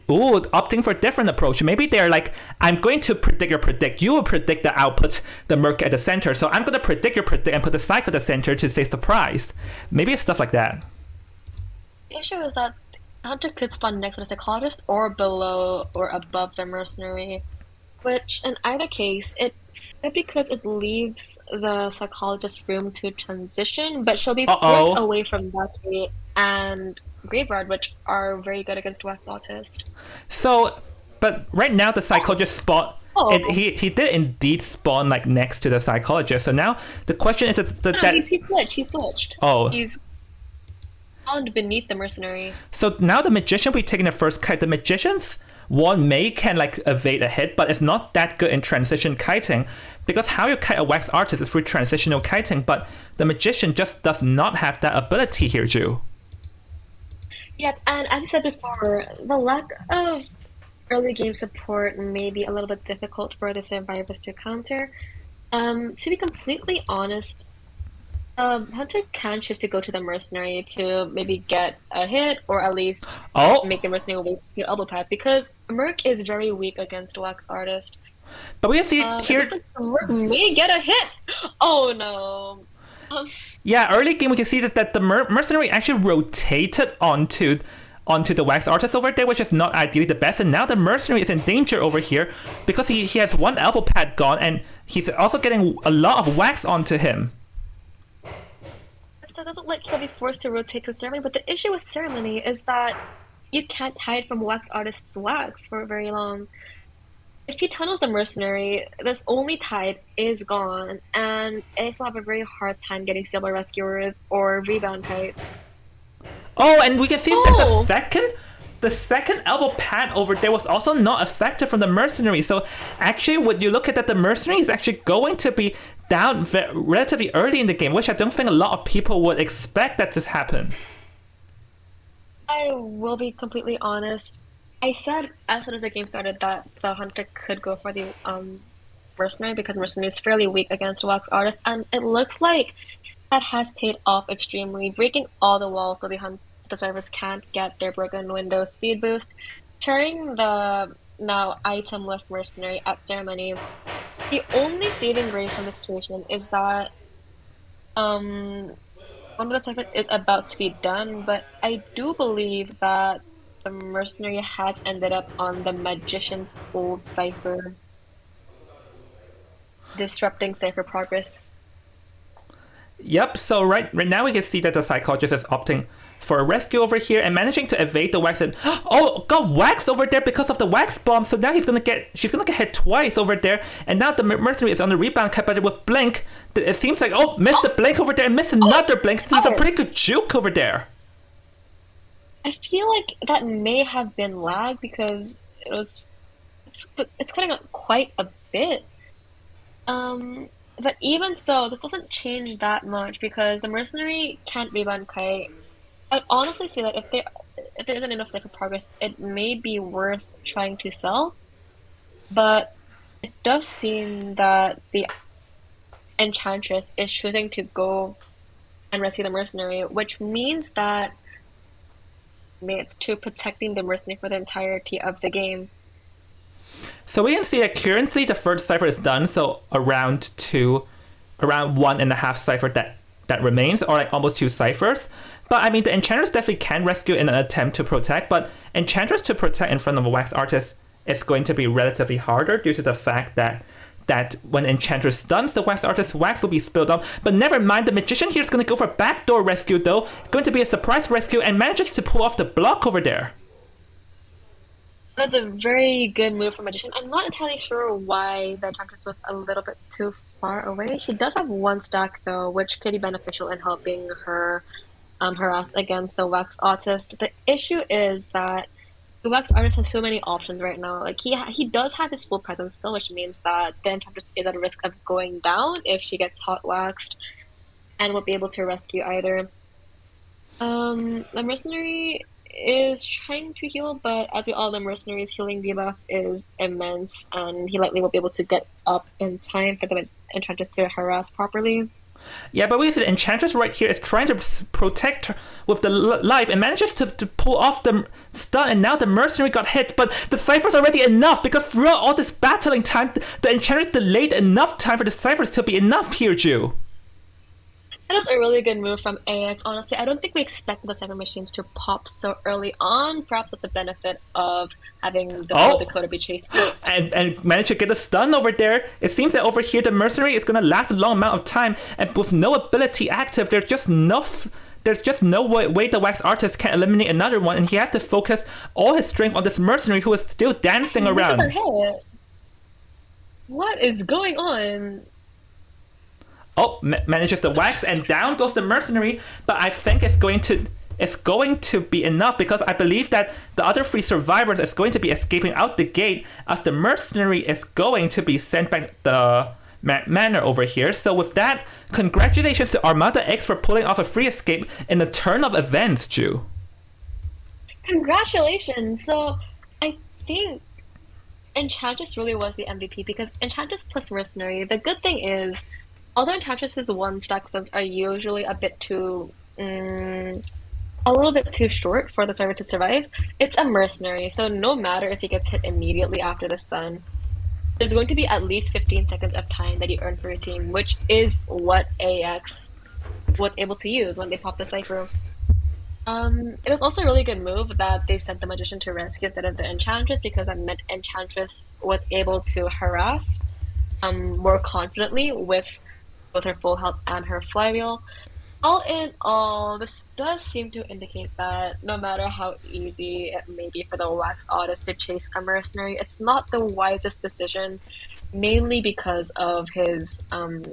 opting for a different approach. Maybe they're like, I'm going to predict your predict. You will predict the output, the Merc at the center. So I'm going to predict your predict and put the Psych at the center to say surprise. Maybe it's stuff like that. The issue is that Hunter could spawn next to the Psychologist or below or above the Mercenary, which in either case, it's good because it leaves the Psychologist room to transition, but she'll be forced away from Battery and Graveyard, which are very good against Wax Autist. So, but right now the Psychologist spawn, he did indeed spawn like next to the Psychologist. So now the question is he switched. Oh. He's found beneath the Mercenary. So now the Magician will be taking the first cut. The Magicians One May can like evade a hit, but it's not that good in transition kiting, because how you kite a wax artist is through transitional kiting, but the magician just does not have that ability here, Ju. Yep, and as I said before, the lack of early game support may be a little bit difficult for the survivors to counter. To be completely honest, Hunter can choose to go to the mercenary to maybe get a hit or at least make the mercenary waste the elbow pads, because Merc is very weak against Wax Artist. But we see here like Merc may get a hit. Oh no. Yeah, early game we can see that the mercenary actually rotated onto the Wax Artist over there, which is not ideally the best, and now the mercenary is in danger over here because he has one elbow pad gone and he's also getting a lot of wax onto him. That doesn't like he'll be forced to rotate to ceremony, but the issue with ceremony is that you can't hide from Wax Artist's wax for very long. If he tunnels the mercenary, this only tide is gone, and Ace will have a very hard time getting Silver Rescuers or rebound kites. Oh, and we can see that the second elbow pad over there was also not effective from the mercenary. So actually, when you look at that, the mercenary is actually going to be down relatively early in the game, which I don't think a lot of people would expect that to happen. I will be completely honest. I said as soon as the game started that the Hunter could go for the mercenary because mercenary is fairly weak against Wax Artist, and it looks like that has paid off extremely, breaking all the walls so the Hunter survivors can't get their broken window speed boost, turning the now itemless mercenary at ceremony. The only saving grace from this situation is that one of the ciphers is about to be done, but I do believe that the mercenary has ended up on the magician's old cipher, disrupting cipher progress. Yep, so right now we can see that the psychologist is opting for a rescue over here and managing to evade the wax. And got waxed over there because of the wax bomb. So now she's gonna get hit twice over there. And now the mercenary is on the rebound cut, but with blink, it seems like missed the blink over there and missed another blink. This is a pretty good juke over there. I feel like that may have been lag because it's cutting out quite a bit. But even so, this doesn't change that much because the mercenary can't rebound kite. I'd honestly say that if there isn't enough cipher progress, it may be worth trying to sell. But it does seem that the Enchantress is choosing to go and rescue the mercenary, which means that it's to protecting the mercenary for the entirety of the game. So we can see that currently the first cipher is done, so around 1.5 cipher that remains, or like almost 2 ciphers. But I mean, the Enchantress definitely can rescue in an attempt to protect, but Enchantress to protect in front of a Wax Artist is going to be relatively harder due to the fact that when Enchantress stuns the Wax Artist, wax will be spilled out. But never mind, the Magician here is going to go for a backdoor rescue though, going to be a surprise rescue and manages to pull off the block over there. That's a very good move from Magician. I'm not entirely sure why the Enchantress was a little bit too far away. She does have 1 stack though, which could be beneficial in helping her harass against the Wax Artist. The issue is that the Wax Artist has so many options right now. Like he does have his full presence still, which means that the Enchantress is at a risk of going down if she gets hot waxed, and won't be able to rescue either. The Mercenary is trying to heal, but as with all the Mercenaries, healing debuff is immense, and he likely won't be able to get up in time for the Enchantress to harass properly. Yeah, but we see the Enchantress right here is trying to protect her with the life and manages to pull off the stun, and now the Mercenary got hit, but the Cypher's already enough because throughout all this battling time, the Enchantress delayed enough time for the Cyphers to be enough here, Ju. That was a really good move from AX. Honestly, I don't think we expected the Cypher machines to pop so early on, perhaps with the benefit of having the Dakota be chased first. And managed to get a stun over there. It seems that over here the Mercenary is going to last a long amount of time, and with no ability active, there's just no way the Wax Artist can eliminate another one, and he has to focus all his strength on this Mercenary who is still dancing around. What is going on? Manages the wax, and down goes the Mercenary, but I think it's going to is going to be enough, because I believe that the other 3 survivors is going to be escaping out the gate as the mercenary is going to be sent back the manor over here. So with that, congratulations to Armada X for pulling off a free escape in the turn of events, Ju. Congratulations! So I think Enchantress really was the MVP, because Enchantress plus Mercenary, the good thing is, although Enchantress's 1-stack stunts are usually a little bit too short for the server to survive, it's a Mercenary, so no matter if he gets hit immediately after the stun, there's going to be at least 15 seconds of time that you earn for your team, which is what AX was able to use when they popped the Cypher. It was also a really good move that they sent the Magician to rescue instead of the Enchantress, because that meant Enchantress was able to harass more confidently with both her full health and her flywheel. All in all, this does seem to indicate that no matter how easy it may be for the Wax Odyssey to chase a mercenary, it's not the wisest decision, mainly because of his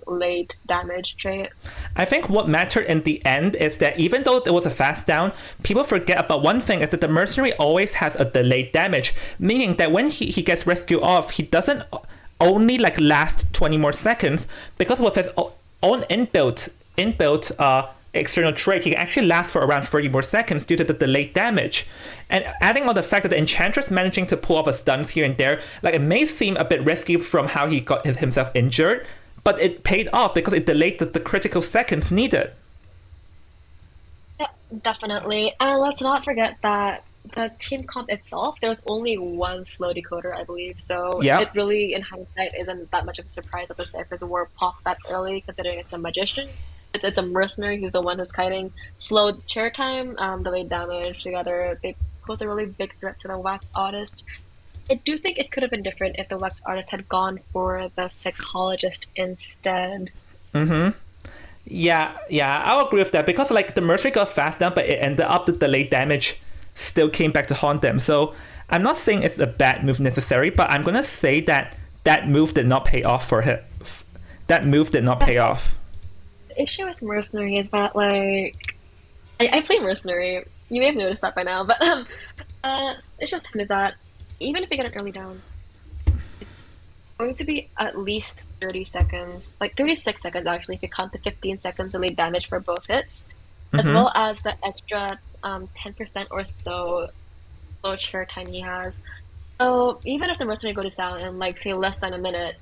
late damage trait. I think what mattered in the end is that even though it was a fast down, people forget about one thing, is that the mercenary always has a delayed damage, meaning that when he gets rescued off, he doesn't only like last 20 more seconds, because with his own inbuilt external trait, he can actually last for around 30 more seconds due to the delayed damage. And adding on the fact that the Enchantress managing to pull off a stuns here and there, like, it may seem a bit risky from how he got himself injured, but it paid off because it delayed the critical seconds needed. Yeah, definitely. And let's not forget that the team comp itself, there was only one slow decoder, I believe. So it really, in hindsight, isn't that much of a surprise that the Cyphers were popped that early, considering it's a Magician. It's a mercenary who's the one who's kiting. Slowed chair time, delayed damage together. They pose a really big threat to the Wax Artist. I do think it could have been different if the Wax Artist had gone for the Psychologist instead. Yeah, I'll agree with that, because like the mercenary got fast down, but it ended up the delayed damage still came back to haunt them. So I'm not saying it's a bad move necessarily, but I'm gonna say that that move did not pay off for him. That move did not pay off. The issue with Mercenary is that, like, I play Mercenary. You may have noticed that by now, but the issue with him is that even if you get an early down, it's going to be at least 30 seconds, like 36 seconds actually, if you count the 15 seconds delayed damage for both hits, as well as the extra 10% or so low chair time he has. So even if the Mercenary goes down in, like, say, less than a minute,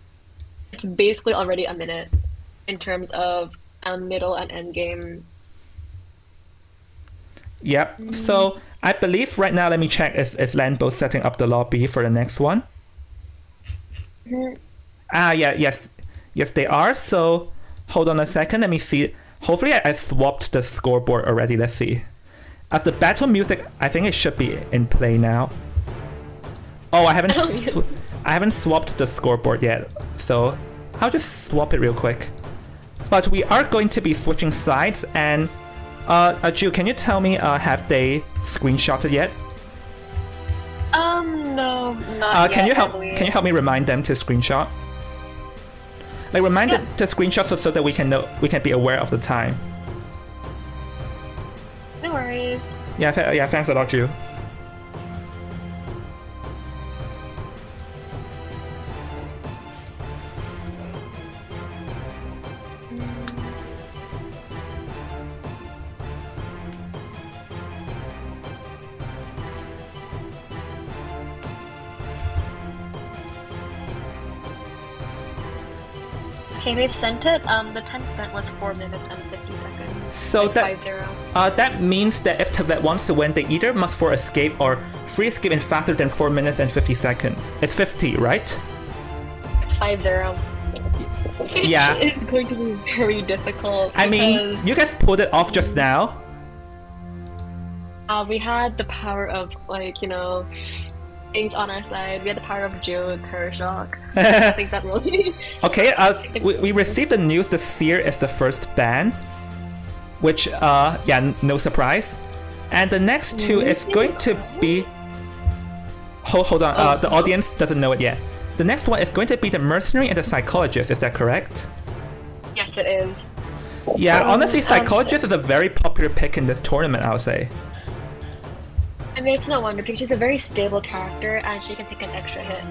it's basically already a minute in terms of middle and end game. Yep. So I believe right now, let me check, is Landbow setting up the lobby for the next one? Yes they are. So hold on a second, let me see. Hopefully I swapped the scoreboard already. Let's see. As the battle music, I think it should be in play now. Oh, I haven't swapped the scoreboard yet, so I'll just swap it real quick. But we are going to be switching sides, and Ju, can you tell me, have they screenshotted yet? No, not can yet. Can you help me remind them to screenshot? Like, remind them to screenshot so that we can be aware of the time. No worries. Yeah, thanks a lot, Ju. Okay, they've sent it. The time spent was 4 minutes and 50 seconds. So like that means that if Tibet wants to win, they either must for escape or free escape in faster than 4 minutes and 50 seconds. It's 50, right? 5-0. Yeah. It's going to be very difficult. I mean, you guys pulled it off just now. We had the power of, like, you know, things on our side. We had the power of Joe and Kershaw. I think that really... Okay, we received the news the Seer is the first ban, which, no surprise. And the next two is going to be... Hold on, the audience doesn't know it yet. The next one is going to be the Mercenary and the Psychologist, is that correct? Yes, it is. Yeah, honestly, Psychologist is a very popular pick in this tournament, I'll say. I mean, it's no wonder because she's a very stable character and she can take an extra hit.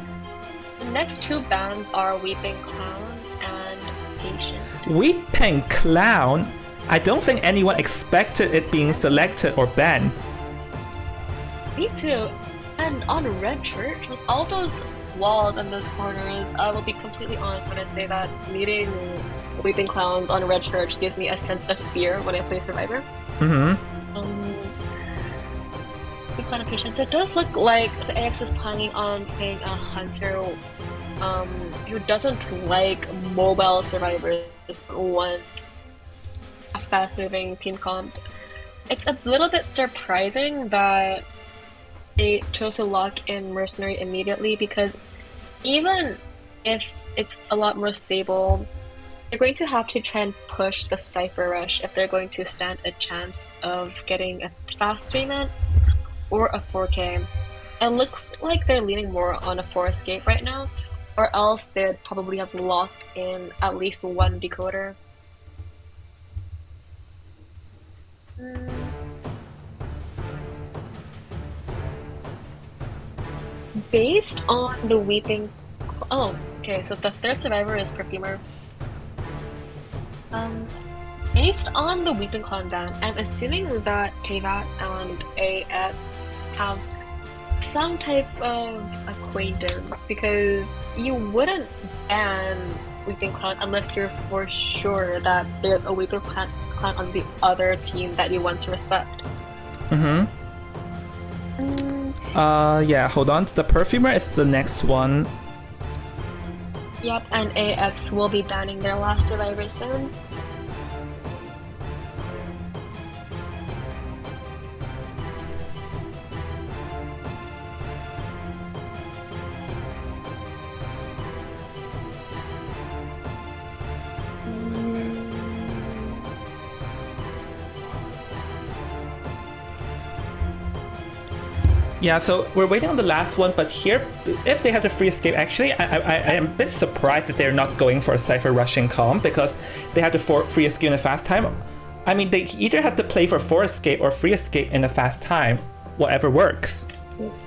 The next two bans are Weeping Clown and Patient. Weeping Clown? I don't think anyone expected it being selected or banned. Me too. And on Red Church, with all those walls and those corners, I will be completely honest when I say that meeting Weeping Clowns on Red Church gives me a sense of fear when I play Survivor. Weeping Clown and Patient. So it does look like the AX is planning on playing a hunter who doesn't like mobile survivors, want a fast-moving team comp. It's a little bit surprising that they chose to lock in Mercenary immediately, because even if it's a lot more stable, they're going to have to try and push the Cypher Rush if they're going to stand a chance of getting a fast 3-man or a 4K. It looks like they're leaning more on a 4 escape right now, or else they'd probably have locked in at least one decoder. Based on the Weeping... Oh, okay, so the third survivor is Perfumer. Based on the Weeping Clown ban, I'm assuming that Tevat and AF have some type of acquaintance, because you wouldn't ban Weeping Clown unless you're for sure that there's a Weeping Clown on the other team that you want to respect. Yeah, hold on. The Perfumer is the next one. Yep, and AX will be banning their last survivor soon. Yeah, so we're waiting on the last one, but here, if they have the free escape, actually, I am a bit surprised that they're not going for a Cypher Rushing comp, because they have the free escape in a fast time. I mean, they either have to play for 4 escape or free escape in a fast time, whatever works.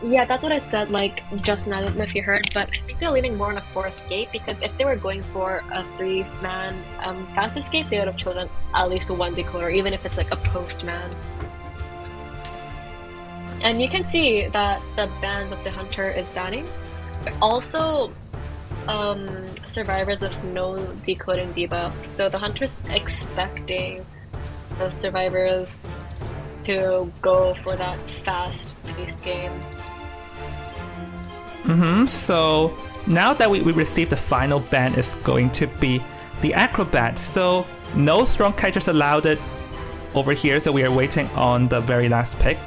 Yeah, that's what I said, like, just now. I don't know if you heard, but I think they're leaning more on a 4 escape, because if they were going for a 3-man fast escape, they would have chosen at least one decoder, even if it's like a post-man. And you can see that the ban that the Hunter is banning, but also survivors with no decoding debuff. So the Hunter's expecting the survivors to go for that fast-paced game. So now that we received the final ban is going to be the Acrobat. So no strong characters allowed it over here, so we are waiting on the very last pick.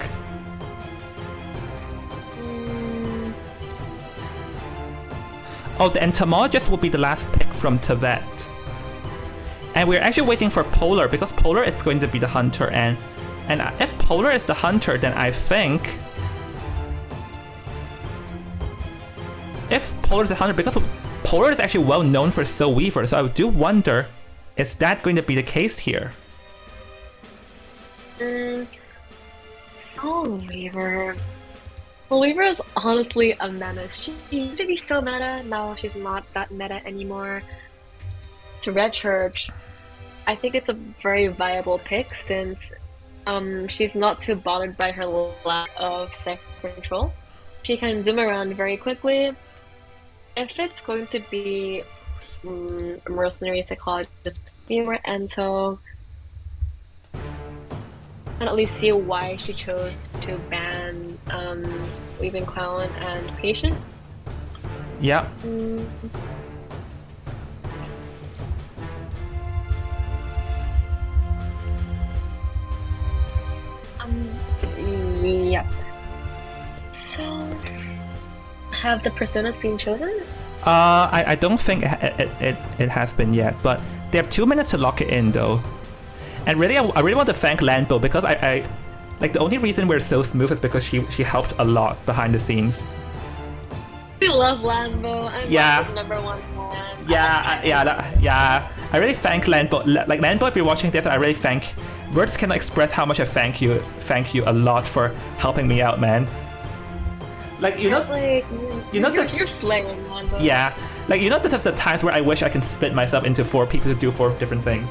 Oh, the entomologist will be the last pick from Tevat. And we're actually waiting for Polar, because Polar is going to be the hunter, and if Polar is the hunter, then I think... If Polar is the hunter, because Polar is actually well known for Soul Weaver, so I do wonder, is that going to be the case here? Soul Weaver... Well, Weaver is honestly a menace. She used to be so meta, now she's not that meta anymore. To Red Church, I think it's a very viable pick, since she's not too bothered by her lack of self-control. She can zoom around very quickly. If it's going to be Mercenary, Psychologist, Weaver, Ento, I can at least see why she chose to ban Weeping Clown and Patient. Yeah. Yep. So, have the personas been chosen? I don't think it has been yet, but they have 2 minutes to lock it in though. And really, I really want to thank Landbo, because I like, the only reason we're so smooth is because she helped a lot behind the scenes. We love Landbo. I'm Yeah. his #1 fan. Yeah. I really thank Landbo. Like Landbo, if you're watching this, I really thank. Words cannot express how much I thank you a lot for helping me out, man. Like you're slaying, Landbo. Yeah, like there's the times where I wish I can split myself into 4 people to do 4 different things.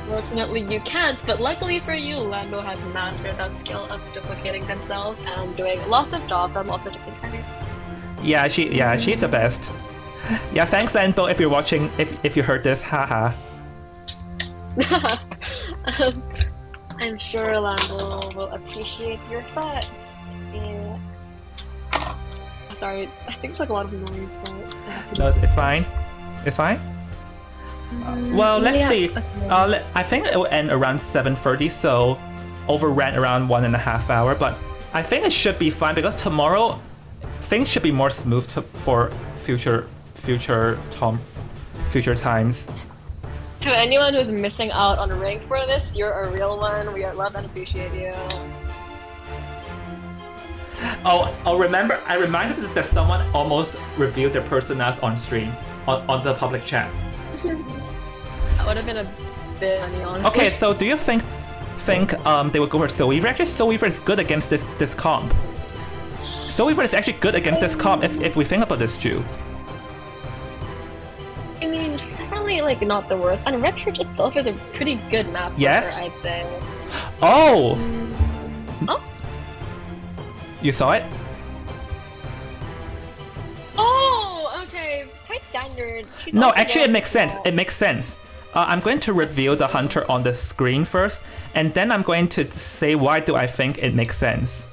Unfortunately, you can't, but luckily for you, Lando has mastered that skill of duplicating themselves and doing lots of jobs on lots of different kinds. Yeah, she's the best. Yeah, thanks, Lando, if you're watching, if you heard this, haha. I'm sure Lando will appreciate your thoughts. Yeah. Sorry, I think it's like a lot of noise, but... No, it's fine. It's fine? Well, let's see. I think it will end around 7:30, so overran around 1.5 hours. But I think it should be fine because tomorrow things should be more smooth for future times. To anyone who's missing out on rank for this, you're a real one. We love and appreciate you. Oh, remember, I reminded that someone almost revealed their personas on stream on the public chat. That would have been a bit funny, honestly. Okay, so do you think they would go for Soul Weaver? Actually, Soul Weaver is good against this comp. Soul Weaver is actually good against this comp if we think about this, Ju. I mean, definitely like not the worst. And Red Church itself is a pretty good map. Yes. I'd say. Oh. Oh. You saw it? Oh, okay. Quite standard. No, actually, it makes sense. It makes sense. I'm going to reveal the hunter on the screen first, and then I'm going to say why do I think it makes sense.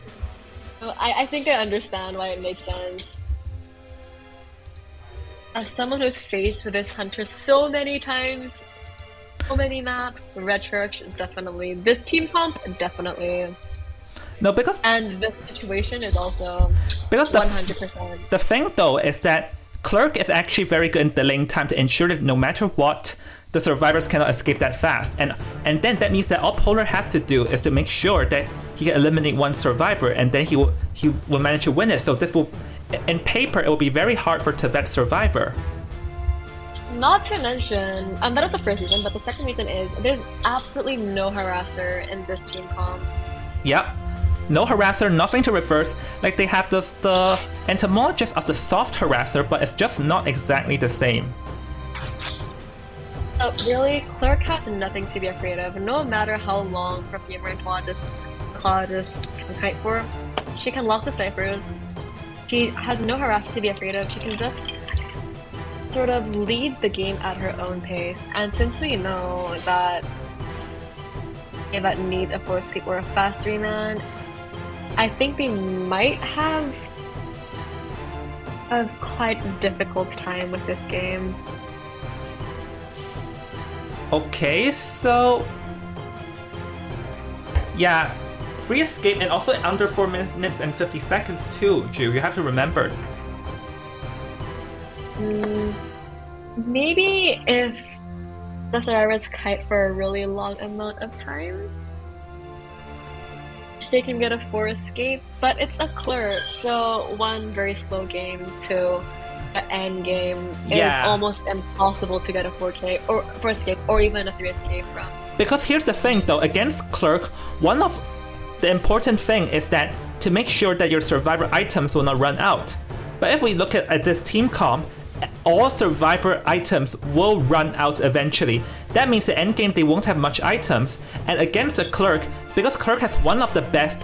I think I understand why it makes sense. As someone who's faced with this hunter so many times, so many maps, Red Church, definitely. This team comp, definitely. No, because... And this situation is also because 100%. The thing, though, is that Clerk is actually very good in delaying time to ensure that no matter what, the survivors cannot escape that fast. And then that means that all Polar has to do is to make sure that he can eliminate one survivor, and then he will manage to win it. So this will, in paper, it will be very hard for to vet survivor. Not to mention, that is the first reason, but the second reason is there's absolutely no harasser in this team comp. Yep. No harasser, nothing to reverse. Like they have the entomologist of the soft harasser, but it's just not exactly the same. Really, Clerk has nothing to be afraid of. No matter how long Perfumer Entomologist, Ecologist can fight for, she can lock the ciphers. She has no harasser to be afraid of. She can just sort of lead the game at her own pace. And since we know that Eva needs a force escape or a fast 3-man, I think they might have a quite difficult time with this game. Okay, so... Yeah, free escape and also under 4 minutes and 50 seconds too, Ju. You have to remember. Maybe if the survivors kite for a really long amount of time, they can get a 4 escape, but it's a Clerk, so 1 very slow game, 2 the end game is almost impossible to get a 4K or 4 escape or even a 3 escape from. Because here's the thing though, against Clerk, one of the important thing is that to make sure that your survivor items will not run out. But if we look at this team comp, all survivor items will run out eventually. That means the end game they won't have much items, and against a Clerk, because Clerk has one of the best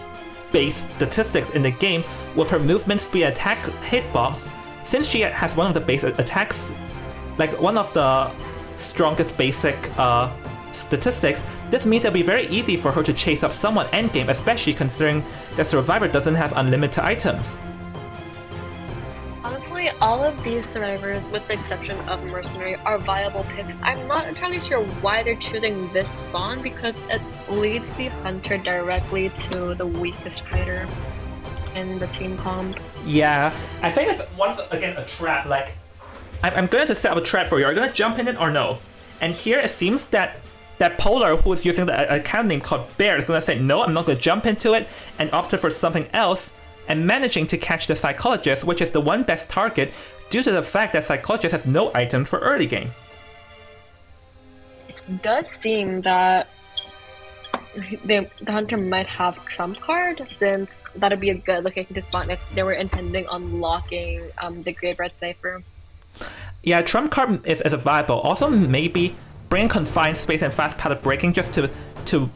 base statistics in the game with her movement speed attack hitbox, since she has one of the base attacks, like one of the strongest basic statistics, this means it'll be very easy for her to chase up someone endgame, especially considering that Survivor doesn't have unlimited items. Honestly, all of these survivors, with the exception of Mercenary, are viable picks. I'm not entirely sure why they're choosing this spawn, because it leads the hunter directly to the weakest fighter in the team comp. Yeah, I think it's once again a trap. Like, I'm going to set up a trap for you. Are you going to jump in it or no? And here it seems that Polar, who is using the account name called Bear, is going to say, no, I'm not going to jump into it, and opted for something else, and managing to catch the Psychologist, which is the one best target due to the fact that Psychologist has no item for early game. It does seem that the hunter might have trump card, since that would be a good location to spawn if they were intending on locking the Graveyard Cipher. Yeah, trump card is viable. Also, maybe bring confined space and fast pallet breaking just to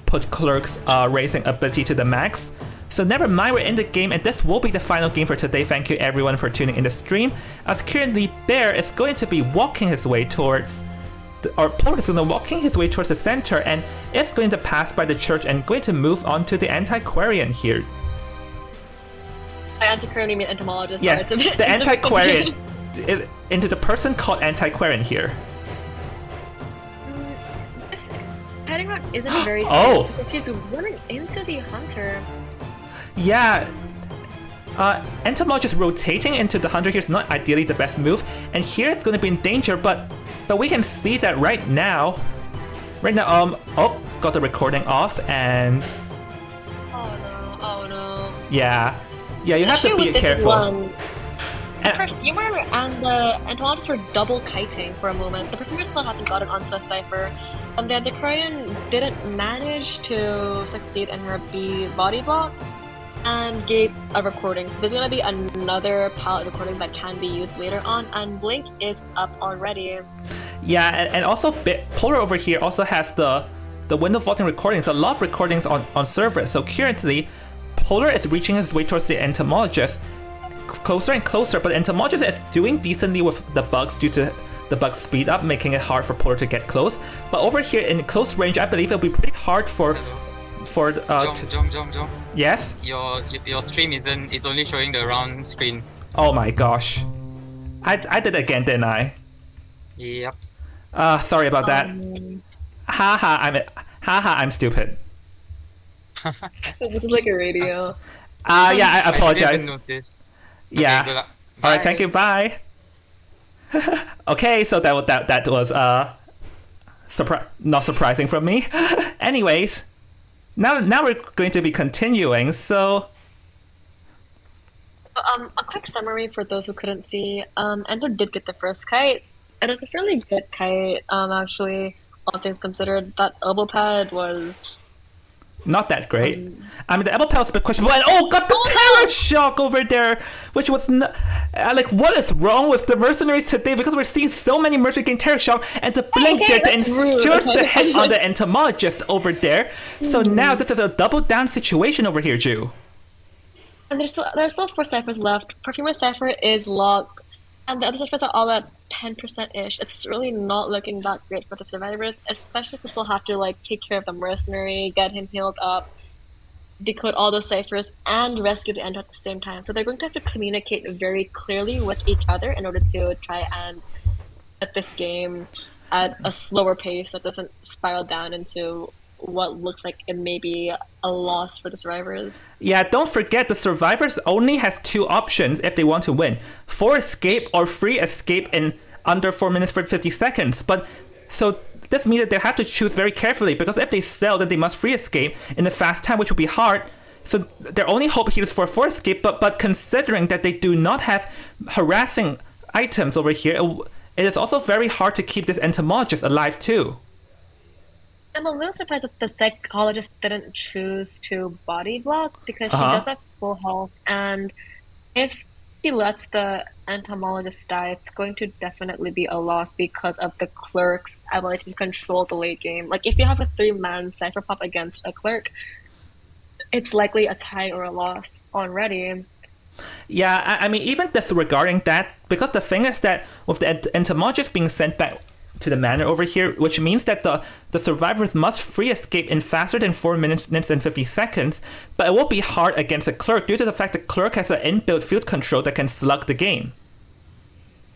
put Clerk's racing ability to the max. So never mind, we're in the game, and this will be the final game for today. Thank you everyone for tuning in the stream. As currently Bear is going to be walking his way towards, or Paul is going to walking his way towards the center, and is going to pass by the church and going to move on to the Antiquarian here. By Antiquarian, you mean entomologist? Yes, the Antiquarian. Into the person called Antiquarian here. This heading route isn't very safe because she's running into the hunter. Yeah, Entomologist rotating into the hunter here is not ideally the best move, and here it's going to be in danger, but we can see that right now, got the recording off, and oh no. Yeah, you have to be careful. The perfumer and the entomologist were double kiting for a moment. The perfumer still hasn't gotten onto a cipher. The Antiquarian didn't manage to succeed in her B body block and gave a recording. There's going to be another palette recording that can be used later on, and Blink is up already. Yeah, and also Polar over here also has the window vaulting recordings, a lot of recordings on servers. So currently, Polar is reaching his way towards the Entomologist, closer and closer, but Entomologist is doing decently with the bugs due to the bug speed up, making it hard for Polar to get close. But over here in close range, I believe it'll be pretty hard for Jong. Yes? Your stream is only showing the round screen. Oh my gosh. I did it again, didn't I? Yep. Sorry about that. I'm stupid. This is like a radio. Yeah, I apologize. I didn't notice. Yeah. Okay, Alright, thank you, bye. Okay, so that was not surprising from me. Anyways, now we're going to be continuing, so a quick summary for those who couldn't see. Endo did get the first kite. It was a fairly good kite, actually, all things considered. That elbow pad was not that great. I mean, the elbow pad was a bit questionable, and got the terror shock over there, which was what is wrong with the mercenaries today? Because we're seeing so many mercenaries getting terror shock, and the blink there to ensures the hit on the entomologist over there. So now this is a double down situation over here, Ju. And there's still 4 ciphers left. Perfumer cipher is locked, and the other ciphers are all at 10%-ish. It's really not looking that great for the survivors, especially since they'll have to take care of the mercenary, get him healed up, decode all those ciphers, and rescue the Endo at the same time. So they're going to have to communicate very clearly with each other in order to try and get this game at a slower pace so it doesn't spiral down into what looks like it may be a loss for the survivors. Yeah, don't forget the survivors only has 2 options if they want to win: 4 escape or free escape in under 4 minutes for 50 seconds. But so this means that they have to choose very carefully, because if they sell, then they must free escape in a fast time, which will be hard. So their only hope here is for 4 escape, but considering that they do not have harassing items over here, it is also very hard to keep this entomologist alive too. I'm a little surprised that the psychologist didn't choose to body block, because she does have full health, and if she lets the entomologist die, it's going to definitely be a loss because of the clerk's ability to control the late game. If you have a 3-man cipher pop against a clerk, it's likely a tie or a loss already. Yeah, I mean, even disregarding that, because the thing is that with the entomologist being sent back to the manor over here, which means that the survivors must free escape in faster than 4 minutes and 50 seconds, but it will be hard against a clerk due to the fact that clerk has an inbuilt field control that can slug the game.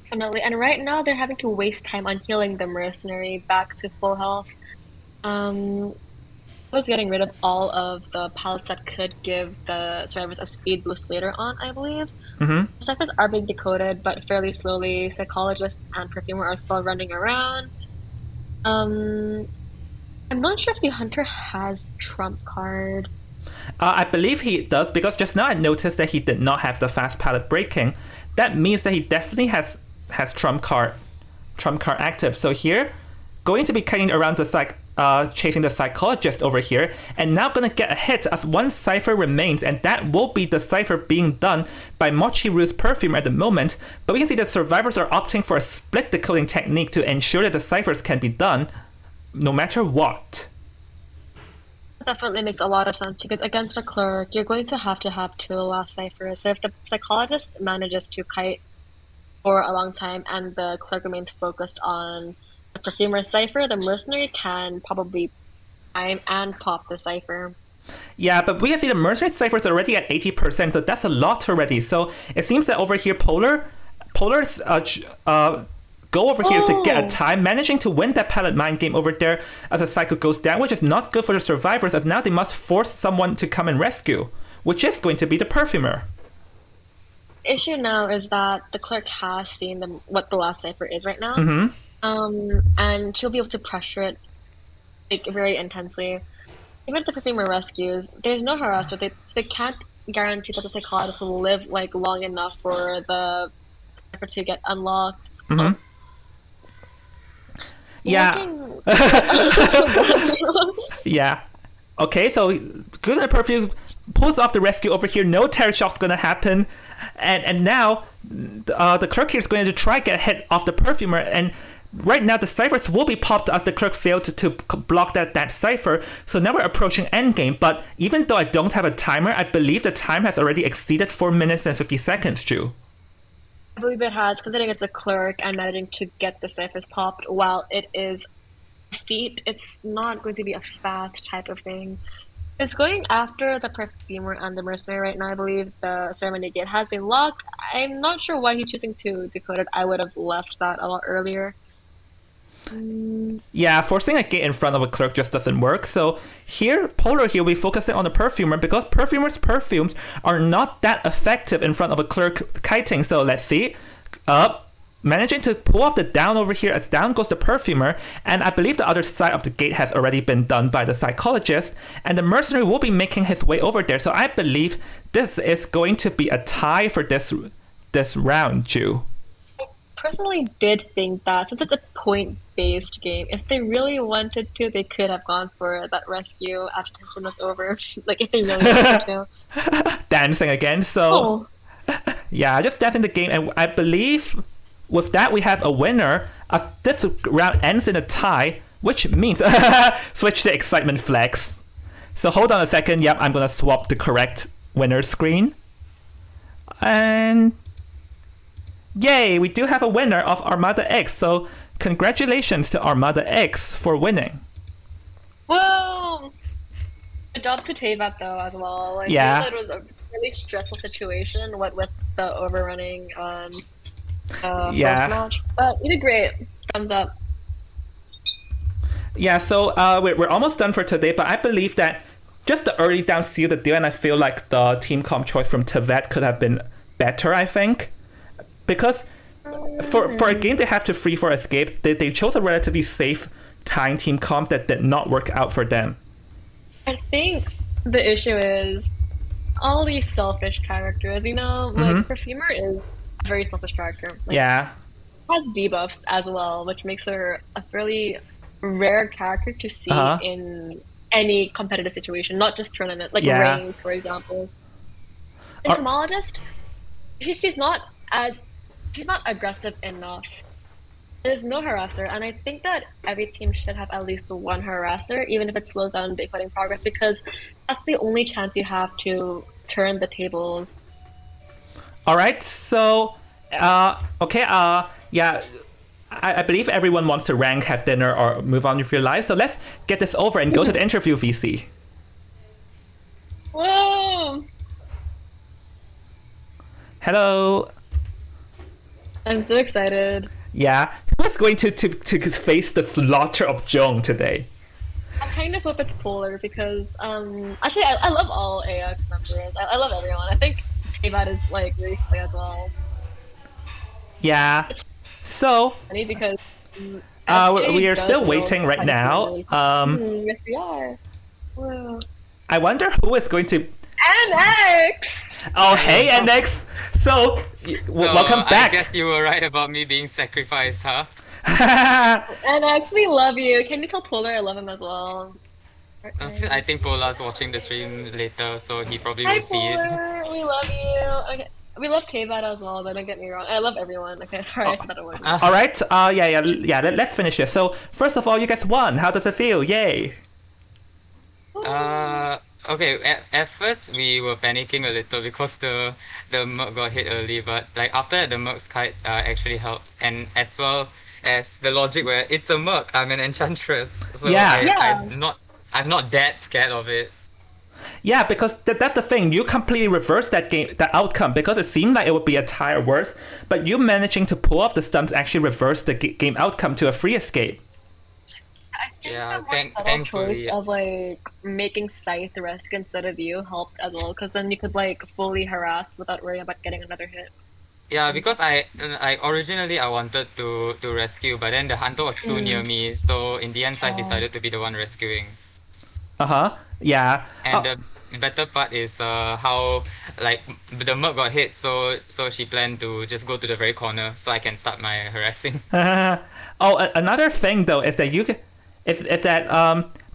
Definitely, and right now they're having to waste time on healing the mercenary back to full health. I was getting rid of all of the pallets that could give the survivors a speed boost later on, I believe. Ciphers are being decoded, but fairly slowly. Psychologist and Perfumer are still running around. I'm not sure if the Hunter has Trump card. I believe he does, because just now I noticed that he did not have the fast pallet breaking. That means that he definitely has has trump card active. So here, going to be cutting around the chasing the psychologist over here, and now gonna get a hit as one cipher remains, and that will be the cipher being done by Mochiru's perfumer at the moment. But we can see that survivors are opting for a split decoding technique to ensure that the ciphers can be done no matter what. Definitely makes a lot of sense because against a clerk, you're going to have two last ciphers. So if the psychologist manages to kite for a long time and the clerk remains focused on the perfumer cipher, the mercenary can probably time and pop the cipher. Yeah, but we can see the mercenary cipher is already at 80%, so that's a lot already. So it seems that over here, Polar's go over here to get a tie, managing to win that pallet mind game over there as a cycle goes down, which is not good for the survivors, as now they must force someone to come and rescue, which is going to be the perfumer. The issue now is that the clerk has seen what the last cipher is right now, and she'll be able to pressure it very intensely. Even if the perfumer rescues, there's no harasser. They can't guarantee that the psychologist will live long enough for the cipher to get unlocked. Yeah. Yeah. Okay, so good at perfume pulls off the rescue over here. No terror shock's gonna happen, and now the clerk here is going to try get a hit off the perfumer, and right now the ciphers will be popped as the clerk failed to block that cipher. So now we're approaching endgame, but even though I don't have a timer, I believe the time has already exceeded 4 minutes and 50 seconds, Ju. I believe it has, considering it's a clerk and managing to get the ciphers popped while it is a feat. It's not going to be a fast type of thing. It's going after the perfumer and the mercenary right now. I believe the ceremony gate has been locked. I'm not sure why he's choosing to decode it. I would have left that a lot earlier. Yeah, forcing a gate in front of a clerk just doesn't work. So here, Polar here, we focusing on the perfumer because perfumers' perfumes are not that effective in front of a clerk kiting. So let's see. Managing to pull off the down over here as down goes the perfumer, and I believe the other side of the gate has already been done by the psychologist, and the mercenary will be making his way over there. So I believe this is going to be a tie for this round, Ju. Personally did think that since it's a point-based game, if they really wanted to, they could have gone for that rescue after tension was over. If they really wanted to. Dancing again, so yeah, just dancing the game, and I believe with that we have a winner. This round ends in a tie, which means switch to excitement flags. So hold on a second. Yep, I'm gonna swap the correct winner screen, and yay, we do have a winner of Armada X, so congratulations to Armada X for winning. Whoa! Good job to Tevat though as well. Yeah. It was a really stressful situation with the overrunning first match. But you did great. Thumbs up. Yeah, so we're almost done for today, but I believe that just the early down sealed the deal, and I feel like the team comp choice from Tevat could have been better, I think. Because for a game they have to free for escape, they chose a relatively safe tying team comp that did not work out for them. I think the issue is all these selfish characters, Perfumer is a very selfish character. Yeah. Has debuffs as well, which makes her a fairly rare character to see in any competitive situation, not just tournament, Rain, for example. Entomologist, she's not aggressive enough. There's no harasser, and I think that every team should have at least one harasser, even if it slows down decoding progress, because that's the only chance you have to turn the tables. All right, so yeah, I believe everyone wants to rank, have dinner, or move on with your life. So let's get this over and go to the interview, VC. Whoa! Hello. I'm so excited. Yeah, who is going to face the slaughter of Jong today? I kind of hope it's Polar because actually I love all AX members. I love everyone. I think Tevat is really funny as well. Yeah. So funny because we are still waiting right now. Yes, we are. Whoa. I wonder who is going to. NX. Oh, hey, NX. So, welcome back. I guess you were right about me being sacrificed, huh? And I actually love you. Can you tell Polar I love him as well? I think Polar's watching the stream later, so he probably Hi, will see it. Polar. We love you. Okay. We love K-Bad as well, but don't get me wrong. I love everyone. Okay, sorry, I said that word. All right. Yeah. Let's finish it. So, first of all, you guys won. How does it feel? Yay. Okay, at first we were panicking a little because the Merc got hit early, but like after that the Merc's kite actually helped, and as well as the logic where it's a Merc, I'm an enchantress, so I'm not that scared of it. Yeah, because that's the thing. You completely reversed that outcome, because it seemed like it would be a tie or worse, but you managing to pull off the stunts actually reversed the game outcome to a free escape. I think Yeah, the more subtle thankfully, choice yeah. of like making Scythe rescue instead of you helped as well, because then you could like fully harass without worrying about getting another hit. Yeah, because I originally I wanted to rescue, but then the hunter was too near me, so in the end I decided to be the one rescuing. Yeah. And the better part is how like the Merc got hit, so she planned to just go to the very corner so I can start my harassing. Another thing though is that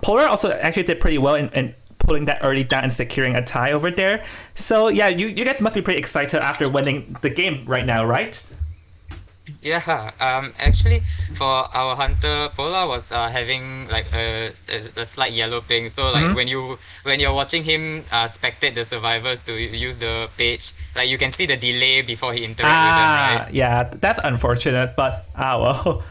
Polar also actually did pretty well in pulling that early down and securing a tie over there. So yeah, you guys must be pretty excited after winning the game right now, right? Yeah, actually, for our hunter, Polar was having like a slight yellow ping. So like when you're watching him spectate the survivors to use the page, like you can see the delay before he interacts with them, right? Yeah, that's unfortunate, but well.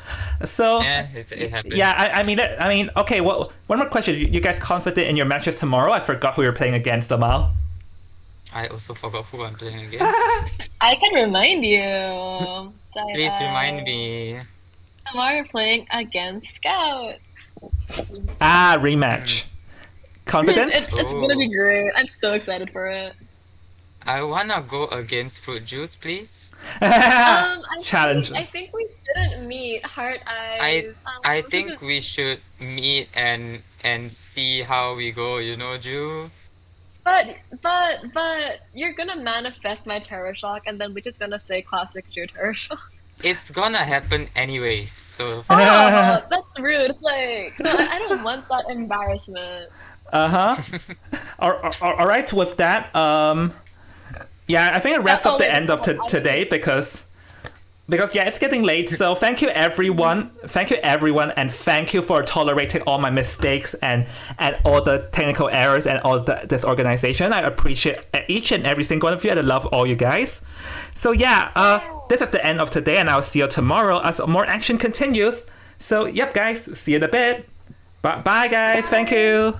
So yeah, it happens. Yeah, I mean, okay. Well, one more question. You guys confident in your matches tomorrow? I forgot who you're playing against, Amal. I also forgot who I'm playing against. I can remind you. Please remind me. Tomorrow you're playing against Scouts. Rematch. Confident? It's gonna be great. I'm so excited for it. I wanna go against Fruit Juice, please. Challenge. I think we shouldn't meet Heart Eyes. I think we should meet and see how we go. You know, Ju. But you're gonna manifest my Terror Shock, and then we're just gonna say classic Ju Terror Shock. It's gonna happen anyways. So. Oh, that's rude. It's like no, I don't want that embarrassment. All right. With that, yeah, I think it wraps up the end of today because yeah, it's getting late. So thank you everyone, and thank you for tolerating all my mistakes and all the technical errors and all the disorganization. I appreciate each and every single one of you, and I love all you guys. So yeah, this is the end of today, and I'll see you tomorrow as more action continues. So yep, guys, see you in a bit. Bye guys, thank you.